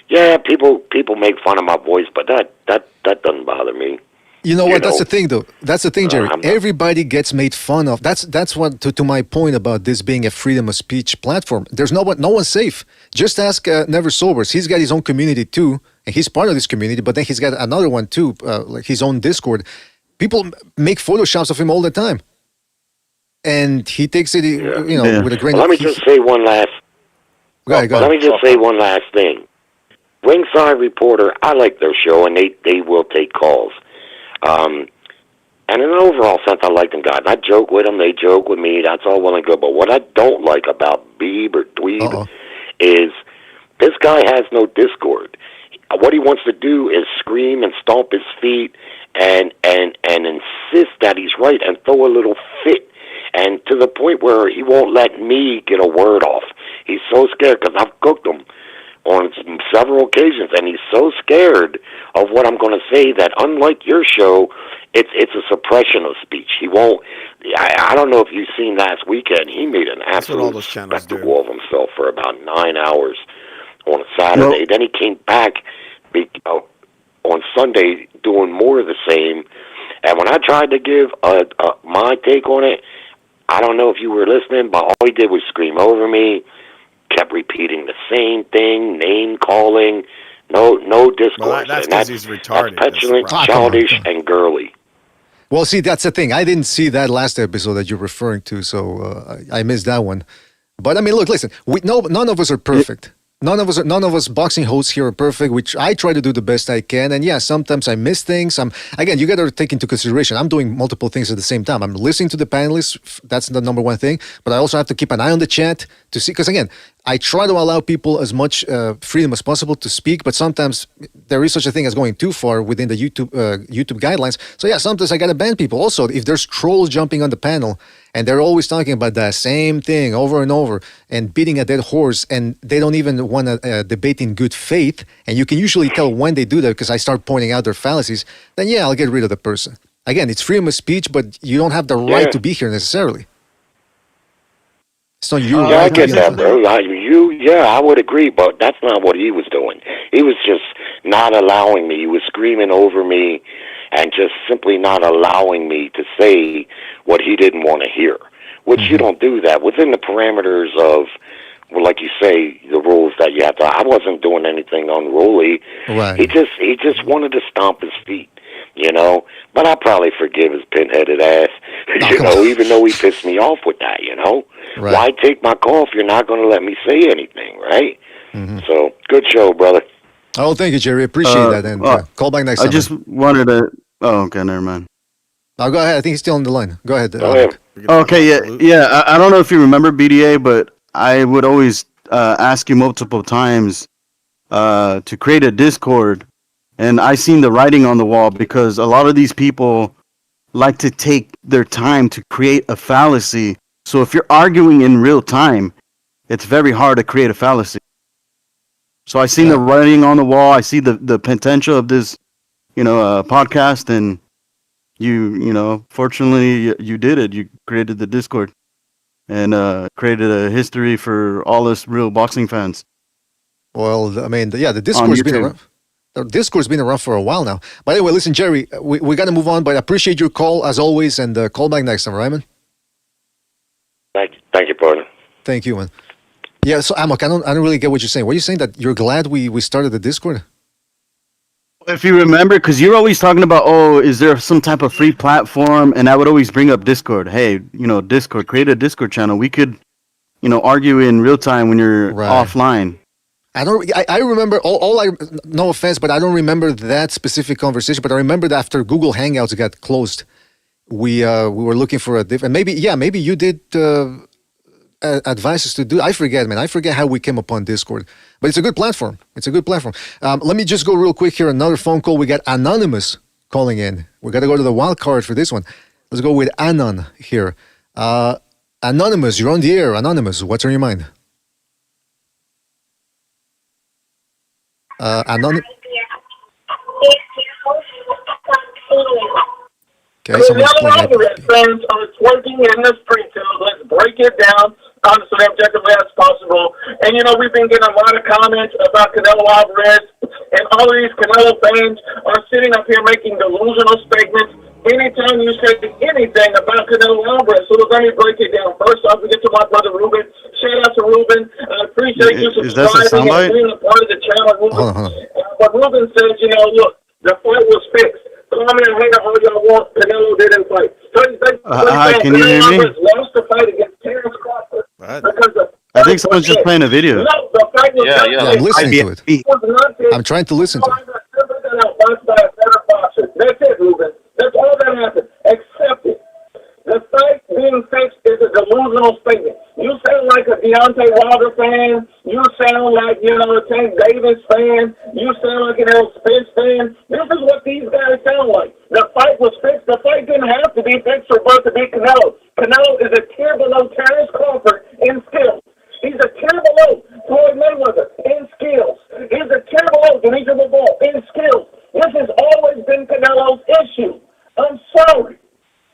yeah, people make fun of my voice, but that doesn't bother me. You know what? That's the thing, though. That's the thing, Jerry. Everybody gets made fun of. That's what to my point about this being a freedom of speech platform. There's no one's safe. Just ask Never Sobers. He's got his own community too, and he's part of this community. But then he's got another one too, like his own Discord. People make photoshops of him all the time, and he takes it, with a grain. Let me just say one last. Go ahead. Let me just say one last thing. Ringside Reporter, I like their show, and they will take calls. And in an overall sense, I like them guys. I joke with them, they joke with me. That's all well and good. But what I don't like about Beeb or Dweeb is this guy has no Discord. What he wants to do is scream and stomp his feet and insist that he's right and throw a little fit. And to the point where he won't let me get a word off. He's so scared because I've cooked him on several occasions, and he's so scared of what I'm going to say that, unlike your show, it's a suppression of speech. He won't. I don't know if you've seen last weekend. He made an absolute spectacle of himself for about 9 hours on a Saturday. Nope. Then he came back on Sunday doing more of the same. And when I tried to give my take on it, I don't know if you were listening, but all he did was scream over me. Kept repeating the same thing, name calling, no discourse. Well, that's because he's retarded. That's petulant, childish, and girly. Well, see, that's the thing. I didn't see that last episode that you're referring to, so I missed that one. But I mean, look, listen. None of us are perfect. None of us boxing hosts here are perfect, which I try to do the best I can. And yeah, sometimes I miss things. Again, you got to take into consideration, I'm doing multiple things at the same time. I'm listening to the panelists. That's the number one thing. But I also have to keep an eye on the chat to see, because again, I try to allow people as much freedom as possible to speak, but sometimes there is such a thing as going too far within the YouTube guidelines. So yeah, sometimes I got to ban people. Also, if there's trolls jumping on the panel and they're always talking about the same thing over and over and beating a dead horse, and they don't even want to debate in good faith, and you can usually tell when they do that because I start pointing out their fallacies, then yeah, I'll get rid of the person. Again, it's freedom of speech, but you don't have the right to be here necessarily. It's not your right. I get that, bro. I would agree, but that's not what he was doing. He was just not allowing me. He was screaming over me and just simply not allowing me to say what he didn't want to hear, which you don't do that within the parameters of, well, like you say, the rules that you have to. I wasn't doing anything unruly. Right. He just wanted to stomp his feet, But I'll probably forgive his pinheaded ass, even though he pissed me off with that, Right. Why take my call if you're not going to let me say anything, right? So, good show, brother. Oh, thank you, Jerry. Appreciate that. And call back next time. I just wanted to. Oh, okay, never mind. I'll go ahead. I think he's still on the line. Go ahead. Okay, yeah. I don't know if you remember BDA, but I would always ask you multiple times to create a Discord, and I seen the writing on the wall because a lot of these people like to take their time to create a fallacy So if you're arguing in real time, it's very hard to create a fallacy. So I seen the writing on the wall. I see the potential of this, podcast, and fortunately you did it. You created the Discord and created a history for all us real boxing fans. Well, I mean, the Discord's been around. The Discord's been around for a while now. By the way, listen, Jerry, we got to move on, but I appreciate your call as always, and call back next time, right, man? Thank you, partner. Thank you, man. Yeah, so Amok, I don't really get what you're saying. What are you saying, that you're glad we started the Discord? If you remember, because you're always talking about, is there some type of free platform? And I would always bring up Discord. Hey, Discord, create a Discord channel. We could, argue in real time when you're offline. I remember no offense, but I don't remember that specific conversation. But I remember that after Google Hangouts got closed, we were looking for a different. Maybe you did advise us to do. I forget, man. I forget how we came upon Discord, but it's a good platform. Let me just go real quick here. Another phone call. We got Anonymous calling in. We got to go to the wild card for this one. Let's go with Anon here. Anonymous, you're on the air. Anonymous, what's on your mind? Anonymous. Okay, someone's playing it. Fans are twerking in the street, so let's break it down so objectively as possible. And we've been getting a lot of comments about Canelo Alvarez, and all of these Canelo fans are sitting up here making delusional statements anytime you say anything about Canelo Alvarez. So let me break it down. First off, we get to my brother Ruben. Shout out to Ruben. I appreciate you subscribing and being a part of the channel, Ruben. But Ruben says, look, the fight was fixed. Call me and hang up all y'all want. Canelo didn't fight. Hi, can you hear me? Lost the fight against Terrence Crawford. I think someone's just playing a video. No, the fight was I'm listening to it. I'm trying to listen to it. That's it, Ruben. That's all that happened. Accept it. The fight being fixed is a delusional statement. You sound like a Deontay Wilder fan. You sound like, a Tank Davis fan. You sound like an Errol Spence fan. This is what these guys sound like. The fight was fixed. The fight didn't have to be fixed for Bud to beat Canelo. Canelo is a tier below Terrence Crawford in skills. He's a tier below Floyd Mayweather in skills. He's a tier below Demetri Bivol in skills. This has always been Canelo's issue. I'm sorry.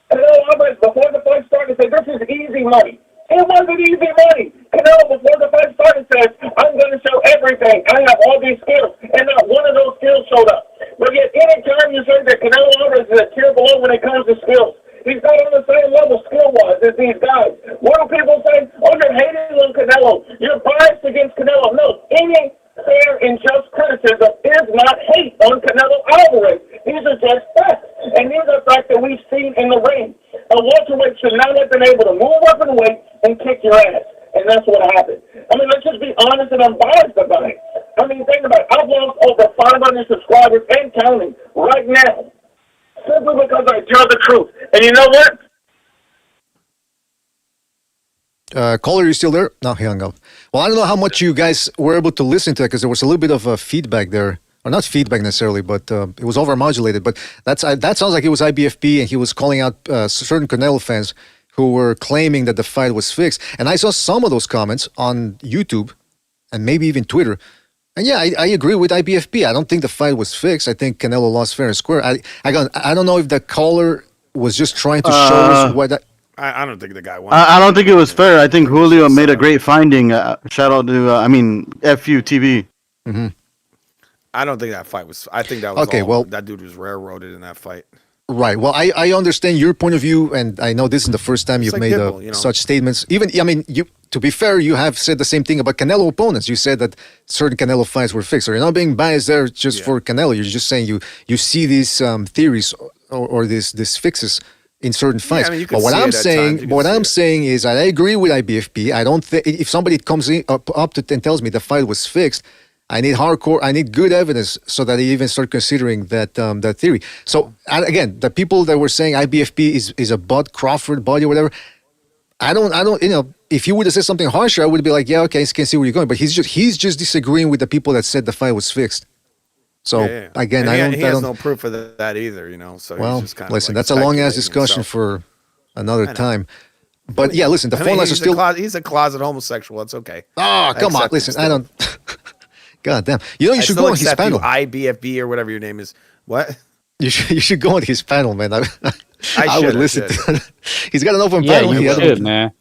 Canelo Alvarez, before the fight started, said, this is easy money. It wasn't easy money. Canelo, before the fight started, says, I'm going to show everything. I have all these skills. And not one of those skills showed up. But yet, anytime you say that Canelo Alvarez is a tier below when it comes to skills, he's not on the same level skill-wise as these guys. What do people say? Oh, you're hating on Canelo. You're biased against Canelo. No, any fair and just criticism is not hate on Canelo Alvarez. These are just facts. And these are facts that we've seen in the ring. A welterweight should not have been able to move up in weight and kick your ass. And that's what happened. I mean, let's just be honest and unbiased about it. I mean, think about it. I've lost over 500 subscribers and counting right now. Simply because I tell the truth. And you know what? Caller, you still there? No, he hung up. Well, I don't know how much you guys were able to listen to it, because there was a little bit of feedback there. Or not feedback necessarily, but it was overmodulated. But that sounds like it was IBFP, and he was calling out certain Canelo fans who were claiming that the fight was fixed. And I saw some of those comments on YouTube and maybe even Twitter. And yeah, I agree with IBFP. I don't think the fight was fixed. I think Canelo lost fair and square. I don't know if the caller was just trying to show us what... I don't think the guy won. I don't think it was fair. I think Julio made a great finding. Shout out to, FU TV. Mm-hmm. I don't think that fight was. I think that was okay. Well, that dude was railroaded in that fight. Right. Well, I understand your point of view, and I know this is the first time you've made such statements. Even, to be fair, you have said the same thing about Canelo opponents. You said that certain Canelo fights were fixed. So you're not being biased there just for Canelo. You're just saying you see these theories or these fixes in certain fights. But what I'm saying is I agree with IBFP. I don't think if somebody comes up to and tells me the fight was fixed, I need good evidence so that I even start considering that theory. So again, the people that were saying IBFP is a Bud Crawford body or whatever, I don't if you would have said something harsher, I would be like, yeah, okay, I can see where you're going. But he's just disagreeing with the people that said the fight was fixed. So again, he has no proof of that either, So well, he's just kind of listen, that's a long ass discussion for another time. But yeah, listen, the I phone mean, lines are still. he's a closet homosexual. It's okay. Oh, come on, listen. I don't. God damn. You know, you should go on his panel. IBFB or whatever your name is. What? You should go on his panel, man. I should, would listen. He's got an open panel. Yeah, you should, man.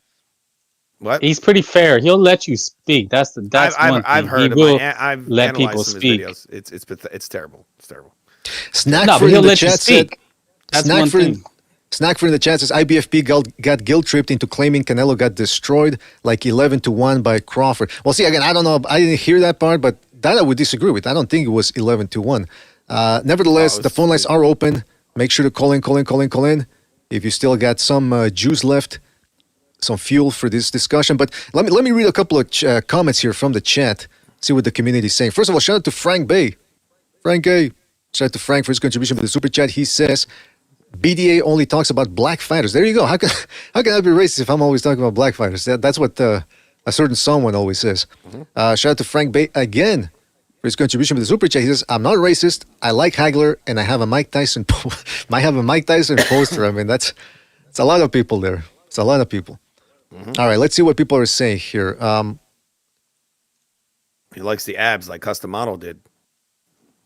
What? He's pretty fair. He'll let you speak. That's one thing. I've heard he will I've let analyzed people some of speak. his videos. It's terrible. It's terrible. Snackford in the chat said. Snackford in the chat says IBFP got guilt tripped into claiming Canelo got destroyed like 11-1 by Crawford. Well, see, again, I don't know. I didn't hear that part, but that I would disagree with. I don't think it was 11-1. Nevertheless, the phone lines are open. Make sure to call in. If you still got some juice left, some fuel for this discussion. But let me read a couple of comments here from the chat. See what the community is saying. First of all, shout out to Frank Bay. Frank A. Shout out to Frank for his contribution to the super chat. He says, BDA only talks about black fighters. There you go. How can I be racist if I'm always talking about black fighters? That's what a certain someone always says. Shout out to Frank Bay again for his contribution to the super chat. He says, I'm not racist. I like Hagler, and I have a Mike Tyson poster. I mean, that's a lot of people there. It's a lot of people. All right, let's see what people are saying here. He likes the abs like Custom Model did.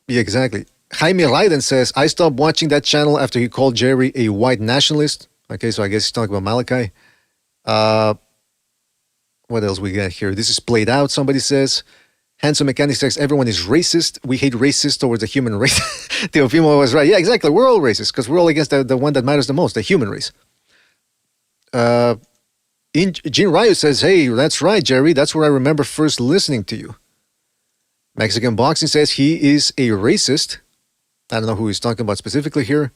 Yeah, exactly. Jaime Raiden says, I stopped watching that channel after he called Jerry a white nationalist. Okay, so I guess he's talking about Malachi. What else we got here? This is played out, somebody says. Handsome Mechanic says, everyone is racist. We hate racists towards the human race. Teofimo was right. Yeah, exactly. We're all racist because we're all against the one that matters the most, the human race. Gene Ryu says, hey, that's right, Jerry. That's where I remember first listening to you. Mexican Boxing says he is a racist. I don't know who he's talking about specifically here.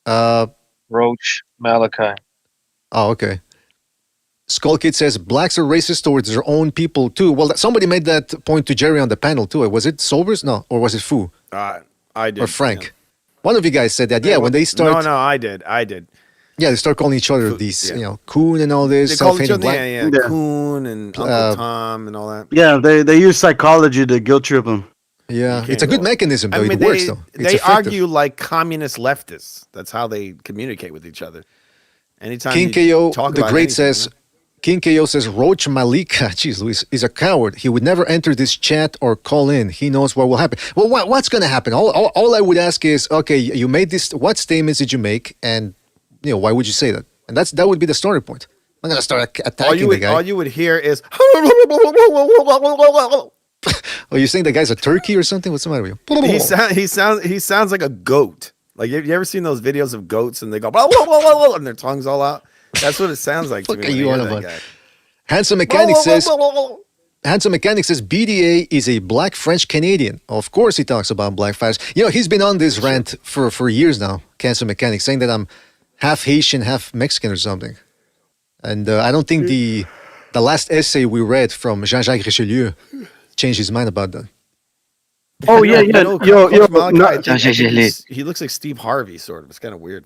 Roach, Malachi. Oh, okay. Skull Kid says blacks are racist towards their own people too. Well, somebody made that point to Jerry on the panel too. Was it Sobers? No, or was it Fu? I did. Or Frank? Yeah. One of you guys said that. Yeah, when they start. No, I did. Yeah, they start calling each other these, coon and all this. They call each other, coon and Uncle Tom and all that. Yeah, they use psychology to guilt trip them. Yeah, it's a good mechanism, though. It works, though. They argue like communist leftists. That's how they communicate with each other. Anytime King KO, the great says, King KO says, Roach Malika, jeez, Luis, is a coward. He would never enter this chat or call in. He knows what will happen. Well, what's going to happen? All I would ask is, okay, you made this. What statements did you make? And, why would you say that? And that would be the starting point. I'm going to start attacking the guy. All you would hear is... Oh, you saying the guy's a turkey or something? What's the matter with you? He sounds like a goat. Like, you ever seen those videos of goats and they go blah, blah, blah, blah, blah, and their tongues all out? That's what it sounds like to me. You on about? Handsome Mechanic says BDA is a black French Canadian. Of course he talks about black fighters. He's been on this rant for years now, Handsome Mechanic, saying that I'm half Haitian, half Mexican or something. And I don't think the last essay we read from Jean-Jacques Richelieu changed his mind about that. Oh, yeah. He looks like Steve Harvey, sort of. It's kind of weird.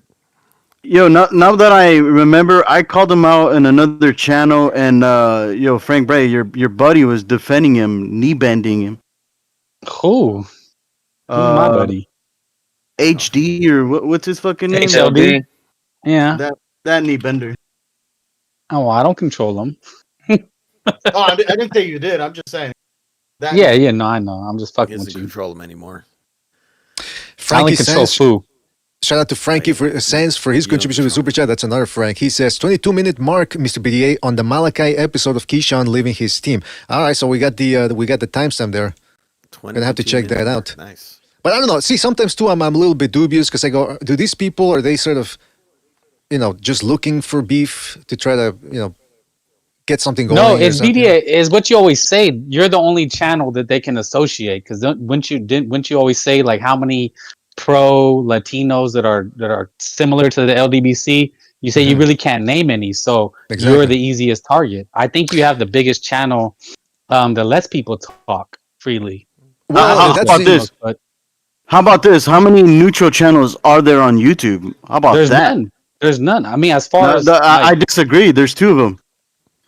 Now that I remember, I called him out in another channel, and Frank Bray, your buddy was defending him, knee bending him. Who? My buddy. HD or what's his fucking name? HLD. Yeah. That knee bender. Oh, I don't control him. I didn't say you did. I'm just saying. No, I know. I'm just fucking with you. Control him anymore. Frankie control says, Fu. Shout out to Frankie for his contribution to the super chat. That's another Frank. He says 22-minute mark, Mr. BDA, on the Malachi episode of Keyshawn leaving his team. All right, so we got the timestamp there. Gonna have to check that out. Nice. But I don't know. See, sometimes too, I'm a little bit dubious because I go, do these people, are they sort of, just looking for beef to try to, get something going? No, it's BDA. Is what you always say. You're the only channel that they can associate, because wouldn't you always say like how many pro Latinos that are similar to the LDBC? You say you really can't name any, so you're the easiest target. I think you have the biggest channel that lets people talk freely. Well, how about this? How many neutral channels are there on YouTube? How about that? There's none. I mean, as far as I disagree. There's two of them.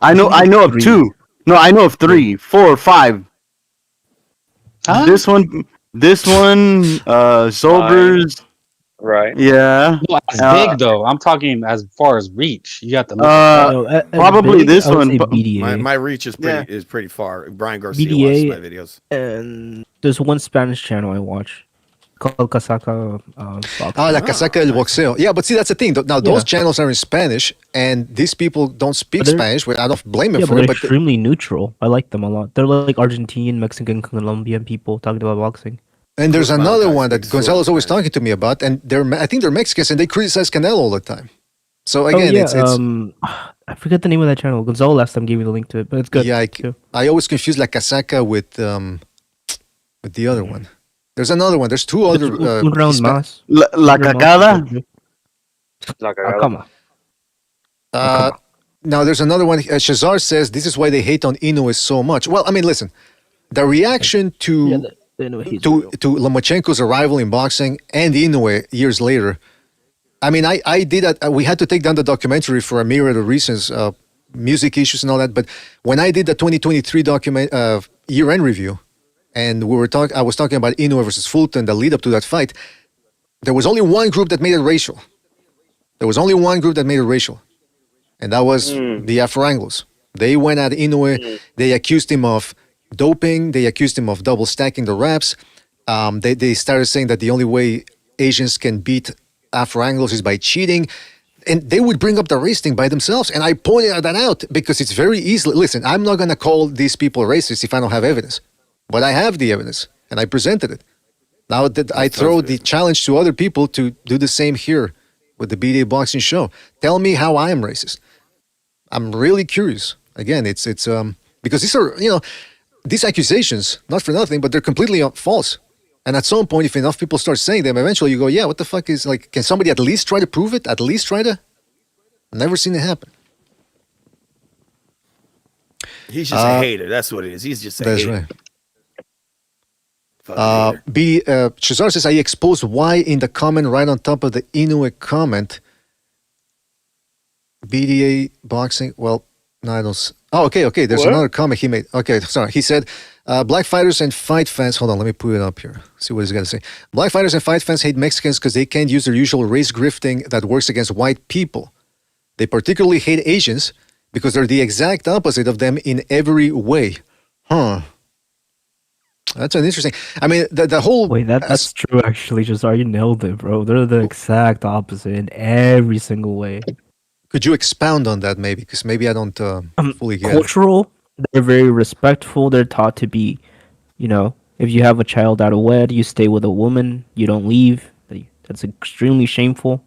I know of two. No, I know of 3, 4, 5. Huh? This one, Sobers. Right. Yeah. No, as Uh, big though. I'm talking as far as reach. You got to look Uh, at that. probably this one. My reach is Yeah. pretty far. Brian Garcia watches my videos. And there's one Spanish channel I watch called Casaca Boxing. La Casaca del Boxeo. Yeah, but see, that's the thing. Now, those Yeah. channels are in Spanish, and these people don't speak But they're- Spanish. But I don't blame them Yeah, for but it. they're But extremely neutral. I like them a lot. They're like Argentine, Mexican, Colombian people talking about boxing. and there's another one that Gonzalo's always talking to me about, and I think they're Mexicans, and they criticize Canelo all the time. So again, it's I forget the name of that channel. Gonzalo last time gave me the link to it, but it's good. yeah. I always confuse La Casaca with the other one. There's another one. There's two other. Un round más. La Cagada. Come on. Now there's another one. Shazar says this is why they hate on Inoue so much. Well, I mean, listen, the reaction to Lomachenko's arrival in boxing and Inoue years later. I mean, I did that. We had to take down the documentary for a myriad of reasons, music issues and all that. But when I did the 2023 year-end review, and I was talking about Inoue versus Fulton, the lead up to that fight. There was only one group that made it racial. And that was the Afro-Anglos. They went at Inoue. They accused him of doping. They accused him of double stacking the reps. They started saying that the only way Asians can beat Afro-Anglos is by cheating. And they would bring up the race thing by themselves. And I pointed that out because it's very easy. Listen, I'm not going to call these people racist if I don't have evidence. But I have the evidence, and I presented it. Now that I throw the challenge to other people to do the same here with the BDA boxing show. Tell me how I am racist. I'm really curious. Again, it's because these are, these accusations, not for nothing, but they're completely false. And at some point, if enough people start saying them, eventually you go, yeah, what the fuck is, can somebody at least try to prove it? At least try to? Never seen it happen. He's just a hater. That's what it is. He's just a hater. That's right. Shazar says, I exposed why in the comment right on top of the Inoue comment. BDA boxing. Well, no, I don't. Oh, okay. There's another comment he made. Okay, sorry. He said, black fighters and fight fans. Hold on, let me put it up here. See what he's going to say. Black fighters and fight fans hate Mexicans because they can't use their usual race grifting that works against white people. They particularly hate Asians because they're the exact opposite of them in every way. Huh. That's an interesting. I mean, the whole. Wait, that's true. Actually, Jazar, you nailed it, bro. They're the exact opposite in every single way. Could you expound on that, maybe? Because maybe I don't fully get cultural. They're very respectful. They're taught to be, if you have a child out of wed, you stay with a woman. You don't leave. That's extremely shameful.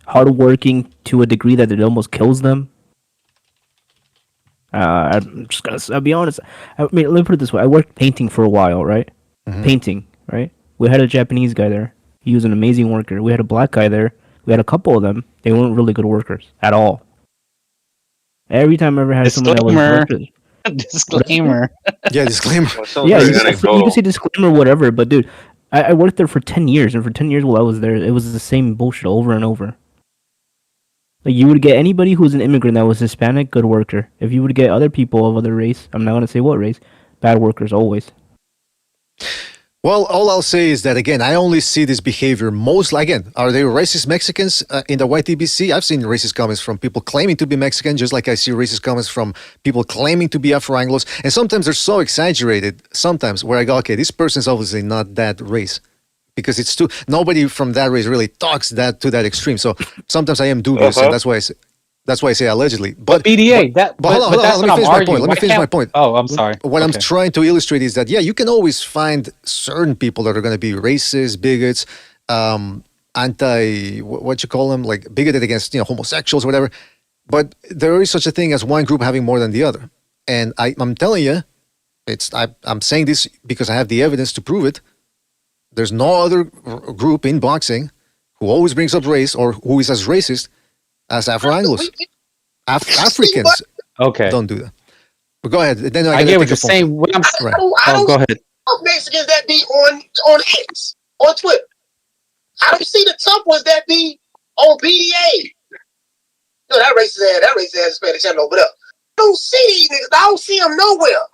Hardworking to a degree that it almost kills them. I'll be honest. I mean, let me put it this way. I worked painting for a while, right? Mm-hmm. Painting, right? We had a Japanese guy there. He was an amazing worker. We had a black guy there. We had a couple of them. They weren't really good workers at all. Every time I ever had someone that was working. Disclaimer. Yeah, disclaimer. Yeah, you can say disclaimer, whatever. But dude, I worked there for 10 years, and for 10 years while I was there, it was the same bullshit over and over. Like, you would get anybody who was an immigrant that was Hispanic, good worker. If you would get other people of other race, I'm not going to say what race, bad workers always. Well, all I'll say is that, again, I only see this behavior again, are they racist Mexicans in the YTBC? I've seen racist comments from people claiming to be Mexican, just like I see racist comments from people claiming to be Afro-Anglos. And sometimes they're so exaggerated, where I go, okay, this person's obviously not that race. Because nobody from that race really talks to that extreme. So sometimes I am dubious, and that's why I say allegedly. But BDA, hold on, let me finish my point. Let me finish my point. Oh, I'm sorry. What I'm trying to illustrate is that, yeah, you can always find certain people that are going to be racist, bigots, like bigoted against homosexuals, whatever. But there is such a thing as one group having more than the other. And I'm telling you, I'm saying this because I have the evidence to prove it. There's no other group in boxing who always brings up race or who is as racist as Afro-Anglos. Africans don't do that. But go ahead. Then I get what you're saying. Go ahead. Mexicans that be on X, on Twitter. I don't see the tough ones that be on BDA. That racist ass Spanish channel over there. I don't see these niggas. I don't see them nowhere.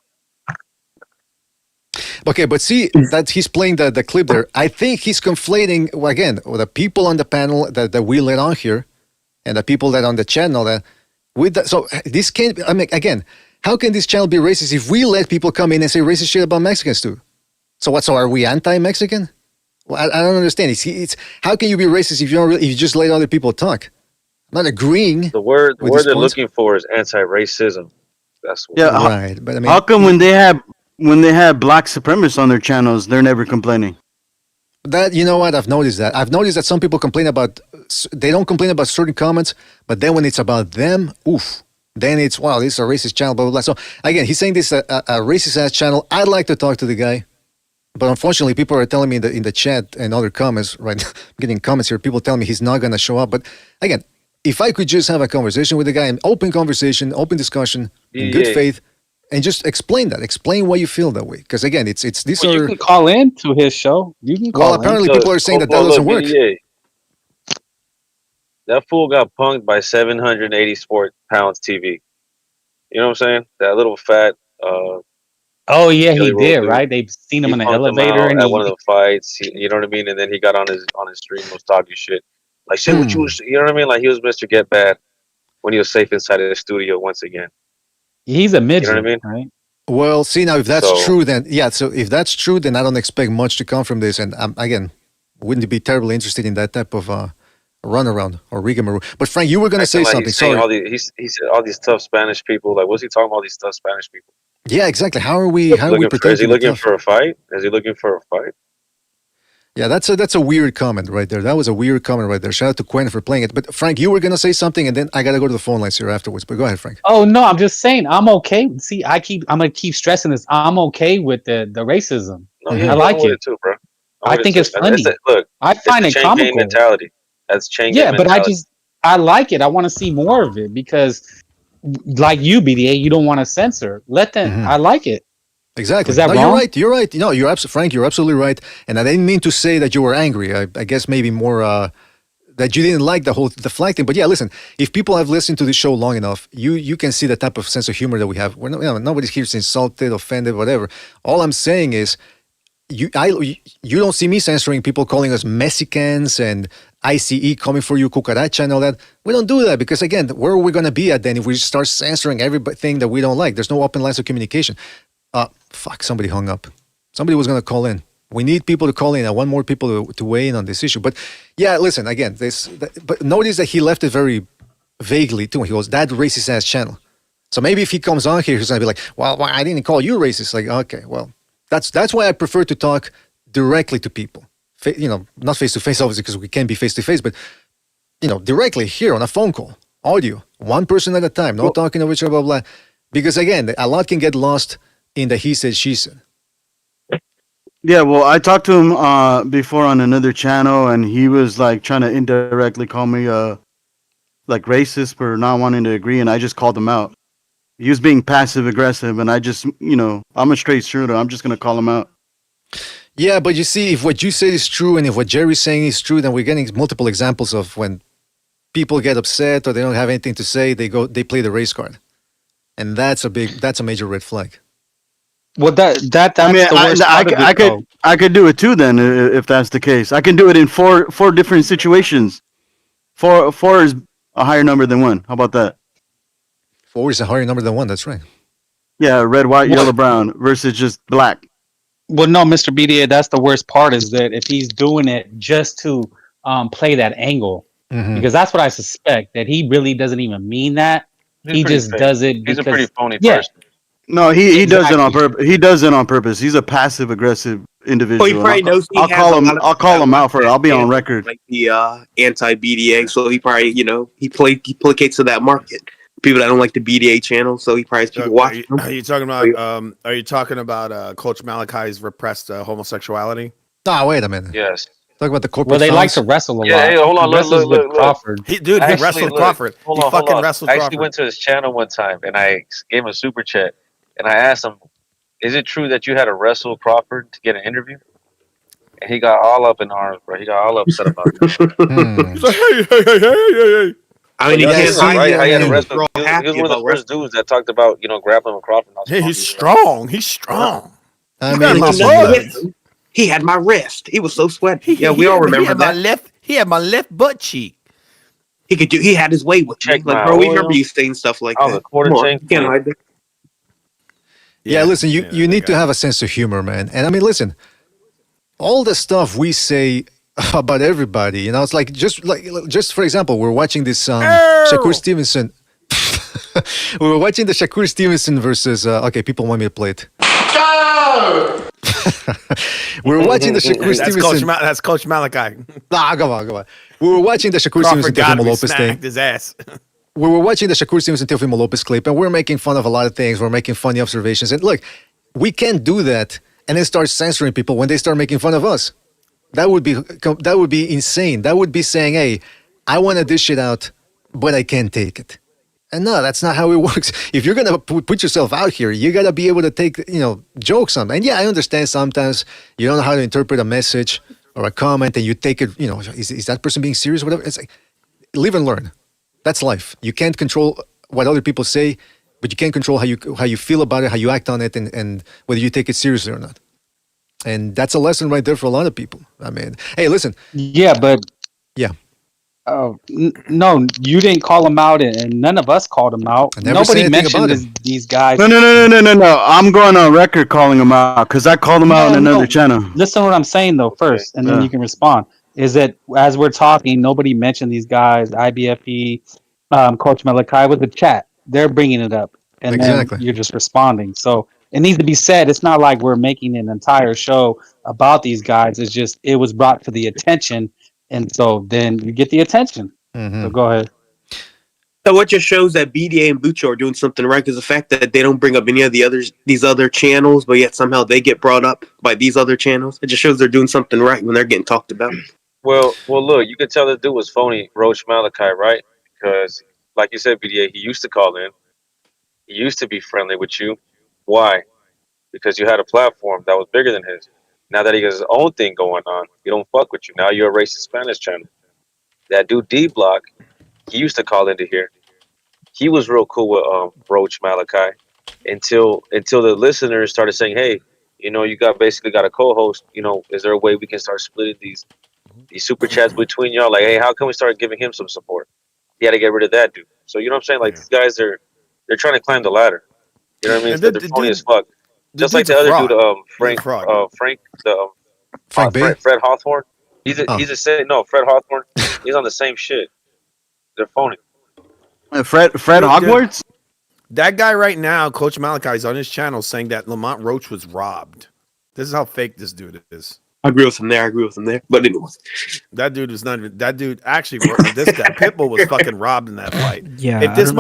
Okay, but see that he's playing the clip there. I think he's conflating again the people on the panel that we let on here, and the people that on the channel that with that. So this can't. I mean, again, how can this channel be racist if we let people come in and say racist shit about Mexicans too? So what? So are we anti-Mexican? Well, I don't understand. It's how can you be racist if you don't if you just let other people talk? I'm not agreeing. The word with they're points. looking for is anti-racism. That's what Right. But I mean, how come when they have black supremacists on their channels, they're never complaining? That you know what I've noticed that some people complain about they don't complain about certain comments, but then when it's about them, then it's wow, this is a racist channel, blah blah blah. So again, he's saying this is a racist ass channel. I'd like to talk to the guy, but unfortunately, people are telling me in the chat and other comments. Right, I'm getting comments here. People telling me he's not gonna show up. But again, if I could just have a conversation with the guy, an open conversation, open discussion, in good faith. And just explain why you feel that way. Because again, it's these You can call in to his show. You can call. Well, apparently people are saying that doesn't work. BDA. That fool got punked by 780 pounds TV. You know what I'm saying? That little fat. Oh yeah, he Jelly did. Roll Right? dude. They've seen him He in the punked him elevator out and at one of the fights. You know what I mean? And then he got on his stream was talking shit. Like say what you was. You know what I mean? Like he was Mr. Get Bad when he was safe inside of the studio once again. He's a midget. You know what I mean? Right? Well, see now if that's So- true, then yeah. So if that's true, then I don't expect much to come from this. And again, wouldn't be terribly interested in that type of runaround or rigmarole. But Frank, you were going to say Acting like something. he's saying Sorry. he said all these tough Spanish people. Like, what's he talking about? All these tough Spanish people. Yeah, exactly. How are we? How are we Is he protecting? looking the tough? for a fight? Is he looking for a fight? Yeah, that's a weird comment right there. That was a weird comment right there. Shout out to Quen for playing it. But Frank, you were going to say something, and then I got to go to the phone lines here afterwards. But go ahead, Frank. Oh no, I'm just saying I'm okay. See, I'm gonna keep stressing this. I'm okay with the racism. No, yeah, I like I'm with it. too, bro. I think it's funny. Look, I find it's it the chain gang comical. mentality. That's chain Yeah, gang but mentality. I like it. I want to see more of it because, like you, BDA, you don't want to censor. Let them. I like it. Exactly. Is that no, wrong? you're right. You're right. No, Frank, you're absolutely right. And I didn't mean to say that you were angry. I guess maybe more that you didn't like the flag thing. But yeah, listen, if people have listened to this show long enough, you can see the type of sense of humor that we have. We're not, nobody's here is insulted, offended, whatever. All I'm saying is you don't see me censoring people calling us Mexicans and ICE coming for you, cucaracha and all that. We don't do that because, again, where are we going to be at then if we start censoring everything that we don't like? There's no open lines of communication. Fuck, somebody hung up. Somebody was going to call in. We need people to call in. I want more people to weigh in on this issue. But yeah, listen, again, but notice that he left it very vaguely too. He goes, that racist ass channel. So maybe if he comes on here, he's going to be like, well, I didn't call you racist. Like, okay, well, that's why I prefer to talk directly to people. Not face to face, obviously, because we can't be face to face, but directly here on a phone call, audio, one person at a time, not talking over each other, blah, blah, blah. Because again, a lot can get lost in the he said, she said. Yeah, well, I talked to him before on another channel, and he was like trying to indirectly call me like racist for not wanting to agree, and I just called him out. He was being passive aggressive, and I just, I'm a straight shooter. I'm just gonna call him out. Yeah, but you see, if what you said is true, and if what Jerry's saying is true, then we're getting multiple examples of when people get upset or they don't have anything to say, they play the race card, and that's a major red flag. Well, that's I mean, the worst part of it, I could do it too then if that's the case. I can do it in four different situations. Four is a higher number than one. How about that? 4 is a higher number than 1. That's right. Yeah, red, white, yellow, brown versus just black. Well, no, Mr. BDA, that's the worst part is that if he's doing it just to play that angle, because that's what I suspect, that he really doesn't even mean that. He just does it because... He's a pretty phony yeah. person. No, he does it on purpose. He does it on purpose. He's a passive aggressive individual. Well, he probably knows I'll call him out for it. I'll be on record. Like the anti-BDA, so he probably he placates to that market. People that don't like the BDA channel, so he probably has people watching. Are you talking about Coach Malachi's repressed homosexuality? No, wait a minute. Yes. Talk about the corporate. Well, they like funds. to wrestle a lot. Yeah, hey, hold on. He wrestles with Crawford. He wrestled Crawford. He fucking wrestled I Crawford. actually went to his channel one time and I gave him a super chat and I asked him, "Is it true that you had to wrestle Crawford to get an interview?" And he got all up in arms, bro. He got all upset about it. He's like, hey. I mean, he can't right? How he had to wrestle. He was one of the first dudes that talked about grappling with Crawford. Hey, he's strong. He's strong. I got mean, my listen, butt. He had my wrist. He was so sweaty. Yeah, we all remember that. He had my left butt cheek. He had his way with me. Check Like, my bro, we oil. remember you saying stuff like I was that. a quarter Come on, tank you can't full. hide that. yeah, listen, you need to have a sense of humor, man. And I mean, listen, all the stuff we say about everybody, you know, it's like just for example, we're watching this Shakur Stevenson. We were watching the Shakur Stevenson versus. Okay, people want me to play it. We were watching the Shakur Stevenson. That's Coach Malachi. Nah, come on. We were watching the Shakur Crawford Stevenson got Teofimo him. He Lopez thing. smacked his ass. We were watching the Shakur Stevenson Teofimo Lopez clip, and we're making fun of a lot of things. We're making funny observations, and look, we can't do that and then start censoring people when they start making fun of us. That would be insane. That would be saying, "Hey, I want to dish shit out, but I can't take it." And no, that's not how it works. If you're gonna put yourself out here, you gotta be able to take jokes on. And yeah, I understand sometimes you don't know how to interpret a message or a comment, and you take it. Is that person being serious or whatever? It's like live and learn. That's life. You can't control what other people say, but you can control how you feel about it, how you act on it, and whether you take it seriously or not. And that's a lesson right there for a lot of people. I mean, hey, listen. Yeah, but yeah. Oh no, you didn't call him out, and none of us called him out. Nobody mentioned these guys. No. I'm going on record calling them out because I called them out on another channel. Listen to what I'm saying though first, and then you can respond. Is that as we're talking, nobody mentioned these guys, IBFE, Coach Malachi with the chat. They're bringing it up, and then you're just responding. So it needs to be said. It's not like we're making an entire show about these guys. It's just it was brought to the attention, and so then you get the attention. So go ahead. So it just shows that BDA and Bucho are doing something right because the fact that they don't bring up any of these other channels, but yet somehow they get brought up by these other channels. It just shows they're doing something right when they're getting talked about. Well, look, you can tell the dude was phony, Roach Malachi, right? Because, like you said, BDA, he used to call in. He used to be friendly with you. Why? Because you had a platform that was bigger than his. Now that he has his own thing going on, he don't fuck with you. Now you're a racist Spanish channel. That dude D-Block, he used to call into here. He was real cool with Roach Malachi until the listeners started saying, hey, you basically got a co-host. Is there a way we can start splitting these super chats between y'all? Like, hey, how can we start giving him some support? He had to get rid of that dude. So you know what I'm saying? Like these guys they're trying to climb the ladder. You know what I mean? They're phony as fuck. Just like the other dude, Frank Fred Hawthorne. Fred Hawthorne. He's on the same shit. They're phony. Fred Hogwarts? That guy right now, Coach Malachi, is on his channel saying that Lamont Roach was robbed. This is how fake this dude is. I agree with him there. But anyway, that dude was not even. That dude actually. This guy Pitbull was fucking robbed in that fight. Yeah. If this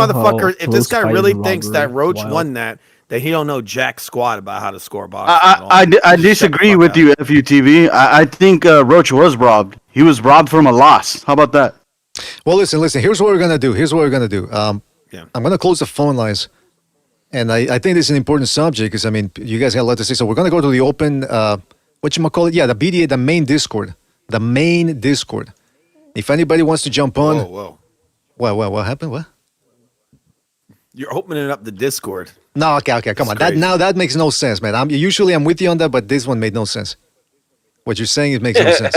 guy really thinks that Roach won that he don't know jack squat about how to score boxing. I disagree with you, FUTV. I think Roach was robbed. He was robbed from a loss. How about that? Well, listen. Here's what we're gonna do. I'm gonna close the phone lines, and I think this is an important subject because you guys got a lot to say. So we're gonna go to the open. Whatchamacallit? Yeah, the BDA, the main Discord. The main Discord. If anybody wants to jump on. Whoa. What happened? What? You're opening up the Discord. No, okay. Come on. That makes no sense, man. I'm with you on that, but this one made no sense. What you're saying, it makes no sense.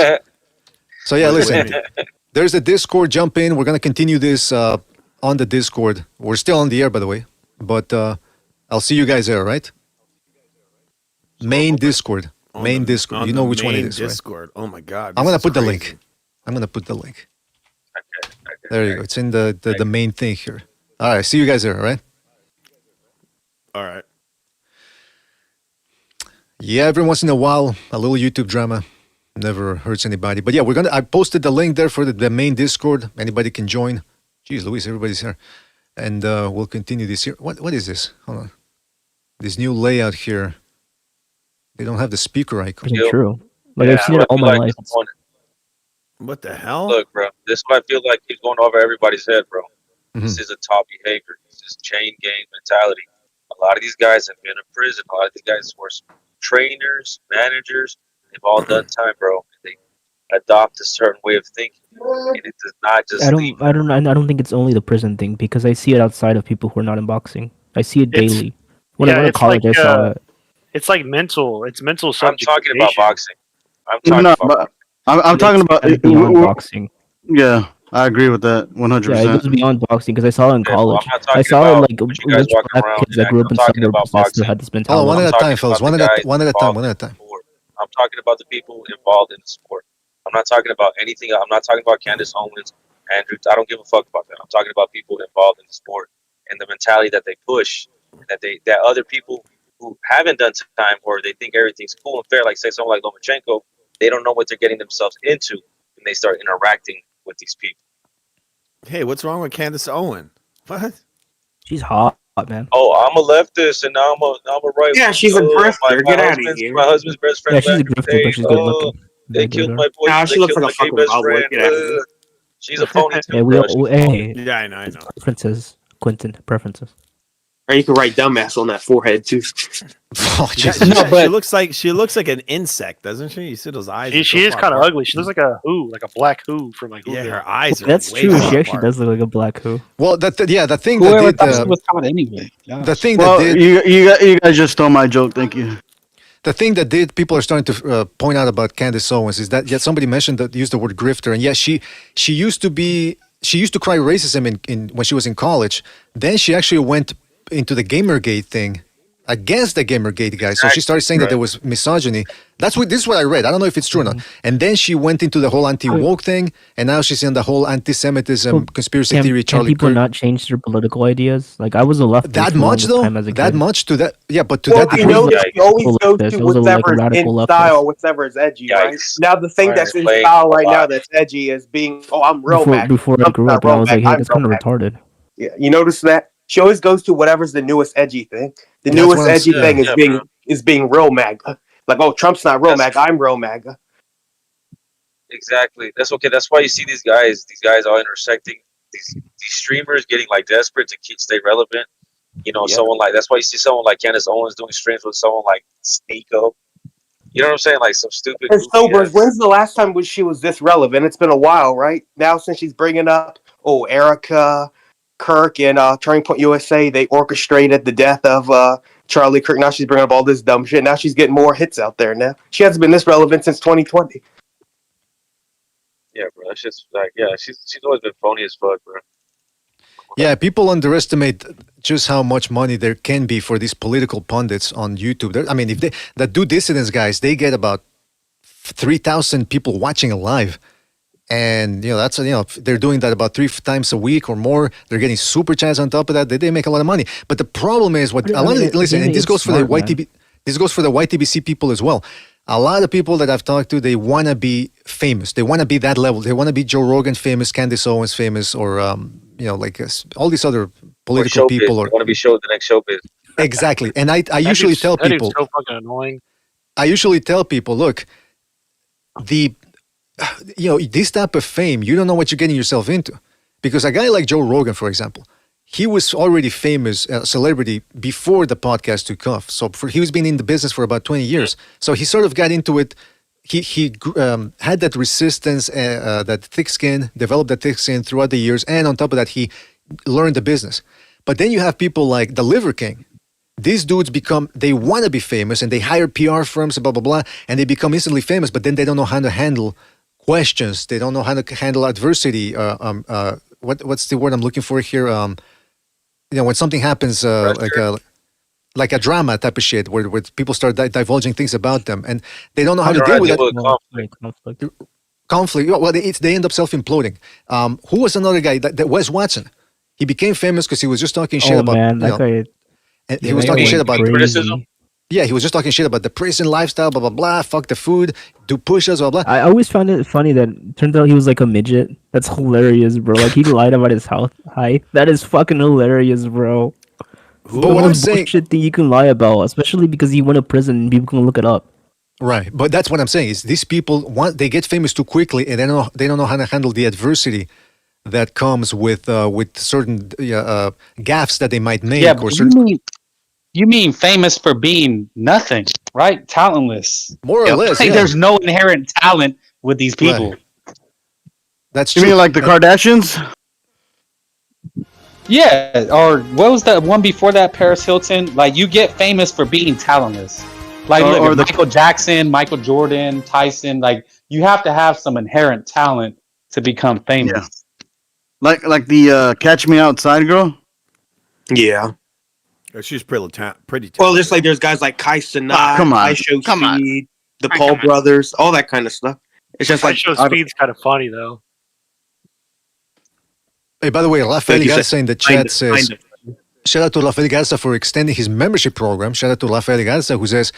So yeah, listen. There's a Discord. Jump in. We're going to continue this on the Discord. We're still on the air, by the way. But I'll see you guys there, right? Main Discord. Main Discord. You know which one it is, Discord. Right? Oh my God. I'm gonna put the link. There you go. It's in the main thing here. All right. See you guys there. All right. All right. Yeah. Every once in a while, a little YouTube drama never hurts anybody. But yeah, I posted the link there for the main Discord. Anybody can join. Jeez, Luis, everybody's here, and we'll continue this here. What is this? Hold on. This new layout here. They don't have the speaker icon. Isn't true. I've seen it all my life. What the hell? Look, bro. This is what I feel like he's going over everybody's head, bro. This is a top behavior. This is chain gang mentality. A lot of these guys have been in prison. A lot of these guys were trainers, managers. They've all done time, bro. They adopt a certain way of thinking, and it does not just. I don't think it's only the prison thing because I see it outside of people who are not in boxing. I see it daily. When I went to college, I saw it. It's like mental. It's mental I'm subjugation. talking about boxing. I'm No, talking but about. I'm talking about beyond boxing. Yeah, I agree with that 100%. Yeah, it goes beyond boxing because I saw it in Yeah, well, college. I'm not I talking saw it about like you guys rich walking black around kids that and grew up I'm in talking about suburbs that still boxing. had this Hold on, mentality. one I'm at a talking time, fellas. about the guys One at a time. involved One in at a the time. sport. I'm talking about the people involved in the sport. I'm not talking about anything. I'm not talking about Candace Owens, Andrew. I don't give a fuck about that. I'm talking about people involved in the sport and the mentality that they push, that other people who haven't done time or they think everything's cool and fair, like say someone like Lomachenko, they don't know what they're getting themselves into when they start interacting with these people. Hey, what's wrong with Candace Owen? What? She's hot, man. Oh, I'm a leftist and now I'm a right. Yeah, she's a grifter. Get out of here. My husband's best friend Yeah, she's a back in the grifter, but day. she's good looking. They Very killed good. my boy. Nah, They she looks killed like my a gay fucking best bubble. friend. Get out of here. She's a phony too, Yeah, we bro. all. She's phony. Hey, Yeah, I know. preferences, Quentin. Preferences. Or you can write dumbass on that forehead too. Oh, Jesus. She looks like an insect, doesn't she? You see those eyes? She is kind of ugly. She looks like a who, like a black who from like Yeah, Whoville. her eyes are. That's way true. far She actually apart. does look like a black who. Well, the thing Whoever that thought she did was hot anyway. the thing Well, that did you guys just stole my joke. Thank you. the thing that did people are starting to point out about Candace Owens is that somebody mentioned that used the word grifter, and yes, she used to cry racism in when she was in college. Then she actually went into the Gamergate thing against the Gamergate guy. So she started saying that there was misogyny. This is what I read. I don't know if it's true or not. And then she went into the whole anti-woke thing, and now she's in the whole anti-Semitism conspiracy theory. Can Charlie people Kirk. not change their political ideas? Like I was a leftist That for the much longest though? time as a That kid. much to that? Yeah, but to Well, that you degree. know that she always Radical goes leftist. to I was a, like, whatever's in radical leftist. style, whatever is edgy, right? Now the thing that's in Playing style a right lot. now that's edgy is being, oh, I'm real mag. Before I I'm grew not up, and I real was mag. like, hey, I'm that's real kind of mag. retarded. Yeah, you notice that she always goes to whatever's the newest edgy thing. The That's newest what I'm edgy saying. thing is being real mag. Like, oh, Trump's not real mag. I'm real mag. Exactly. That's okay. That's why you see these guys all intersecting. These streamers getting like desperate to stay relevant. You know, someone like that's why you see someone like Candace Owens doing streams with someone like Sneeko. You know what I'm saying? Like some stupid. And goofy Sobers, ass- when's the last time she was this relevant? It's been a while, right? Now since she's bringing up, Erica, Kirk, and Turning Point USA, they orchestrated the death of Charlie Kirk. Now she's bringing up all this dumb shit. Now she's getting more hits out there now. She hasn't been this relevant since 2020. Yeah, bro. That's just like she's always been phony as fuck, bro. Yeah, people underestimate just how much money there can be for these political pundits on YouTube. I mean, if the do dissidents guys, they get about 3,000 people watching live, and that's if they're doing that about 3 times a week or more. They're getting super chats on top of that. They make a lot of money. But the problem is listen, and this goes for the YTB. This goes for the YTBC people as well. A lot of people that I've talked to, they want to be famous. They want to be that level. They want to be Joe Rogan famous, Candace Owens famous, or all these other political Or people. want to be showed the next showbiz. Exactly. And I usually tell people, so fucking annoying. I usually tell people, look, this type of fame, you don't know what you're getting yourself into. Because a guy like Joe Rogan, for example, he was already famous, a celebrity, before the podcast took off. So he was been in the business for about 20 years. So he sort of got into it. He had that resistance, that thick skin, developed that thick skin throughout the years. And on top of that, he learned the business. But then you have people like the Liver King. These dudes they want to be famous, and they hire PR firms, blah, blah, blah, and they become instantly famous, but then they don't know how to handle questions. They don't know how to handle adversity. What's the word I'm looking for here? When something happens, like a drama type of shit, where people start divulging things about them, and they don't know how to deal with that. Conflict. Well, they end up self-imploding. Who was another guy? That Wes Watson. He became famous because he was just talking shit about. Man, that guy, and he was talking shit about criticism. Yeah, he was just talking shit about the prison lifestyle, blah blah blah. Fuck the food, do push-ups, blah blah. I always found it funny that it turns out he was like a midget. That's hilarious, bro. Like he lied about his height. That is fucking hilarious, bro. But what I'm saying, bullshit thing you can lie about, especially because he went to prison and people can look it up. Right, but that's what I'm saying is these people they get famous too quickly, and they don't know how to handle the adversity that comes with certain gaffes that they might make. Yeah, or but certain. You mean famous for being nothing, right? Talentless. More or less, Like yeah. there's no inherent talent with these people. Right. That's You true. mean like the Kardashians? Yeah, or what was that one before that, Paris Hilton? Like you get famous for being talentless. Like, Or- look, or at the- Michael Jackson, Michael Jordan, Tyson. Like, you have to have some inherent talent to become famous. Like the Catch Me Outside girl. Yeah. She's pretty talented. Well, just like there's guys like Kai Cenat, come on. I Show Come on. Speed, the Paul brothers, all that kind of stuff. It's just I like show Speed's kind of funny though. Hey, by the way, Rafael Like you said, Garza in the kind chat of, says, kind shout out to Rafael Garza for extending his membership program. Shout out to Rafael Garza, who says,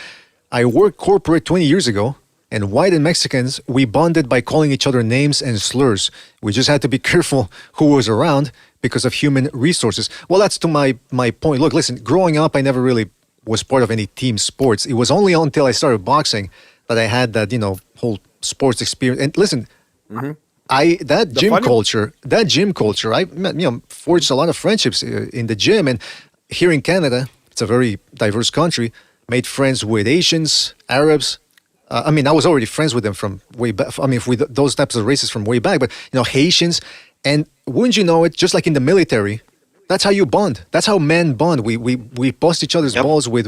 I worked corporate 20 years ago, and white and Mexicans, we bonded by calling each other names and slurs. We just had to be careful who was around because of human resources. Well, that's to my point. Look, listen, growing up, I never really was part of any team sports. It was only until I started boxing that I had that, whole sports experience. And listen, that gym culture, I forged a lot of friendships in the gym. And here in Canada, it's a very diverse country, made friends with Asians, Arabs. I was already friends with them from way back. With those types of races from way back, but Haitians. And wouldn't you know it, just like in the military, that's how you bond. That's how men bond. We bust each other's balls with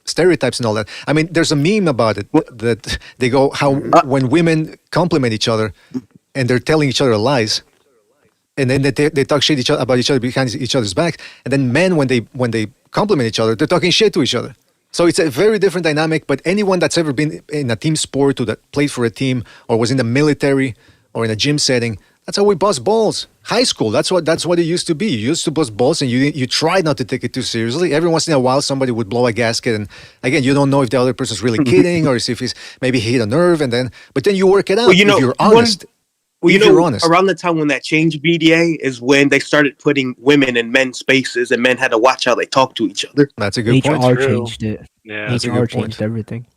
stereotypes and all that. I mean, there's a meme about it that they go how when women compliment each other and they're telling each other lies, and then they talk shit about each other behind each other's back, and then men when they compliment each other, they're talking shit to each other. So it's a very different dynamic. But anyone that's ever been in a team sport or that played for a team or was in the military or in a gym setting, that's how we bust balls. High school, that's what it used to be. You used to bust balls, and you tried not to take it too seriously. Every once in a while, somebody would blow a gasket, and again, you don't know if the other person's really kidding or if he's maybe hit a nerve, but then you work it out. If you're honest. Around the time when that changed BDA is when they started putting women in men's spaces, and men had to watch how they talk to each other. That's a good point. HR changed it. Yeah, that's a HR good changed everything.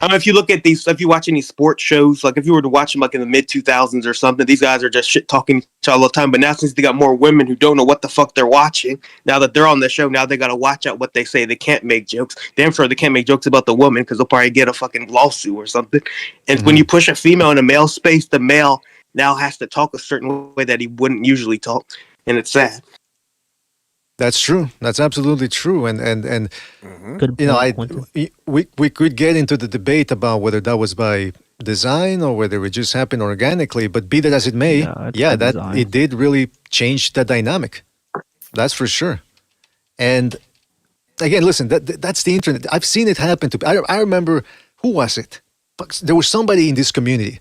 I don't know if you look at if you watch any sports shows, like if you were to watch them like in the mid 2000s or something, these guys are just shit talking each other all the time. But now since they got more women who don't know what the fuck they're watching, now that they're on the show, now they got to watch out what they say. They can't make jokes. Damn sure they can't make jokes about the woman because they'll probably get a fucking lawsuit or something. And when you push a female in a male space, the male now has to talk a certain way that he wouldn't usually talk. And it's sad. That's true. That's absolutely true. And Good point, we could get into the debate about whether that was by design or whether it just happened organically. But be that as it may, it did really change the dynamic. That's for sure. And again, listen, that's the internet. I've seen it happen to. I remember, who was it? There was somebody in this community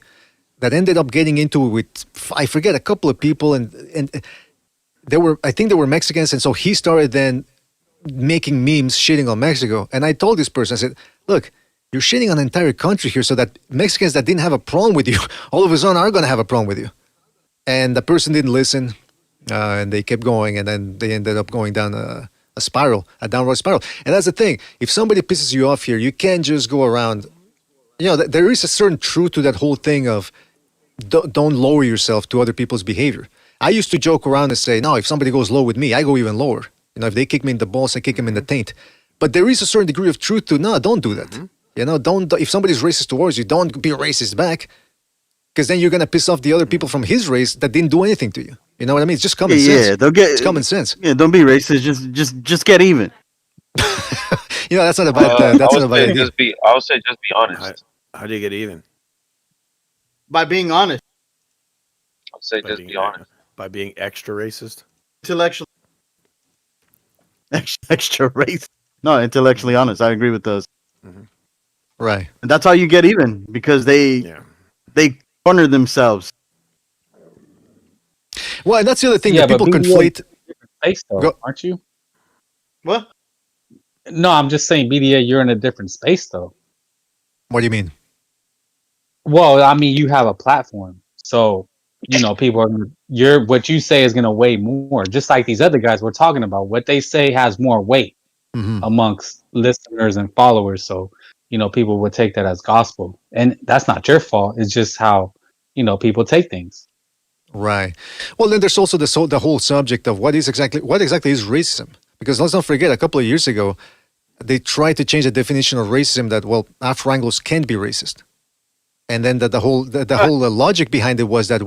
that ended up getting into it with, I forget, a couple of people, and I think they were Mexicans, and so he started then making memes shitting on Mexico. And I told this person, I said, look, you're shitting on an entire country here so that Mexicans that didn't have a problem with you all of a sudden are going to have a problem with you. And the person didn't listen, and they kept going, and then they ended up going down a downward spiral. And that's the thing. If somebody pisses you off here, you can't just go around. There is a certain truth to that whole thing of don't lower yourself to other people's behavior. I used to joke around and say, no, if somebody goes low with me, I go even lower. If they kick me in the balls, I kick them in the taint. But there is a certain degree of truth to, no, don't do that. Don't. If somebody's racist towards you, don't be racist back, because then you're gonna piss off the other people from his race that didn't do anything to you. You know what I mean? It's just common sense. It's common sense. Yeah, don't be racist. Just get even. That's not a bad. That's not a bad idea. I would say just be honest. How do you get even? By being honest. I would say just be honest. By being extra racist? Intellectually. Extra racist. No, intellectually honest. I agree with those. Right. And that's how you get even, because they corner themselves. Well, and that's the other thing that people conflate. Space, though, aren't you? What? No, I'm just saying, BDA, you're in a different space, though. What do you mean? Well, I mean, you have a platform, so people are. What you say is going to weigh more. Just like these other guys we're talking about, what they say has more weight amongst listeners and followers. So people would take that as gospel, and that's not your fault. It's just how people take things. Right. Well, then there's also the whole subject of what exactly is racism. Because let's not forget, a couple of years ago, they tried to change the definition of racism that, Afro-Anglos can be racist. And then the whole logic behind it was that,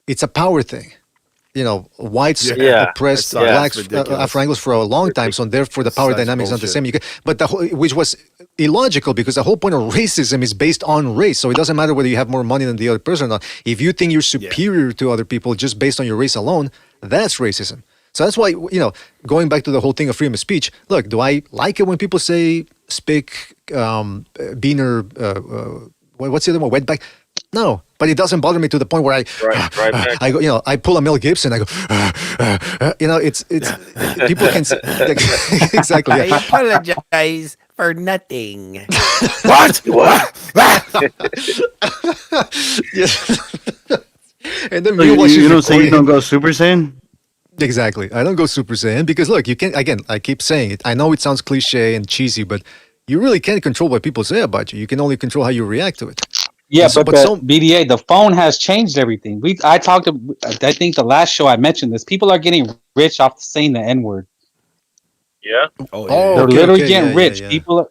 it's a power thing. Whites oppressed blacks, Afro-Anglos for a long time, so therefore the power dynamics not the same. Which was illogical because the whole point of racism is based on race. So it doesn't matter whether you have more money than the other person or not. If you think you're superior to other people just based on your race alone, that's racism. So that's why, going back to the whole thing of freedom of speech, look, do I like it when people say spick, beaner, what's the other one, wetback? No, but it doesn't bother me to the point where I go, I pull a Mel Gibson, I go, it's people can say, exactly. I Yeah. apologize for nothing. What? And then so you don't go Super Saiyan? Exactly. I don't go Super Saiyan because look, you can't. Again, I keep saying it. I know it sounds cliche and cheesy, but you really can't control what people say about you. You can only control how you react to it. Yeah, but BDA, the phone has changed everything. I think the last show I mentioned this. People are getting rich off saying the N word. Yeah. They're literally getting rich. People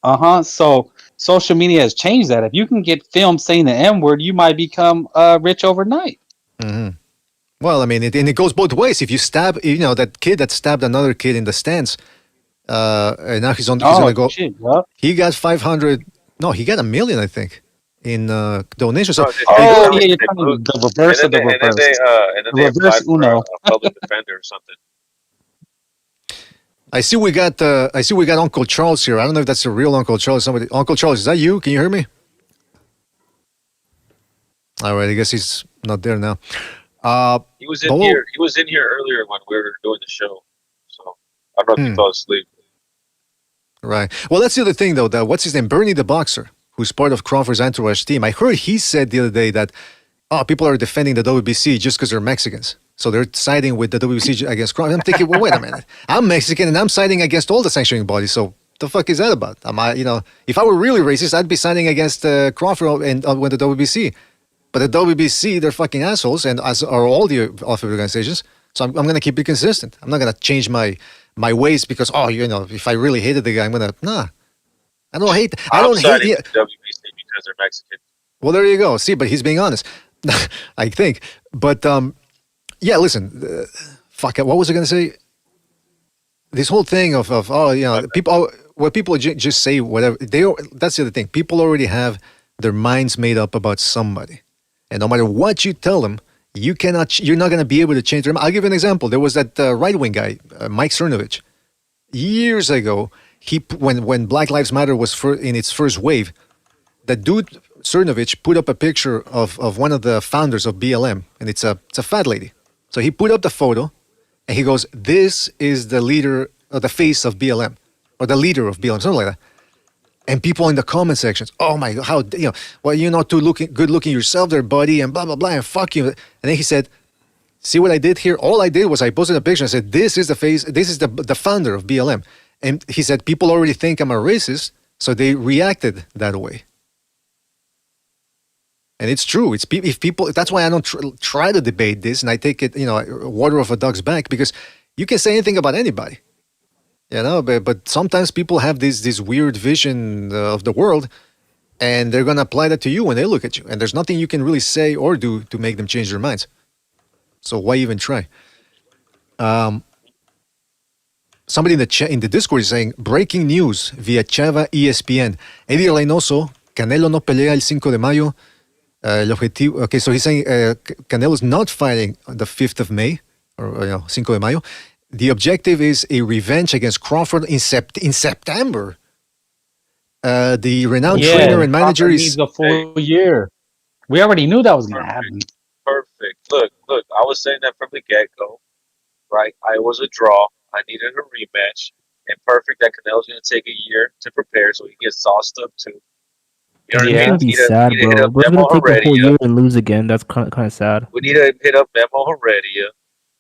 are, So social media has changed that. If you can get filmed saying the N word, you might become rich overnight. Mm-hmm. Well, I mean, it goes both ways. If you stab, that kid that stabbed another kid in the stands, and now he's gonna go. Shit, yeah. He got 500. No, he got $1 million, I think, in donations. So, you're talking the reverse of the reverse. And then they applied for a public defender or something. I see we got Uncle Charles here. I don't know if that's the real Uncle Charles. Uncle Charles, is that you? Can you hear me? All right, I guess he's not there now. He was in here. He was in here earlier when we were doing the show. So I don't know if he fell asleep. Right. Well, that's the other thing, though. What's his name? Bernie the boxer, who's part of Crawford's entourage team. I heard he said the other day that people are defending the WBC just because they're Mexicans. So they're siding with the WBC against Crawford. I'm thinking, well, wait a minute. I'm Mexican and I'm siding against all the sanctioning bodies. So the fuck is that about? If I were really racist, I'd be siding against Crawford and with the WBC. But the WBC, they're fucking assholes, and as are all the other organizations. So I'm going to keep it consistent. I'm not going to change my ways because if I really hated the guy, I'm going to I don't hate. I don't hate the WBC because they're Mexican. Well, there you go. See, but he's being honest, I think. But yeah, listen, fuck it. What was I going to say? This whole thing of people. What people just say whatever that's the other thing. People already have their minds made up about somebody. And no matter what you tell them, you're not going to be able to change them. I'll give you an example. There was that right-wing guy, Mike Cernovich. Years ago, when Black Lives Matter was in its first wave, the dude, Cernovich, put up a picture of one of the founders of BLM, and it's a fat lady. So he put up the photo, and he goes, "This is the leader, or the face of BLM, or the leader of BLM," something like that. And people in the comment sections, oh my God, how, you're not good looking yourself there, buddy, and blah, blah, blah, and fuck you. And then he said, see what I did here? All I did was I posted a picture and said, this is the face, this is the founder of BLM. And he said, people already think I'm a racist, so they reacted that way. And it's true. If people, that's why I don't try to debate this, and I take it, water off a duck's back, because you can say anything about anybody. But sometimes people have this weird vision of the world, and they're going to apply that to you when they look at you. And there's nothing you can really say or do to make them change their minds. So why even try? Somebody in the Discord is saying, breaking news via Chava ESPN. Eddie Reynoso, Canelo no pelea el 5 de mayo. El objetivo, okay, so he's saying Canelo's not fighting on the 5th of May, or 5 de mayo. The objective is a revenge against Crawford in September. The renowned trainer and manager needs a full year. We already knew that was going to happen. Perfect. Look, I was saying that from the get-go, right? I was a draw. I needed a rematch. And perfect that Canelo's going to take a year to prepare so he gets sauced up too. You know what I mean? Be sad, bro. We're going to take a whole year and lose again. That's kind of sad. We need to hit up Memo Heredia,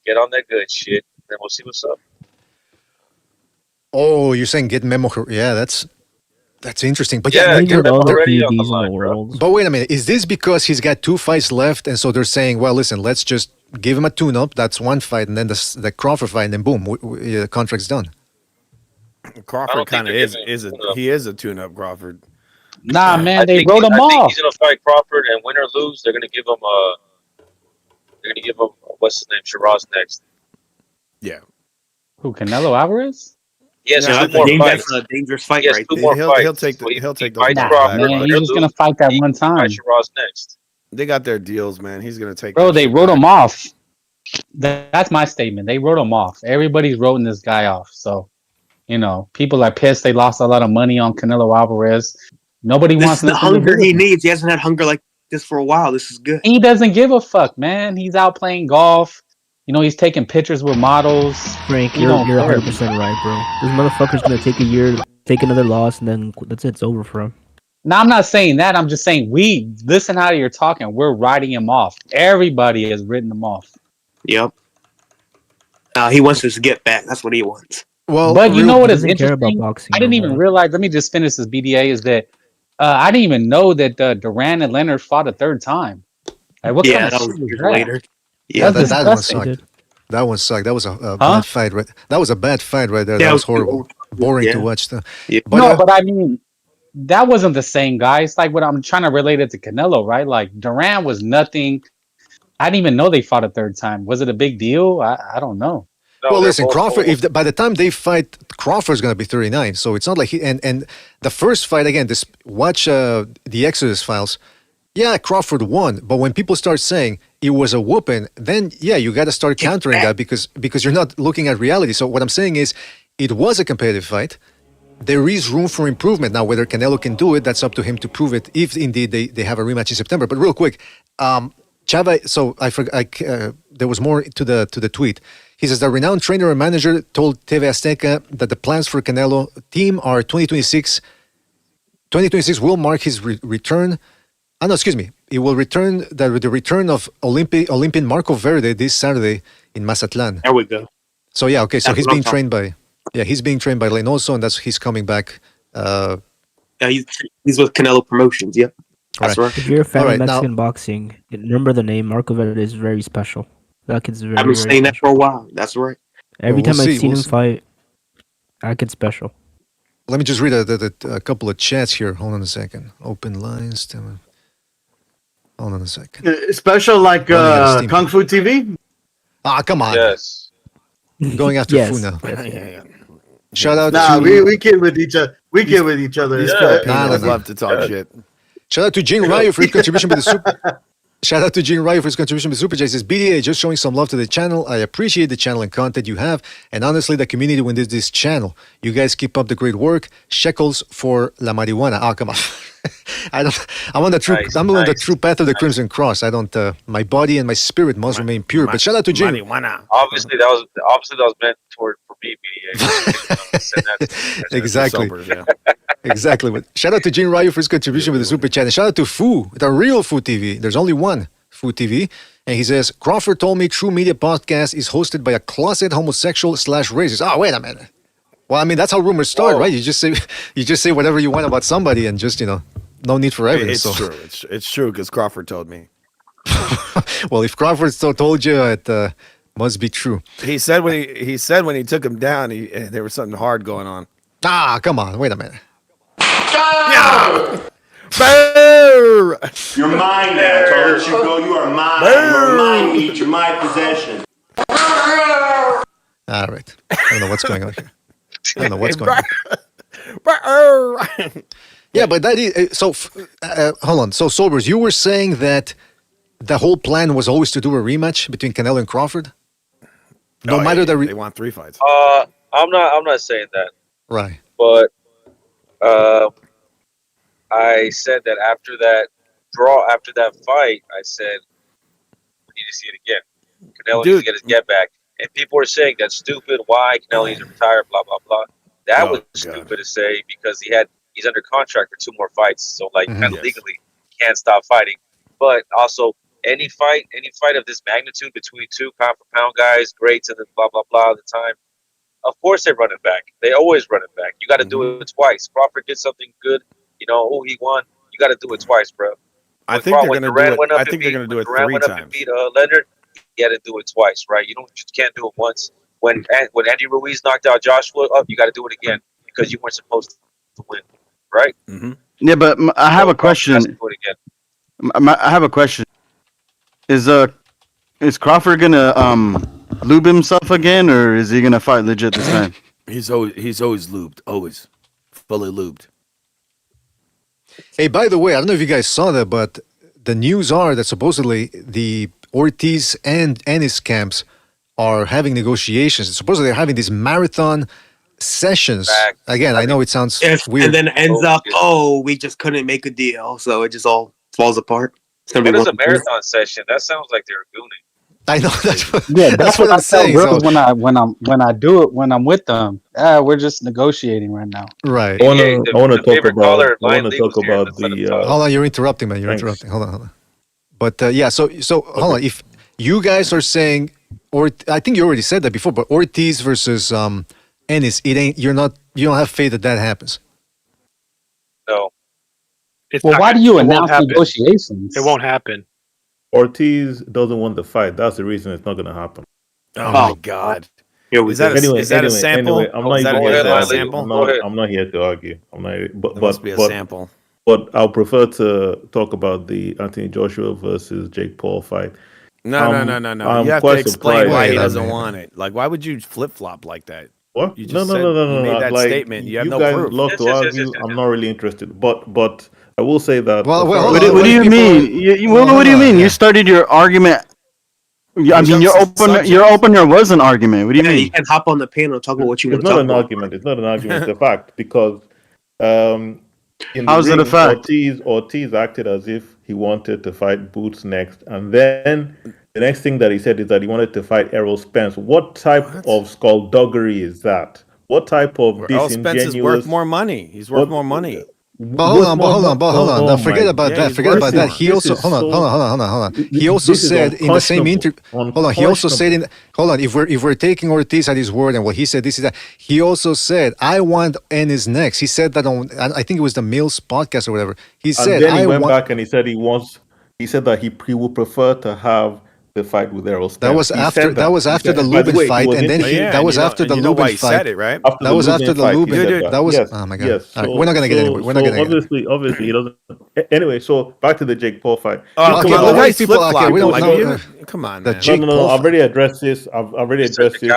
get on that good shit. Then we'll see what's up. Oh, you're saying get Memo? Yeah, that's interesting. But get Memo already on the line, bro. But wait a minute, is this because he's got 2 fights left, and so they're saying, well, listen, let's just give him a tune-up. That's one fight, and then the Crawford fight, and then boom, the contract's done. Crawford kind of is a tune-up, Crawford. Nah, man, they wrote him off. I think off. he's gonna fight Crawford, and win or lose, they're gonna give him what's his name, Shiraz next. Yeah. Who, Canelo Alvarez? He has Yeah, I two more think fights. That's a dangerous fight, He has right two there. more he'll fights. take So he'll take he those fights belts Crawford. back. Man, But he's just gonna fight that one He time, fights Ross next. they got their deals, man. He's gonna take. bro. that They shit wrote back. him off. That's my statement. They wrote him off. Everybody's writing this guy off. So, people are pissed. They lost a lot of money on Canelo Alvarez. Nobody This wants is the nothing to do hunger with he him. needs. He hasn't had hunger like this for a while. This is good. He doesn't give a fuck, man. He's out playing golf. He's taking pictures with models. Frank, He you're don't you're care. 100% right, bro. This motherfucker's gonna take a year, take another loss, and then that's it. It's over for him. Now, I'm not saying that. I'm just saying we listen how you're talking. We're writing him off. Everybody has written him off. Yep. He wants us to get back. That's what he wants. Well, But you know what He is doesn't care about interesting? boxing I didn't no even more. realize. Let me just finish this BDA. Is that I didn't even know that Duran and Leonard fought a third time. Like, what kind of that shit was was years that? later. Yeah, That's that one disgusting. sucked. That one sucked. That was a bad fight. Right? That was a bad fight right there. Yeah, That it was was horrible. Boring to yeah. watch. But, No, but I mean, that wasn't the same guy. It's like what I'm trying to relate it to Canelo, right? Like Duran was nothing. I didn't even know they fought a third time. Was it a big deal? I don't know. well, listen, Crawford. By the time they fight, Crawford's gonna be 39. So it's not like and the first fight again. Watch the Exodus files. Yeah, Crawford won, but when people start saying it was a whooping, then yeah, you got to start countering that because you're not looking at reality. So what I'm saying is, it was a competitive fight. There is room for improvement. Now, whether Canelo can do it, that's up to him to prove it. If indeed they have a rematch in September. But real quick, Chava. So I forgot. There was more to the tweet. He says the renowned trainer and manager told TV Azteca that the plans for Canelo team are 2026. 2026 will mark his return. No, excuse me. It will return the return of Olympian Marco Verde this Saturday in Mazatlan. There we go. So yeah, okay. So That's he's what I'm being talking trained by he's being trained by Lenoso, and he's coming back. Yeah, he's with Canelo Promotions. Yep. That's right. If you're a fan All of right, now- Mexican boxing, remember the name Marco Verde is very special. That kid's very. I've been very saying that special. for a while. That's right. Every Well, time we'll I've see, seen we'll him see. fight, that kid's special. Let me just read a couple of chats here. Hold on a second. Open lines. Hold on a second. Special like Running out of steam. Kung Fu TV? Ah, come on. Yes. Going after Yes. Fu now. Shout out Nah, to we kid with each other. We kid with each other. These It's Filipinos good. love to talk shit. Shout out to Gene Ryu for his contribution with the super. Shout out to Gene Ryu for his contribution with Super J. Says BDA just showing some love to the channel. I appreciate the channel and content you have, and honestly, the community within this channel. You guys keep up the great work. Shekels for la marijuana. Ah, come on. I'm on the true. Nice, I'm on the nice. true path of the Crimson Cross. I don't. My body and my spirit must remain pure. But shout out to Gene. Obviously, that was meant for me, BDA. Exactly. Sobers, yeah. Exactly. But shout out to Gene Ryu for his contribution with the super chat. And shout out to Fu, the real Fu TV. There's only one Fu TV. And he says, Crawford told me True Media Podcast is hosted by a closet homosexual / racist. Oh, wait a minute. Well, I mean, that's how rumors start, right? You just say whatever you want about somebody and just, no need for evidence. It's so. true. It's true because Crawford told me. Well, if Crawford still told you, it must be true. He said when he took him down, there was something hard going on. Ah, come on. Wait a minute. Brr! You're mine now. So I'll let you go. You are mine. You're mine. Eat. You're my possession. All right. I don't know what's going on here. I don't know what's going on. Yeah, but that is so. Hold on. So, Sobers, you were saying that the whole plan was always to do a rematch between Canelo and Crawford. No matter they want 3 fights. I'm not saying that. Right. But I said that after that fight, I said we need to see it again. Canelo needs to get his get back. And people were saying that's stupid. Why Canelo needs to retire? Blah blah blah. That was stupid to say because he's under contract for 2 more fights. So kind of legally he can't stop fighting. But also any fight of this magnitude between 2 pound for pound guys, greats and the blah blah blah at the time. Of course they run it back. They always run it back. You got to do it twice. Crawford did something good. He won. You got to do it twice, bro. I think they're going to do it. I think they're going to do it 3 times. Beat Leonard. You got to do it twice, right? You can't do it once. When Andy Ruiz knocked out Joshua up, you got to do it again because you weren't supposed to win, right? Mm-hmm. Yeah, but I have a question. I have a question. Is Crawford gonna lube himself again, or is he gonna fight legit this time? He's always lubed, always fully lubed. Hey, by the way, I don't know if you guys saw that, but the news are that supposedly the Ortiz and Ennis camps are having negotiations. Supposedly they're having these marathon sessions. Again, I know it sounds weird. And then it ends up, we just couldn't make a deal, so it just all falls apart. It's gonna What be is a one- marathon session? That sounds like they're gooning. I know that's what, That's what I'm I tell saying. girls So, when I do it when I'm with them. We're just negotiating right now. right. I want to talk about. I want to talk about the. Hold on, you're interrupting, man. You're interrupting. Hold on. But yeah, so hold on. If you guys are saying, or I think you already said that before, but Ortiz versus Ennis, it ain't. You don't have faith that happens. No. Well, why do you It won't announce happen. negotiations? It won't happen. Ortiz doesn't want the fight. That's the reason it's not going to happen. Oh my God. Is that a sample? Anyway, I'm not Is that even here to a argue. sample? I'm not here to argue. I'm not. But There must be a sample. But I'll prefer to talk about the Anthony Joshua versus Jake Paul fight. No. I'm You have to quite explain why he surprised. doesn't want it. Like, why would you flip flop like that? What? You No. just said you made that Like, statement. You have no guys proof. love to argue. I'm not really interested. But I will say that. Well, as far what as do you mean? What do you mean? You started your argument. I mean, your opener was an argument. What do you mean? You can hop on the panel and talk about what you want It's to not talk an about. argument. It's not an argument. It's a fact because in How's the it a ring, fact? Ortiz acted as if he wanted to fight Boots next, and then the next thing that he said is that he wanted to fight Errol Spence. What type of skullduggery is that? What type of Earl Spence is worth more money. He's worth more money. But hold on. Now, forget about that. Forget about that. He also hold on. He also said in the same interview. Hold on. He also said if we're taking Ortiz at his word and what he said, this is that. He also said, "I want Ennis next." He said that on. I think it was the Mills podcast or whatever. He said, and then he "I went want." back and he said he said that he would prefer to have the fight with Errol Spence. That was after the Lubin fight, and then that was after the Lubin fight. Said it, right? That was after the Lubin. That was. Oh my God. Yes. All right, we're not gonna get anywhere. We're not gonna. Obviously, he doesn't. Anyway, so back to the Jake Paul fight. Okay, Come on, but wait, people. Okay, we don't know. Come on, the man. Jake No. Paul I've fight. already addressed this. I've already addressed this.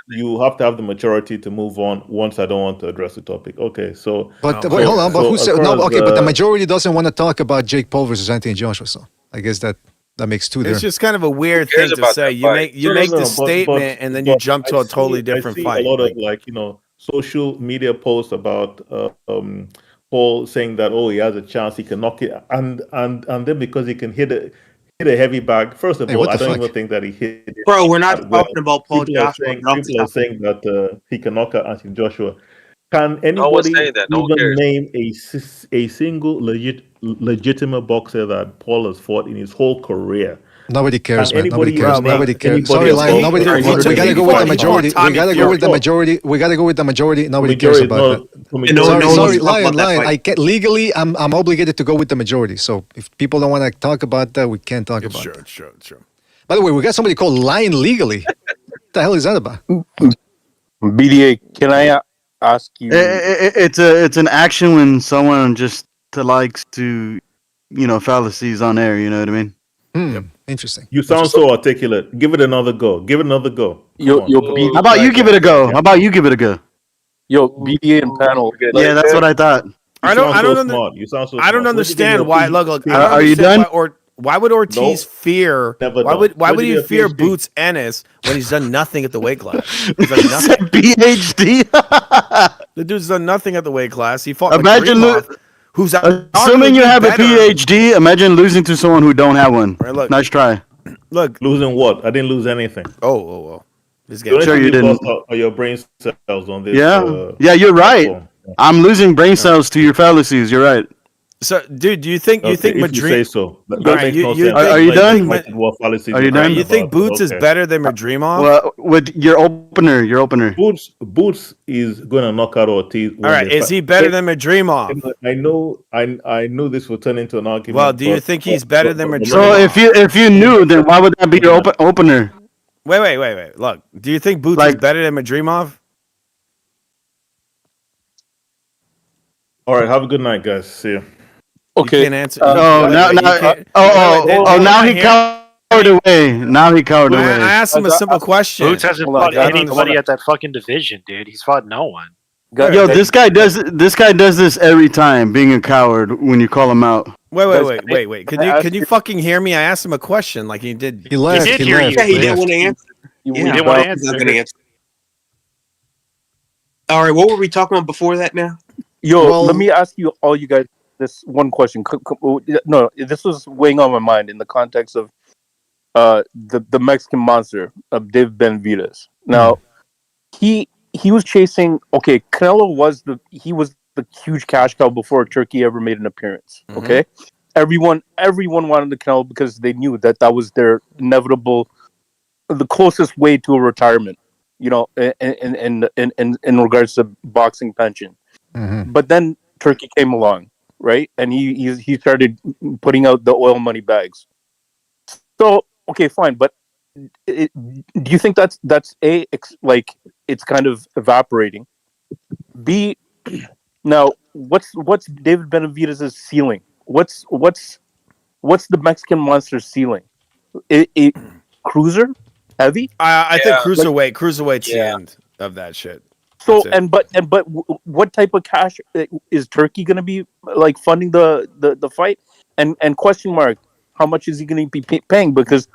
You have to have the maturity to move on once I don't want to address the topic. Okay, so. But wait, hold on. But who said no? Okay, but the majority doesn't want to talk about Jake Paul versus Anthony Joshua. So I guess that makes two there. It's just kind of a weird thing to say. You make the statement and then you jump to a totally different I see fight. a lot of social media posts about Paul saying that he has a chance he can knock it, and then because he can hit a heavy bag. First of all, I don't even think that he hit it. Bro, we're not that well. talking about Paul People are Joshua. People are saying that he can knock out Anthony Joshua. Can No one's anybody saying that. No one even cares. name a single legitimate boxer that Paul has fought in his whole career? Nobody cares, Can man. Nobody anybody cares. name Nobody cares. anybody Sorry, else? Lion. Nobody. We gotta go with the majority. We gotta go with the majority. We gotta go with the majority. Nobody cares about that. Sorry, Lion. I can't legally. I'm obligated to go with the majority. So if people don't want to talk about that, we can't talk about it. It's true. By the way, we got somebody called Lion legally. What the hell is that about? BDA, can I ask you? It's an action when someone just likes to, fallacies on air. You know what I mean? Interesting. You sound so articulate. Give it another go. How about you give it a go? How about you give it a go? Yo, BDA and panel. Yeah, that's what I thought. I don't understand why. Look. Are you done? Why would Ortiz fear? Never Why would he fear PhD? Boots Ennis when he's done nothing at the weight class? He's done nothing. PhD. The dude's done nothing at the weight class. He fought Imagine Magrimov, who's assuming you have a PhD. Imagine losing to someone who don't have one. Right, look. Nice try. Look, losing what? I didn't lose anything. Oh. Sure you didn't. Are your brain cells on this? Yeah, you're right. platform. I'm losing brain cells to your fallacies. You're right. So, dude, do you think If you Madrid? say so. That Alright, makes no sense. Are you done? Are you done? You think Boots is better than Madrimov? Well, with your opener. Boots is going to knock out Ortiz. All right, is he better than Madrimov? I knew this would turn into an argument. Well, do you think he's better than Madrimov? So if you knew, then why would that be your opener? Wait. Look, do you think Boots is better than Madrimov? All right, have a good night, guys. See you. Okay. You can't answer. now he cowered away. Now he cowered I away. asked him a simple question. Boots hasn't Hold on, fought guys. anybody at that fucking division, dude. He's fought no one. Yo, this guy does this every time, being a coward when you call him out. Wait. Can you fucking hear me? I asked him a question like he did. He left, He did he hear left. you. Yeah, he didn't want to answer. He didn't want to answer. All right, what were we talking about before that now? Yo, let me ask you all, you guys, this one question. No, this was weighing on my mind in the context of the Mexican monster of Dave Benavidez. Now, he was chasing. Okay, Canelo was the huge cash cow before Turkey ever made an appearance. Okay, everyone wanted the Canelo because they knew that was their inevitable, the closest way to a retirement. You know, in regards to boxing pension. But then Turkey came along, right? And he started putting out the oil money bags. So okay, fine, but do you think that's like it's kind of evaporating? B, now what's David Benavidez's ceiling? What's the Mexican monster's ceiling? It cruiser heavy? I think cruiserweight's the end of that shit. So but what type of cash is Turkey going to be like funding the fight? And question mark, how much is he going to be paying? Because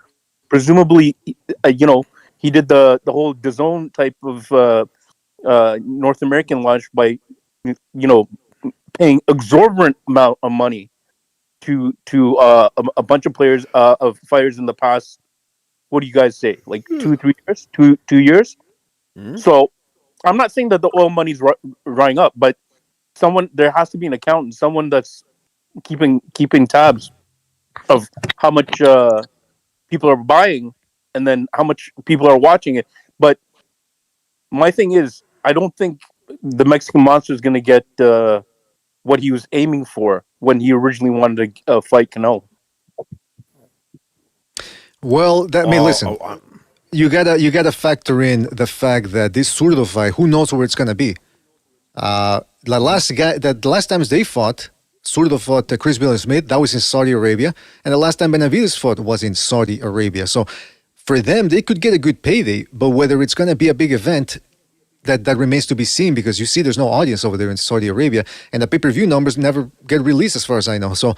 presumably, he did the whole DAZN type of North American launch by paying exorbitant amount of money to a bunch of players of fighters in the past. What do you guys say? Like 2-3 years? 2 years? So I'm not saying that the oil money's running up, but there has to be an accountant, someone that's keeping tabs of how much people are buying and then how much people are watching it. But my thing is, I don't think the Mexican monster is going to get what he was aiming for when he originally wanted to fight Canelo. Well, listen. You gotta factor in the fact that this Zurdo fight, who knows where it's gonna be? The last times they fought, Zurdo fought Chris Smith. That was in Saudi Arabia, and the last time Benavidez fought was in Saudi Arabia. So for them, they could get a good payday, but whether it's gonna be a big event, that remains to be seen, because you see there's no audience over there in Saudi Arabia, and the pay-per-view numbers never get released as far as I know. So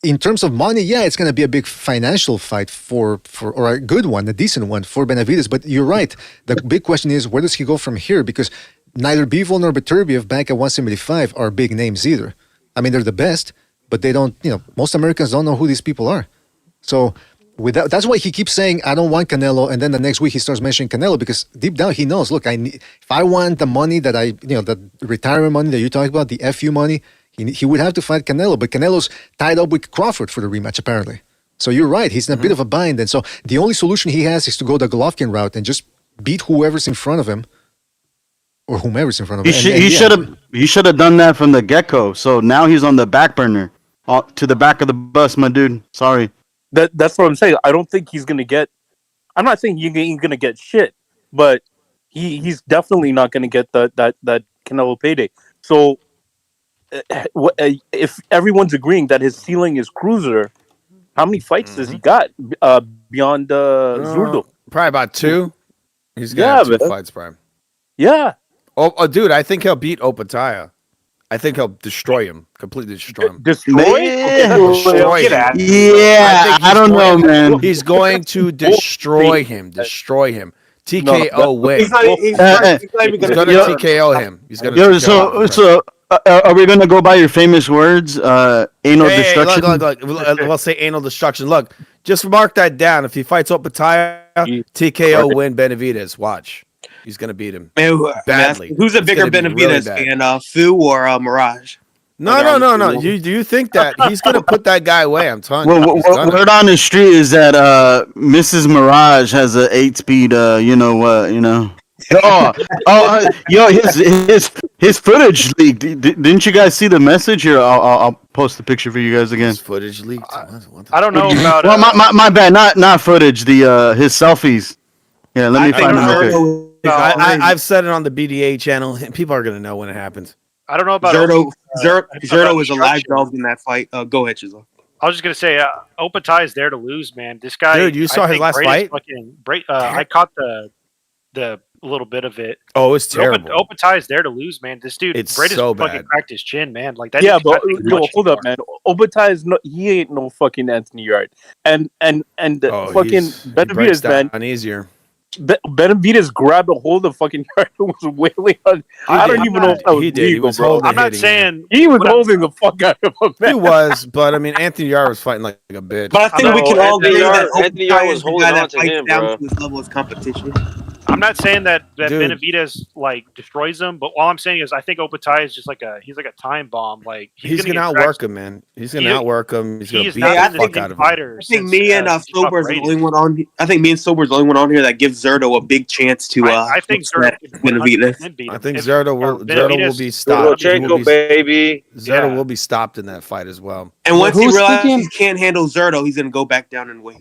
in terms of money, yeah, it's going to be a big financial fight or a good one, a decent one for Benavidez. But you're right. The big question is, where does he go from here? Because neither Bivol nor Beterbiev back at 175 are big names either. I mean, they're the best, but they don't, most Americans don't know who these people are. So that's why he keeps saying, I don't want Canelo. And then the next week he starts mentioning Canelo, because deep down he knows, look, if I want the money that the retirement money that you're talking about, the FU money, he would have to fight Canelo, but Canelo's tied up with Crawford for the rematch, apparently. So you're right. He's in a bit of a bind. And so the only solution he has is to go the Golovkin route and just beat whoever's in front of him or whomever's in front of him. He should have done that from the get-go. So now he's on the back burner, to the back of the bus, my dude. Sorry. That's what I'm saying. I don't think he's going to get... I'm not saying he's going to get shit, but he's definitely not going to get that Canelo payday. So if everyone's agreeing that his ceiling is cruiser, how many fights does he got beyond Zurdo? Probably about 2. He's got 2 fights, probably. Yeah. Oh, dude, I think he'll beat Opataya. I think he'll destroy him, completely destroy him. Destroy him. Yeah, I don't know, man. He's going to destroy him. TKO win. He's not even going to TKO him. He's going to TKO him. So are we going to go by your famous words? Anal destruction? Look. We'll say anal destruction. Look, just mark that down. If he fights Opataya, TKO win Benavidez. Watch. He's going to beat him badly. Who's a bigger Benavidez fan, Fu or Mirage? No. Do you think that he's going to put that guy away? I'm telling you. Well, word on the street is that Mrs. Mirage has an 8-speed. Yo, his footage leaked. Didn't you guys see the message? Here, I'll post the picture for you guys again. His footage leaked. I don't know about. Well, my bad. Not footage. His selfies. Yeah, let me find them. I've said it on the BDA channel. People are going to know when it happens. I don't know about Zurdo is a lag dog in that fight. Go ahead, Chisel. I was just gonna say, Opatai is there to lose, man. This guy, Dude, you saw his last fight? I caught the little bit of it. Oh, it's terrible. Opatai is there to lose, man. This dude, It's Britas so fucking bad. cracked his chin, man. Like that. Yeah, dude's but got to be no, much hold up, more. man. Obatai is no, he ain't no fucking Anthony Yard, and Oh, fucking he breaks Benavidez, man. down easier. Benavidez grabbed a hold of fucking Yard and was wailing on. I don't even know if that was He did. He legal, was bro. holding, I'm not hitting, saying he was holding the fuck out of him. Man. He was, but I mean, Anthony Yard was fighting like a bitch. But I think we can all agree that Anthony Yard Opatai was is the holding guy on that to fights him, down bro. to his level of competition. I'm not saying that Dude. Benavidez like destroys him, but all I'm saying is I think Opatai is just like he's like a time bomb. Like He's gonna get outwork cracked. him, man. He's gonna outwork him. He's gonna He's beat not the been the fuck same out of him. fighter I think since, me and since he got Sober is the braided. only one on. I think me and Sober is the only one on here that gives Zerto a big chance to. I think Zerto upset Benavidez. beat him. I think If- Zerto or will Benavidez- be stopped. He will Lomachenko, be- baby. Zerto will be stopped in that fight as well. And once he who's realizes speaking? he can't handle Zerto, he's gonna go back down and wait.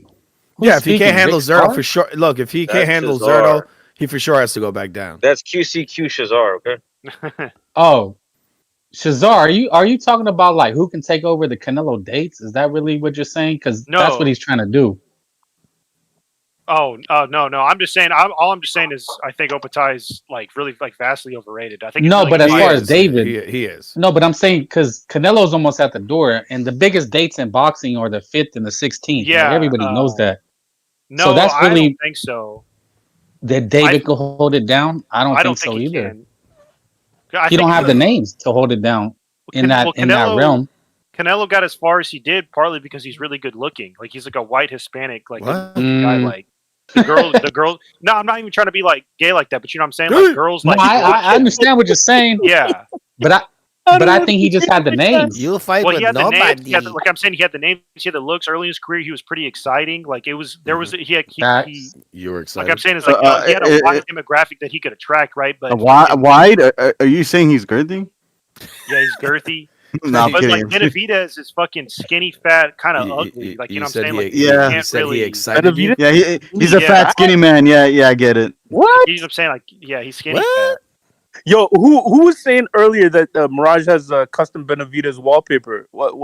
Yeah, if he can't speaking? handle Vic Zerto Clark? for sure. Look, if he can't That's handle Cesar. Zerto, he for sure has to go back down. That's QCQ Shazar, okay? Oh, Shazar, are you talking about like who can take over the Canelo dates? Is that really what you're saying? Because No. that's what he's trying to do. no. I'm just saying. All I'm just saying is I think Opatai is like really like vastly overrated. I think. No, he's really but good as far fighter. as David, he is. No, but I'm saying because Canelo's almost at the door, and the biggest dates in boxing are the 5th and the 16th. Yeah, Like, everybody knows that. No, So that's I really- don't think so. That David could hold it down. I don't think so he either. can. I He think don't have the names to hold it down in that realm. Canelo got as far as he did partly because he's really good looking. Like he's like a white Hispanic like What? looking guy. Mm. Like the girl. No, I'm not even trying to be like gay like that. But you know what I'm saying? Dude. Like girls No, like. I understand what you're saying, Yeah. but I think he just had the names. You'll fight Well, with he had the names. nobody. He had like I'm saying, he had the names. He had the looks. Early in his career, he was pretty exciting. Like it was. There was. He You were excited. like I'm saying, it's like he had a wide demographic that he could attract, right? But Wide? Are you saying he's girthy? yeah, he's girthy. No, I'm But like kidding. Benavidez is fucking skinny, fat, kind of ugly. Like you know what I'm saying? Like yeah. you can't really. excited you? Yeah, he's a Yeah. fat, skinny man. Yeah, I get it. What? You know what I'm saying? Like yeah, he's skinny. What? Fat. Yo, who was saying earlier that Mirage has custom Benavidez wallpaper? What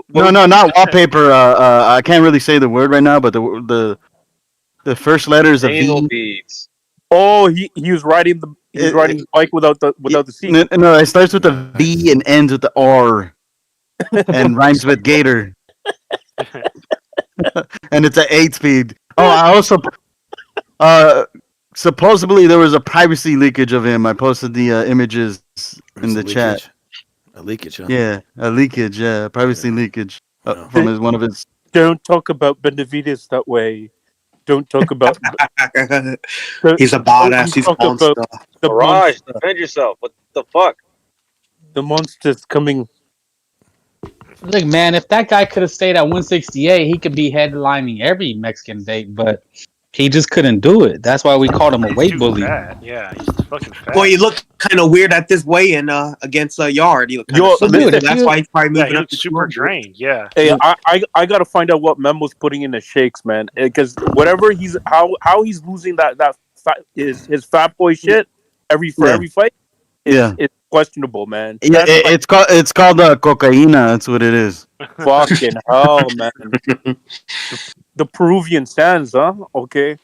No, not wallpaper. I can't really say the word right now, but the first letters of Anal V. beads. Oh, he was riding the bike without the seat. No, it starts with a V and ends with the R, and rhymes with gator. And it's an 8-speed. Oh, I also supposedly there was a privacy leakage of him. I posted the images in the chat. A leakage, huh? Yeah, a leakage. Yeah, privacy leakage from one of his. Don't talk about Benavidez that way. Don't talk about. He's a badass. He's a monster. The Mirage, monster. defend yourself. What the fuck? The monster's coming. Look, man, if that guy could have stayed at 168, he could be headlining every Mexican date, but he just couldn't do it. That's why we called him a weight bully. Fat. Yeah, he's fucking fat. Boy, he looked kind of weird at this weigh-in against Yard. He looked kind Yo, of submissive. dude, if That's you- why he's probably Yeah, moving he up looks to super 200. drained. Yeah. Hey, I gotta find out what Memo's putting in the shakes, man. Because whatever he's how he's losing that fat, his fat boy shit every fight. It's questionable, man. Yeah, That's it's called cocaina. That's what it is. fucking hell, man. The Peruvian sands, huh? Okay.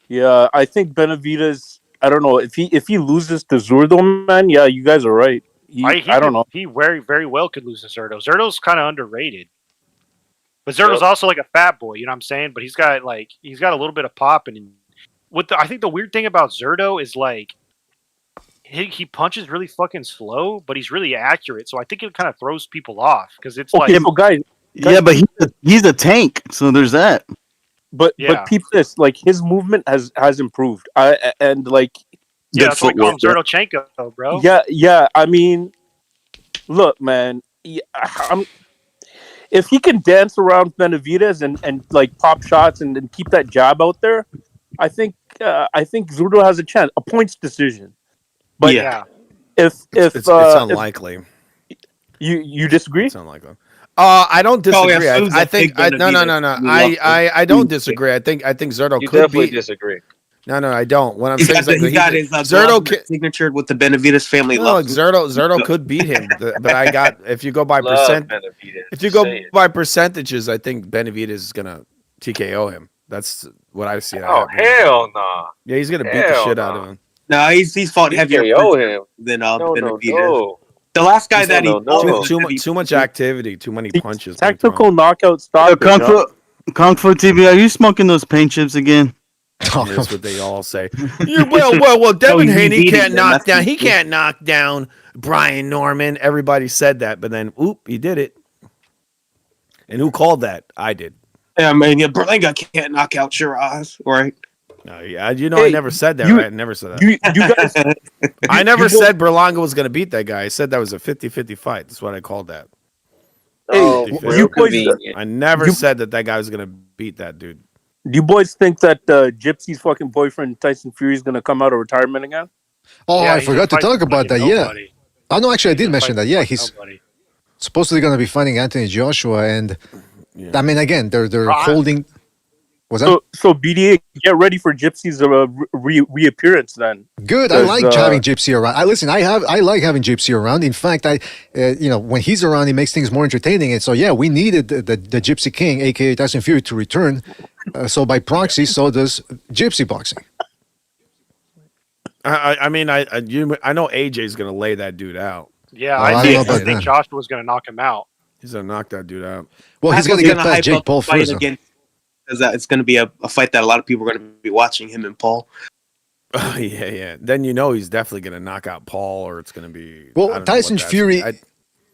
Yeah, I think Benavidez. I don't know if he loses to Zurdo, man. Yeah, you guys are right. I don't know. He very, very well could lose to Zerto. Zerto's kind of underrated. But Zerto's also like a fat boy, you know what I'm saying? But he's got a little bit of pop. And I think the weird thing about Zerto is like he punches really fucking slow, but he's really accurate. So I think it kind of throws people off because it's Okay, like so guys, Yeah, but he's a tank, so there's that. But Yeah. peep this, like his movement has improved. And like yeah, that's what we call him Zertochenko, bro. yeah. I mean, look, man. If he can dance around Benavidez and like pop shots and keep that jab out there, I think Zurdo has a chance. A points decision. But yeah. if It's unlikely. You disagree? It's unlikely. I don't disagree. Sue's I a think big no. Benavidez. I don't disagree. I think Zerto You could definitely be. disagree. No, I don't. What I'm He's saying got, is like he's got his Zerto glove signature with the Benavides family. No, love. Zerto could beat him, but I got if you go by Love percent, Benavidez. if you go Say it. by percentages, I think Benavidez is gonna TKO him. That's what I see. Oh hell no! Yeah, he's gonna beat the Hell shit nah. out of him. No, he's fought heavier TKO him. than No, Benavides. The last guy that he fought was Too much activity, too many punches. Technical knockout stoppage. Kung Fu TV, are you smoking those paint chips again? That's what they all say. Well, Devin Haney can't knock down. He can't knock down Brian Norman. Everybody said that, but then, he did it. And who called that? I did. Yeah, man, Berlanga can't knock out Shiraz, right? No, yeah, I never said that, right? I never said that. You guys, I never said Berlanga was going to beat that guy. I said that was a 50-50 fight. That's what I called that. Hey, you boys, I never said that guy was going to beat that dude. do you boys think that Gypsy's fucking boyfriend Tyson Fury is gonna come out of retirement again? Oh, I forgot to talk about that. Yeah. Oh no, actually, I did mention that. Yeah, he's supposedly going to be fighting Anthony Joshua, and I mean, again, they're holding. Was that So BDA, get ready for Gypsy's reappearance then. good? I like having Gypsy around. I like having Gypsy around. In fact, when he's around, he makes things more entertaining. And so, yeah, we needed the Gypsy King, aka Tyson Fury, to return. So by proxy, so does Gypsy boxing. I mean, I know AJ's going to lay that dude out. Yeah, I I don't know about think that. Joshua's going to knock him out. He's going to knock that dude out. Well, he's going to get past Jake Paul first. though. Because it's going to be a fight that a lot of people are going to be watching, him and Paul. Yeah. Then he's definitely going to knock out Paul, or it's going to be. Well, Tyson Fury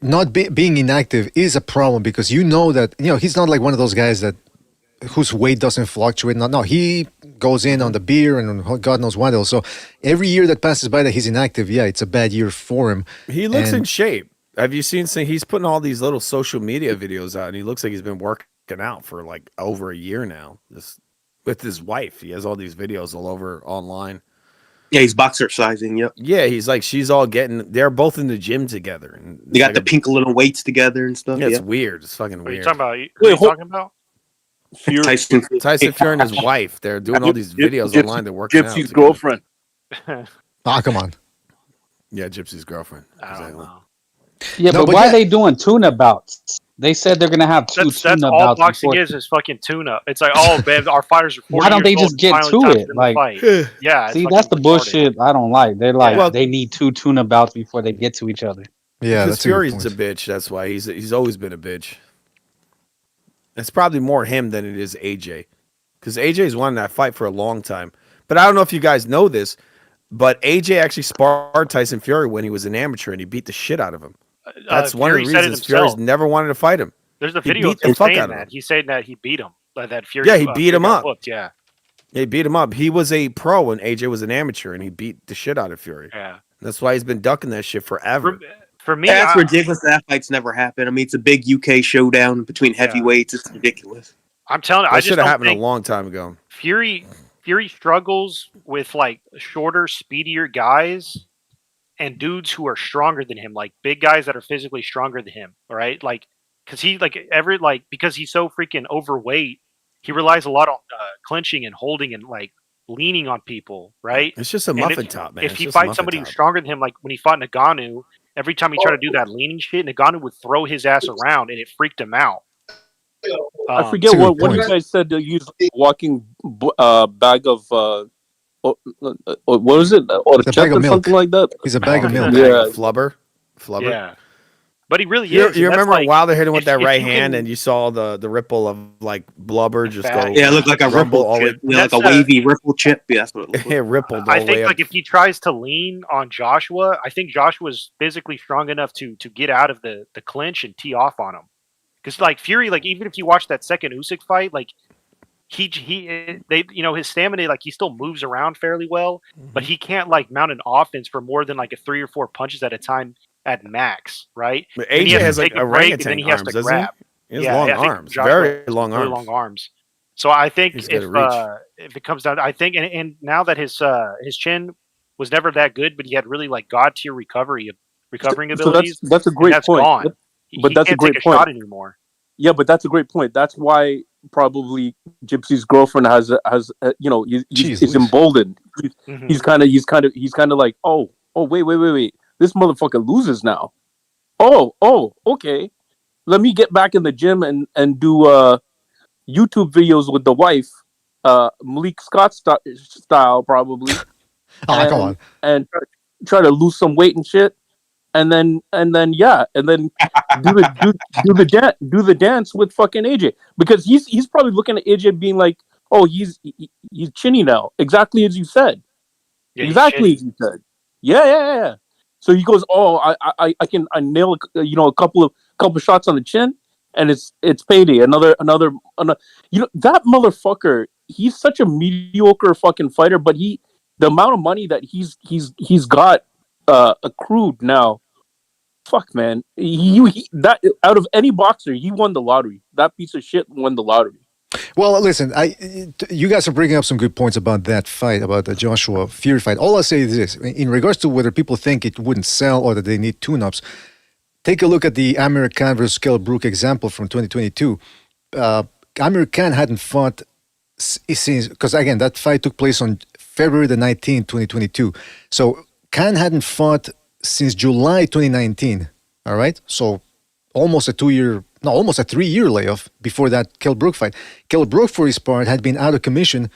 not being inactive is a problem because you know that he's not like one of those guys that whose weight doesn't fluctuate. No, he goes in on the beer and on God knows what else. So every year that passes by that he's inactive, it's a bad year for him. He looks in shape. Have you seen? He's putting all these little social media videos out, and he looks like he's been working out for like over a year now. With his wife, he has all these videos all over online. Yeah, he's boxercising. Yep. Yeah, he's like they're both in the gym together, and they got the pink little weights together and stuff. Yeah, it's weird. It's fucking What are you weird. talking about? What are you talking about? Tyson Fury and his wife. They're doing all these videos online. They're working out. Gypsy's girlfriend. Come on. Yeah, Gypsy's girlfriend. I don't know. Yeah, No, but why are they doing tuna bouts? They said they're gonna have two That's tuna all bouts. boxing before- is fucking tuna. It's like, man, our fighters are 40 Why don't they years just old, get finally to time it? for them to Like, fight. Yeah, it's see, fucking that's the retarded. bullshit I don't like. They're like, Well- they need two tuna bouts before they get to each other. Yeah, because that's a good Fury's point. a bitch. That's why he's always been a bitch. It's probably more him than it is AJ, because AJ's wanted that fight for a long time. But I don't know if you guys know this, but AJ actually sparred Tyson Fury when he was an amateur, and he beat the shit out of him. That's one of the Fury said it reasons Fury's himself. never wanted to fight him. There's a He video beat of the him fuck saying out of him. that. He's saying that he beat him. That Fury. Yeah, he beat him got up. whooped, yeah. He beat him up. He was a pro when AJ was an amateur, and he beat the shit out of Fury. Yeah. That's why he's been ducking that shit forever. For me, That's ridiculous. That fight's never happened. I mean, it's a big UK showdown between heavyweights. It's ridiculous. I'm telling you, I That just should have don't happened think a long time ago. Fury struggles with like shorter, speedier guys and dudes who are stronger than him, like big guys that are physically stronger than him. All right, like because because he's so freaking overweight, he relies a lot on clinching and holding and like leaning on people. Right? It's just a And muffin top, man. If It's he just a fights muffin somebody top. who's stronger than him, like when he fought Nagano, every time he tried to do that leaning shit, Nagano would throw his ass around, and it freaked him out. I forget what you guys said to use walking bag of what was it? Or It's a bag of or milk. something like that. He's a bag of milk. Yeah. Flubber. Yeah. But he really You is. you and that's remember like, Wilder hit him with if- that if right you hand, can- and you saw the ripple of like blubber just go. Yeah, it looked like a rumble ripple all the way- chip. Yeah, like a That's, wavy ripple chip. Yeah, that's what it looked like. It rippled all I the think way like up. if he tries to lean on Joshua, I think Joshua's physically strong enough to get out of the clinch and tee off on him. Because like Fury, like even if you watch that second Usyk fight, like his stamina, like he still moves around fairly well, but he can't like mount an offense for more than like a 3 or 4 punches at a time at max, right? But Then he AJ has to has like take a break, and orangutan then he has arms, to doesn't he? grab. He has Yeah, long I think arms, Joshua very has long really arms. long arms. So I think He's got a reach. if it comes down, I think, and now that his chin was never that good, but he had really like god tier recovering So abilities. that's a and great that's point. gone. But He that's a can't great take a point. shot anymore. Yeah, but that's a great point. That's why probably Gypsy's girlfriend has he's emboldened. He's kind of like, oh wait, this motherfucker loses now. Oh, okay. Let me get back in the gym and do YouTube videos with the wife, Malik Scott style probably. Come on. And try to lose some weight and shit, and then do the dance with fucking AJ, because he's probably looking at AJ being like, oh, he's chinny now, exactly as you said, Yeah, exactly as you said. Yeah. So he goes, oh, I can nail a couple of shots on the chin, and it's payday. Another. That motherfucker. He's such a mediocre fucking fighter, but the amount of money that he's got accrued now. Fuck, man. He that out of any boxer, he won the lottery. That piece of shit won the lottery. Well, listen, you guys are bringing up some good points about that fight, about the Joshua Fury fight. All I'll say is this: in regards to whether people think it wouldn't sell or that they need tune-ups, take a look at the Amir Khan versus Kell Brook example from 2022. Amir Khan hadn't fought since, because again, that fight took place on February the 19th, 2022. So Khan hadn't fought since July 2019. All right, so almost a 3-year layoff before that Kell Brook fight. Kell Brook, for his part, had been out of commission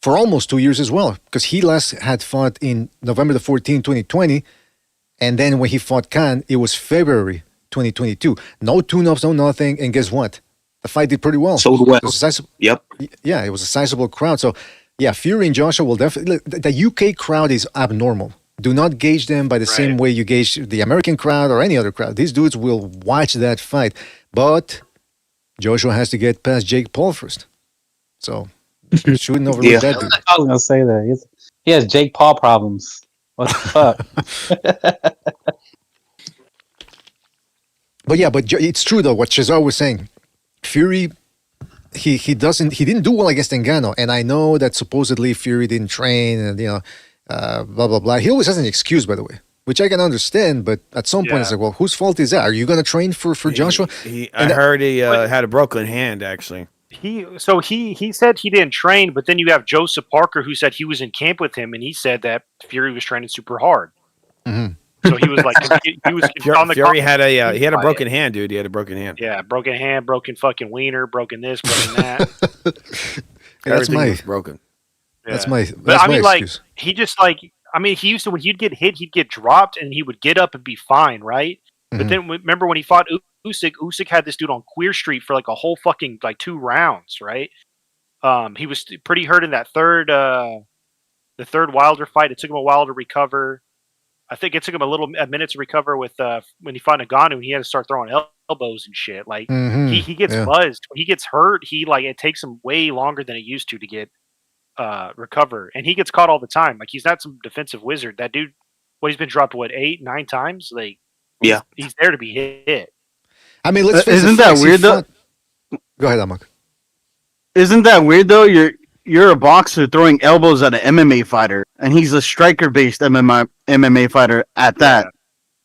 for almost 2 years as well, because he last had fought in November the 14th, 2020, and then when he fought Khan, it was February 2022. No tune-ups, no nothing, and guess what? The fight did pretty well. Sold well. Yep. Yeah, it was a sizable crowd. So, yeah, Fury and Joshua will definitely... The UK crowd is abnormal. Do not gauge them by the same way you gauge the American crowd or any other crowd. These dudes will watch that fight. But Joshua has to get past Jake Paul first. So, shouldn't overlook that dude. I was going to say that. He has Jake Paul problems. What the fuck? But it's true, though, what Cesar was saying. Fury, he didn't do well against Ngannou. And I know that supposedly Fury didn't train and, blah, blah, blah. He always has an excuse, by the way, which I can understand. But at some point, it's like, well, whose fault is that? Are you going to train for Joshua? I heard he had a broken hand, actually. He said he didn't train, but then you have Joseph Parker, who said he was in camp with him, and he said that Fury was training super hard. Mm-hmm. So he was like, he was on the Fury had a broken hand, dude. He had a broken hand. Yeah, broken hand, broken fucking wiener, broken this, broken that. Everything was broken. Yeah. That's my But I mean, excuse. he just he used to, when he'd get hit, he'd get dropped, and he would get up and be fine, right? But then remember when he fought Usyk had this dude on Queer Street for like a whole fucking 2 rounds, right? He was pretty hurt in that the third Wilder fight. It took him a while to recover. I think it took him a minute to recover with when he fought Ngannou, and he had to start throwing elbows and shit. Like he gets buzzed when he gets hurt. It takes him way longer than it used to get recover, and he gets caught all the time. Like, he's not some defensive wizard. That dude, he's been dropped 8, 9 times. Like, he's there to be hit. I mean, let's face isn't that weird though? Go ahead, Amok. Isn't that weird though? You're a boxer throwing elbows at an MMA fighter, and he's a striker-based MMA fighter at that.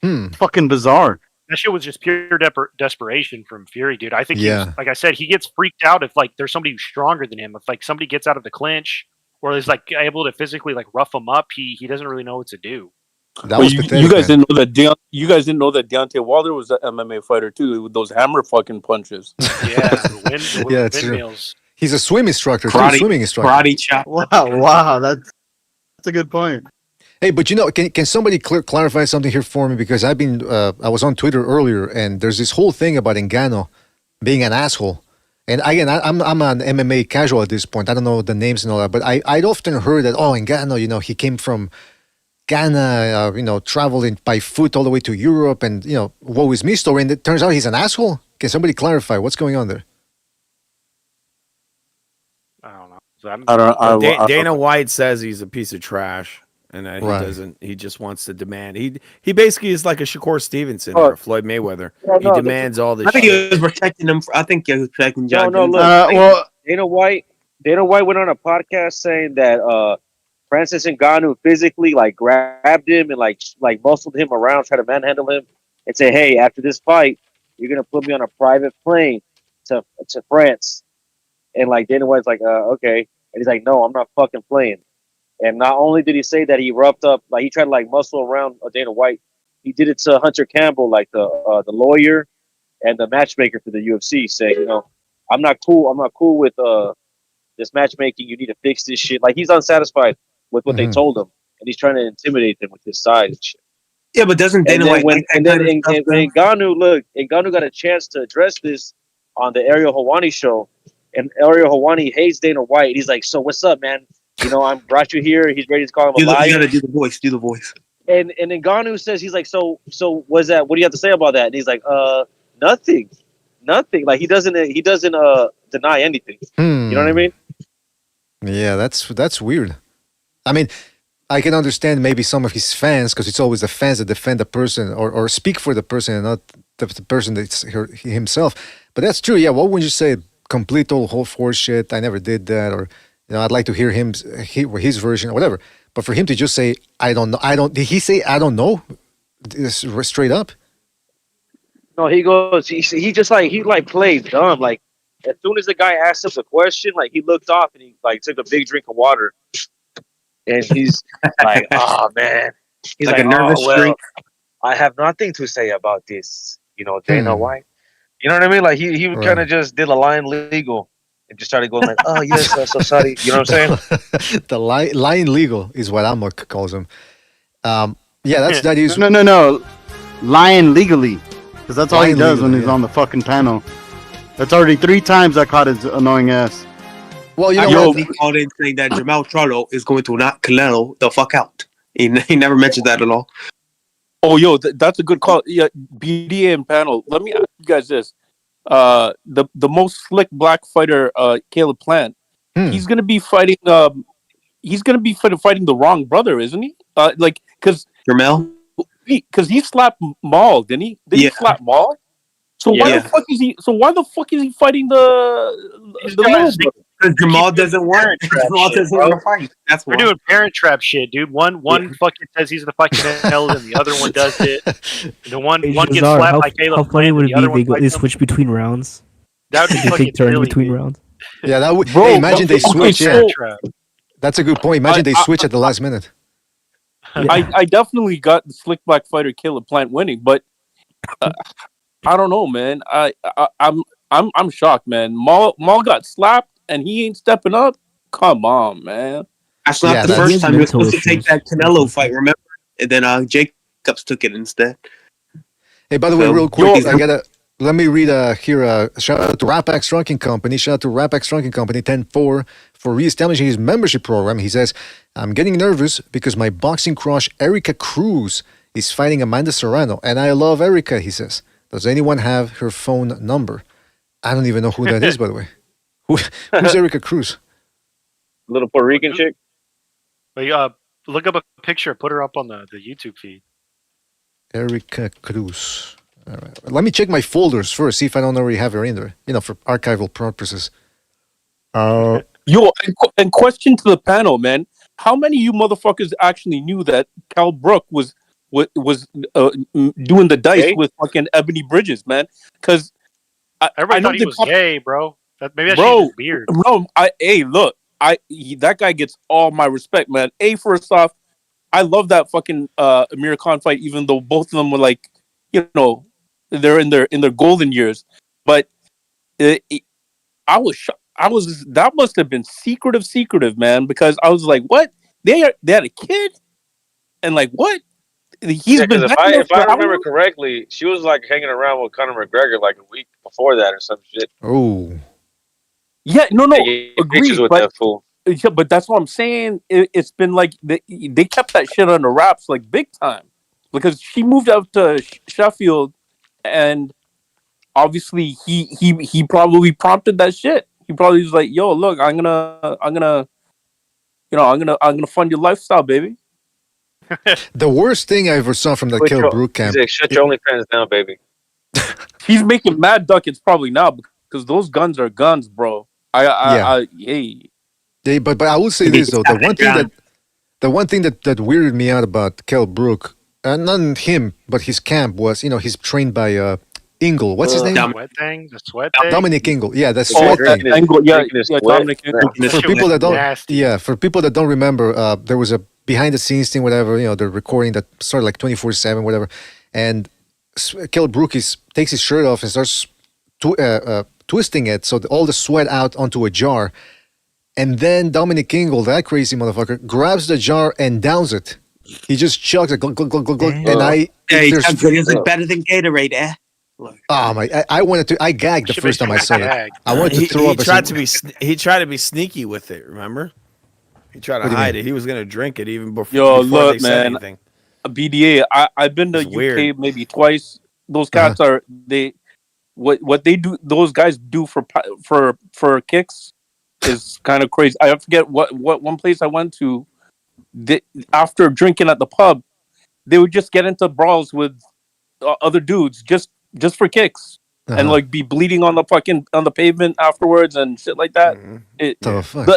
Fucking bizarre. That shit was just pure desperation from Fury, dude. I think, like I said, he gets freaked out if there's somebody who's stronger than him. If somebody gets out of the clinch or is able to physically rough him up, he doesn't really know what to do. You guys didn't know that Deontay Wilder was an MMA fighter too, with those hammer fucking punches. Yeah, windmills. He's a swim instructor, swimming instructor. Karate chop. Wow, that's a good point. Hey, but can somebody clarify something here for me? Because I was on Twitter earlier, and there's this whole thing about Ngannou being an asshole. And again, I'm an MMA casual at this point. I don't know the names and all that, but I'd often heard that, Ngannou, he came from Ghana, traveling by foot all the way to Europe, and woe is me story. And it turns out he's an asshole. Can somebody clarify what's going on there? I don't know. Dana White says he's a piece of trash, and that he doesn't. He just wants to demand. He basically is like a Shakur Stevenson or a Floyd Mayweather. He demands all this. I think he was protecting him. I think he was protecting John. Dana White went on a podcast saying that Francis Ngannou physically grabbed him and like muscled him around, tried to manhandle him, and say, "Hey, after this fight, you're gonna put me on a private plane to France." And like Dana White's like, okay, and he's like, no, I'm not fucking playing. And not only did he say that, he roughed up, like he tried to like muscle around Dana White. He did it to Hunter Campbell, like the lawyer and the matchmaker for the UFC, saying, you know, I'm not cool with this matchmaking. You need to fix this shit. Like he's unsatisfied with what they told him, and he's trying to intimidate them with his size and shit. Yeah, but doesn't Dana White Ngannou got a chance to address this on the Ariel Helwani show, and Ariel Helwani hates Dana White. He's like, so what's up, man? You know, I brought you here. He's ready to call him a liar. You gotta do the voice. Do the voice. And Ngannou says, he's like, so what's that? What do you have to say about that? And he's like, nothing. Like he doesn't deny anything. You know what I mean? Yeah, that's weird. I mean, I can understand maybe some of his fans, because it's always the fans that defend the person or speak for the person and not the person that's himself. But that's true. Yeah, what would you say? Complete whole horse shit. I never did that, or you know, I'd like to hear his version or whatever. But for him to just say, I don't know. Did he say I don't know? Straight up? No, he goes. He just like plays dumb. Like as soon as the guy asked him the question, like he looked off and he like took a big drink of water, and he's like, "Oh man," he's like a nervous drink. I have nothing to say about this. You know, Dana White. You know what I mean? Like he kind of just did a line legal and just started going like, "Oh yes, I'm so sorry." You know what I'm saying? The line legal is what Amok calls him. Yeah, that is no. Lying legally. Because that's all he does when he's on the fucking panel. That's already 3 times I caught his annoying ass. Well, you know he called in saying that Jamal Charlo is going to knock Canelo the fuck out. He never mentioned that at all. Oh, yo, that's a good call. Yeah, BDA and panel. Let me ask you guys this: the most slick black fighter, Caleb Plant, he's gonna be fighting. He's gonna be fighting the wrong brother, isn't he? Like, because Jermel. Because he slapped Maul, didn't he? Did he slap Maul? So why the fuck is he? So why the fuck is he fighting the little brother? Because Jamal doesn't want. Jamal doesn't want to fight. That's why. We're doing parent trap shit, dude. One fucking says he's the fucking hell, and the other one does it. The one gets slapped by Caleb. How funny would it be if they switch between rounds? That would be fucking take turn silly, between dude. rounds. Yeah, that would. Bro, hey, imagine they switch. Yeah. Trap. That's a good point. Imagine they switch at the last minute. I definitely got the slick black fighter Caleb Plant winning, but I don't know, man. I'm shocked, man. Maul got slapped and he ain't stepping up. Come on, man. That's not the first time he was supposed to take that Canelo fight, remember? And then Jacobs took it instead. Hey, by the way, real quick, let me read here. Shout out to Rapax Trunking Company. Shout out to Rapax Trunking Company 10-4 for reestablishing his membership program. He says, I'm getting nervous because my boxing crush Erica Cruz is fighting Amanda Serrano, and I love Erica, he says. Does anyone have her phone number? I don't even know who that is, by the way. Who's Erica Cruz? Little Puerto Rican chick. Look up a picture. Put her up on the YouTube feed. Erica Cruz. All right. Let me check my folders first, see if I don't already have her in there, for archival purposes. Yo, and question to the panel, man. How many of you motherfuckers actually knew that Cal Brook was doing the dice with fucking Ebony Bridges, man? Because everybody thought he was gay, bro. Maybe that's his beard. Bro, that guy gets all my respect, man. First off, I love that fucking Amir Khan fight, even though both of them were like, they're in their golden years. But I was shocked. That must have been secretive, man, because I was like, what? They had a kid? And like, what? He's been if I remember correctly, she was like hanging around with Conor McGregor like a week before that or some shit. Oh. Yeah, no, agreed. With that fool. Yeah, but that's what I'm saying. It's been like they kept that shit under wraps like big time, because she moved out to Sheffield, and obviously he probably prompted that shit. He probably was like, "Yo, look, I'm gonna fund your lifestyle, baby." The worst thing I ever saw from the Kell Brook camp. He's like, shut your OnlyFans down, baby. He's making mad ducats probably now because those guns are guns, bro. Yeah, but I will say this though: the one thing that weirded me out about Kell Brook, not him, but his camp was, he's trained by Ingle. What's his name? Sweat thing. The sweat thing. Dominic Ingle. Yeah, the Oh, sweat thing. Angle, yeah, Drinking his yeah, sweat. Dominic Angle. For people that don't, Nasty. for people that don't remember, there was a behind the scenes thing, whatever. They're recording that started like 24/7, whatever. And Kell Brookes takes his shirt off and starts twisting it so all the sweat out onto a jar. And then Dominic Ingle, that crazy motherfucker, grabs the jar and downs it. He just chugs it, glug, glug, glug, glug, glug, and Hey, there's- it's like better than Gatorade, eh? oh my! I gagged the first time I saw it. I wanted to throw up. He tried to be sneaky with it. Remember? He tried What to do you hide mean? it. He was gonna drink it even before. Yo, before look, they said man. anything. BDA. I've been to It's UK weird. maybe twice. Those cats are they. What they do? Those guys do for kicks is kind of crazy. I forget what one place I went to. After drinking at the pub, they would just get into brawls with other dudes just for kicks. And like be bleeding on the pavement afterwards and shit like that.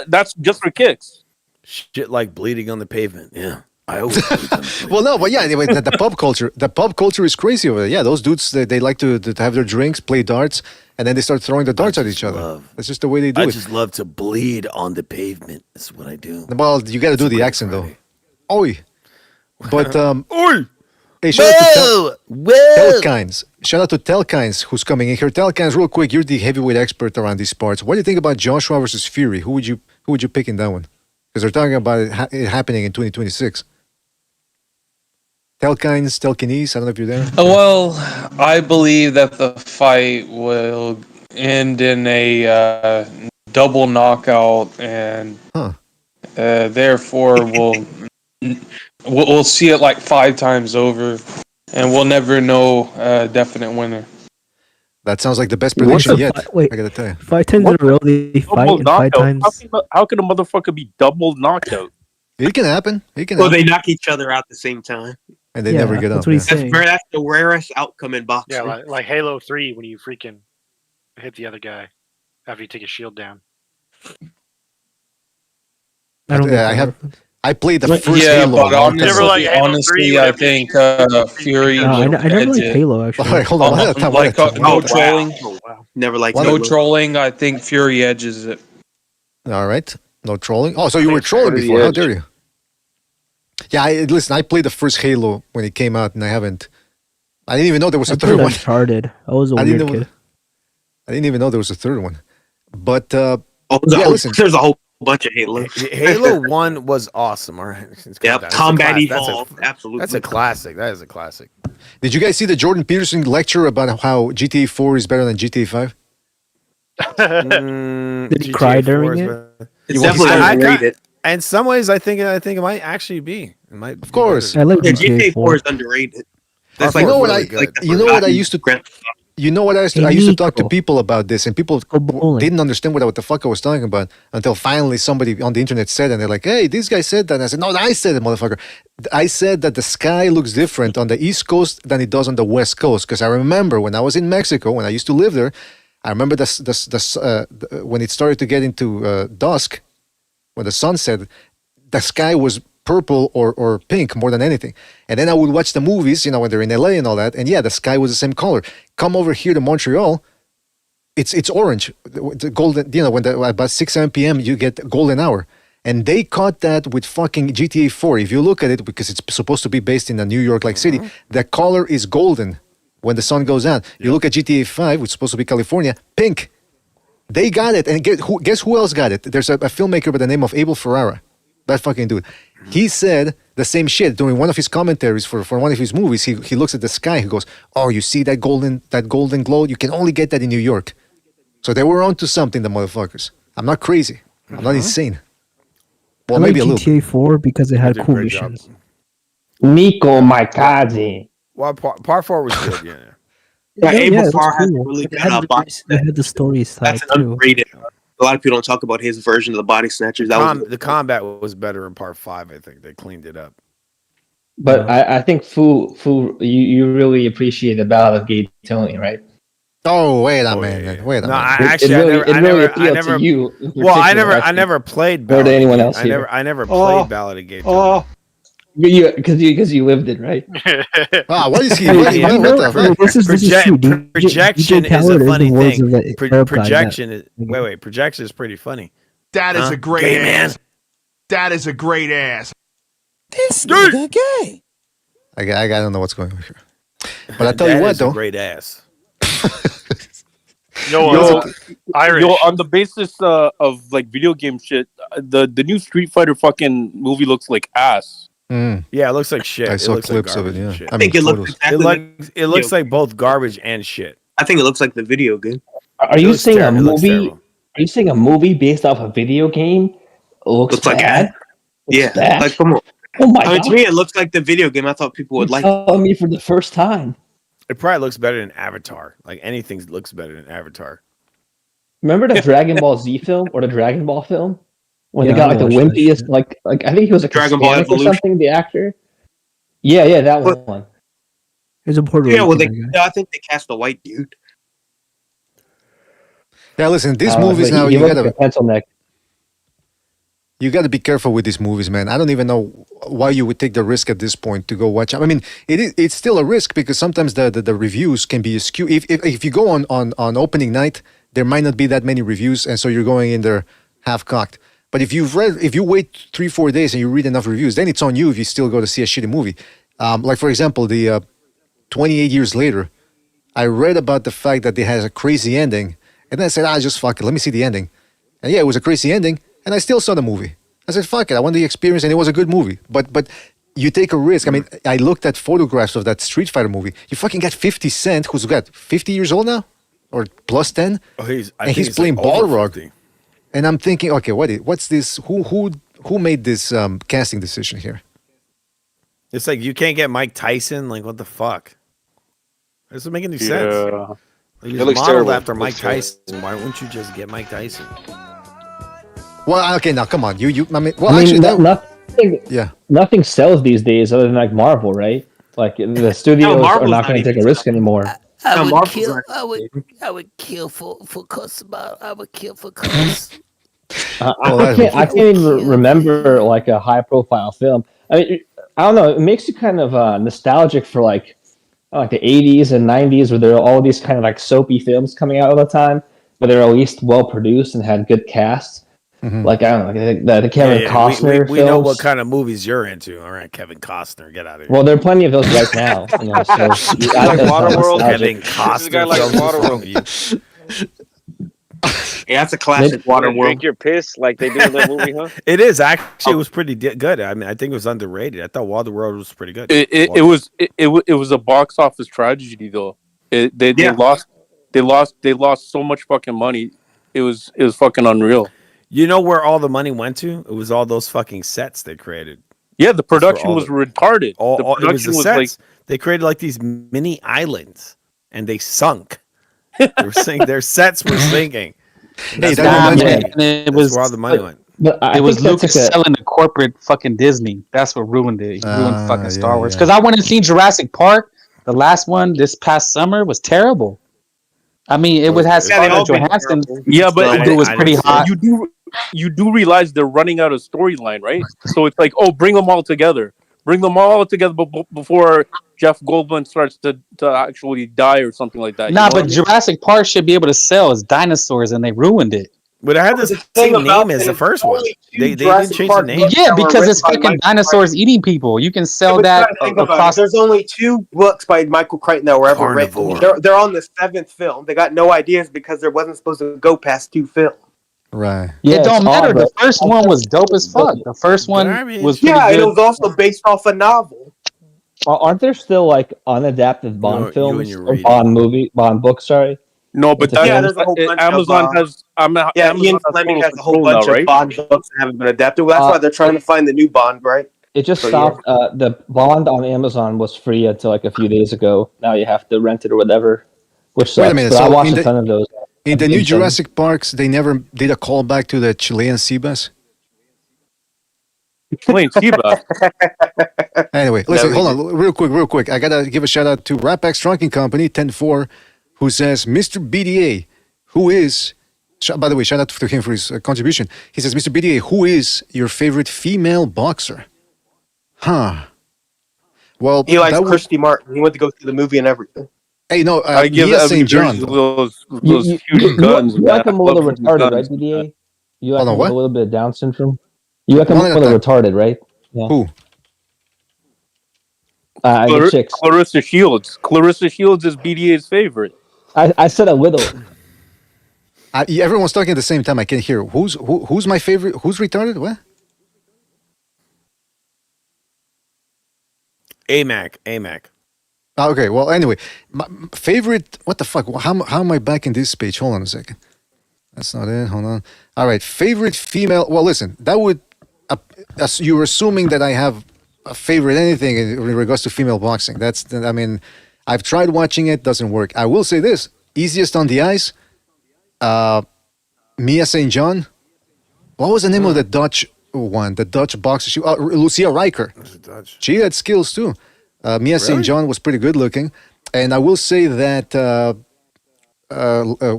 That's just for kicks. Shit like bleeding on the pavement. Yeah, I always. Well, no, but yeah, anyway, the pub culture is crazy over there. Yeah, those dudes they like to have their drinks, play darts, and then they start throwing the darts at each other. That's just the way they do I it. just love to bleed on the pavement. That's what I do. Well, you got to do the accent though. Oi, but Oi. hey, shout out to Telkines. Shout out to Telkines who's coming in here. Telkines, real quick, you're the heavyweight expert around these parts. What do you think about Joshua versus Fury? Who would you pick in that one? Because they're talking about it happening in 2026. Telkines, I don't know if you're there. Well, I believe that the fight will end in a double knockout, and therefore we'll see it like 5 times over, and we'll never know a definite winner. That sounds like the best prediction yet. Wait, I gotta tell you. 5 times in a row they fight, Double and 5 knockout. times. How can a motherfucker be double knockout? It can happen. Well, they knock each other out at the same time. And they never get up. That's the rarest outcome in boxing. Yeah, like Halo 3 when you freaking hit the other guy after you take his shield down. I played the first yeah, Halo. but honestly, I think Fury. I never liked Halo actually. All right, hold on. Like no trolling. Never liked no Halo. trolling. I think Fury edges it. All right, no trolling. Oh, so you were trolling before? How dare you? Yeah, listen. I played the first Halo when it came out, and I didn't even know there was a third one. Uncharted. I was a weird kid. I didn't even know there was a third one. But listen, there's a whole bunch of Halo. Halo 1 was awesome. All right. Yep, Combat Evolved. Absolutely. That's a classic. That is a classic. Did you guys see the Jordan Peterson lecture about how GTA 4 is better than GTA 5? Did he cry during it? It's definitely underrated. In some ways, I think it might actually be. It might. Of course. I like GTA 4 is underrated. That's You know what I used to. You know what I used to talk to people about this, and people didn't understand what the fuck I was talking about until finally somebody on the internet said it, and they're like, "Hey, this guy said that." And I said, "No, I said it, motherfucker. I said that the sky looks different on the East Coast than it does on the West Coast, because I remember when I was in Mexico, when I used to live there, I remember when it started to get into dusk, when the sun set, the sky was purple or pink more than anything. And then I would watch the movies, when they're in LA and all that, and yeah, the sky was the same color. Come over here to Montreal, it's orange. The golden, when about 6, 7 p.m. you get golden hour. And they caught that with fucking GTA 4. If you look at it, because it's supposed to be based in a New York-like city, the color is golden when the sun goes out. You look at GTA 5, which is supposed to be California, pink. They got it. And guess who else got it? There's a filmmaker by the name of Abel Ferrara. That fucking dude. He said the same shit during one of his commentaries for one of his movies. He looks at the sky. He goes, "Oh, you see that golden glow? You can only get that in New York." So they were onto something, the motherfuckers. I'm not crazy. I'm not insane. Well, I like maybe a little. GTA 4 because it had cool missions. Nico, my cousin. Well, part 4 was good. Yeah. Yeah, it Abel was Farr has cool. really It good had body They had the stories tied That's too. underrated. A lot of people don't talk about his version of the Body Snatchers. The combat was better in part 5. I think they cleaned it up. But I think Fu, you really appreciate the Ballad of Gay Tony, right? Oh, wait a minute. Wait a No, minute. I never. To you in Well, I particular, never. I actually. never played. Or to Ballad of anyone Gay. else here. I never played Ballad of Gay. Tony. Because you lived it, right? What is he? Hey, What you know, the fuck? this is true. Projection DJ is a Khaled funny the words thing. of the Arab guy, Projection yeah. is wait. Projection is pretty funny. That is Huh? a great Gay ass. man. That is a great ass. This nigga gay. I don't know what's going on here. But I tell you That what, is a though. great ass. Irish. Yo, on the basis of like video game shit, the new Street Fighter fucking movie looks like ass. Yeah, it looks like shit. I saw looks clips like of it. garbage and Yeah, shit. I mean, it looks photos. exactly It looks like both garbage and shit. I think it looks like the video game. Are It you looks saying a terrible. It looks movie? terrible. Are you saying a movie based off a video game looks Looks bad? like yeah, bad? like come on. Oh my I mean, to god! me, it looks like the video game. I thought people would like. Telling me for the first time. It probably looks better than Avatar. Like anything looks better than Avatar. Remember the Dragon Ball Z film or the Dragon Ball film when Yeah, they got I like the watched that wimpiest, shit. like I think he was like Dragon Ball Hispanic or Evolution. something. The actor. Yeah, that one. There's a Puerto Yeah, well, Rican guy. I think they cast a white dude. Yeah, listen, these But movies now, he you looked gotta like a pencil neck. you gotta be careful with these movies, man. I don't even know why you would take the risk at this point to go watch. I mean, it's still a risk because sometimes the reviews can be askew. If you go on opening night, there might not be that many reviews, and so you're going in there half cocked. But if you wait 3-4 days and you read enough reviews, then it's on you if you still go to see a shitty movie. Like for example, the 28 years later, I read about the fact that it has a crazy ending, and then I said, just fuck it, let me see the ending. And yeah, it was a crazy ending, and I still saw the movie. I said, fuck it, I want the experience, and it was a good movie. But you take a risk. I mean, I looked at photographs of that Street Fighter movie. You fucking got 50 Cent, who's got 50 years old now, or plus 10, Oh, he's playing like over Balrog. 50. And I'm thinking, okay, what's this? Who made this casting decision here? It's like you can't get Mike Tyson. Like what the fuck? It doesn't make any sense. Like, he's It looks modeled terrible. after Mike Looks terrible. Tyson. Why wouldn't you just get Mike Tyson? Well, okay, now come on, you. I mean, well, I mean, actually, that, nothing. yeah. Nothing sells these days other than like Marvel, right? Like the studios are Marvel's not not going to even take a risk anymore. I No, would Marvel's kill. not- I would kill for cuss about. I would kill for cuss. I can't even remember like a high profile film. I mean, I don't know. It makes you kind of nostalgic for like the 80s and 90s where there are all these kind of like soapy films coming out all the time, but they're at least well produced and had good casts. Like I don't know the Kevin Costner We know films. what kind of movies you're into. All right, Kevin Costner, get out of here. Well, there are plenty of those right now. You know, so Like Waterworld? Kevin Costner. Costner films. Yeah, that's a classic. Waterworld. Drink your piss like they do in the movie, huh? It is actually. It was pretty good. I mean, I think it was underrated. I thought Waterworld was pretty good. It was a box office tragedy though. They lost so much fucking money. It was fucking unreal. You know where all the money went to? It was all those fucking sets they created. Yeah, the production was retarded. The It was production the was sets. They created like these mini islands, and they sunk. Their sets were sinking. Hey, it was where all the money went. But it was Lucas selling to corporate fucking Disney. That's what ruined it. He ruined fucking Star Wars. Because I went and seen Jurassic Park. The last one this past summer was terrible. I mean, it would have Scarlett Johansson. Yeah, but it was pretty hot. You do realize they're running out of storyline, right? So it's like, oh, bring them all together. Bring them all together before Jeff Goldblum starts to actually die or something like that. Nah, You know but what I mean? Jurassic Park should be able to sell as dinosaurs, and they ruined it. But it had the same name as the first one. They didn't change the name. Yeah, because it's fucking dinosaurs eating people. You can sell that across. There's only 2 books by Michael Crichton that were ever written. They're on the 7th film. They got no ideas because there wasn't supposed to go past 2 films. Right. It don't matter. The first one was dope as fuck. The first one was pretty Yeah, and good. it was also based off a novel. Aren't there still like unadapted Bond You films and your or reading. Bond books? Sorry. No, but There's that, a whole bunch Amazon of, has. Amazon Ian has Fleming total has a whole control bunch now, of right? Bond books that haven't been adapted. Well, that's why they're trying to find the new Bond, right? It just So, stopped. The Bond on Amazon was free until like a few days ago. Now you have to rent it or whatever, which sucks. Wait a minute. But I So watched a ton of those. in the new Interesting. Jurassic Parks, they never did a callback to the Chilean sea bass. Chilean sea bass. Anyway, listen, hold on, real quick. I gotta give a shout out to Rapax Trunking Company 10-4, who says, Mr. BDA, who is, by the way, shout out to him for his contribution. He says, Mr. BDA, who is your favorite female boxer? Huh. Well, He likes Christy Martin. He went to go see the movie and everything. Hey, no, I give Mia Evan St. John. Jersey though. those huge guns, you man. like him a I little love huge retarded, right, guns. BDA? You like Hold on, him with what? a little bit of Down syndrome? You like him One a at a little time. retarded, right? Yeah. Who? The chicks. Clarissa Shields. Clarissa Shields is BDA's favorite. I said a little. Everyone's talking at the same time. I can't hear. Who's my favorite? Who's retarded? What? AMAC. Okay. Well, anyway, my favorite. What the fuck? How am I back in this page? Hold on a second. That's not it. Hold on. All right. Favorite female. Well, listen. That would. You're assuming that I have a favorite anything in regards to female boxing. I mean, I've tried watching it. Doesn't work. I will say this. Easiest on the ice. Mia St. John. What was the name of the Dutch one? The Dutch boxer. Lucia Riker. She had skills too. Mia St. John was pretty good looking. And I will say that,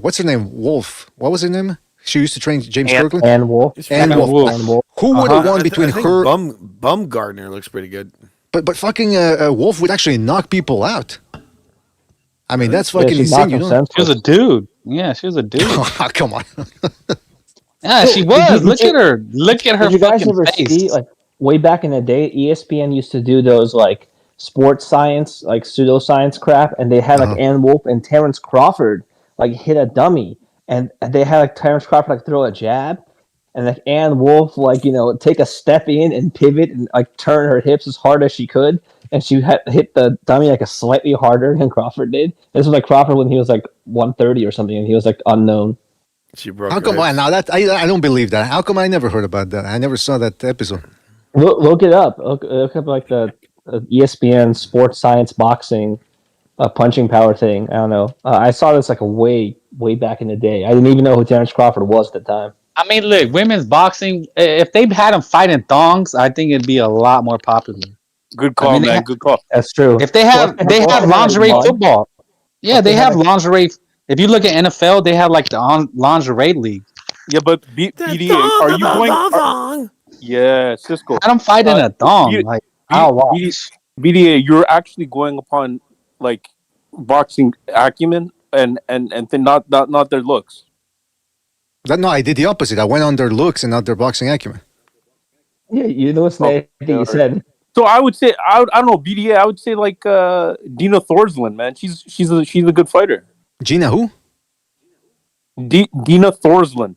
what's her name? Wolf. What was her name? She used to train James Kirkland. Ann Wolf. Ann Wolf. Who would have won between I think her? Bumgardner looks pretty good. But fucking Wolf would actually knock people out. I mean, that's fucking she insane. knocked You him know? She was a dude. Yeah, she was a dude. Come on. Yeah, she was. Look at her. Look at her Did you guys fucking ever face. see, like, way back in the day, ESPN used to do those, like, sports science, like, pseudoscience crap, and they had, like, Ann Wolf and Terrence Crawford, like, hit a dummy, and they had, like, Terrence Crawford, like, throw a jab, and, like, Ann Wolf, like, you know, take a step in and pivot and, like, turn her hips as hard as she could, and she hit the dummy, like, a slightly harder than Crawford did. This was, like, Crawford when he was, like, 130 or something, and he was, like, unknown. She broke. How come? Now that I don't believe that. How come I never heard about that? I never saw that episode. Look it up. Look up like the ESPN sports science boxing punching power thing. I don't know. I saw this like a way back in the day. I didn't even know who Terrence Crawford was at the time. I mean, look, women's boxing. If they had them fighting thongs, I think it'd be a lot more popular. Good call, man. Good call. That's true. If they have lingerie football, yeah, they have lingerie. If you look at NFL, they have like the lingerie league. Yeah, but BDA, are you going? Yeah, Cisco. I don't fight in a thong. Like, I'll watch. BDA, you're actually going upon like boxing acumen and not their looks. No, I did the opposite. I went on their looks and not their boxing acumen. Yeah, you know what's that you said. So I would say I don't know BDA. I would say like Dina Thorslund, man. She's a good fighter. Gina who? Dina Thorslund.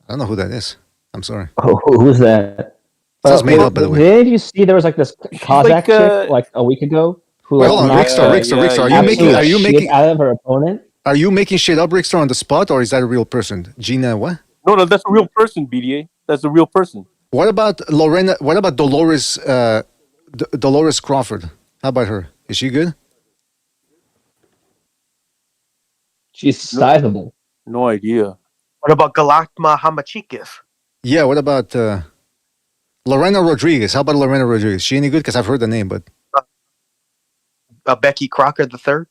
I don't know who that is. I'm sorry. Oh, who's that? Sounds made up, by the way. Did any of you see there was like this Kazakh chick like a week ago? Who Wait, hold on, Rickstar. Are you making out of her opponent? Are you making shit up, Rickstar, on the spot, or is that a real person? Gina, what? No, that's a real person, BDA. That's a real person. What about Lorena? What about Dolores? Dolores Crawford. How about her? Is she good? She's sizable. No idea. What about Galakma Hamachikis? Yeah. What about Lorena Rodriguez? How about Lorena Rodriguez? She any good? Because I've heard the name, but Becky Crocker the third.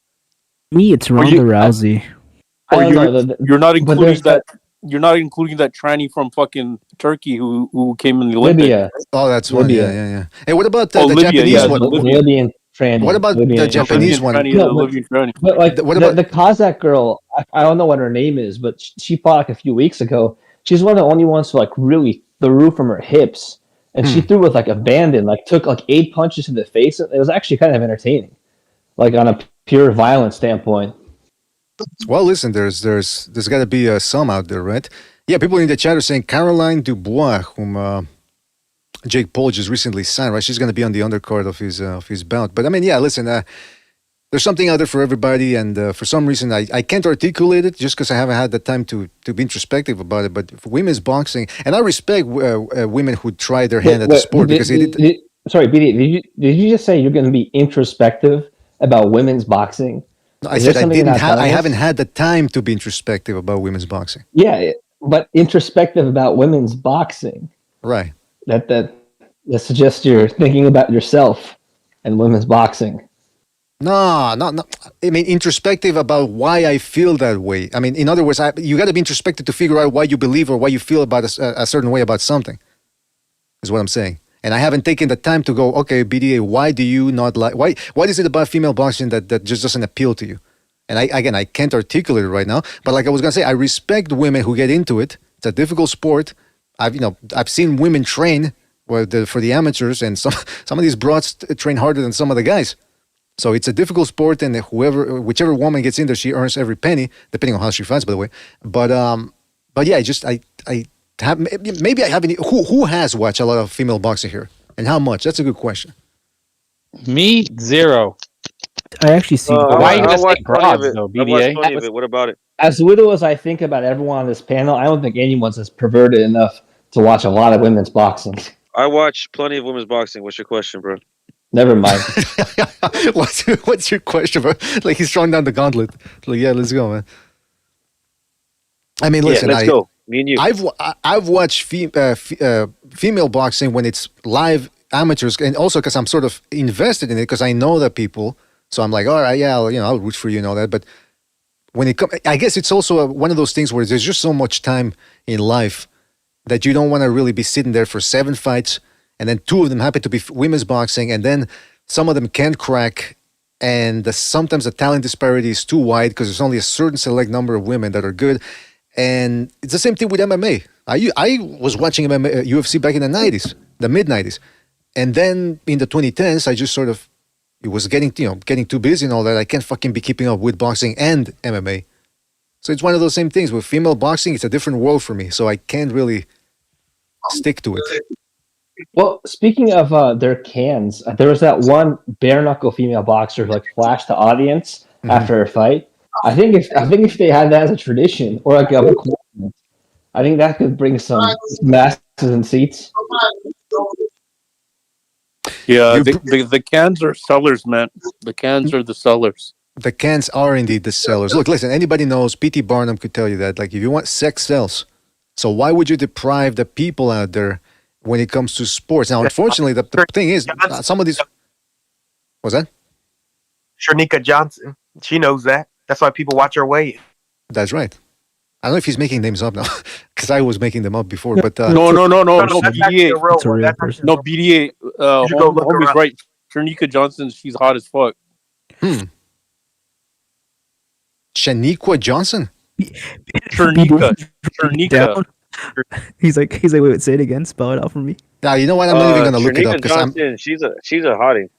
Me, it's Ronda Rousey. You're not including that. You're not including that tranny from fucking Turkey who came in the Olympics. Libya. Oh, that's one. Libya. Yeah. Hey, what about the Libya, Japanese yeah, one? Libyan tranny. What about Libyan the Japanese one? But like the Kazakh girl, I don't know what her name is, but she fought like a few weeks ago. She's one of the only ones who like really threw from her hips, and she threw with like abandon. Like took like 8 punches to the face. It was actually kind of entertaining, like on a pure violence standpoint. Well, listen, there's got to be some out there, right? Yeah, people in the chat are saying Caroline Dubois, whom Jake Paul just recently signed, right? She's going to be on the undercard of his bout. But I mean, yeah, listen, there's something out there for everybody, and for some reason I can't articulate it just because I haven't had the time to be introspective about it. But for women's boxing, and I respect women who try their hand at the sport because they did. Sorry, BD, did you just say you're going to be introspective about women's boxing? No, I said I haven't had the time to be introspective about women's boxing. Yeah, but introspective about women's boxing. Right. That suggests you're thinking about yourself and women's boxing. No. I mean, introspective about why I feel that way. I mean, in other words, you got to be introspective to figure out why you believe or why you feel about a certain way about something. Is what I'm saying. And I haven't taken the time to go, okay, BDA, why do you not like, what is it about female boxing that just doesn't appeal to you? And I can't articulate it right now, but like I was going to say, I respect women who get into it. It's a difficult sport. I've seen women train for the amateurs, and some of these broads train harder than some of the guys. So it's a difficult sport, and whichever woman gets in there, she earns every penny, depending on how she fights, by the way. But yeah, maybe I haven't. Who has watched a lot of female boxing here, and how much? That's a good question. Me, zero. I actually see. Why are you I gonna say watched plenty of broads it. though, I watched BDA? plenty of it. What about it? As little as I think about everyone on this panel, I don't think anyone's as perverted enough to watch a lot of women's boxing. I watch plenty of women's boxing. What's your question, bro? Never mind. What's your question, bro? Like he's throwing down the gauntlet. Like, yeah, let's go, man. I mean, listen, let's go. Me and you. I've watched female boxing when it's live amateurs, and also because I'm sort of invested in it because I know the people. So I'm like, all right, yeah, I'll root for you and all that. But when it comes, I guess it's also one of those things where there's just so much time in life that you don't want to really be sitting there for 7 fights, and then 2 of them happen to be women's boxing, and then some of them can't crack, and sometimes the talent disparity is too wide because there's only a certain select number of women that are good. And it's the same thing with MMA. I was watching MMA, UFC back in the 90s, the mid-90s. And then in the 2010s, I just sort of, it was getting too busy and all that. I can't fucking be keeping up with boxing and MMA. So it's one of those same things. With female boxing, it's a different world for me. So I can't really stick to it. Well, speaking of their cans, there was that one bare knuckle female boxer who flashed the audience after her fight. I think if they had that as a tradition or a requirement, I think that could bring some masses and seats. Yeah, the cans are sellers, man. The cans are the sellers. The cans are indeed the sellers. Look, listen, anybody knows, P.T. Barnum could tell you that. Like, if you want, sex sells. So why would you deprive the people out there when it comes to sports? Now, unfortunately, the thing is, some of these... What's that? Sharnika Johnson. She knows that. That's why people watch her weigh. That's right. I don't know if he's making names up now, because I was making them up before. But No, that's actually a BDA. real one. That's actually No, BDA. You should go look her Homie's up. right. Sharnika Johnson, she's hot as fuck. Shaniqua Johnson? Sharnika. He's like, wait, say it again. Spell it out for me. Now, you know what? I'm not even going to look it up. Johnson, she's a hottie.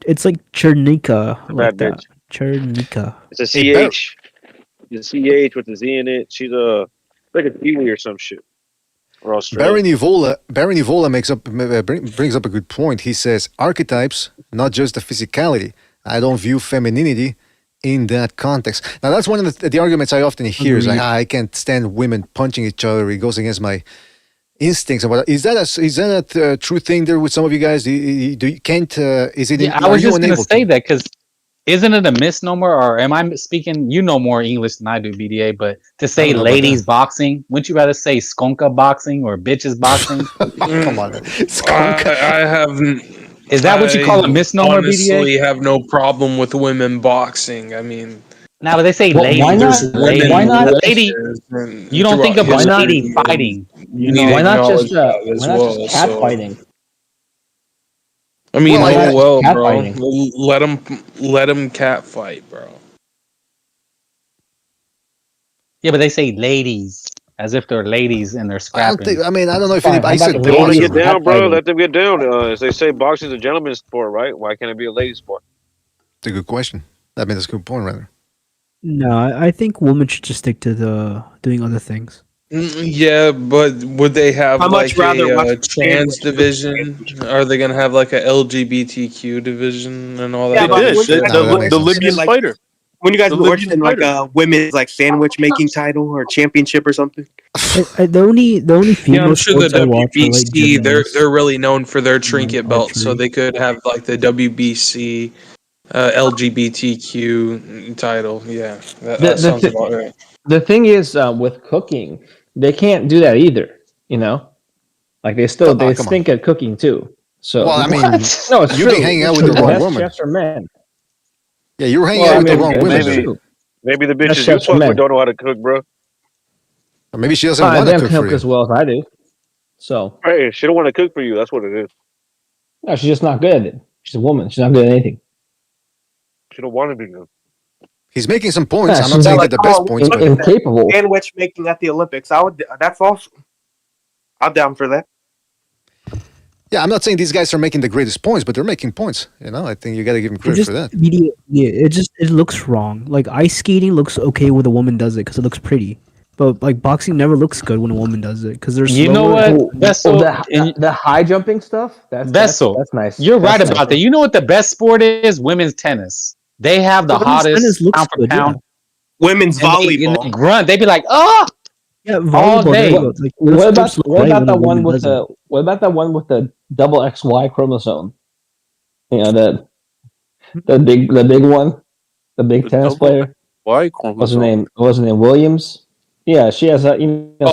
It's like Chernica. Bad bitch. Chernica. It's a CH. It's a CH with a Z in it. She's like a Kiwi or some shit. Or Barry Nivola brings up a good point. He says, archetypes, not just the physicality. I don't view femininity in that context. Now, that's one of the arguments I often hear is like, I can't stand women punching each other. It goes against my instincts. And is that a true thing there with some of you guys? Is it? Yeah, I was just going to say that because isn't it a misnomer, or am I speaking? You know more English than I do, BDA. But to say ladies boxing, wouldn't you rather say skunka boxing or bitches boxing? Come on, I haven't. Is that what you call a misnomer, honestly, BDA? have no problem with women boxing. I mean, now but they say ladies. Why not lady? You don't think of a lady fighting. Why not just cat fighting? I mean, cat bro. fighting. Let them cat fight, bro. Yeah, but they say ladies as if they're ladies and they're scrapping. I don't know if anybody said they want to get down, bro. Let them get down. As they say, boxing is a gentleman's sport, right? Why can't it be a ladies' sport? It's a good question. I mean, that's a good point, rather. No, I think women should just stick to doing other things. Yeah, but would they have like a trans division? Are they gonna have like a LGBTQ division and all that? The Libyan fighter. When you guys were watching like a women's sandwich making title or championship or something. The only female I'm sure the sports I watch are, like, WBC gymnasts. they're really known for their trinket belts, so they could have like the WBC LGBTQ title. Yeah, that sounds about right. The thing is, with cooking, they can't do that either. Like they stink at cooking too. So well, I mean, no, it's you've true. been hanging out with the wrong woman. Chefs are men. Yeah, you were hanging out with the wrong women. Maybe the bitches you fuck with don't know how to cook, bro. Or maybe she doesn't want to cook for you. as well as I do. So Hey, she don't want to cook for you. That's what it is. no, she's just not good at it. She's a woman. She's not good at anything. She don't want to be good. He's making some points. Yeah, I'm not she's saying not that the best points, but incapable. Sandwich making at the Olympics. That's awesome. I'm down for that. yeah, I'm not saying these guys are making the greatest points, but they're making points. You know, I think you got to give them It credit just for that. it looks wrong. Like ice skating looks okay when a woman does it because it looks pretty, but like boxing never looks good when a woman does it because there's You know what? The high jumping stuff. That's nice. You're That's right nice. about that. You know what the best sport is? Women's tennis. They have the Women's hottest tennis looks pound for good, pound. Women's And volleyball. they grunt. They be like, oh, Yeah, all volleyball. day. There you go. Like, What those about strips look what right about when a that one woman with does it. the what about that one with the double XY chromosome? You know the big one, the big tennis player. Why What's her name? What's her name? Williams. Yeah, she has a.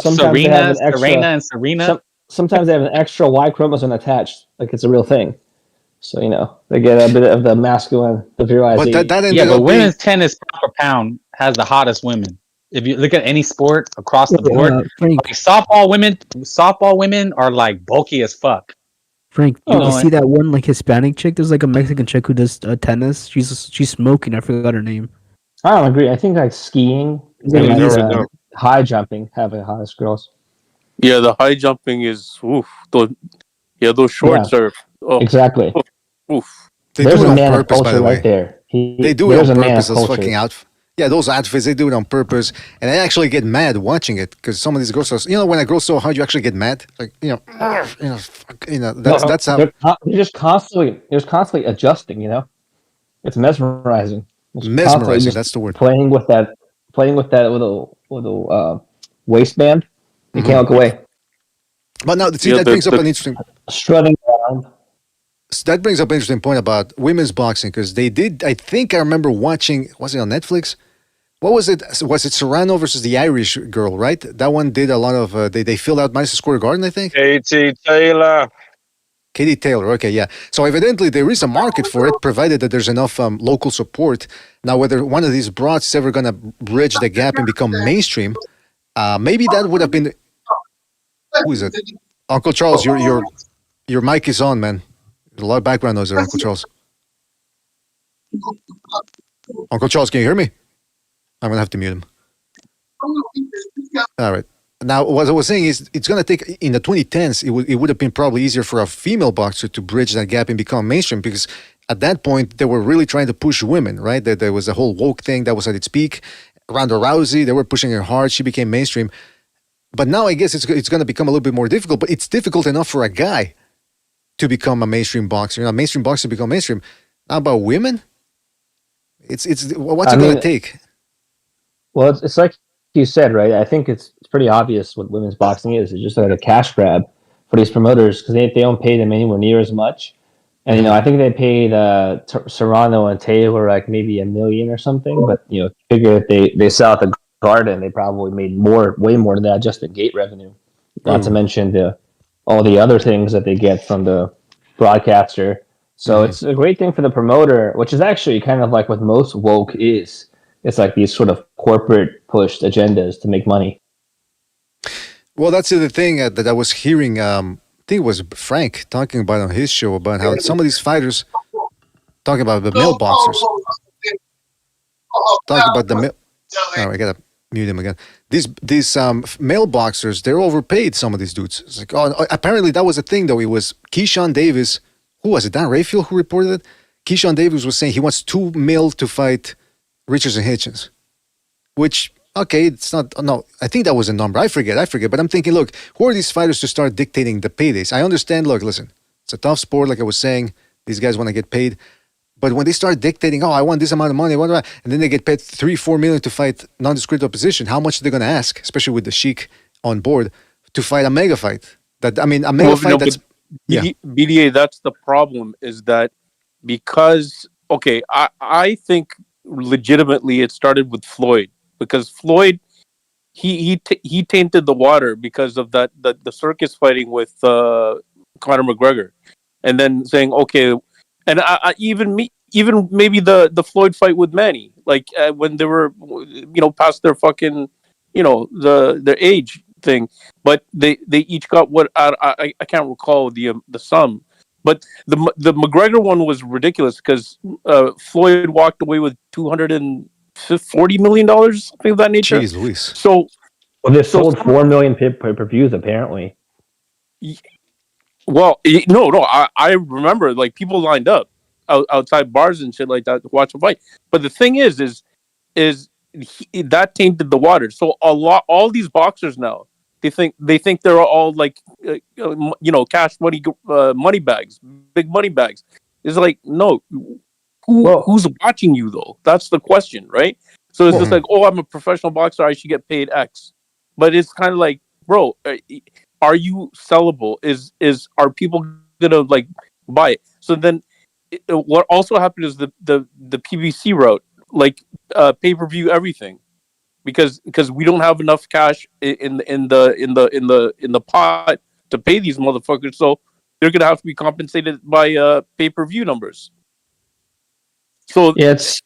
Sometimes they have an extra. Serena. Sometimes they have an extra Y chromosome attached, like it's a real thing. So they get a bit of the masculine, the virilization. But that ended Yeah, but up being women's tennis pound for pound has the hottest women. If you look at any sport across the board, Frank, like softball women are like bulky as fuck. Frank, You you know, see that one like Hispanic chick? There's like a Mexican chick who does tennis. She's smoking. I forgot her name. I don't agree. I think like skiing Yeah, and yeah, like, high jumping have the hottest girls. Yeah, the high jumping is oof. Those shorts are exactly. Oof. They There's do it a on man of purpose, by culture the way. right there. They do it there's on a man purpose. of Those culture. fucking outfits. Yeah, those outfits, they do it on purpose. And I actually get mad watching it because some of these girls are, when a girl's so hard, you actually get mad. Like, that's how. They're just constantly adjusting. It's mesmerizing. It's Mesmerizing, constantly just that's the word. Playing with that little waistband. You can't look away. But now, see, that brings up an interesting. Strutting around. That brings up an interesting point about women's boxing because they did. I think I remember watching. Was it on Netflix? What was it? Was it Serrano versus the Irish girl? Right. That one did a lot of. They filled out Madison Square Garden. I think. Katie Taylor. Katie Taylor. Okay, yeah. So evidently there is a market for it, provided that there's enough local support. Now, whether one of these broads is ever gonna bridge the gap and become mainstream, maybe that would have been. Who is it? Uncle Charles, your mic is on, man. There's a lot of background noise there, Uncle Charles. Uncle Charles, can you hear me? I'm gonna have to mute him. All right. Now, what I was saying is, it's gonna take in the 2010s. It would have been probably easier for a female boxer to bridge that gap and become mainstream because at that point they were really trying to push women, right? There was a whole woke thing that was at its peak. Ronda Rousey, they were pushing her hard. She became mainstream. But now I guess it's going to become a little bit more difficult. But it's difficult enough for a guy to become a mainstream boxer. A mainstream boxer to become mainstream. How about women? What's it going to take? Well, it's like you said, right? I think it's pretty obvious what women's boxing is. It's just like a cash grab for these promoters because they don't pay them anywhere near as much. And I think they paid Serrano and Taylor like maybe $1 million or something. But figure if they sell at the Garden, they probably made way more than that just in gate revenue. Not to mention all the other things that they get from the broadcaster. So it's a great thing for the promoter, which is actually kind of like what most woke is. It's like these sort of corporate pushed agendas to make money. Well, that's the thing that I was hearing. I think it was Frank talking about on his show about how some of these fighters talking about the male boxers, talking about the male. Oh, I gotta mute him again. These male boxers, they're overpaid. Some of these dudes. It's like, apparently that was a thing though. It was Keyshawn Davis. Who was it? Dan Rayfield who reported it. Keyshawn Davis was saying he wants $2 million to fight Richards and Hitchens, which. Okay, it's not. No, I think that was a number. I forget. But I'm thinking, look, who are these fighters to start dictating the paydays? I understand. Look, listen, it's a tough sport. Like I was saying, these guys want to get paid. But when they start dictating, I want this amount of money, and then they get paid $3-4 million to fight nondescript opposition, how much are they going to ask, especially with the Sheik on board, to fight a mega fight? A mega fight that's... BDA, that's the problem, is that because, I think legitimately it started with Floyd. Because Floyd, he tainted the water because of the circus fighting with Conor McGregor, and then saying and even maybe the Floyd fight with Manny, like when they were past their fucking their age, thing, but they each got what I can't recall the sum, but the McGregor one was ridiculous because Floyd walked away with $240 million, something of that nature. Jeez Louise. So, well, they sold 4 million pay-per-views apparently. Well, no, I remember like people lined up outside bars and shit like that to watch a fight. But the thing is that tainted the water. So all these boxers now, they think they're all like cash money money bags, big money bags. It's like, no, who's watching you though? That's the question, right? So it's just like, oh, I'm a professional boxer, I should get paid X. But it's kind of like, bro, are you sellable? Are people gonna like buy it? So then, what also happened is the PBC route, like pay-per-view everything, because we don't have enough cash in the pot to pay these motherfuckers. So they're gonna have to be compensated by pay-per-view numbers. So yeah, it's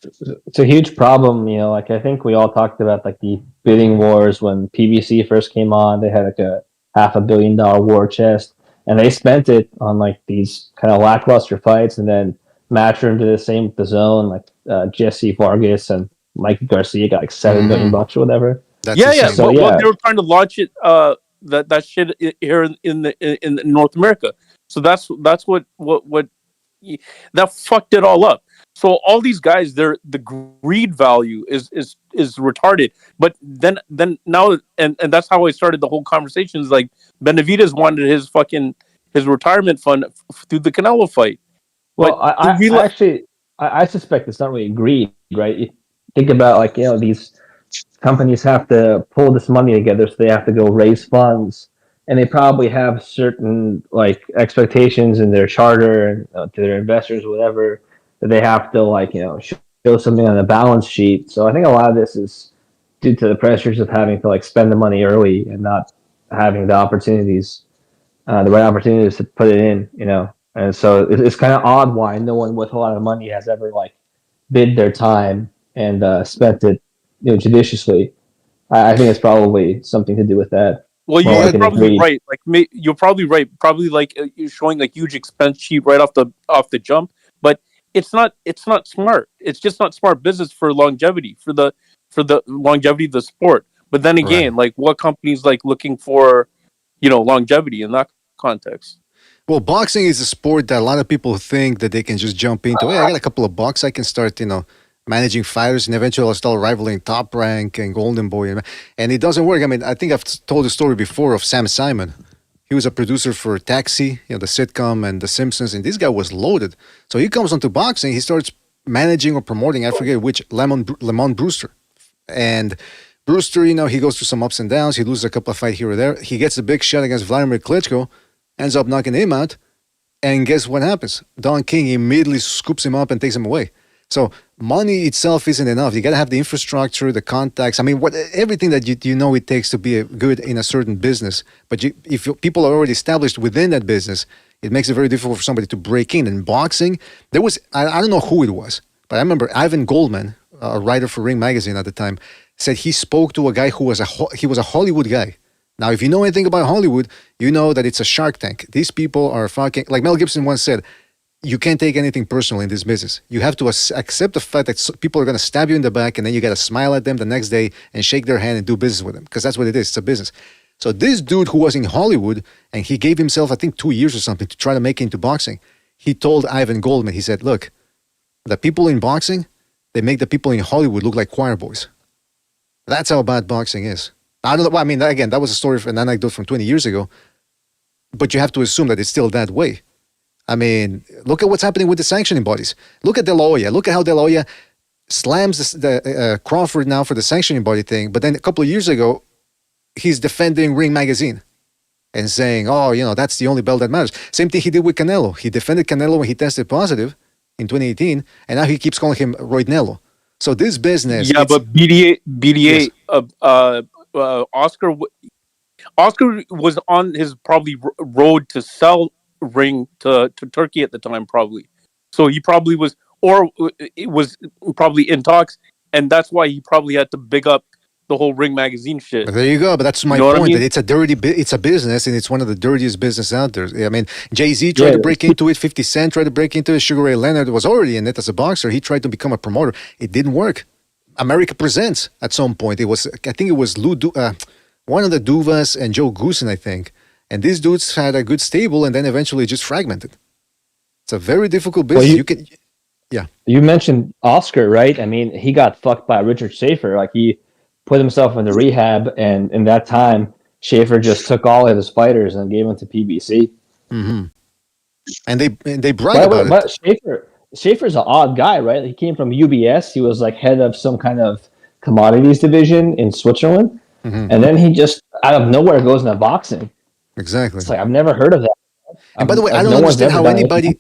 a huge problem. Like I think we all talked about like the bidding wars when PBC first came on. They had like a $500 million war chest, and they spent it on like these kind of lackluster fights, and then Matchroom did the same with the Zone, like Jesse Vargas and Mike Garcia got like $7 million or whatever. So well, they were trying to launch it that shit here in North America. So that's what that fucked it all up. So all these guys, the greed value is retarded. But then now, and that's how I started the whole conversation. Is like Benavidez wanted his retirement fund through the Canelo fight. Well, I suspect it's not really greed, right? You think about like these companies have to pull this money together, so they have to go raise funds, and they probably have certain like expectations in their charter to their investors, whatever, that they have to like show something on the balance sheet. So I think a lot of this is due to the pressures of having to like spend the money early and not having the opportunities, the right opportunities to put it in, And so it's kind of odd why no one with a lot of money has ever like bid their time and spent it, judiciously. I think it's probably something to do with that. Well, you're probably right. Like you're probably right. Probably like you're showing like huge expense sheet right off the jump, but it's not smart. It's just not smart business for longevity, for the longevity of the sport. But then again, like what companies like looking for, longevity in that context? Well, boxing is a sport that a lot of people think that they can just jump into. Hey, I got a couple of bucks. I can start, managing fighters, and eventually I'll start rivaling Top Rank and Golden Boy. And it doesn't work. I mean, I think I've told the story before of Sam Simon. He was a producer for Taxi, the sitcom, and The Simpsons, and this guy was loaded. So he comes onto boxing. He starts managing or promoting, I forget which, Lemon Brewster. And Brewster, he goes through some ups and downs. He loses a couple of fights here or there. He gets a big shot against Vladimir Klitschko, ends up knocking him out. And guess what happens? Don King immediately scoops him up and takes him away. So money itself isn't enough. You got to have the infrastructure, the contacts. I mean, everything that it takes to be good in a certain business. But if people are already established within that business, it makes it very difficult for somebody to break in. In boxing, there was, I don't know who it was, but I remember Ivan Goldman, a writer for Ring Magazine at the time, said he spoke to a guy who was a Hollywood guy. Now, if you know anything about Hollywood, you know that it's a shark tank. These people are fucking, like Mel Gibson once said, you can't take anything personal in this business. You have to accept the fact that people are going to stab you in the back, and then you got to smile at them the next day and shake their hand and do business with them, because that's what it is. It's a business. So this dude who was in Hollywood, and he gave himself, I think, 2 years or something to try to make it into boxing. He told Ivan Goldman, he said, look, the people in boxing, they make the people in Hollywood look like choir boys. That's how bad boxing is. I don't know. I mean, again, that was a story, an anecdote from 20 years ago, but you have to assume that it's still that way. I mean, look at what's happening with the sanctioning bodies. Look at De La Hoya. Look at how De La Hoya slams the Crawford now for the sanctioning body thing. But then a couple of years ago, he's defending Ring Magazine and saying, oh, that's the only belt that matters. Same thing he did with Canelo. He defended Canelo when he tested positive in 2018, and now he keeps calling him Roydnello. So this business... Yeah, but BDA, yes. Oscar was on his probably road to sell Ring to Turkey at the time, probably. So he probably was, or it was probably in talks, and that's why he probably had to big up the whole Ring Magazine shit. But there you go. But that's my You know what I point. mean? That it's a dirty, it's a business, and it's one of the dirtiest business out there. I mean, Jay-Z tried to break into it. 50 Cent tried to break into it. Sugar Ray Leonard was already in it as a boxer. He tried to become a promoter. It didn't work. America Presents at some point. It was, I think it was one of the Duvas and Joe Goosen, I think. And these dudes had a good stable, and then eventually just fragmented. It's a very difficult business. Well, you mentioned Oscar, right? I mean, he got fucked by Richard Schaefer. Like, he put himself into rehab, and in that time, Schaefer just took all of his fighters and gave them to PBC. Mm-hmm. And they brag about it. But Schaefer's an odd guy, right? He came from UBS. He was like head of some kind of commodities division in Switzerland. Mm-hmm. And then he just, out of nowhere, goes into boxing. Exactly. It's like, I've never heard of that. And by the way, I don't understand how anybody...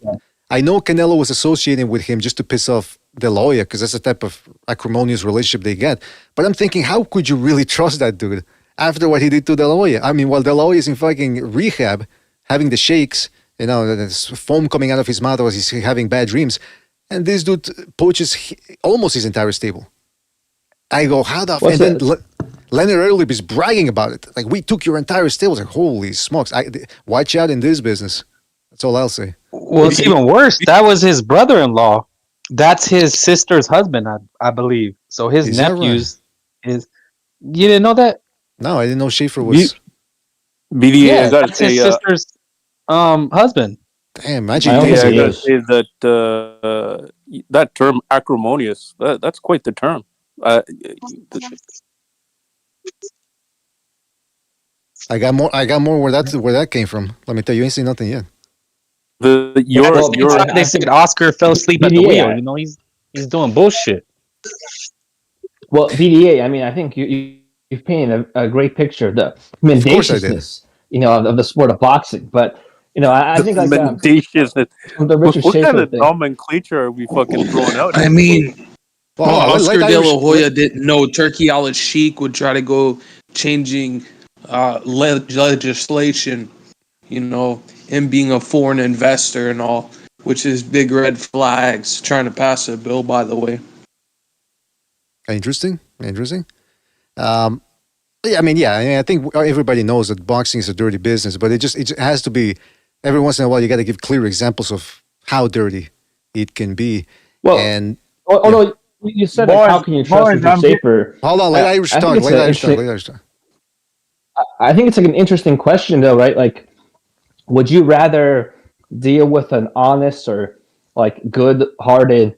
I know Canelo was associating with him just to piss off De La Hoya, because that's the type of acrimonious relationship they get. But I'm thinking, how could you really trust that dude after what he did to De La Hoya? I mean, while De La Hoya is in fucking rehab, having the shakes, you know, there's foam coming out of his mouth as he's having bad dreams, and this dude poaches almost his entire stable. I go, how the fuck? Leonard Earlib is bragging about it. Like, we took your entire stable. Like, holy smokes. Watch out in this business. That's all I'll say. Well, it's even worse. That was his brother-in-law. That's his sister's husband, I believe. So his nephews is. You didn't know that? No, I didn't know Schaefer was. BDA, Yeah, I gotta that's say, his sister's husband. Damn, imagine. I gotta say that that term acrimonious. That's quite the term. I got more where that came from. Let me tell you, ain't seen nothing yet. They said Oscar fell asleep at the wheel. You know, he's doing bullshit. Well, BDA, I mean, I think you've painted a great picture of the mendaciousness, of the sport of boxing. But, I think like mendaciousness. The Richard what Schaefer kind of thing. nomenclature are we fucking throwing out? I mean, Oscar De La Hoya didn't know Turkey Al Sheikh would try to go changing legislation, him being a foreign investor and all, which is big red flags, trying to pass a bill, by the way. Interesting. I think everybody knows that boxing is a dirty business, but it has to be, every once in a while, you got to give clear examples of how dirty it can be. Well, although you said, how can you trust Richard Schaefer? Hold on, let Irish talk. I think it's like an interesting question, though, right? Like, would you rather deal with an honest or like good-hearted,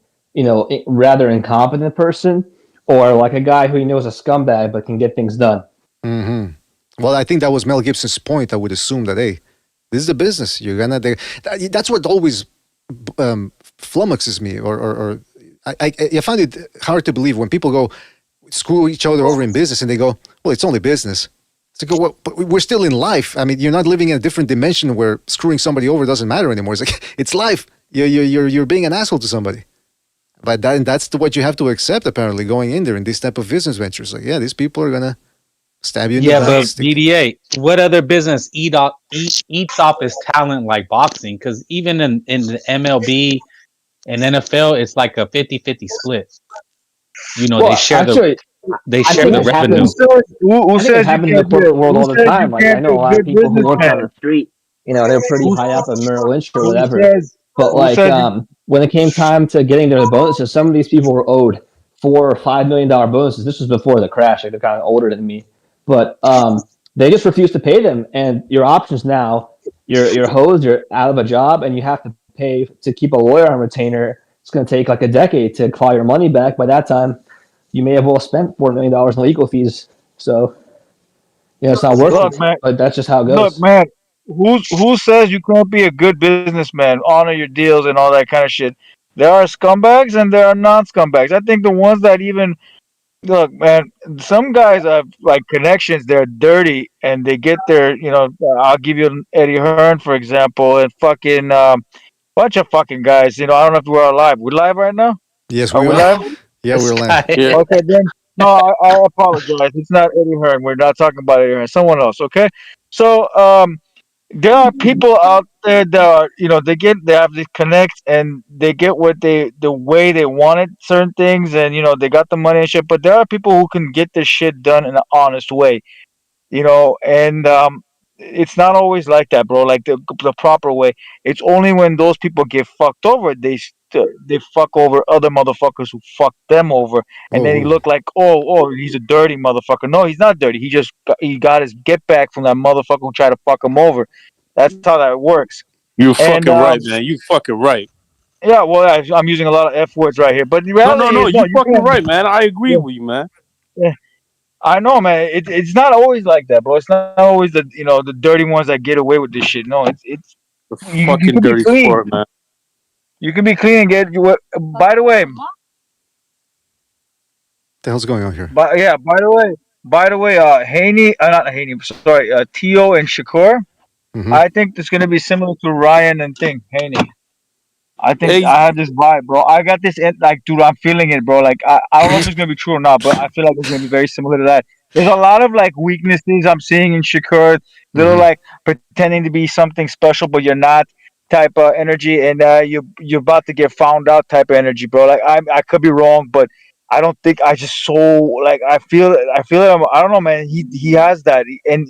rather incompetent person, or like a guy who you know is a scumbag but can get things done? Mm-hmm. Well, I think that was Mel Gibson's point. I would assume that, hey, this is the business. You're gonna. That's what always flummoxes me, or I find it hard to believe when people go screw each other over in business and they go, well, it's only business. It's like, well, but we're still in life. I mean, you're not living in a different dimension where screwing somebody over doesn't matter anymore. It's like, it's life. You're being an asshole to somebody. But that's what you have to accept, apparently, going in there in this type of business ventures. Like, yeah, these people are gonna stab you in the back. But BDA, what other business eats off his talent like boxing? Because even in the MLB and NFL, it's like a 50-50 split. They share the revenue. Who said it happens in the corporate world all the time? Like, I know a lot of people who work on the street. They're pretty high up at Merrill Lynch or whatever. But like, when it came time to getting their bonuses, some of these people were owed $4 or $5 million bonuses. This was before the crash. Like, they're kind of older than me, but they just refused to pay them. And your options now, you're hosed, you're out of a job, and you have to pay to keep a lawyer on retainer. It's going to take like a decade to claw your money back. By that time, you may have well spent $4 million in legal fees. So, it's not worth it. But that's just how it goes. Look, man, who says you can't be a good businessman, honor your deals and all that kind of shit? There are scumbags and there are non-scumbags. I think the ones that even look, man, some guys have like connections. They're dirty and they get their, I'll give you Eddie Hearn, for example, and fucking bunch of fucking guys. I don't know if we're alive. We're live right now? Yes, we are. Live? Yeah, we're live. Yeah. Okay, then. No, I apologize. It's not Eddie Hearn. We're not talking about Eddie Hearn. Someone else, okay? So, there are people out there that are, they have these connects and they get the way they wanted certain things, and they got the money and shit. But there are people who can get this shit done in an honest way, and it's not always like that, bro. Like the proper way. It's only when those people get fucked over, they fuck over other motherfuckers who fucked them over, and then he look like, oh, he's a dirty motherfucker. No, he's not dirty. He got his get back from that motherfucker who tried to fuck him over. That's how that works. You And, fucking right, man. You fucking right. Yeah, well, I'm using a lot of F words right here, but the reality No. is, You fucking right, man. I agree with you, man. Yeah. I know, man. It's not always like that, bro. It's not always the dirty ones that get away with this shit. No, it's you Fucking can be dirty clean. sport, man. You can be clean and get you. By the way, The hell's going on here? By the way, Haney, not Haney. Sorry, Teo and Shakur. Mm-hmm. I think it's gonna be similar to Ryan and Haney. I think Hey. I have this vibe, bro. I got this, dude. I'm feeling it, bro. Like I don't know if it's gonna be true or not, but I feel like it's gonna be very similar to that. There's a lot of weaknesses I'm seeing in Shakur. Little pretending to be something special, but you're not. Type of energy, and you're about to get found out. Type of energy, bro. Like I could be wrong, but I don't think I just I feel it. I don't know, man. He has that, and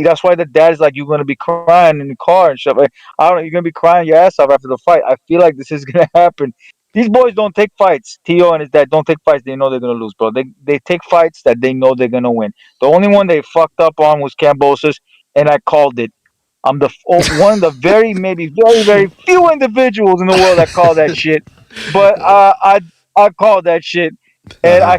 that's why the dad is like, you're gonna be crying in the car and stuff. Like, I don't know, you're gonna be crying your ass off after the fight. I feel like this is gonna happen. These boys don't take fights. Teo and his dad don't take fights they know they're gonna lose, bro. They take fights that they know they're gonna win. The only one they fucked up on was Cambosis, and I called it. I'm one of the maybe very, very few individuals in the world that call that shit. But I call that shit, and I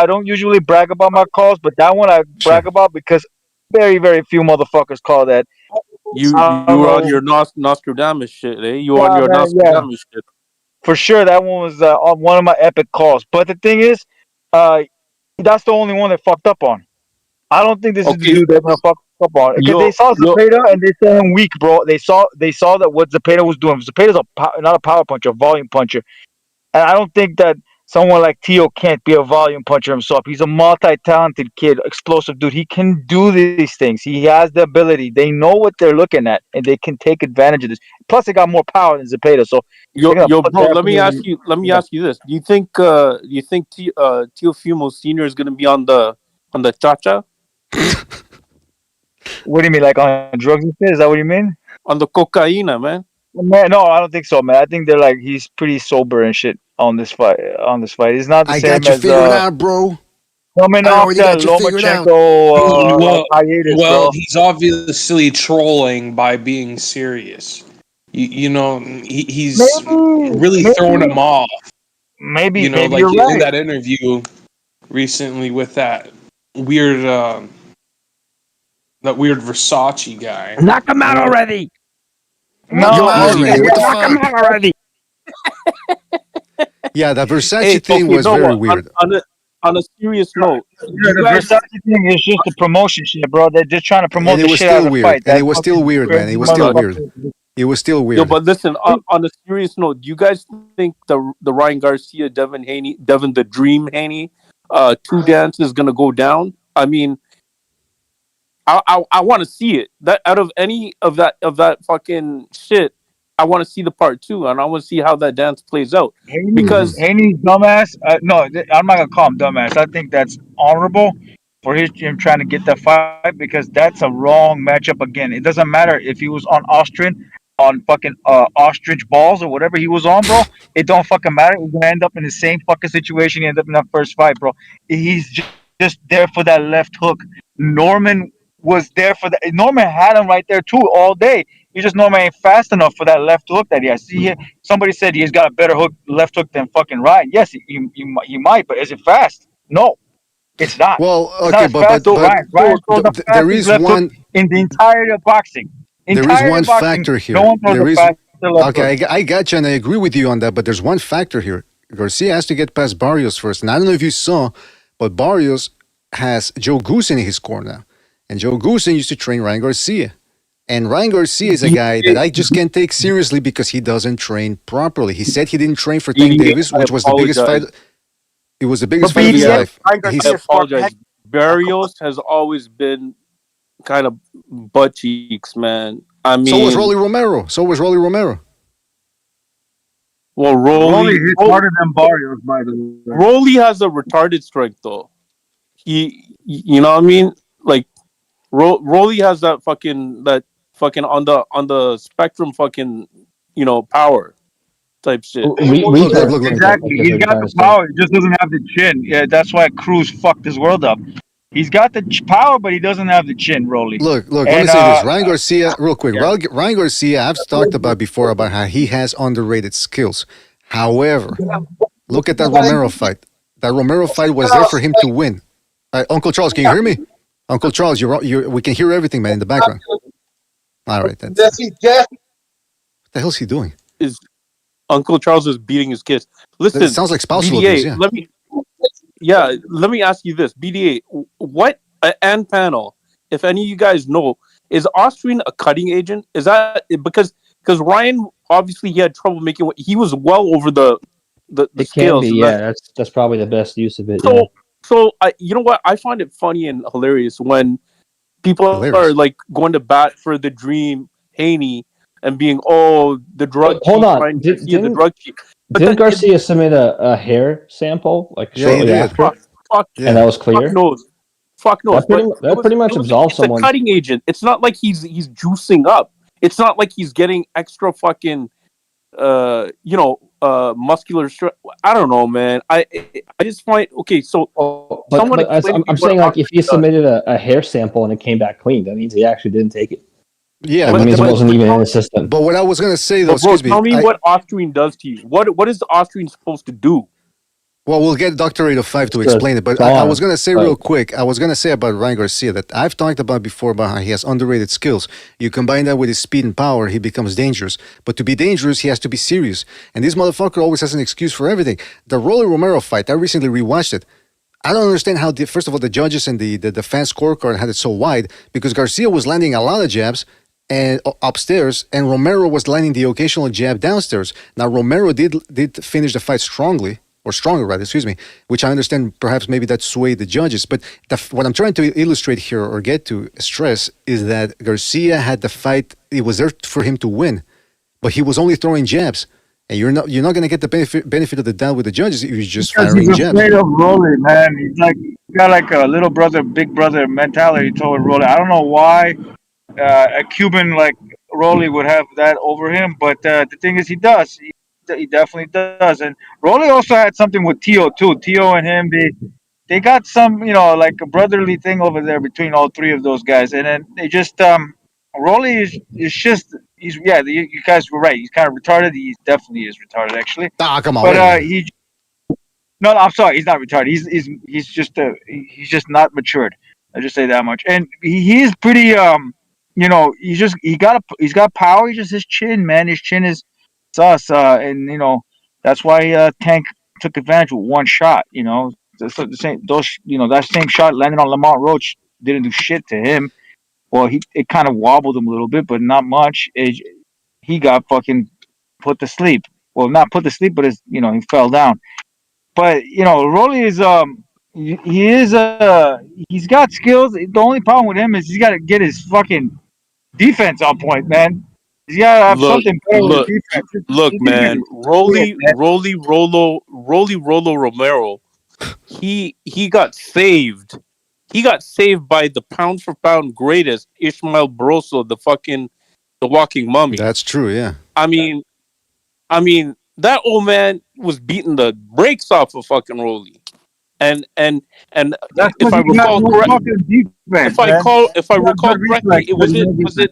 don't usually brag about my calls, but that one I brag about because very, very few motherfuckers call that. You on your Nostradamus shit, eh? You on your Nostradamus shit. For sure, that one was one of my epic calls. But the thing is, that's the only one that fucked up on. I don't think this is the dude that's gonna fuck up on it. Because they saw Zepeda and they saw him weak, bro. They saw that what Zepeda was doing. Zepeda's not a power puncher, a volume puncher. And I don't think that someone like Teo can't be a volume puncher himself. He's a multi-talented kid, explosive dude. He can do these things. He has the ability. They know what they're looking at, and they can take advantage of this. Plus, they got more power than Zepeda. So, bro, let me ask you this: Do you think Teofimo Senior is gonna be on the cha-cha? What do you mean, like on drugs and shit? Is that what you mean? On the cocaine, man. Man, no, I don't think so, man. I think he's pretty sober and shit on this fight. It's not the same as. I got you figured out, bro. Coming off that Lomachenko hiatus, well, bro. he's obviously trolling by being serious. He's really throwing him off. Maybe like you're right. in that interview recently with that weird Versace guy. Knock him out already. Knock him out already. Yeah, that Versace thing was very weird. On a serious note, the Versace thing is just a promotion shit, bro. They're just trying to promote the shit out of the fight. And it was still weird, man. It was still weird. It was still weird. Yo, but listen, on a serious note, do you guys think the Ryan Garcia, Devin the Dream Haney, 2 dance is gonna go down? I mean, I want to see it. That out of any of that fucking shit, I want to see the part 2, and I want to see how that dance plays out. Because Haney's dumbass. No, I'm not gonna call him dumbass. I think that's honorable for him trying to get that fight because that's a wrong matchup again. It doesn't matter if he was on fucking ostrich balls or whatever he was on, bro. It don't fucking matter. He's gonna end up in the same fucking situation he ended up in that first fight, bro. He's just there for that left hook. Norman was there for that. Norman had him right there too all day. Norman ain't fast enough for that left hook that he has. See here, somebody said he's got a better left hook than fucking Ryan. Yes, he might, but is it fast? No, it's not. Well, it's okay, not but Ryan throws the there is left one hook in the entirety of boxing. There is one factor here. No one throws okay, I got you, and I agree with you on that. But there's one factor here. Garcia has to get past Barrios first. And I don't know if you saw, but Barrios has Joe Goosen in his corner. And Joe Goosen used to train Ryan Garcia. And Ryan Garcia is a guy that I just can't take seriously because he doesn't train properly. He said he didn't train for Tank Davis, which was the biggest fight. It was the biggest fight of his life. I apologize. Barrios has always been kind of butt cheeks, man. I mean, so was Rolly Romero. Well, Rolly hits harder than Barrios, by the way. Rolly has a retarded strength, though. You know what I mean? Like, Rolly has that fucking on the spectrum, fucking, power type shit. Look. Exactly. He's got the power. He just doesn't have the chin. Yeah, that's why Cruz fucked his world up. He's got the power, but he doesn't have the chin, Rolly. Look. Let me say this. Ryan Garcia, real quick. Yeah. Ryan Garcia, I've talked about before about how he has underrated skills. However, look at that Romero fight. That Romero fight was there for him to win. Uncle Charles, can you hear me? Uncle Charles, we can hear everything, man, in the background. All right, then. What the hell's he doing? Uncle Charles is beating his kids. Listen, it sounds like spousal BDA, abuse. let me ask you this, BDA. What and panel, if any of you guys know, is Austrian a cutting agent? Is that because Ryan obviously he had trouble making? He was well over the it scales. Can be, yeah. That's probably the best use of it. So you know what? I find it funny and hilarious when people are like going to bat for the Dream Haney and being the drug. Hold on, the drug cheat. Didn't Garcia submit a hair sample shortly after? And that was clear. Fuck knows. That pretty much absolves someone. It's a cutting agent. It's not like he's juicing up. It's not like he's getting extra fucking, muscular strength. I don't know, man. I just find so. I'm saying like if he submitted a hair sample and it came back clean, that means he actually didn't take it. Yeah, that means it wasn't even in the system. But what I was gonna say though, tell me what Austrian does to you. What is the Austrian supposed to do? Well, we'll get Dr. 805 to explain it, but I was going to say real quick, I was going to say about Ryan Garcia that I've talked about before about how he has underrated skills. You combine that with his speed and power, he becomes dangerous. But to be dangerous, he has to be serious. And this motherfucker always has an excuse for everything. The Rolly Romero fight, I recently rewatched it. I don't understand how, first of all, the judges and the fan scorecard had it so wide, because Garcia was landing a lot of jabs and upstairs, and Romero was landing the occasional jab downstairs. Now, Romero did finish the fight strongly, or stronger rather, which I understand perhaps maybe that swayed the judges. But what I'm trying to illustrate here or get to stress is that Garcia had the fight, it was there for him to win, but he was only throwing jabs. And you're not going to get the benefit of the doubt with the judges if you're just firing jabs. He's afraid of Rolly, man. He's got like a little brother, big brother mentality toward Rolly. I don't know why a Cuban like Rolly would have that over him, but the thing is he does. He definitely does. And Rolly also had something with Teo too. Teo and him, they got some, like a brotherly thing over there between all three of those guys. And then they just Rolly is just you guys were right. He's kind of retarded. He definitely is retarded, actually. Come on. But I'm sorry, he's not retarded. He's just not matured. I'll just say that much. And he's pretty he's got power. He's just his chin, man. His chin is sus, and that's why Tank took advantage with one shot. That same shot landed on Lamont Roach didn't do shit to him. Well, it kind of wobbled him a little bit, but not much. He got fucking put to sleep. Well, not put to sleep, but he fell down. But Rolly is he's got skills. The only problem with him is he's got to get his fucking defense on point, man. He's got to have something better with defense. Look, man, Rolly Rolo Romero, he got saved. He got saved by the pound for pound greatest Ismael Broso, the walking mummy. That's true, yeah. I mean, that old man was beating the brakes off of fucking Rolly. And if I recall correctly, was it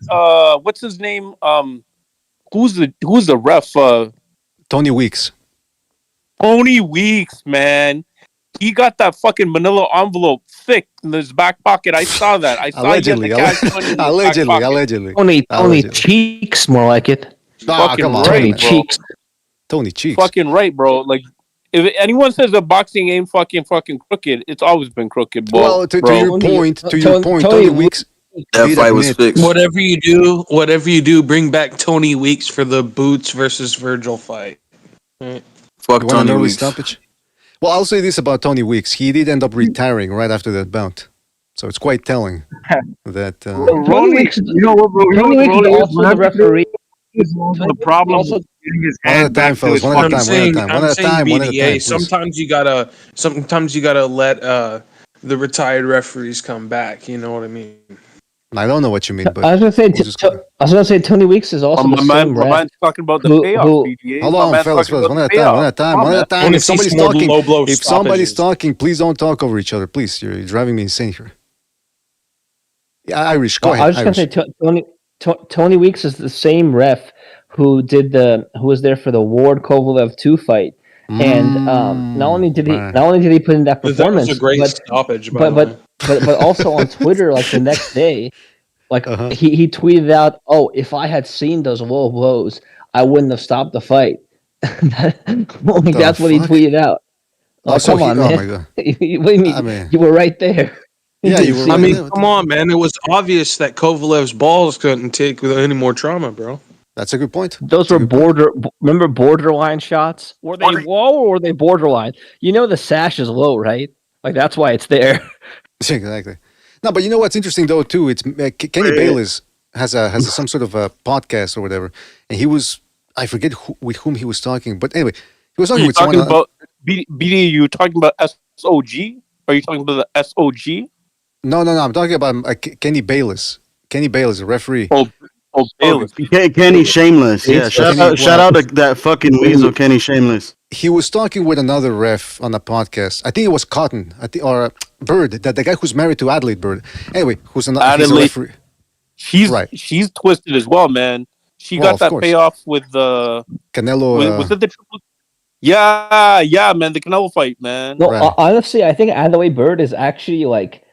what's his name? Who's the ref? Tony Weeks. Tony Weeks, man. He got that fucking manila envelope thick in his back pocket. I saw that. Allegedly. Tony Cheeks, more like it. Come on, Tony Cheeks. Tony Cheeks. Fucking right, bro. Like, if anyone says the boxing ain't fucking crooked, it's always been crooked, bro. Well, to your point, Tony Weeks. That fight was fixed. Whatever you do, bring back Tony Weeks for the Boots versus Virgil fight. Right. Fuck Tony Weeks. Stoppage? Well, I'll say this about Tony Weeks. He did end up retiring right after that bout. So it's quite telling that. Tony Weeks, you know what, bro? Tony Weeks is also the referee. Is also the problem Also, with getting his One at a hand time, back to fellas. his One at a fucking- time. One at a time. One at a time. BDA. Please. Sometimes you gotta let the retired referees come back. You know what I mean? I don't know what you mean, but I was gonna say Tony Weeks is also the same my ref. man's talking about the who- payoff. who- PDA. hold My on, man's fellas. talking One about at a the time. One payoff. at a time. Come One on, at a man. time. If somebody's talking, low blow if somebody's stoppages. talking, please don't talk over each other. Please, you're driving me insane here. Yeah, Irish. Go I ahead. was just Irish. gonna say Tony Weeks is the same ref who was there for the Ward Kovalev 2 fight, and not only did he put in that That was performance, a great but stoppage, by but the way. but also on Twitter, like the next day, like he tweeted out, "Oh, if I had seen those low blows, I wouldn't have stopped the fight." That's what he fuck? tweeted out. Oh, Oh, so come on, oh man! my God. What do you mean? I mean- you were right there. Yeah, didn't you were see I it. right mean, there. come on, man. It was obvious that Kovalev's balls couldn't take with any more trauma, bro. That's a good point. Those were remember borderline shots? Were they low or were they borderline? You know the sash is low, right? Like that's why it's there. Exactly. No, but you know what's interesting though too? It's Kenny Bayless has some sort of a podcast or whatever, and I forget with whom he was talking, but anyway, he was talking with someone. About BD, you talking about SOG? Are you talking about the SOG? No. I'm talking about Kenny Bayless. Kenny Bayless, a referee. Oh, Bayless. Kenny Shameless. Yeah, Kenny- shout out to that fucking weasel, Kenny Shameless. He was talking with another ref on a podcast. I think it was Cotton, or Bird, that the guy who's married to Adelaide Bird. Anyway, he's a referee. She's twisted as well, man. She Well, got of that course. payoff with the Canelo. was it the triple? Yeah, man, the Canelo fight, man. No, honestly, I think Adelaide Bird is actually like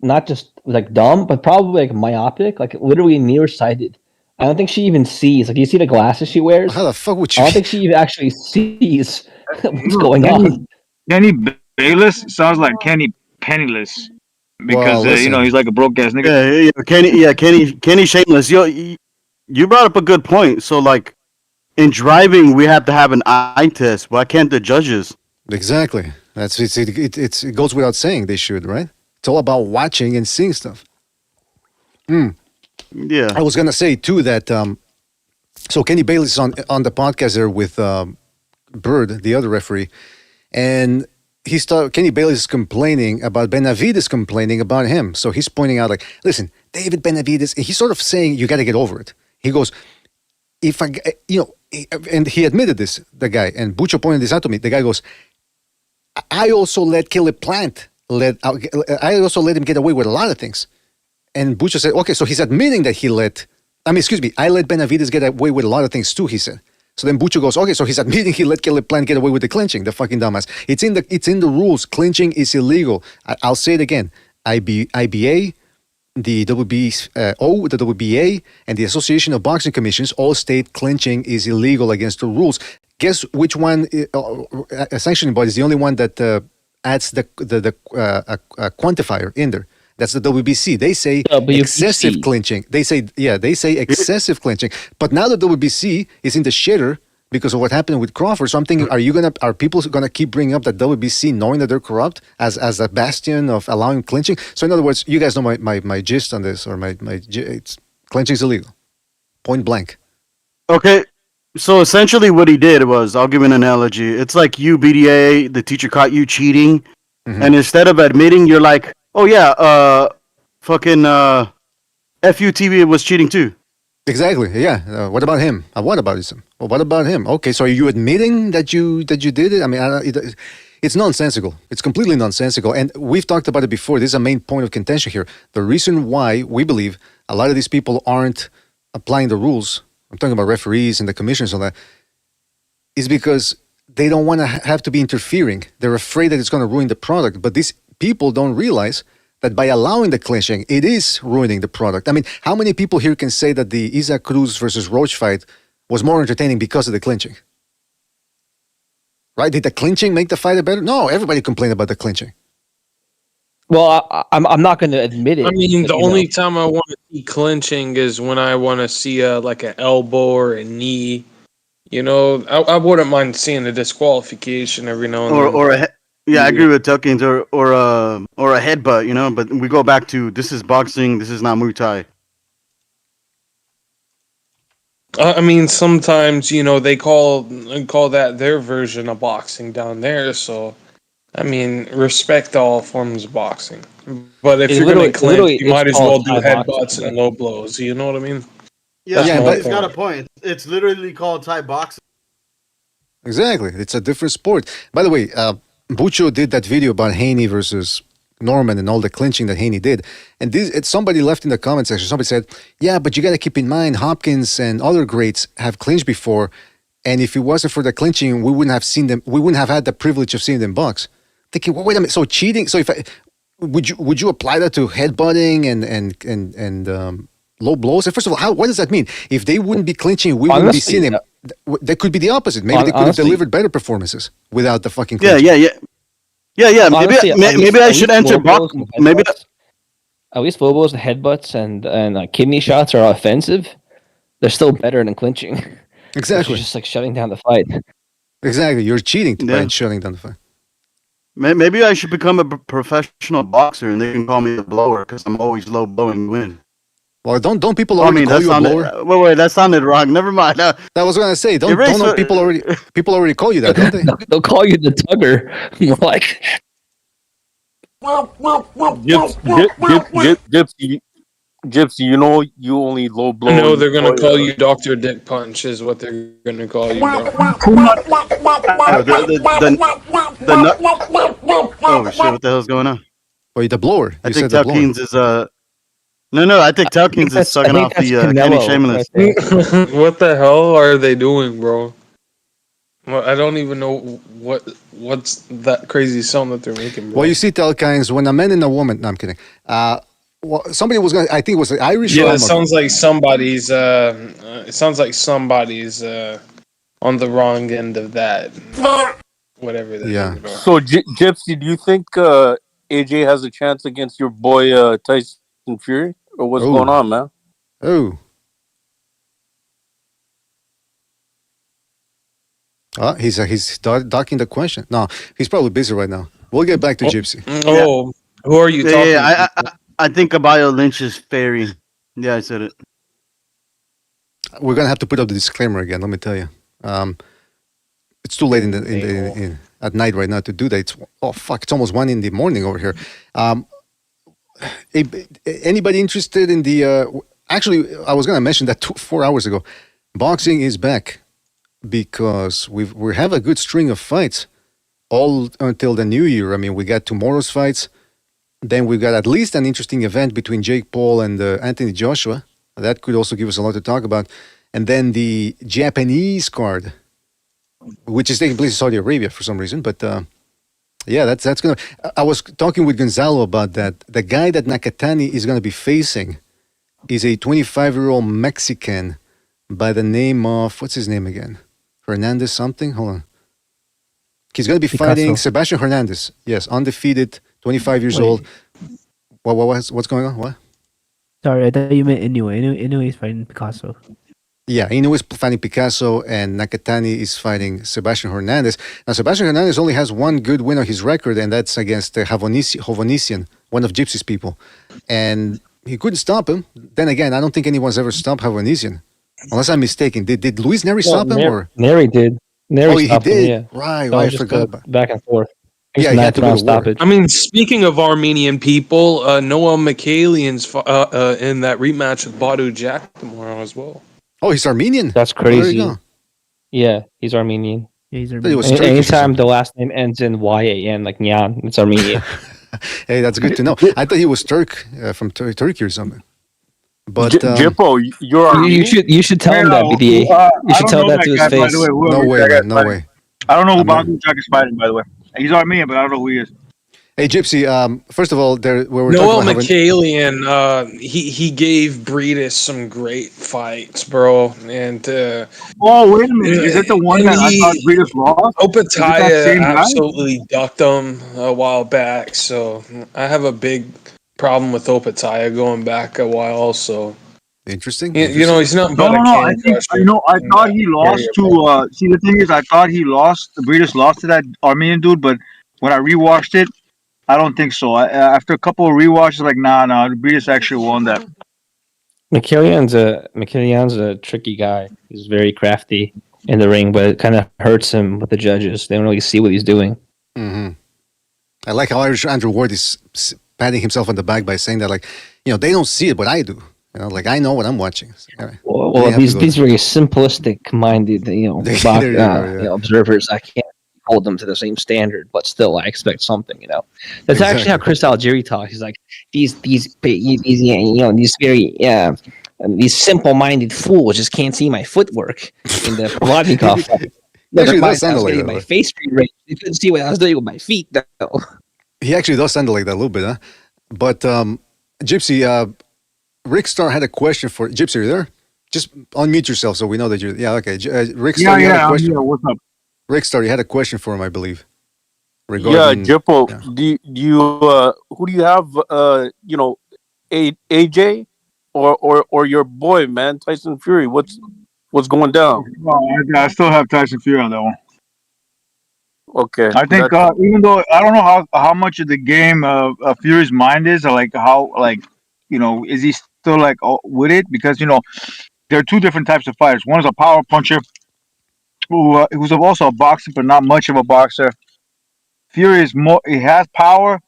not just like dumb, but probably like myopic, like literally nearsighted. I don't think she even sees. Like, you see the glasses she wears? How the fuck would you? I don't think she even actually sees what's going on. Kenny Bayless sounds like Kenny Penniless because he's like a broke ass nigga. Kenny Shameless. You brought up a good point. So like, in driving, we have to have an eye test. Why can't the judges? Exactly. It goes without saying they should, right? It's all about watching and seeing stuff. Yeah. I was gonna say too that so Kenny Bayless is on the podcast there with Bird, the other referee, and Kenny Bayless is complaining about Benavidez complaining about him. So he's pointing out like, listen, David Benavidez, he's sort of saying you got to get over it. He goes, and he admitted this, the guy, and Bucho pointed this out to me. The guy goes, I also let Caleb Plant I also let him get away with a lot of things. And Bucho said, okay, so he's admitting that I let Benavidez get away with a lot of things too, he said. So then Bucho goes, okay, so he's admitting he let Caleb Plant get away with the clinching, the fucking dumbass. It's in the rules. Clinching is illegal. I'll say it again. IBA, the WBO, the WBA, and the Association of Boxing Commissions all state clinching is illegal against the rules. Guess which one, a sanctioning body is the only one that adds the quantifier in there. That's the WBC. They say excessive clinching. They say excessive clinching. But now the WBC is in the shitter because of what happened with Crawford. So I'm thinking, are people gonna keep bringing up that WBC knowing that they're corrupt as a bastion of allowing clinching? So in other words, you guys know my gist on this, or it's clinching is illegal, point blank. Okay. So essentially what he did was, I'll give an analogy. It's like you, BDA, the teacher caught you cheating. Mm-hmm. And instead of admitting, you're like, oh yeah, fucking FUTV was cheating too. Exactly. Yeah. What about him? What about him? Well, what about him? Okay. So are you admitting that you did it? I mean, it's nonsensical. It's completely nonsensical. And we've talked about it before. This is a main point of contention here. The reason why we believe a lot of these people aren't applying the rules, I'm talking about referees and the commissioners and all that, is because they don't want to have to be interfering. They're afraid that it's going to ruin the product. But these people don't realize that by allowing the clinching, it is ruining the product. I mean, how many people here can say that the Isaac Cruz versus Roach fight was more entertaining because of the clinching? Right? Did the clinching make the fight better? No, everybody complained about the clinching. Well, I'm not going to admit it. I mean, the only time I want to see clinching is when I want to see like an elbow or a knee. You know, I wouldn't mind seeing a disqualification every now and then. Yeah, I agree with Tuckins or a headbutt, you know. But we go back to this is boxing. This is not Muay Thai. I mean, sometimes they call that their version of boxing down there. So, I mean, respect all forms of boxing. But if you're gonna clinch, you might as well do headbutts and low blows. You know what I mean? Yeah, but he's got a point. It's literally called Thai boxing. Exactly. It's a different sport. By the way, Bucho did that video about Haney versus Norman and all the clinching that Haney did. And somebody left in the comment section, somebody said, yeah, but you got to keep in mind Hopkins and other greats have clinched before. And if it wasn't for the clinching, we wouldn't have seen them. We wouldn't have had the privilege of seeing them box. Thinking, well, wait a minute. So cheating. So would you apply that to headbutting and low blows? And first of all, what does that mean? If they wouldn't be clinching, we wouldn't be seeing them. That could be the opposite. Maybe they could have delivered better performances without the fucking clinching. Yeah. Maybe I should enter boxing. Maybe at least elbows and headbutts and kidney shots are offensive. They're still better than clinching. Exactly. It's just like shutting down the fight. Exactly. You're cheating by shutting down the fight. Maybe I should become a professional boxer and they can call me a blower because I'm always low blowing win. Well, don't people already call you a blower? Wait, that sounded wrong. Never mind. That was what I was gonna say. Don't people already call you that, don't they? They'll call you the tugger. More like Gypsy, you know you only low blow. No, they're gonna call you Dr. Dick Punch is what they're gonna call you, bro. Oh shit! What the hell's going on? Wait, the blower. I think Tuckins is No, I think Tuckins is sucking off the Kenny Shameless. What the hell are they doing, bro? Well, I don't even know what's that crazy sound that they're making, bro. Well, you see, Telkines, when a man and a woman. No, I'm kidding. Somebody was going. I think it was Irish. Yeah, it sounds like somebody's. It sounds like somebody's on the wrong end of that. Whatever. That is. So, Gypsy, do you think AJ has a chance against your boy Tyson Fury, or what's going on, man? He's ducking the question. No, he's probably busy right now. We'll get back to Gypsy. Who are you talking to? I think Caballo Lynch is fairy. Yeah, I said it. We're gonna have to put up the disclaimer again. Let me tell you, it's too late at night right now to do that. It's almost 1 a.m. over here. Anybody interested in the? Actually, I was gonna mention that 4 hours ago. Boxing is back because we have a good string of fights all until the new year. I mean, we got tomorrow's fights. Then we got at least an interesting event between Jake Paul and Anthony Joshua. That could also give us a lot to talk about. And then the Japanese card, which is taking place in Saudi Arabia for some reason. But yeah, that's gonna. I was talking with Gonzalo about that. The guy that Nakatani is gonna be facing is a 25-year-old Mexican by the name of what's his name again? Hernandez something. Hold on. He's gonna be fighting Sebastian Hernandez. Yes, undefeated. 25 years old. What's going on? What? Sorry, I thought you meant Inoue. Inoue is fighting Picasso. Yeah, Inoue is fighting Picasso, and Nakatani is fighting Sebastian Hernandez. Now, Sebastian Hernandez only has one good win on his record, and that's against Hovhannissian, one of Gypsy's people. And he couldn't stop him. Then again, I don't think anyone's ever stopped Hovhannissian. Unless I'm mistaken. Did Luis Neri stop him? Or? Neri did. He did? Yeah. Right, I forgot about back and forth. Yeah, he had to go to stop it. I mean, speaking of Armenian people, Noah Mikhailian's in that rematch with Badu Jack tomorrow as well. Oh, he's Armenian? That's crazy. Yeah, he's Armenian. Yeah, he's Armenian. Anytime the last name ends in Y-A-N, like Nyan, it's Armenian. Hey, that's good to know. I thought he was from Turkey or something. But Jippo, you should tell him that, BDA. You should tell that to his face. No way, no way. I don't know who Badu Jack is fighting, by the way. He's Armenian, but I don't know who he is. Hey, Gypsy. First of all, Noah Mikhailian, he gave Breedis some great fights, bro. And oh, wait a minute, is that the one that I thought Breedis lost? Opataya absolutely ducked him a while back, so I have a big problem with Opataya going back a while. So interesting. You know, he's not. No. I thought he lost to. See, the thing is, I thought Breedis lost to that Armenian dude, but when I rewatched it, I don't think so. After a couple of rewatches, like nah, Beatrice actually won that. McKillion's a tricky guy. He's very crafty in the ring, but it kind of hurts him with the judges. They don't really see what he's doing. Mm-hmm. I like how Andrew Ward is patting himself on the back by saying that, like, they don't see it, but I do. Like, I know what I'm watching. So, well these very simplistic-minded, observers, I can't hold them to the same standard, but still, I expect something. That's actually how Chris Algieri talks. He's like these very these simple-minded fools just can't see my footwork in the Palatnikov fight. Actually, does sound like that. My face rearranged. They couldn't see what I was doing with my feet, though. He actually does sound like that a little bit, huh? But Gypsy, Rick Star had a question for Gypsy. Are you there? Just unmute yourself so we know that you're. Yeah, okay. Rick Star, you had a question. What's up? Rick Star, you had a question for him, I believe. Regarding, Jippo, do you who do you have? AJ or your boy, man, Tyson Fury. What's going down? I still have Tyson Fury on that one. Okay, I think even though I don't know how much of the game of Fury's mind is, or like how is he still like with it? Because there are two different types of fighters. One is a power puncher who's also a boxer, but not much of a boxer. Fury is more. He has power,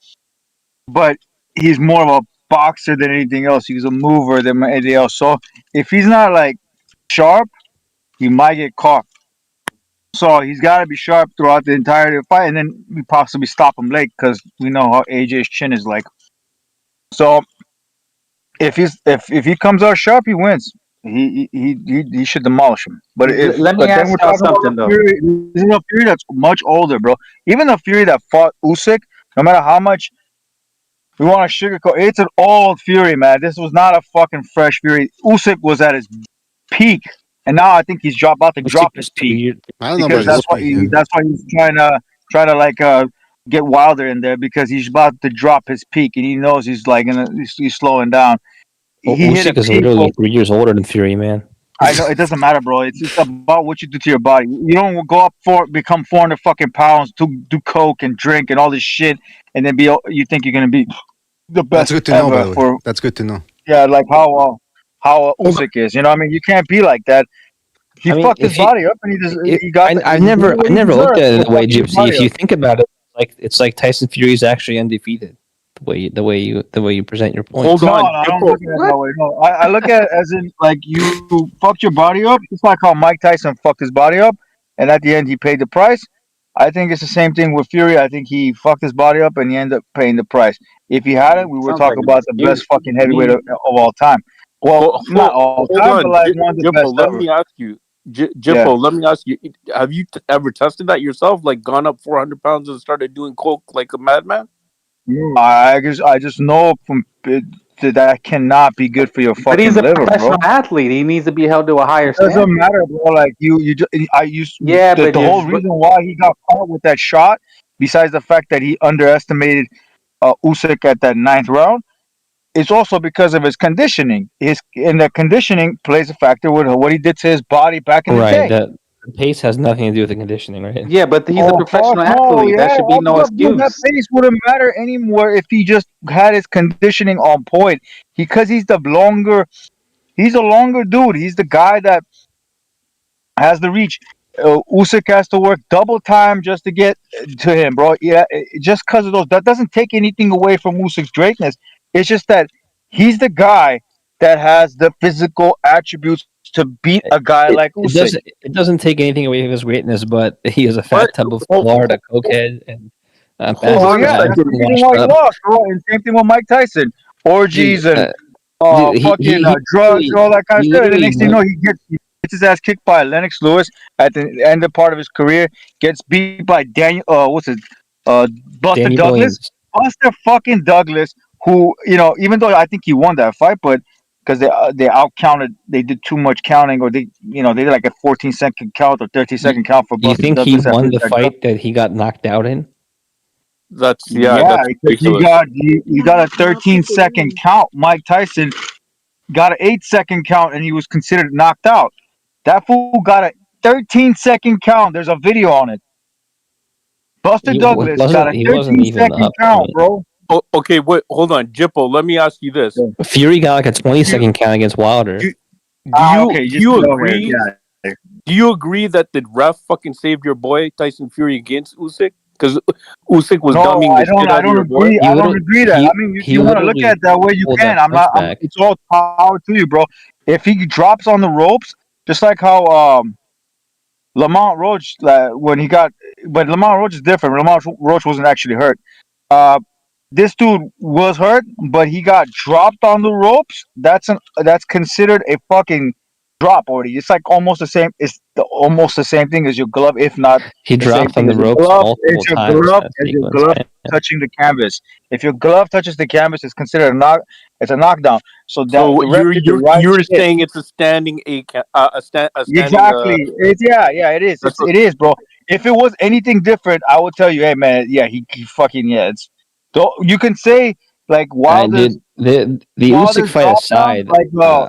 but he's more of a boxer than anything else. He's a mover than anything else. So if he's not like sharp, he might get caught. So he's got to be sharp throughout the entirety of the fight, and then we possibly stop him late because we know how AJ's chin is like. So if he comes out sharp, he wins. He should demolish him. But let me ask you something though. This is a Fury that's much older, bro. Even the Fury that fought Usyk, no matter how much we want to sugarcoat, it's an old Fury, man. This was not a fucking fresh Fury. Usyk was at his peak, and now I think he's about to drop his peak. I don't know because that's why he's trying to like get Wilder in there, because he's about to drop his peak, and he knows he's slowing down. Well, Usyk is literally 3 years older than Fury, man. I know, it doesn't matter, bro. It's about what you do to your body. You don't go up become 400 fucking pounds, do coke and drink and all this shit, and then you think you're gonna be the best. That's good to know, by the way. That's good to know. Yeah, like how Usyk is. You you can't be like that. He fucked his body up, and he got. I never looked at it the way Gypsy. If you think about it, it's like Tyson Fury is actually undefeated. The way you present your point. Hold on, I don't look at it that way. No, I look at it as in like you fucked your body up. It's like how Mike Tyson fucked his body up, and at the end he paid the price. I think it's the same thing with Fury. I think he fucked his body up, and he ended up paying the price. If he had it, we would talk about the best fucking heavyweight of all time. Well, not all time, but like one of the best let me ask you, Jippo, let me ask you: have you ever tested that yourself? Like gone up 400 pounds and started doing coke like a madman? I just know from that cannot be good for your fucking liver, bro. But he's a professional athlete. He needs to be held to a higher standard. It doesn't matter, bro. Like the whole reason why he got caught with that shot, besides the fact that he underestimated Usyk at that 9th round, it's also because of his conditioning. The conditioning plays a factor with what he did to his body back in the day. Right. The pace has nothing to do with the conditioning, right? Yeah, but he's a professional athlete. That should be no excuse. That pace wouldn't matter anymore if he just had his conditioning on point. Because he's a longer dude. He's the guy that has the reach. Usyk has to work double time just to get to him, bro. Yeah, just because of those, that doesn't take anything away from Usyk's greatness. It's just that he's the guy that has the physical attributes to beat a guy like Usyk. It doesn't take anything away from his greatness, but he is a fat tub of Florida cokehead, and that's the reason why he lost, bro. And same thing with Mike Tyson, orgies and drugs, all that kind of stuff. And the next thing you know, he gets his ass kicked by Lennox Lewis at the end of part of his career. Gets beat by Buster Douglas. Buster fucking Douglas, who even though I think he won that fight, but because they outcounted, they did too much counting, or they did like a 14-second count or 13-second count for Buster Douglas. You think he won the fight that he got knocked out in? That's he got a 13-second count. Mike Tyson got an 8-second count, and he was considered knocked out. That fool got a 13-second count. There's a video on it. Buster Douglas got a 13-second count, bro. Oh, okay, wait, hold on, Jippo. Let me ask you this: Fury got like a 20-second count against Wilder. Do you agree? Do you agree that the ref fucking saved your boy Tyson Fury against Usyk? Because Usyk was dumbing the shit out of your boy. I don't agree that. I mean, you want to look at it that way, you can. It's all power to you, bro. If he drops on the ropes, just like how Lamont Roach, when he got, but Lamont Roach is different. Lamont Roach wasn't actually hurt. This dude was hurt, but he got dropped on the ropes. That's considered a fucking drop already. It's like almost the same. It's almost the same thing as your glove, if not. He dropped on the ropes multiple times. It's your glove touching the canvas. If your glove touches the canvas, it's considered a knock. It's a knockdown. So you're saying it's a standing standing, exactly. It is. It is, bro. If it was anything different, I would tell you, hey man, he fucking It's. You can say like Wilder. The Usyk fight aside,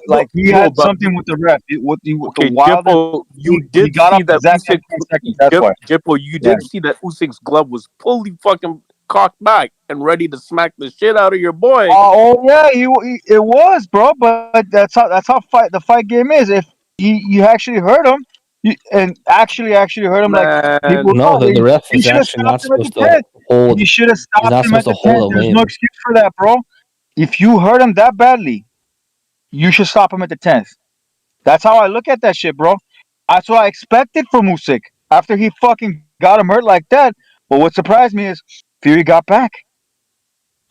like he had something with the ref. With the Wilder, Jippo, you did see that Usyk. Jippo, you did see that Usyk's glove was fully fucking cocked back and ready to smack the shit out of your boy. Oh yeah, it was, bro. But that's how the fight game is. If you actually hurt him. And actually hurt him like people. No, the ref is actually not supposed to hold. You should have stopped him at the 10th. There's no excuse for that, bro. If you hurt him that badly, you should stop him at the 10th. That's how I look at that shit, bro. That's what I expected from Usyk after he fucking got him hurt like that. But what surprised me is Fury got back.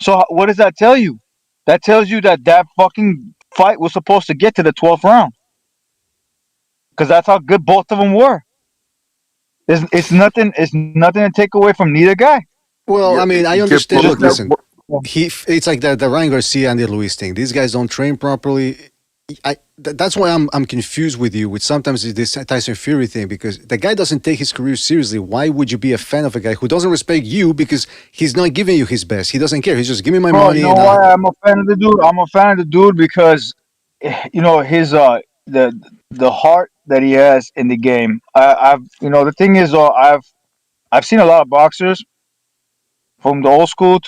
So what does that tell you? That tells you that fucking fight was supposed to get to the 12th round. Because that's how good both of them were. It's nothing to take away from neither guy. Well, I mean, I understand. Look, listen. It's like the Ryan Garcia and the Luis thing. These guys don't train properly. That's why I'm confused with you with sometimes this Tyson Fury thing, because the guy doesn't take his career seriously. Why would you be a fan of a guy who doesn't respect you because he's not giving you his best? He doesn't care. He's just give me my money. You know why I'm a fan of the dude? I'm a fan of the dude because his the heart that he has in the game. The thing is, I've seen a lot of boxers from the old school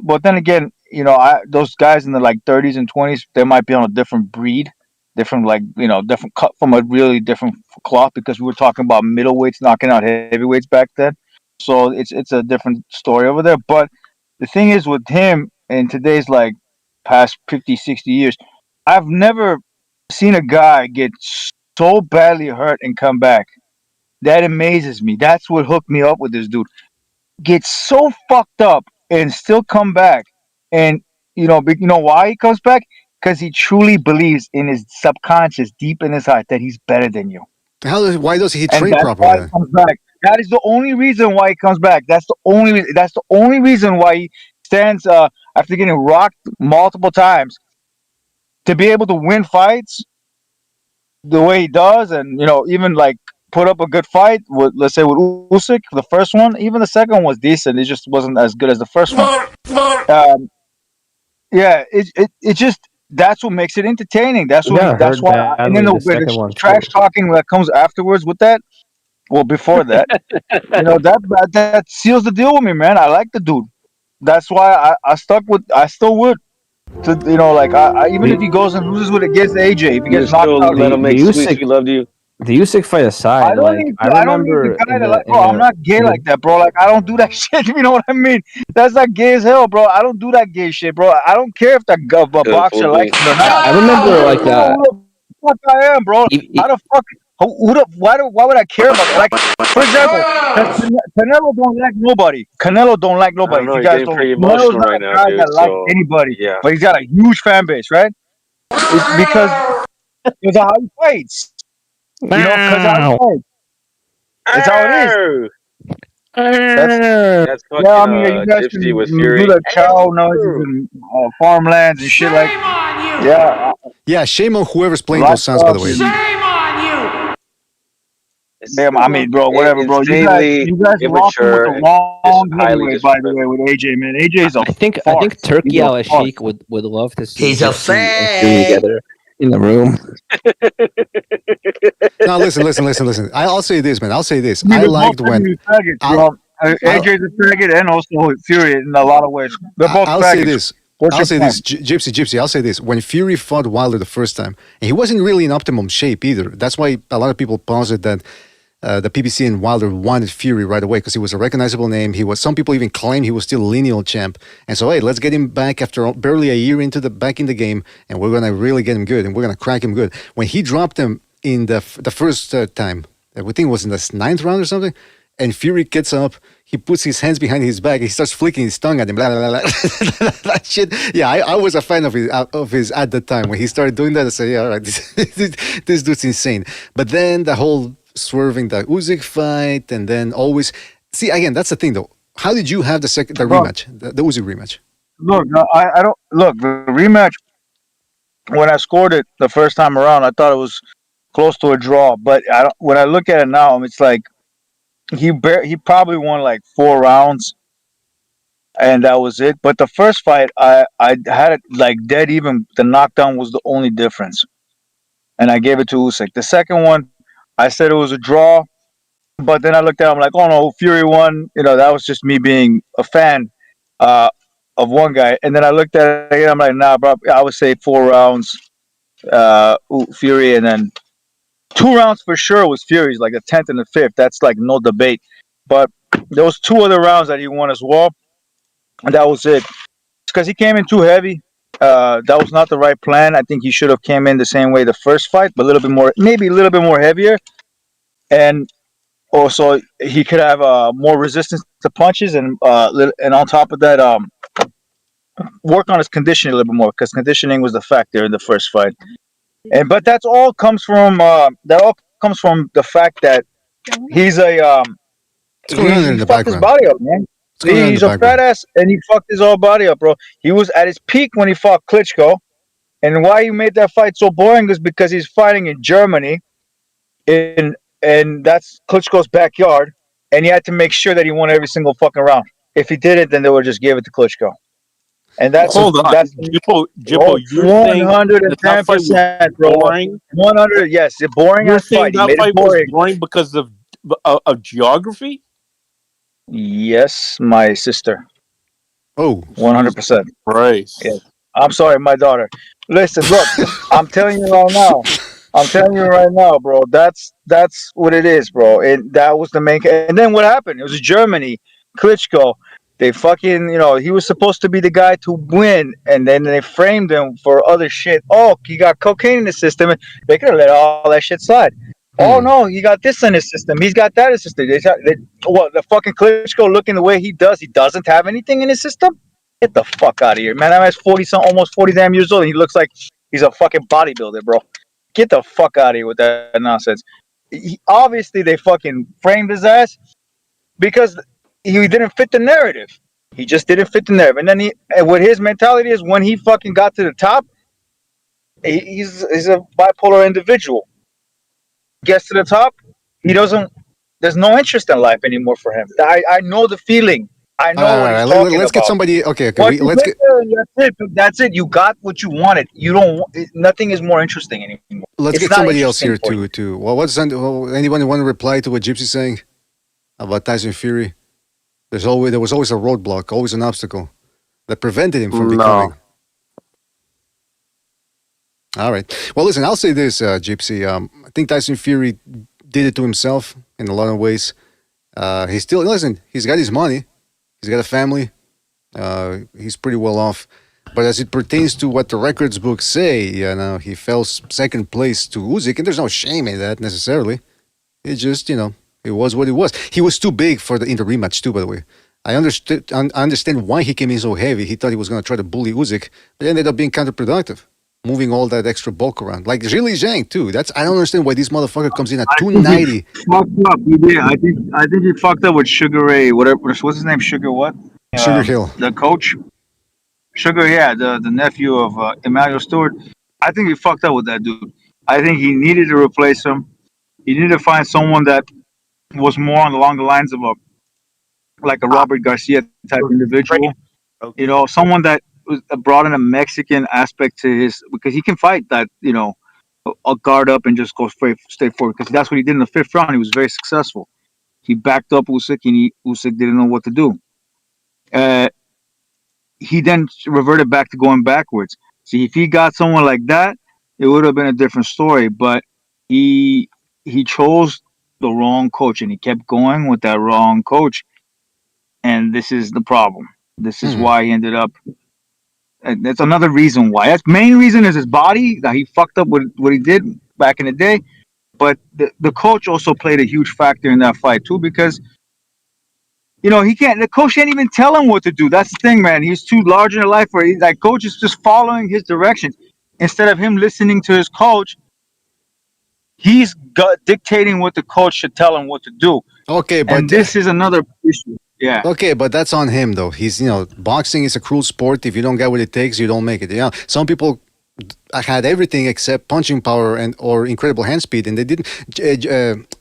but then again, those guys in the like 30s and 20s, they might be on a different breed, different different cut from a really different cloth, because we were talking about middleweights knocking out heavyweights back then. So it's a different story over there. But the thing is with him in today's like past 50, 60 years, I've never seen a guy get so badly hurt and come back. That amazes me. That's what hooked me up with this dude. Get so fucked up and still come back. And you know why he comes back? Because he truly believes in his subconscious, deep in his heart, that he's better than you. Why does he train properly? Why he comes back. That is the only reason why he comes back. That's the only reason why he stands after getting rocked multiple times to be able to win fights the way he does, and even like put up a good fight with, let's say, with Usyk, the first one. Even the second one was decent. It just wasn't as good as the first one. It just, that's what makes it entertaining. That's why. And then the trash talking that comes afterwards with that. Well, before that, that seals the deal with me, man. I like the dude. That's why I still would. Even if he goes and loses with against AJ, if he gets knocked out, let him make sweet love you. The Usyk fight aside, I remember. I'm not gay like that, bro. Like, I don't do that shit. You know what I mean? That's not gay as hell, bro. I don't do that gay shit, bro. I don't care if that boxer likes it or not. I remember like that. Who the fuck I am, bro? How the fuck? Why would I care about that? Like, for example, Canelo don't like nobody. Canelo don't like nobody. Know, you guys don't. Canelo's not a guy that likes anybody. Yeah. But he's got a huge fan base, right? It's because of how he fights. Because how he fights. That's how it is. That's fucking, you guys can Gypsy with do Fury. the cow noises and farmlands and shit like. Yeah, shame on whoever's playing those sounds, by the way. Damn, I mean, bro, whatever, bro. You guys rocking with the wrong heavyweight, by the way, with AJ, man. AJ's a I think Turkey Al Sheik would love to see He's a Gypsy and Fury together in the room. No, listen. I'll say this, man. I liked when AJ's a faggot and also Fury in a lot of ways. They're both I'll faggots. say this. What's I'll your say point? this, Gypsy. I'll say this. When Fury fought Wilder the first time, and he wasn't really in optimum shape either. That's why a lot of people posited that the PBC and Wilder wanted Fury right away because he was a recognizable name. He was. Some people even claim he was still lineal champ. And so, hey, let's get him back after barely a year back in the game, and we're gonna really get him good, and we're gonna crack him good. When he dropped him in the first time, I think it was in the 9th round or something, and Fury gets up. He puts his hands behind his back. He starts flicking his tongue at him. Blah, blah, blah, blah. That shit. Yeah, I was a fan of his at the time. When he started doing that, I said, yeah, all right, this dude's insane. But then the whole swerving the Usyk fight, and then always... See, again, that's the thing, though. How did you have the rematch, the Usyk rematch? Look, I don't... Look, the rematch, when I scored it the first time around, I thought it was close to a draw. But when I look at it now, it's like, he probably won like 4 rounds, and that was it. But the first fight, I had it like dead even. The knockdown was the only difference, and I gave it to Usyk. The second one, I said it was a draw, but then I looked at it, I'm like, oh no, Fury won. That was just me being a fan of one guy. And then I looked at it again, I'm like, nah, bro, I would say 4 rounds, Fury, and then 2 rounds for sure was Fury's, like the 10th and the 5th. That's like no debate. But there was 2 other rounds that he won as well, and that was it. Because he came in too heavy. That was not the right plan. I think he should have came in the same way the first fight, but maybe a little bit more heavier, and also he could have more resistance to punches, and on top of that, work on his conditioning a little bit more, because conditioning was the factor in the first fight. But that all comes from the fact that he's a he fucked his body up, man. He's a fat ass, and he fucked his whole body up, bro. He was at his peak when he fought Klitschko, and why he made that fight so boring is because he's fighting in Germany, and that's Klitschko's backyard, and he had to make sure that he won every single fucking round. If he didn't, then they would just give it to Klitschko. And that's Hold on, that's Jippo, you think 110%, bro. boring? 100, yes, it's boring. You're As saying fight. He that made fight it was boring. boring because of geography? Yes, my sister. Oh, 100%. Right. Yes. I'm sorry, my daughter. Listen, look, I'm telling you right now. Bro. That's what it is, bro. And that was the main. And then what happened? It was Germany. Klitschko. They fucking, he was supposed to be the guy to win, and then they framed him for other shit. Oh, he got cocaine in the system. They could have let all that shit slide. Oh no, he got this in his system. He's got that in his system. The fucking Klitschko looking the way he does, he doesn't have anything in his system? Get the fuck out of here, man. That man's 40 almost 40 damn years old, and he looks like he's a fucking bodybuilder, bro. Get the fuck out of here with that nonsense. Obviously, they fucking framed his ass because he didn't fit the narrative. He just didn't fit the narrative. And then what his mentality is, when he fucking got to the top, he's a bipolar individual. Gets to the top, there's no interest in life anymore for him. I know the feeling. I know what he's talking about. Let's get somebody. Okay. That's it. You got what you wanted. Nothing is more interesting anymore. Let's get somebody else here to. Well, anyone want to reply to what Gypsy's saying about Tyson Fury? There was always a roadblock, always an obstacle that prevented him from becoming. All right. Well, listen, I'll say this, Gypsy. I think Tyson Fury did it to himself in a lot of ways. He's got his money. He's got a family. He's pretty well off. But as it pertains to what the records books say, he fell second place to Usyk, and there's no shame in that necessarily. It just, it was what it was. He was too big in the rematch too, by the way. I understand why he came in so heavy. He thought he was going to try to bully Usyk, but it ended up being counterproductive, moving all that extra bulk around. Like Zhili Zhang too. I don't understand why this motherfucker comes in at 290. Fucked up. He did. I think he fucked up with Sugar Ray. Whatever. What's his name? Sugar what? Sugar Hill. The coach. Sugar, yeah, the nephew of Emmanuel Stewart. I think he fucked up with that dude. I think he needed to replace him. He needed to find someone that was more along the lines of a Robert Garcia type individual. Okay. Someone that brought in a Mexican aspect to his, because he can fight that, a guard up and just go stay forward, because that's what he did in the 5th round. He was very successful. He backed up Usyk, and Usyk didn't know what to do. He then reverted back to going backwards. See, if he got someone like that, it would have been a different story. But he chose the wrong coach, and he kept going with that wrong coach. And this is the problem. This is why he ended up. And that's another reason why. That's main reason is his body that he fucked up with what he did back in the day. But the coach also played a huge factor in that fight too, because the coach can't even tell him what to do. That's the thing, man. He's too larger in life where that coach is just following his directions. Instead of him listening to his coach, he's dictating what the coach should tell him what to do. Okay, but and this is another issue. Yeah. Okay, but that's on him though. He's boxing is a cruel sport. If you don't get what it takes, you don't make it. Yeah, some people had everything except punching power or incredible hand speed, and they didn't.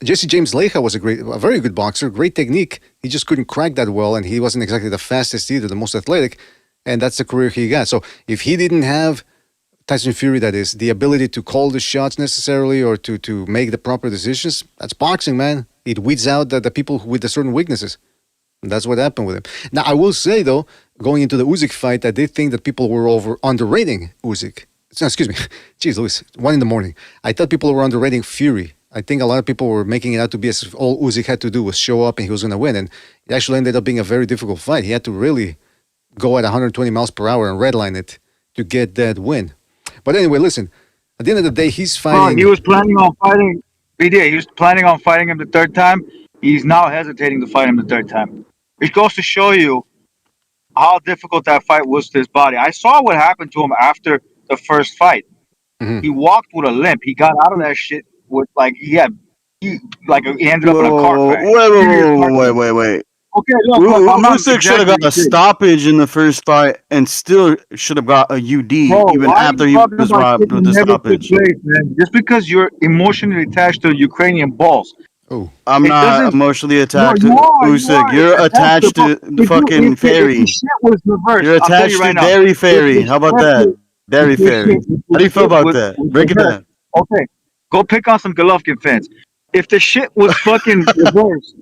Jesse James Leija was a very good boxer, great technique. He just couldn't crack that well, and he wasn't exactly the fastest either, the most athletic, and that's the career he got. So if he didn't have Tyson Fury, that is, the ability to call the shots necessarily or to make the proper decisions, that's boxing, man. It weeds out the people with the certain weaknesses. And that's what happened with him. Now, I will say, though, going into the Usyk fight, I did think that people were underrating Usyk. Excuse me. Jeez, Luis, 1 a.m. I thought people were underrating Fury. I think a lot of people were making it out to be as if all Usyk had to do was show up and he was going to win. And it actually ended up being a very difficult fight. He had to really go at 120 miles per hour and redline it to get that win. But anyway, listen, at the end of the day, he's fighting. He was planning on fighting BDA. He was planning on fighting him the third time. He's now hesitating to fight him the third time. Which goes to show you how difficult that fight was to his body. I saw what happened to him after the first fight. Mm-hmm. He walked with a limp. He got out of that shit with he ended up in a car crash. Wait. Okay, look, Usyk should have got a stoppage in the first fight and still should have got a UD even after he was robbed with the stoppage. Man? Just because you're emotionally attached to Ukrainian balls. Oh, I'm not emotionally attached to Usyk. You're attached to the fucking Fairy. You're attached to Dairy Fairy. How about that? Dairy Fairy. How do you feel about that? Break it down. Okay, go pick on some Golovkin fans. If the shit was fucking reversed,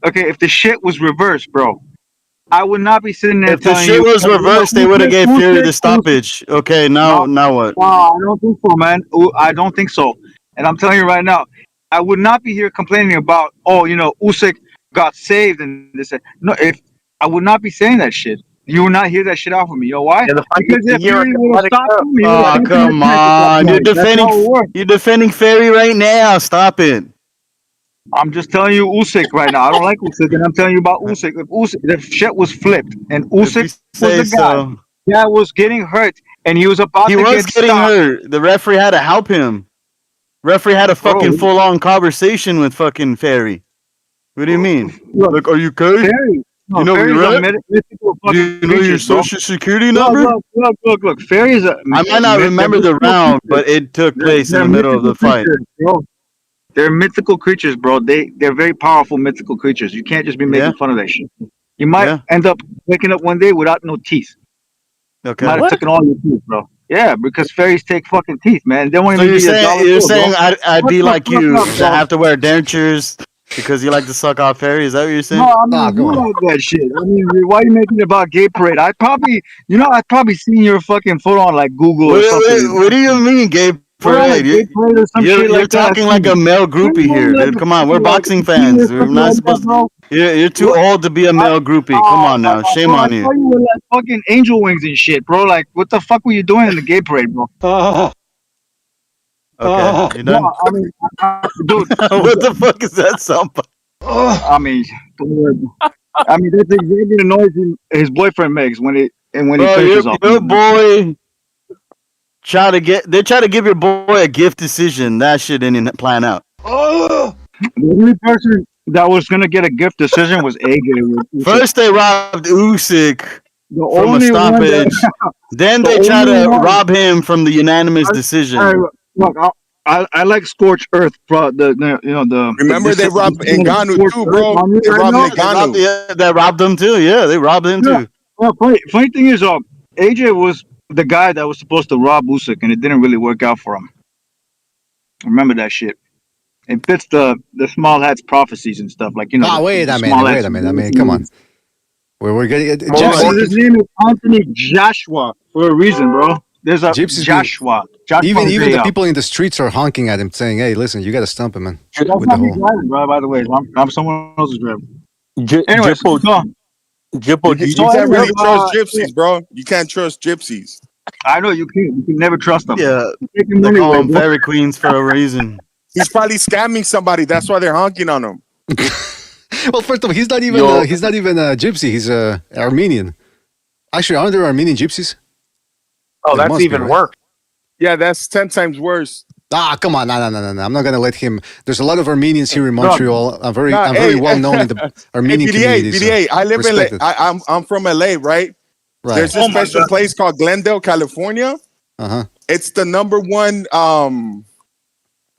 if the shit was reversed, bro, I would not be sitting there. If the shit was reversed, they would have gave Fury the stoppage. Okay, now what? No, I don't think so, man. I don't think so. And I'm telling you right now, I would not be here complaining about, Usyk got saved and this. No, I would not be saying that shit. You will not hear that shit out from me. You know why? Because if Fury would have stopped me, come on. You're defending Fairy right now. Stop it. I'm just telling you Usyk right now. I don't like Usyk, and I'm telling you about Usyk. If shit was flipped, and Usyk was the guy that was getting hurt, and he was about to get stopped. Hurt. The referee had to help him. Referee had a fucking full-on conversation with fucking Fairy. What do you mean? Look, are you okay? Fairy. No, you know Fairy's where a you're mythical at? Do you know your social security number? Look. Fairy's a... I might not remember the round, but it took place in the middle of the fight. They're mythical creatures, bro. They're very powerful mythical creatures. You can't just be making fun of that shit. You might end up waking up one day without no teeth. Okay. You might have taken all your teeth, bro. Yeah, because fairies take fucking teeth, man. They won't So even you're saying I'd be like you to have to wear dentures because you like to suck off fairies? Is that what you're saying? No, I'm not doing that shit. I mean, why are you making it about gay parade? I'd probably seen your fucking photo on like Google or something. What do you mean gay parade? You're talking like a male groupie here, dude. Come on, we're boxing fans. We're not supposed to. You're too old to be a male groupie. Come on now, shame on you. I saw you with like fucking angel wings and shit, bro. Like, what the fuck were you doing in the gay parade, bro? Okay, you done? No, I mean, dude, what the fuck is that sound? I mean, that's exactly the noise his boyfriend makes when he finishes off. Your boy they try to give your boy a gift decision. That shit didn't plan out. The only person that was gonna get a gift decision was AJ. First they robbed Usyk from a stoppage. Then they try to rob him from the unanimous decision. Look, I like Scorched Earth, bro. Remember they robbed Ngannou too, bro. They robbed Ngannou. They robbed him too. Yeah, they robbed him too. Well, funny thing is, AJ was the guy that was supposed to rob Usyk, and it didn't really work out for him. Remember that shit. It fits the small hats prophecies and stuff. Like, you know. Wait a minute. I mean, come on. We're getting it. His name is Anthony Joshua for a reason, bro. There's a Joshua. Even the people in the streets are honking at him, saying, "Hey, listen, you got to stump him, man." That's not me driving, bro. By the way, I'm someone else's driving. Anyways, Jippo, you can't really trust gypsies, bro. You can't trust gypsies. I know you can't. You can never trust them. Yeah, they call them fairy queens for a reason. He's probably scamming somebody. That's why they're honking on him. Well, first of all, he's not even a gypsy. He's Armenian. Actually, aren't there Armenian gypsies? Oh, that's even worse. Yeah, that's 10 times worse. Come on, no. I'm not gonna let him. There's a lot of Armenians here in Montreal. I'm very well known in the Armenian community. BDA, I live in LA. I'm from LA, right? There's a special place called Glendale, California. It's the #1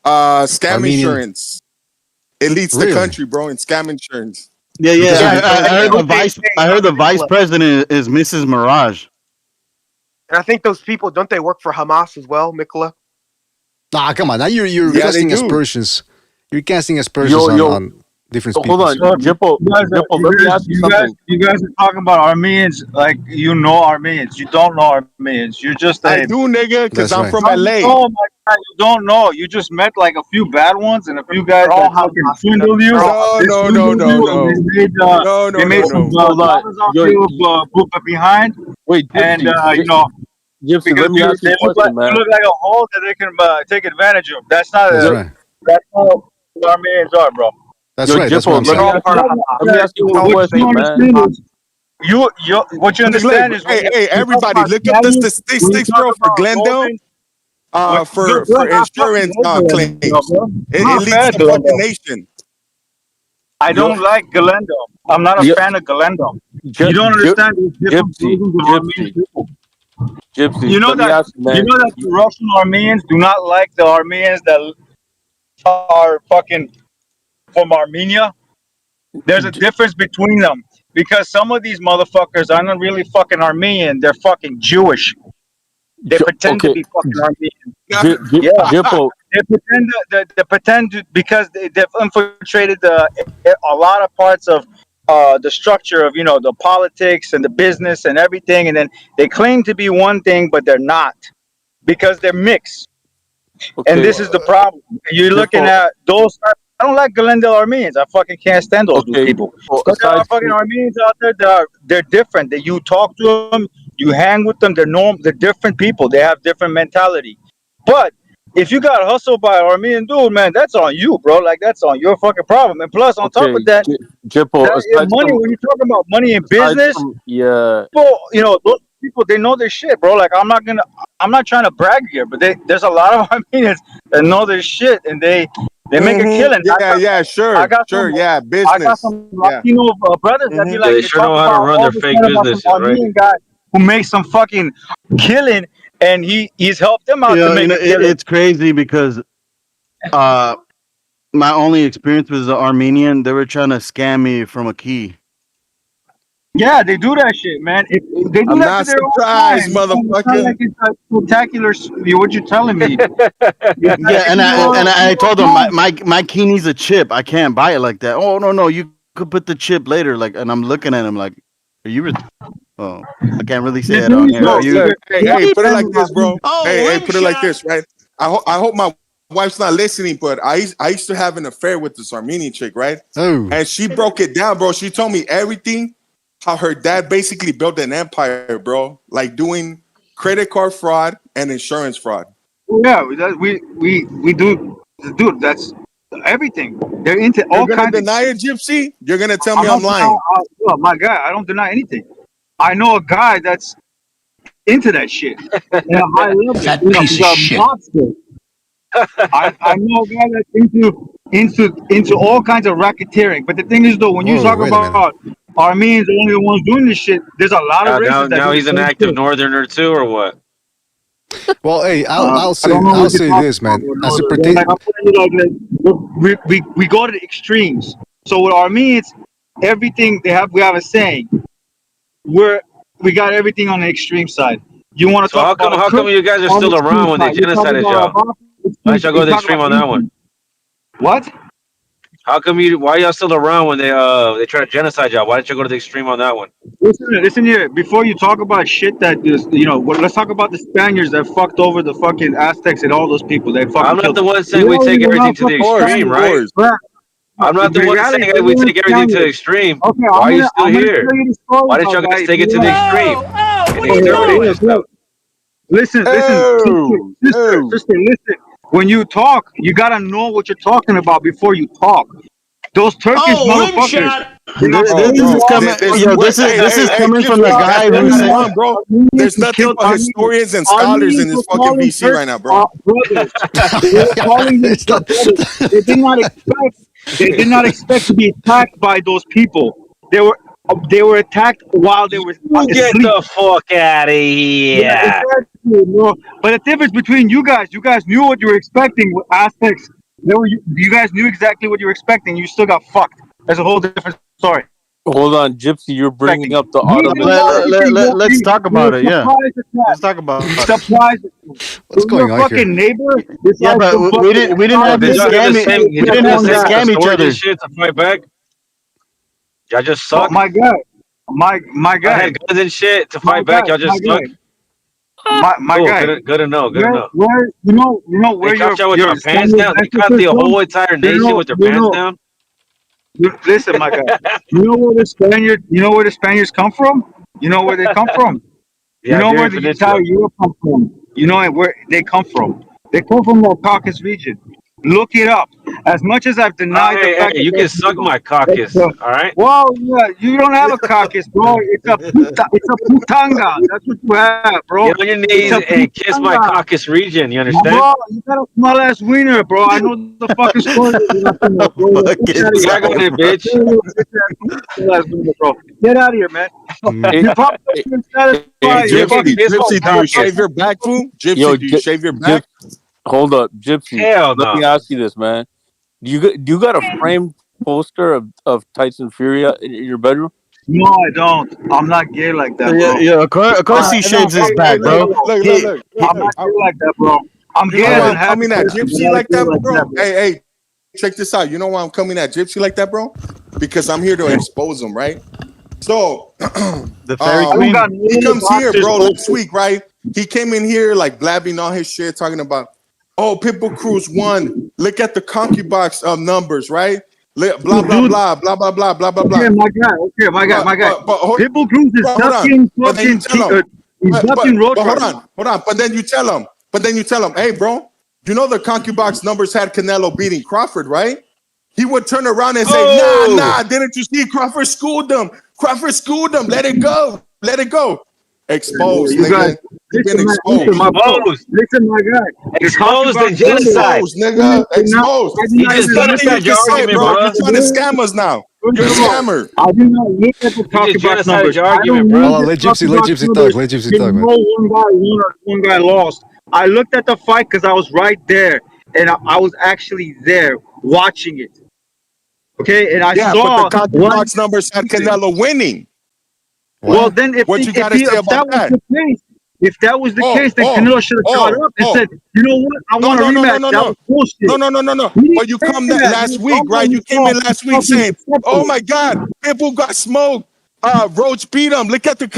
scam Armenian insurance. It leads the country, bro, in scam insurance. Yeah. I heard the vice president is Mrs. Mirage. And I think those people, don't they work for Hamas as well, Mikola? Come on. Now you're casting aspersions. You're casting aspersions on different people. Hold on, Jippo, let me ask you something. You guys are talking about Armenians like you know Armenians. You don't know Armenians. You're just I do, nigga, because I'm from LA. Oh my God, you don't know. You just met like a few bad ones and a few guys that fucking swindled you. No. They made some behind. Wait, and you know, Gypsy, let me ask you a question, man. You look like a hole that they can take advantage of. That's not. That's how Armenians are, bro. That's right. That's what I'm saying. Let me ask you one question, man. You what you understand is hey everybody, look up the statistics, bro, for Glendale. For insurance claims. It leads the fucking nation. I don't like Glendale. I'm not a fan of Glendale. You don't understand Gypsy. You know that the Russian Armenians do not like the Armenians that are fucking from Armenia. There's a difference between them because some of these motherfuckers are not really fucking Armenian. They're fucking Jewish. They pretend to be fucking Armenian. They pretend because they've infiltrated a lot of parts of the structure of, you know, the politics and the business and everything, and then they claim to be one thing, but they're not because they're mixed. And this is the problem. You're looking at those. I don't like Glendale Armenians. I fucking can't stand those people. But there are fucking Armenians out there they're different. That you talk to them, you hang with them. They're different people. They have different mentality. But if you got hustled by an Armenian dude, man, that's on you, bro. Like that's on your fucking problem. And plus, on top of that, money. When you're talking about money in business, people, you know, those people, they know their shit, bro. Like I'm not trying to brag here, but there's a lot of Armenians that know their shit, and they make a killing. Sure. I got business. I got some Latino brothers that be like, they sure know how to run their fake businesses, right? Guy who makes some fucking killing, and he's helped them out. It's crazy because my only experience was the Armenian. They were trying to scam me from a key. Yeah, they do that shit, man. They do I'm that not to their surprised, own time. motherfucker. Like it's a spectacular. What you telling me? And I told them my key needs a chip. I can't buy it like that. Oh no, you could put the chip later. Like, and I'm looking at him like, are you? I can't really say it on here. Hey, put it like this, bro. Hey, put it like this, right? I hope my wife's not listening, but I used to have an affair with this Armenian chick, right? Oh. And she broke it down, bro. She told me everything. How her dad basically built an empire, bro, like doing credit card fraud and insurance fraud. Yeah, we do, dude. That's everything. They're into all kinds. You're gonna deny it, Gypsy? You're gonna tell me I'm lying? Oh my God, I don't deny anything. I know a guy that's into that shit. At a high level. That piece of shit. I know a guy that's into all kinds of racketeering. But the thing is, though, when you talk about Armenians, the only ones doing this shit, there's a lot of races. Now he's an active northerner too, or what? Well, hey, I'll say this, man. As it pertains, we go to the extremes. So with Armenians, everything we have a saying. We got everything on the extreme side. You want to talk about how come you guys are still around when they genocided y'all? Why don't y'all go to the extreme on that one? What? How come you? Why y'all still around when they try to genocide y'all? Why didn't you go to the extreme on that one? Listen here. Before you talk about shit that is, let's talk about the Spaniards that fucked over the fucking Aztecs and all those people. They fucking I'm not killed. the one saying we take everything to the extreme, right? I'm not the one saying Reality, we take everything to the extreme. Okay, Why are you I'm still gonna here? tell you the story Why didn't y'all about guys that. take it to the extreme and exterminate this stuff? Listen, sister, listen. When you talk, you gotta know what you're talking about before you talk. Those Turkish motherfuckers. This is coming. This is coming from the guy who That's said. one, bro. There's nothing but historians and scholars in this fucking VC right now, bro. Brothers. They were calling them brothers. They did not expect to be attacked by those people. They were attacked while they were asleep. Get the fuck out of here! Yeah, exactly, bro. But the difference between you guys knew what you were expecting with Aztecs. You guys knew exactly what you were expecting. You still got fucked. That's a whole different story. Hold on, Gypsy. You're bringing up the Let's talk about it. Yeah, let's talk about it. Surprise! What's going on here? Fucking neighbor. Yeah, but we didn't have Did to y'all hear the scam same? it. We Did y'all didn't hear have the to same scam each stories other. and shit to fight back? Y'all just suck. My guy. My guy. I had guns and shit to fight back. Y'all just suck. My Cool, guy. good to know. Good to know. Where you know where They caught y'all with your your pants down. They caught the whole entire nation with their pants down. Listen, my guy. You know where the Spaniards come from? You know where they come from? Yeah, You know where Iberian the Peninsula. entire Europe come from? You know where they come from? They come from the Caucasus region. Look it up. As much as I've denied the fact Hey, you can suck my caucus, all right? well, yeah, you don't have a caucus, bro. It's a putanga. That's what you have, bro. Get on your knees and kiss my caucus region. You understand? Bro, you got a small ass wiener, bro. I know the fucking story. Drag on it, bitch. Get out of here, man. You probably been satisfied. Gypsy, do you shave your back, fool? Gypsy, do you shave your back? Hold up, Gypsy. Hell Let me ask you this, man. Do you got a framed poster of Tyson Fury in your bedroom? No, I don't. I'm not gay like that, bro. Yeah, of course he shaves his back, bro. Look. I'm not gay like that, bro. I'm You gay know as why in I'm coming at happy, Gypsy like that, bro? Hey, check this out. You know why I'm coming at Gypsy like that, bro? Because I'm here to expose him, right? So, the fairy queen. He comes here, bro, last week, right? He came in here like blabbing all his shit, talking about, oh, Pitbull Cruz won. Look at the concubines numbers, right? Blah blah blah blah blah blah blah blah blah. Okay, my guy. Pitbull Cruz is ducking fucking road hold on. But then you tell him, hey, bro, you know the concubines numbers had Canelo beating Crawford, right? He would turn around and say, nah, didn't you see Crawford schooled them? Let it go. Exposed, nigga. You've been exposed. Listen, my guy. Exposed and genocide. Exposed, nigga. Exposed. You just genocide your argument, bro. You're trying to scam us now. You're a scammer. I do not look at the concubines numbers. Your argument, bro. Let Gypsy talk. Let Gypsy talk, man. One guy won or one guy lost. I looked at the fight because I was right there, and I was actually there watching it. Okay, and I saw but the concubines numbers had Canelo winning. Well, then if what you got to say about that? If that was the case, then Canelo should have caught up and said, you know what, I want a rematch. That was bullshit. No. But you come last week, right? You came in last week saying, oh my God, Pitbull got smoked. Roach beat him. Look at the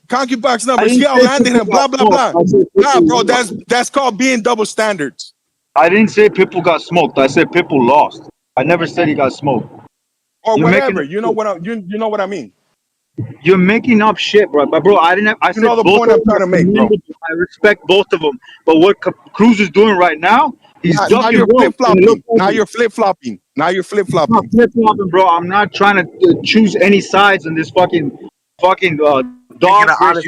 concubines numbers. He outlanded him. Blah blah blah. Nah, bro, that's called being double standards. I didn't say Pitbull got smoked. I said Pitbull lost. I never said he got smoked. Or whatever. You know what I mean. You're making up shit, bro. But bro, I didn't. I said the point I'm trying to make, bro. I respect both of them. But what Cruz is doing right now, he's now you're flip flopping. Now you're flip flopping. I'm not flip flopping, bro. I'm not trying to choose any sides in this fucking dog race.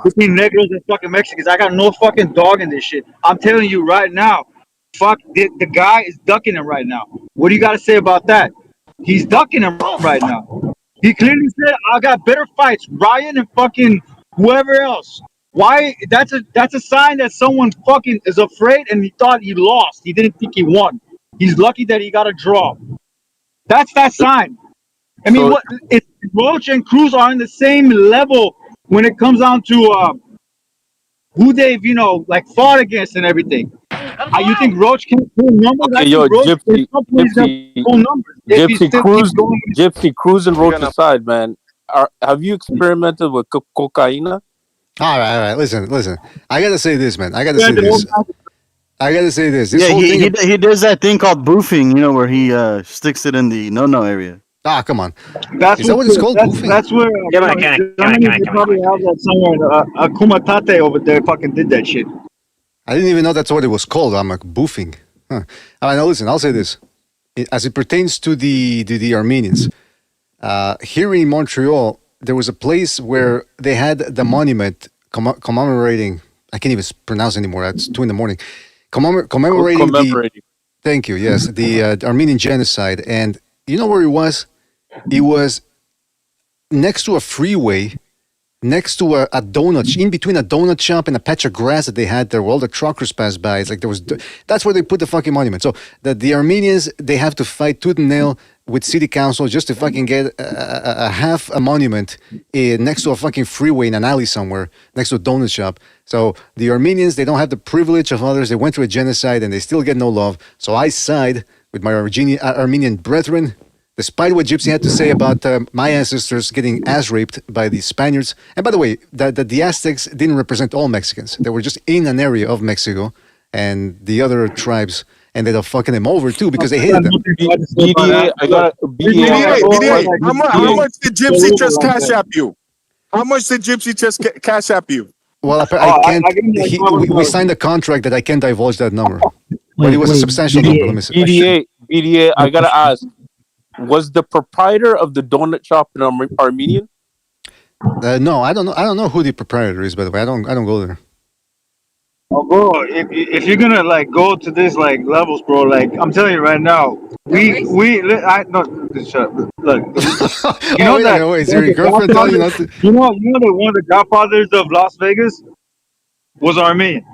Between Negros and fucking Mexicans, I got no fucking dog in this shit. I'm telling you right now. Fuck, the guy is ducking him right now. What do you got to say about that? He's ducking him right now. He clearly said, I got better fights. Ryan and fucking whoever else. Why? That's a sign that someone fucking is afraid and he thought he lost. He didn't think he won. He's lucky that he got a draw. That's that sign. I mean, what if Roach and Cruz are in the same level when it comes down to who they've, fought against and everything. You think Roach can pull numbers? Okay, yo, Gypsy, Cruz and Roach aside, man. Have you experimented with cocaine? All right. Listen. I gotta say this, man. I gotta say this. This whole thing. He does that thing called boofing, you know, where he sticks it in the no area. Ah, come on. That's Is that what it's called? Boofing? That's where. They probably have that somewhere. Kumatate over there fucking did that shit. I didn't even know that's what it was called. I'm like boofing. Huh. All right, now listen. I'll say this, as it pertains to the Armenians. Here in Montreal, there was a place where they had the monument commemorating. I can't even pronounce anymore. It's 2 a.m. Commemorating the. Thank you. Yes, the Armenian genocide, and you know where it was? It was next to a freeway, next to a donut, in between a donut shop and a patch of grass that they had there, where all the truckers passed by. It's like that's where they put the fucking monument. So the Armenians, they have to fight tooth and nail with city council just to fucking get a half a monument next to a fucking freeway in an alley somewhere, next to a donut shop. So the Armenians, they don't have the privilege of others. They went through a genocide and they still get no love. So I side with my Armenian brethren, despite what Gypsy had to say about my ancestors getting ass raped by the Spaniards. And by the way, the Aztecs didn't represent all Mexicans. They were just in an area of Mexico, and the other tribes ended up fucking them over too because they hated them. BDA, how much did Gypsy just cash app you? How much did Gypsy just cash app you? Well, I can't. We signed a contract that I can't divulge that number. But it was a substantial number. Let me say. BDA, I gotta ask. Was the proprietor of the donut shop an Armenian? No, I don't know. I don't know who the proprietor is. By the way, I don't go there. Oh, bro, if you're gonna like go to this like levels, bro, like I'm telling you right now, look, you know that. Wait, is your girlfriend telling you not to? You know that one of the godfathers of Las Vegas was Armenian.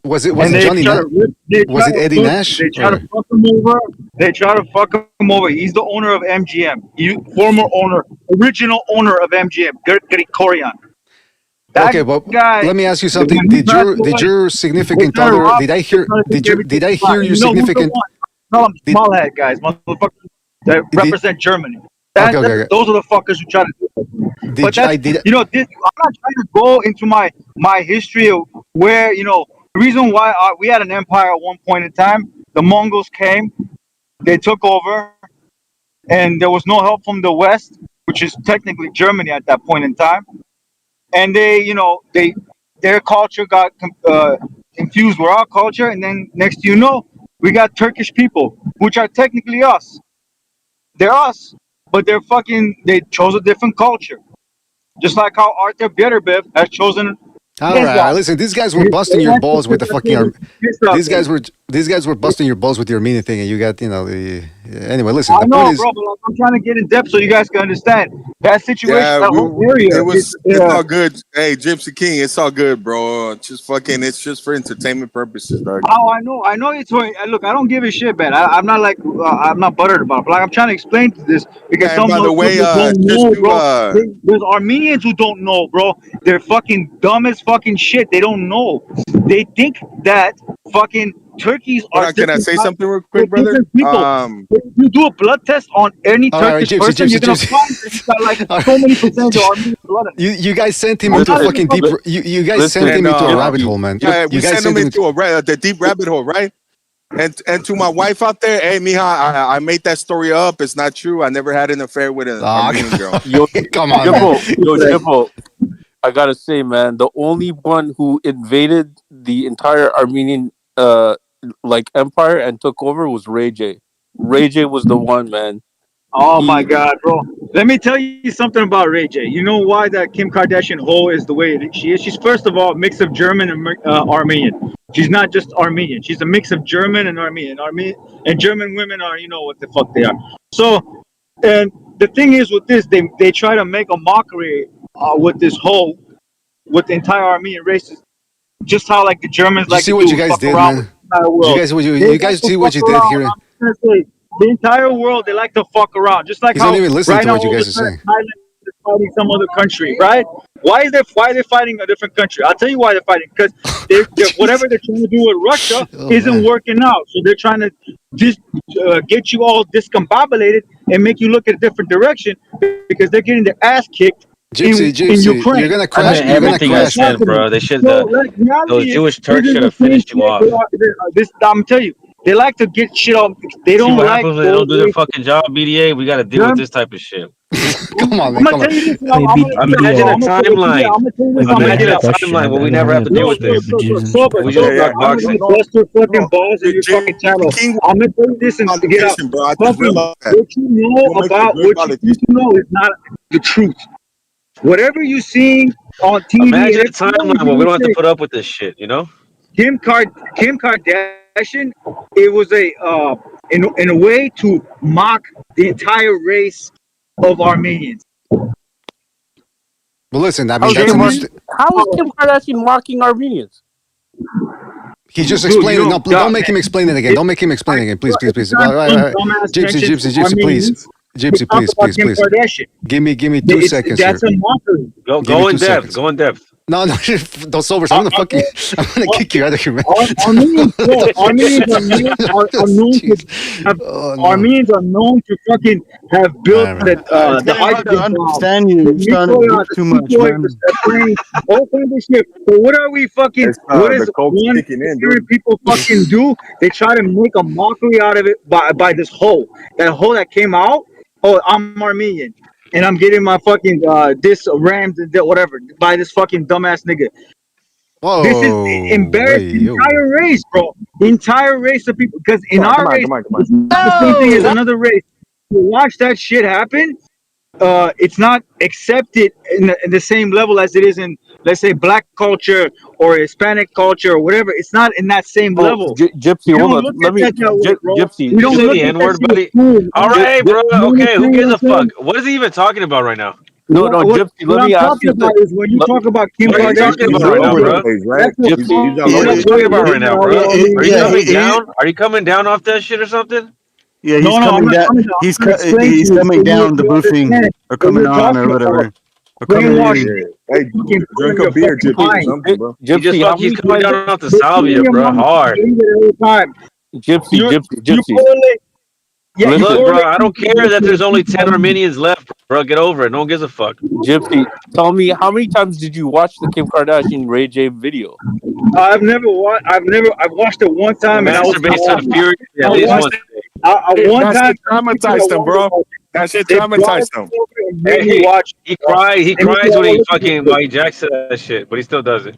Was it Johnny Nash? Was it Eddie Nash? They try to fuck him over. He's the owner of MGM. Former owner, original owner of MGM, Grigorian. Okay, but let me ask you something. Did your significant other? Did I hear your significant? No, I'm small head guys, motherfuckers that represent Germany. Okay. Those are the fuckers who try to do it. I'm not trying to go into my history of where the reason why we had an empire at one point in time. The Mongols came, they took over, and there was no help from the West, which is technically Germany at that point in time. And their culture got infused with our culture, and then next we got Turkish people, which are technically us. They're us, but they chose a different culture. Just like how Arthur Bieterbev has chosen. All right, listen. These guys were busting your balls with the fucking. These guys were busting your balls with the Armenian thing, and you got the. Anyway, listen. I know, bro, but I'm trying to get in depth so you guys can understand that situation. That whole area. It's all good. Hey, Gypsy King, it's all good, bro. It's just for entertainment purposes, dog. Oh, I know it's for. Look, I don't give a shit, man. I'm not like I'm not buttered about it. But like, I'm trying to explain to this because some by the way, don't know, bro. There's Armenians who don't know, bro. They're fucking dumb as fucking shit. They don't know. They think that fucking Turkeys are. Can I say something real quick, brother? If you do a blood test on any Turkish person, you're gonna find that he's got like so many percent of Armenian blood. You guys sent him into a fucking deep. You guys sent him into a rabbit hole, man. Yeah, we sent him into the deep rabbit hole, right? And to my wife out there, hey, mija, I made that story up. It's not true. I never had an affair with an Armenian girl. Come on, Jippo. I gotta say, man, the only one who invaded the entire Armenian empire and took over was Ray J. Ray J was the one, man. Oh my God, bro! Let me tell you something about Ray J. You know why that Kim Kardashian hoe is the way she is? She's first of all a mix of German and Armenian. She's not just Armenian. She's a mix of German and Armenian. And German women are, what the fuck they are. So, and the thing is with this, they try to make a mockery with this hoe, with the entire Armenian race. Just how like the Germans like see to what do, you guys did, man. You guys see what you did here. I'm trying to say, the entire world, they like to fuck around. Just like He's how not even listening right to now what you guys are saying. Thailand is fighting some other country, right? Why are they fighting a different country? I'll tell you why they're fighting, because whatever they're trying to do with Russia isn't working out. So they're trying to just get you all discombobulated and make you look at a different direction because they're getting their ass kicked. Gypsy, in Ukraine. you're gonna crash. You're gonna Everything crash, I said, bro. They should. So, like, Those reality Jewish is, Turks this is should the have same finished you shit off. I'm telling you, they like to get shit off. They See don't what like happens when they don't do their fucking job, BDA? We got to deal with this type of shit. Come on, I'm gonna tell you this. Imagine a timeline. Imagine a question. timeline where we I never have to deal with this. Sober, We just sober. talk I'm gonna boxing. bust your fucking balls in your fucking channel. I'm gonna tell you this and get out. Bro, I just Fucking, realized that. what you know about what you know is not the truth. Whatever you're seeing on TV, Imagine a and timeline where we don't have to put up with this shit, you know? Kim Kardashian, it was in a way to mock the entire race of Armenians. Well, listen, I How mean, is Kim Kardashian mocking Armenians? he's just Dude, explaining. you No, don't don't make him explain it again. Don't make him explain it again, please. All right. Gypsy, please. Gypsy, please. Give me 2 seconds here. That's a mockery. Go in depth. Go in depth. No, don't sober. I'm gonna kick you out of here, man. Armenians are known to fucking have built the hydrogen understand you. You're starting to do too much, man. All kinds of shit. So what are we fucking? What is one hearing people fucking do? They try to make a mockery out of it by this hole. That hole that came out. Oh, I'm Armenian. And I'm getting my fucking this Rams and whatever by this fucking dumbass nigga. Whoa, this is embarrassing. The entire race, bro. The entire race of people. Because in our race, it's not the same thing as another race. To watch that shit happen, it's not accepted in the same level as it is in, let's say, black culture or Hispanic culture or whatever. It's not in that same level. Gypsy, hold on. Let me. Gypsy, we don't Say look the at N-word, that buddy. shit. All right, bro. Okay, who gives a fuck? What is he even talking about right now? No, Gypsy, let me ask you this. Is when you talk about Kim What are you talking about right now, bro? Gypsy, What are you talking about right now, bro? Are you coming down? Are you coming down off that shit or something? Yeah, he's coming down. He's coming down the boofing or coming on or whatever. Or coming in. Hey, drink a beer, Gypsy, or something, bro. He's coming down off the salvia, bro, hard. Gypsy. Look, bro, I don't care that there's only 10 Armenians left, bro. Get over it. No one gives a fuck. Gypsy, tell me, how many times did you watch the Kim Kardashian Ray J video? I've watched it one time, and I was Fury at least once. That shit traumatized him, bro. That shit traumatized him. He cries when he jacks that shit, but he still does it.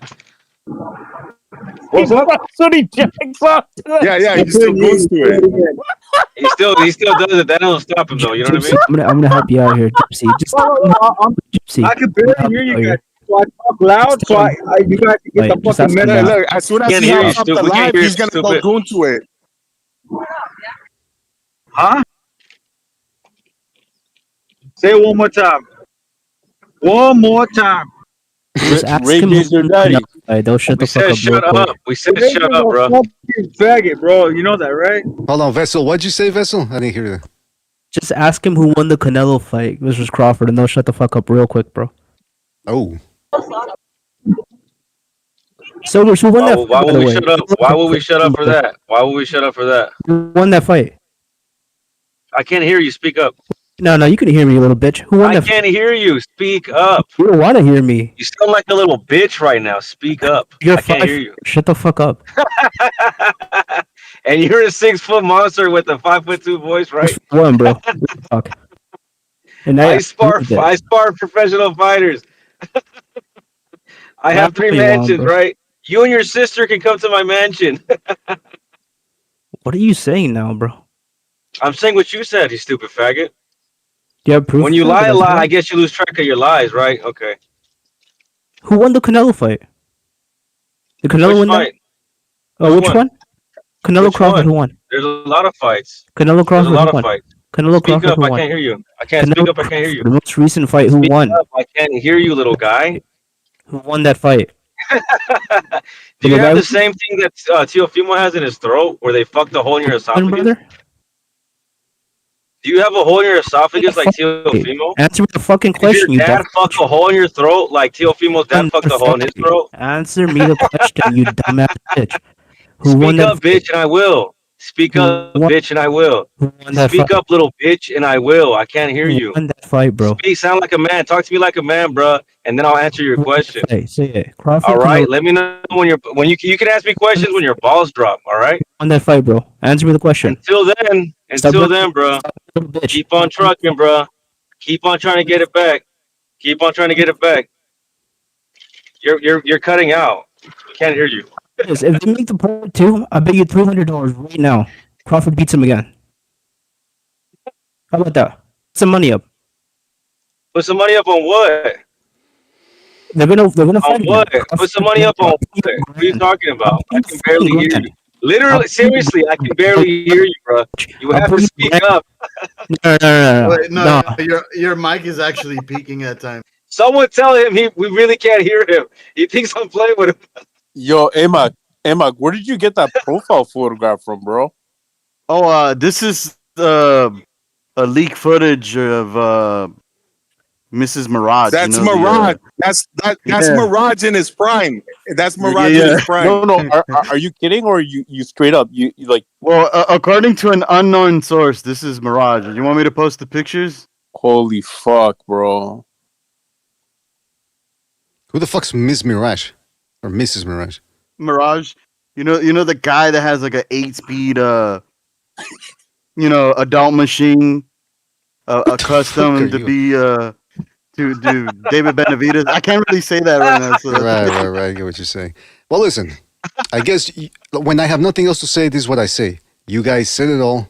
What's up? He jacks off. Yeah, he still goes to it. He still does it. That don't stop him though. You know what I mean? I'm gonna help you out here, Gypsy. Gypsy. I can barely hear you guys. So I talk loud, so you guys can get the fucking message. Look, as soon as he hangs up the live, he's gonna go goon to it. Huh? Say it one more time. One more time. Just ask him who's your daddy. Don't shut the fuck up. Shut up. We said shut up, bro. Faggot, bro. You know that, right? Hold on, Vessel. What'd you say, Vessel? I didn't hear that. Just ask him who won the Canelo fight versus Crawford, and they'll shut the fuck up real quick, bro. Oh. So who won that fight? Why would we shut up? Why would we shut up for that? Why would we shut up for that? Who won that fight? I can't hear you. Speak up. No, you can hear me, you little bitch. Who won that I can't hear you. Speak up. You don't want to hear me. You sound like a little bitch right now. Speak up. I can't hear you. Shut the fuck up. And you're a 6-foot monster with a 5'2" voice, right? One, bro. Fuck. And I spar professional fighters. I have 3 mansions, right? You and your sister can come to my mansion. What are you saying now, bro? I'm saying what you said, you stupid faggot. Do you have proof? When you lie a lot, I guess you lose track of your lies, right? Okay. Who won the Canelo fight? The Canelo won that? Oh, which one? Canelo Crawford, who won? There's a lot of fights. Canelo Crawford, There's a lot who of won? fights. Canelo Crawford, Speak up, who I won? can't hear you. I can't speak up, I can't hear you. The most recent fight, who Speak won? up, I can't hear you, little guy. Who won that fight? Do you have the same thing that Teofimo has in his throat, where they fucked the hole in your esophagus? Do you have a hole in your esophagus like Teofimo? Answer the fucking Did question, your you dad dumb fuck a hole in your throat like Teofimo's dad fucked a hole in his throat? Answer me the question, you dumbass bitch. Who won Speak that up, bitch, and I will. Speak up, bitch, and I will. that Speak fight? up, little bitch, and I will. I can't hear Who you. won that fight, bro? Speak, sound like a man. Talk to me like a man, bro, and then I'll answer your question. Hey, say it. Crawford All right. Canelo Let me know when you can ask me questions when your balls drop. All right. won that fight, bro. Answer me the question. Until then, bro. Keep on trucking, bro. Keep on trying to get it back. Keep on trying to get it back. You're cutting out. I can't hear you. If they make the part 2, I bet you $300 right now. Crawford beats him again. How about that? Put some money up. Put some money up on what? They're gonna On fight what? again. Put some money up on what? What are you talking about? I can barely hear you. Literally, seriously, I can barely hear you, bro. You have to speak up. No. Wait, no. Your mic is actually peaking at times. Someone tell him we really can't hear him. He thinks I'm playing with him. Yo, Emma, where did you get that profile photograph from, bro? Oh, this is a leak footage of Mrs. Mirage. That's you know, Mirage. That's yeah. Mirage in his prime. That's Mirage in his prime. No. Are you kidding or you straight up you like? Well, according to an unknown source, this is Mirage. You want me to post the pictures? Holy fuck, bro! Who the fuck's Miss Mirage or Mrs. Mirage? Mirage. You know the guy that has like an 8-speed adult machine, a custom to be to David Benavidez. I can't really say that right now. So Right. I get what you're saying. Well, listen. I guess when I have nothing else to say, this is what I say. You guys said it all.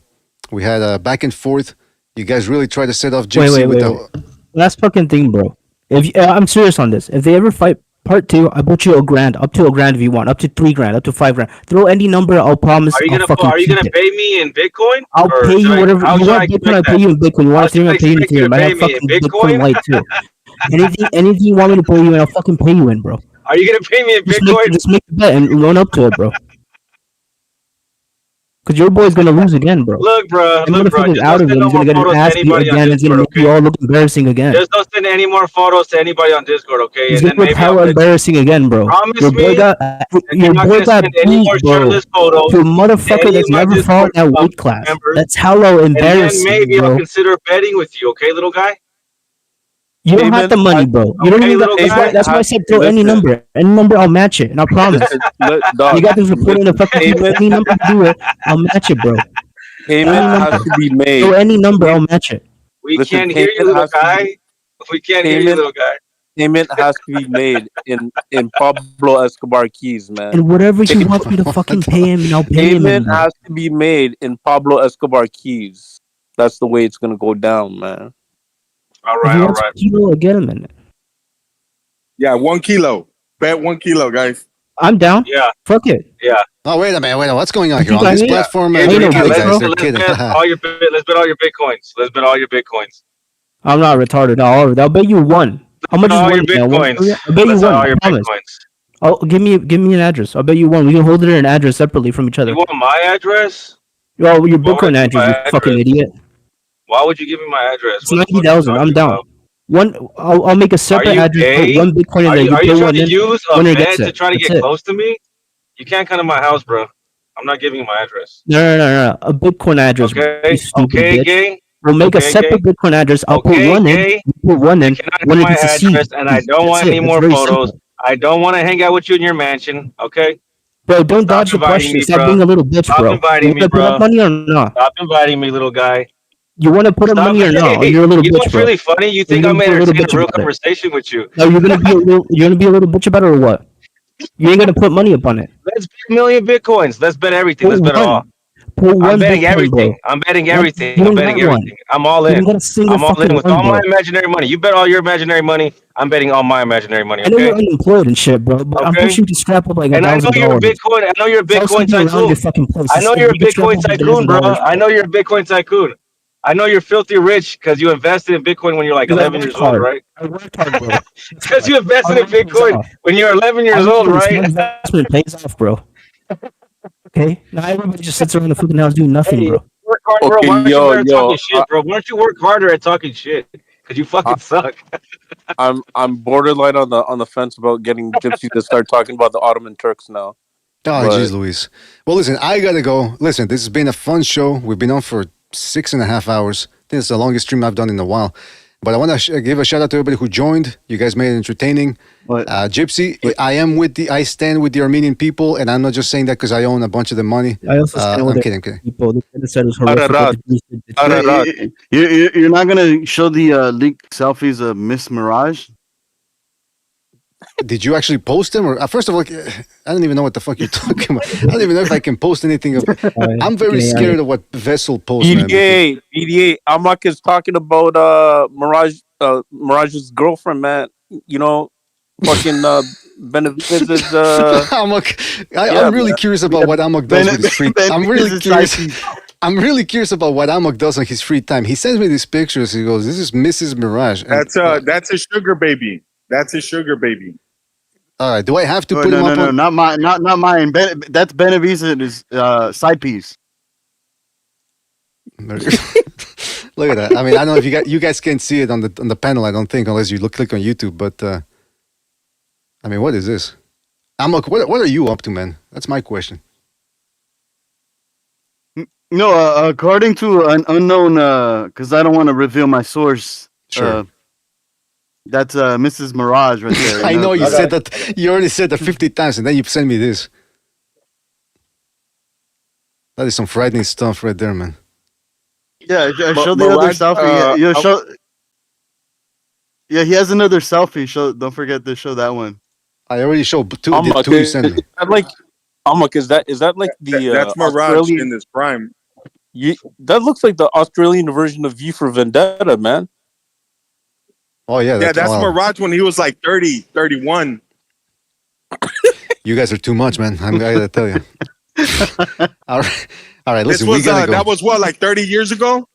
We had a back and forth. You guys really tried to set off Gypsy Wait. Last fucking thing, bro. I'm serious on this. If they ever fight part 2, I put you $1,000, up to $1,000 if you want, up to $3,000, up to $5,000. Throw any number, I'll promise. Are you gonna pay me in Bitcoin? I'll pay you whatever you want. Bitcoin, I'll pay you in Bitcoin. You want Ethereum, I'll pay you in Ethereum. I have fucking Bitcoin Lite too. Anything you want me to pay you in, I'll fucking pay you in, bro. Are you gonna pay me in Bitcoin? Just make the bet and loan up to it, bro. Because your boy's gonna lose again, bro. Look, bro. He's out of it. He's gonna get an ass beat again. It's gonna make you all look embarrassing again. Just don't send any more photos to anybody on Discord, okay? He's And then gonna look maybe hella embarrassing again, bro. Promise Your boy me got you're not gonna send any more bro. shirtless photos To a to motherfucker any that's of my never fought Discord that weight class. members. That's hella And then embarrassing, maybe I'll bro. consider betting with you, okay, little guy? You don't have the money, bro. You don't Okay, even got, little guy. that's why I said throw any number. Any number, I'll match it. And I promise. You got this reporting the fucking any number to do it, I'll match it, bro. Payment has to be made. Throw any number, I'll match it. We Listen, can't hear you, payment little has to guy. be- We can't hear you, little guy. Payment has to be made in Pablo Escobar keys, man. And whatever he wants me to fucking pay him, and I'll pay him. Payment has to be made in Pablo Escobar keys. That's the way it's gonna go down, man. All If he wants a kilo, I'll get him in it. Yeah, 1 kilo. Bet 1 kilo, guys. I'm down. Yeah. Fuck it. Yeah. Oh, wait a minute. What's going on You here? On got this me? platform, Hey, they're let's kidding, guys. They're let's kidding. bet all your Bitcoins. Let's bet all your Bitcoins. I'm not retarded. No, I'll bet you one. How much is all one? your now? Bitcoins. I'll bet you Let's one. bet all I your promise. Bitcoins. Oh, give me an address. I'll bet you one. We can hold it in an address separately from each other. You want my address? Oh, your Why would Bitcoin I address, give my you fucking address? idiot. Why would you give me my address? It's 90,000. I'm down. One. I'll make a separate you address. gay? Put one Bitcoin in Are there. you, are you put trying one to in. use a Winner man gets to it. try to That's get it. close to me? You can't come to my house, bro. I'm not giving you my address. No. A Bitcoin address. Okay. You stupid Okay, bitch. gang. We'll make a Okay, separate gang. Bitcoin address. I'll put Okay, one in. gay. You put one in. Cannot Winner have my gets a address, seed. and I don't That's want it. any It's more very photos. simple. I don't want to hang out with you in your mansion. Okay. Bro, don't Stop dodge the inviting question. me, Stop bro. being a little bitch, Stop bro. inviting You me, want to put up bro. money or not? Stop inviting me, little guy. You want to put up Stop. money or not? Or Hey, you're a little you know bitch, what's bro. really funny? You think You're I'm gonna be a little entertaining bitch a real about it. conversation with you? No, you're gonna be a little bitch about it or what? You ain't gonna put money up on it. Let's bet a million Bitcoins. Let's bet everything. Put Let's bet it all. one. Put I'm one betting Bitcoin, everything. bro. I'm betting You everything. don't I'm betting got one. everything. I'm all You in. don't got a single I'm all in fucking with one, all my bro. imaginary money. You bet all your imaginary money. I'm betting all my imaginary money. I know you're Okay. unemployed and shit, bro, but I'm Okay. pushing you to scrap up like And I know you're a $1,000. Bitcoin. I know you're a Bitcoin Around tycoon. your fucking place. I know Just you're a you can scrap Bitcoin up tycoon, bro. $1,000. I know you're a Bitcoin tycoon. I know you're filthy rich because you invested in Bitcoin when you're like Because I 11 worked years old, hard. right? I worked hard, bro. Because you invested in Hard work pays Bitcoin off. when you're 11 years Hard old, work and smart right? investment pays off, bro. Okay? Now everybody just sits around the fucking house doing nothing, Hey, bro. work hard, bro? Okay, Why don't you yo, learn talking shit, bro? Why don't you work harder at talking shit? Because you fucking suck. I'm borderline on the fence about getting Gypsy to start talking about the Ottoman Turks now. Oh, But- jeez, Louise. Well, listen, I gotta go. Listen, this has been a fun show. We've been on for 6.5 hours. I think it's the longest stream I've done in a while. But I want to give a shout out to everybody who joined. You guys made it entertaining. Gypsy, I stand with the Armenian people, and I'm not just saying that because I own a bunch of the money. I also stand with I'm the kidding. people. The genocide was horrific. You're not gonna show the leaked selfies of Miss Mirage? Did you actually post them? Or first of all, I don't even know what the fuck you're talking about. I don't even know if I can post anything. I'm very scared of what Vessel posts, man. BDA. Amak is talking about Mirage's girlfriend, man. You know, fucking Benavidez's. I'm really curious about what Amok does with his free time. I'm really curious. I'm really curious about what Amok does on his free time. He sends me these pictures. He goes, "This is Mrs. Mirage." And, That's a sugar baby. That's a sugar baby. all right, do I have to Oh, put him up? no, not mine. Not mine. That's Benavidez's side piece. Look at that. I mean, I don't know if you guys can't see it on the panel. I don't think, unless you click on YouTube. But I mean, what is this? Amok, what are you up to, man? That's my question. No, according to an unknown, because I don't want to reveal my source. Sure. That's Mrs. Mirage right there. I know you said that. You already said that 50 times, and then you sent me this. That is some frightening stuff right there, man. Yeah, show the other selfie. Yeah, he has another selfie. Don't forget to show that one. I already showed two. Amok, Two you sent me. Amok, is that like the That's Mirage Australian, in his prime. that looks like the Australian version of V for Vendetta, man. Oh yeah, That's Mirage when he was like 30, 31. You guys are too much, man. I gotta tell you. All right. Listen, we gotta go. That was what, like 30 years ago?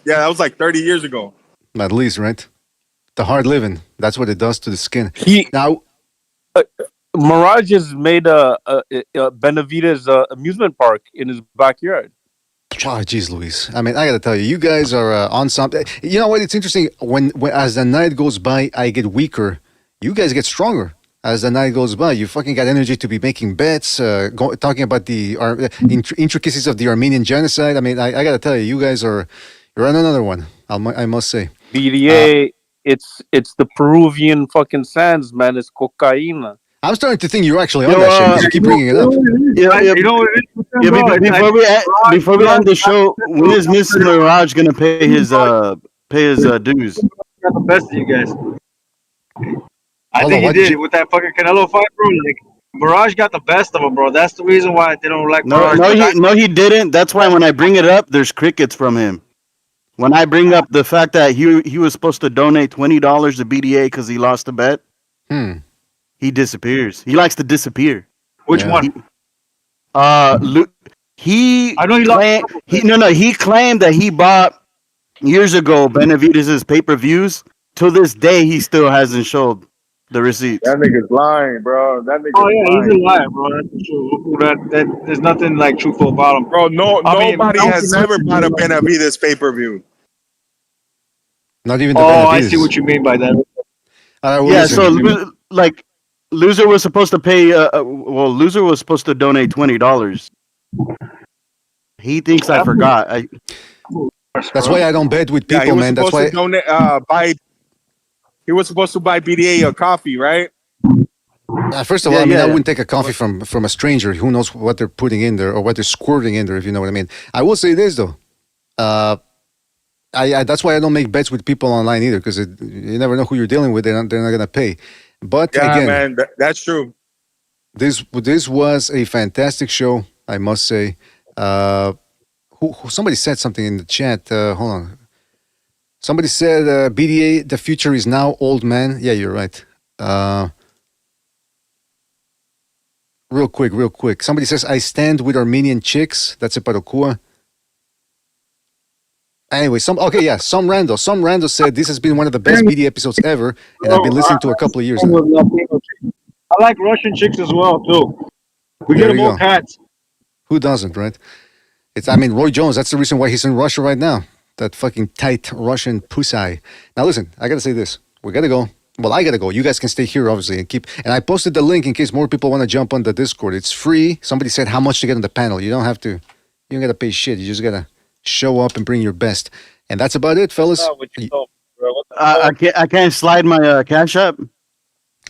Yeah, that was like 30 years ago. At least, right? The hard living. That's what it does to the skin. Now, Mirage has made a Benavidez amusement park in his backyard. Oh, geez, Luis. I mean, I gotta tell you, you guys are on something. You know what? It's interesting. When as the night goes by, I get weaker. You guys get stronger as the night goes by. You fucking got energy to be making bets, talking about the intricacies of the Armenian genocide. I mean, I gotta tell you, you guys you're on another one. I must say. BDA, it's the Peruvian fucking sands, man. It's cocaine. I'm starting to think you're actually on that shit because you keep bringing it up. Before we end the show, when is Mr. Mirage gonna pay his dues? Got the best of you guys. I think he did with that fucking Canelo fight, bro. Like Mirage got the best of him, bro. That's the reason why they don't like Mirage. No, he didn't. That's why when I bring it up, there's crickets from him. When I bring up the fact that he was supposed to donate $20 to BDA because he lost a bet, he disappears. He likes to disappear. Which one? He I know he lost. He claimed that he bought years ago Benavidez's pay-per-views. To this day, he still hasn't showed the receipts. That nigga's lying, bro. That nigga's lying. He's a liar, bro. That's for sure. That there's nothing like truthful about him, bro. Nobody has ever bought a Benavidez pay-per-view. Not even the Benavidez. I see what you mean by that. Loser was supposed to pay. Loser was supposed to donate $20. He thinks I forgot. That's why I don't bet with people, man. That's why. He was supposed to buy BDA a coffee, right? First of all, I wouldn't take a coffee from a stranger. Who knows what they're putting in there or what they're squirting in there, if you know what I mean. I will say this though. That's why I don't make bets with people online either, because you never know who you're dealing with. They're not gonna pay. But again, man, that's true. This was a fantastic show, I must say. Somebody said something in the chat. Hold on. Somebody said BDA, the future is now, old man. Yeah, you're right. Real quick. Somebody says, I stand with Armenian chicks. That's a Parokua. Anyway, some rando said this has been one of the best BDA episodes ever, and I've been listening to a couple of years now. I like Russian chicks as well, too. We get them all cats. Who doesn't, right? Roy Jones, that's the reason why he's in Russia right now. That fucking tight Russian pussy. Now listen, I gotta say this. We gotta go. Well, I gotta go. You guys can stay here, obviously, and keep. And I posted the link in case more people want to jump on the Discord. It's free. Somebody said how much to get on the panel. You don't have to. You don't gotta pay shit. You just gotta show up and bring your best. And that's about it, fellas. I can't slide my Cash App.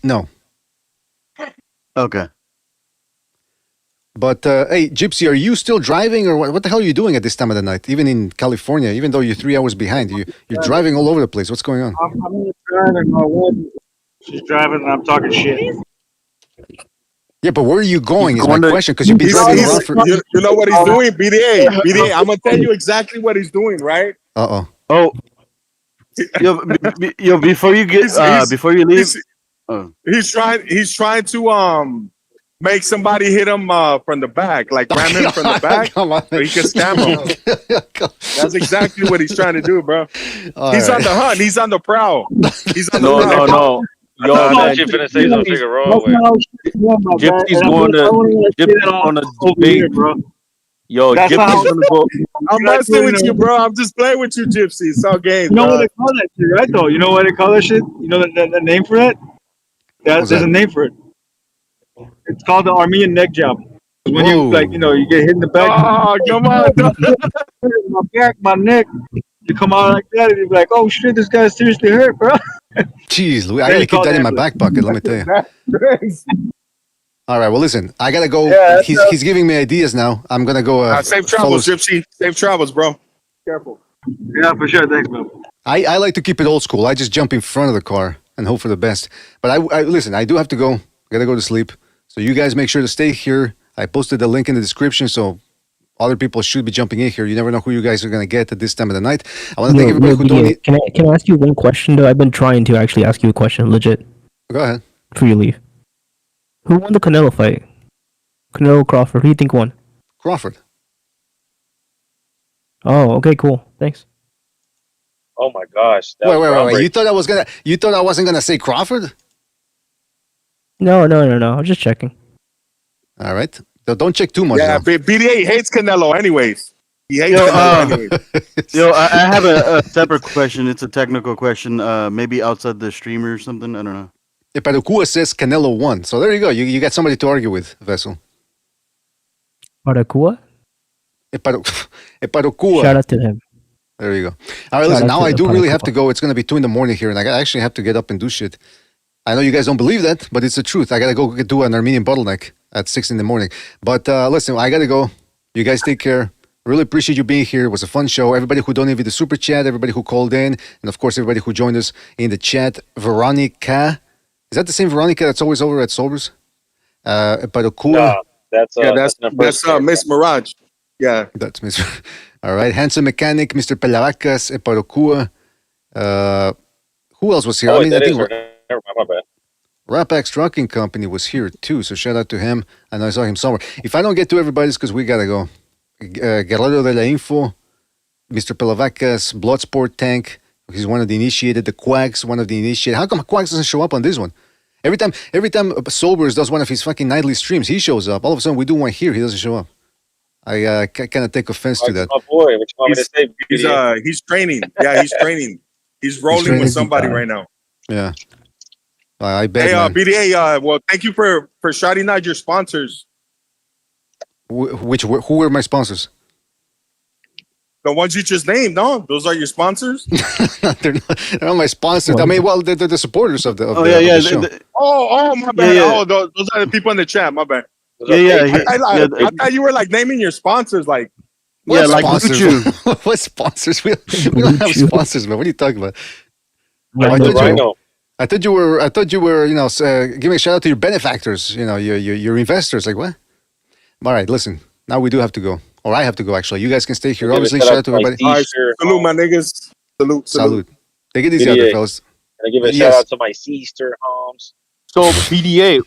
No. Okay. But hey, Gypsy, are you still driving, or what the hell are you doing at this time of the night? Even in California, even though you're 3 hours behind, you're driving all over the place. What's going on? I'm driving. My wife, she's driving, and I'm talking shit. Yeah, but where are you going? Is my question, because you've been driving around for. You know what he's doing, BDA. BDA, I'm gonna tell you exactly what he's doing, right? Oh. Yo, before you get before you leave, he's trying to make somebody hit him from the back, like ram him from the back, so he can scam him. That's exactly what he's trying to do, bro. He's on the hunt. He's on the prowl. He's on the prowl. No. Yo, I man, thought you finna say something wrong. Gypsy's going to debate, bro. Yo, That's Gypsy's gonna go. I'm messing with you, bro. I'm just playing with you, Gypsy. It's all game. You know what they call that shit, right? Though you know what they call that shit. You know the name for that? There's a name for it. It's called the Armenian neck job. When you you get hit in the back. Oh, come on, my back, my neck. You come out like that, and you're like, "Oh shit, this guy's seriously hurt, bro." Jeez, Louis, I gotta keep that in my back pocket. Let me tell you. All right, well, listen, I gotta go. Yeah, he's giving me ideas now. I'm gonna go. Safe travels, Gypsy. Safe travels, bro. Careful. Yeah, for sure. Thanks, man. I like to keep it old school. I just jump in front of the car and hope for the best. But I listen, I do have to go. I gotta go to sleep. So you guys make sure to stay here. I posted the link in the description, so other people should be jumping in here. You never know who you guys are gonna get at this time of the night. I want to thank everybody who donated. Can I ask you one question though? I've been trying to actually ask you a question, legit. Go ahead. Before you leave. Who won the Canelo fight? Canelo Crawford. Who do you think won? Crawford. Oh, okay, cool. Thanks. Oh my gosh. Wait. You thought I wasn't gonna say Crawford? No. I'm just checking. All right. So don't check too much. Yeah, BDA hates Canelo anyways. He hates Canelo anyways. Yo, I have a separate question. It's a technical question. Maybe outside the streamer or something. I don't know. Eparukua says Canelo won. So there you go. You got somebody to argue with, Vessel. Parakua? Eparukua. Shout out to him. There you go. All right, listen, now I do really have to go. It's going to be 2 a.m. here, and I actually have to get up and do shit. I know you guys don't believe that, but it's the truth. I got to go do an Armenian bottleneck at 6 a.m. But listen, I got to go. You guys take care. Really appreciate you being here. It was a fun show. Everybody who donated the super chat, everybody who called in, and of course, everybody who joined us in the chat. Veronica. Is that the same Veronica that's always over at Sobers? Eparukua. No, that's Miss Mirage. Yeah. That's Miss. All right. Handsome Mechanic, Mr. Pelavacas, Eparukua. Who else was here? Oh, I think never mind, my bad. Rapax Trucking Company was here too, so shout out to him. I know I saw him somewhere. If I don't get to everybody, it's because we gotta go. Guerrero de la Info, Mr. Pelavacas, Bloodsport Tank. He's one of the initiated. The Quacks, one of the initiated. How come Quacks doesn't show up on this one? Every time Sobers does one of his fucking nightly streams, he shows up. All of a sudden, we do one here, he doesn't show up. I kind of take offense to that. My boy, what you want me to say? He's training. Yeah, he's training. He's rolling with somebody right now. Yeah. I bet. Hey, BDA, well, thank you for shouting out your sponsors. Who were my sponsors? The ones you just named, no? Those are your sponsors? they're not my sponsors. I mean, well, they're the supporters of the show. My bad. Yeah. Those are the people in the chat. My bad. I thought you were like naming your sponsors, like. What sponsors? What sponsors? We don't have sponsors, man. What are you talking about? I thought you were, giving a shout out to your benefactors, your investors. Like what? All right, listen. Now we do have to go. Or I have to go, actually. You guys can stay here. Obviously, shout out to everybody. All right, salute, my niggas. Salute. Take it easy out there, fellas. Can I give a shout out to my sister homes? So, BDA,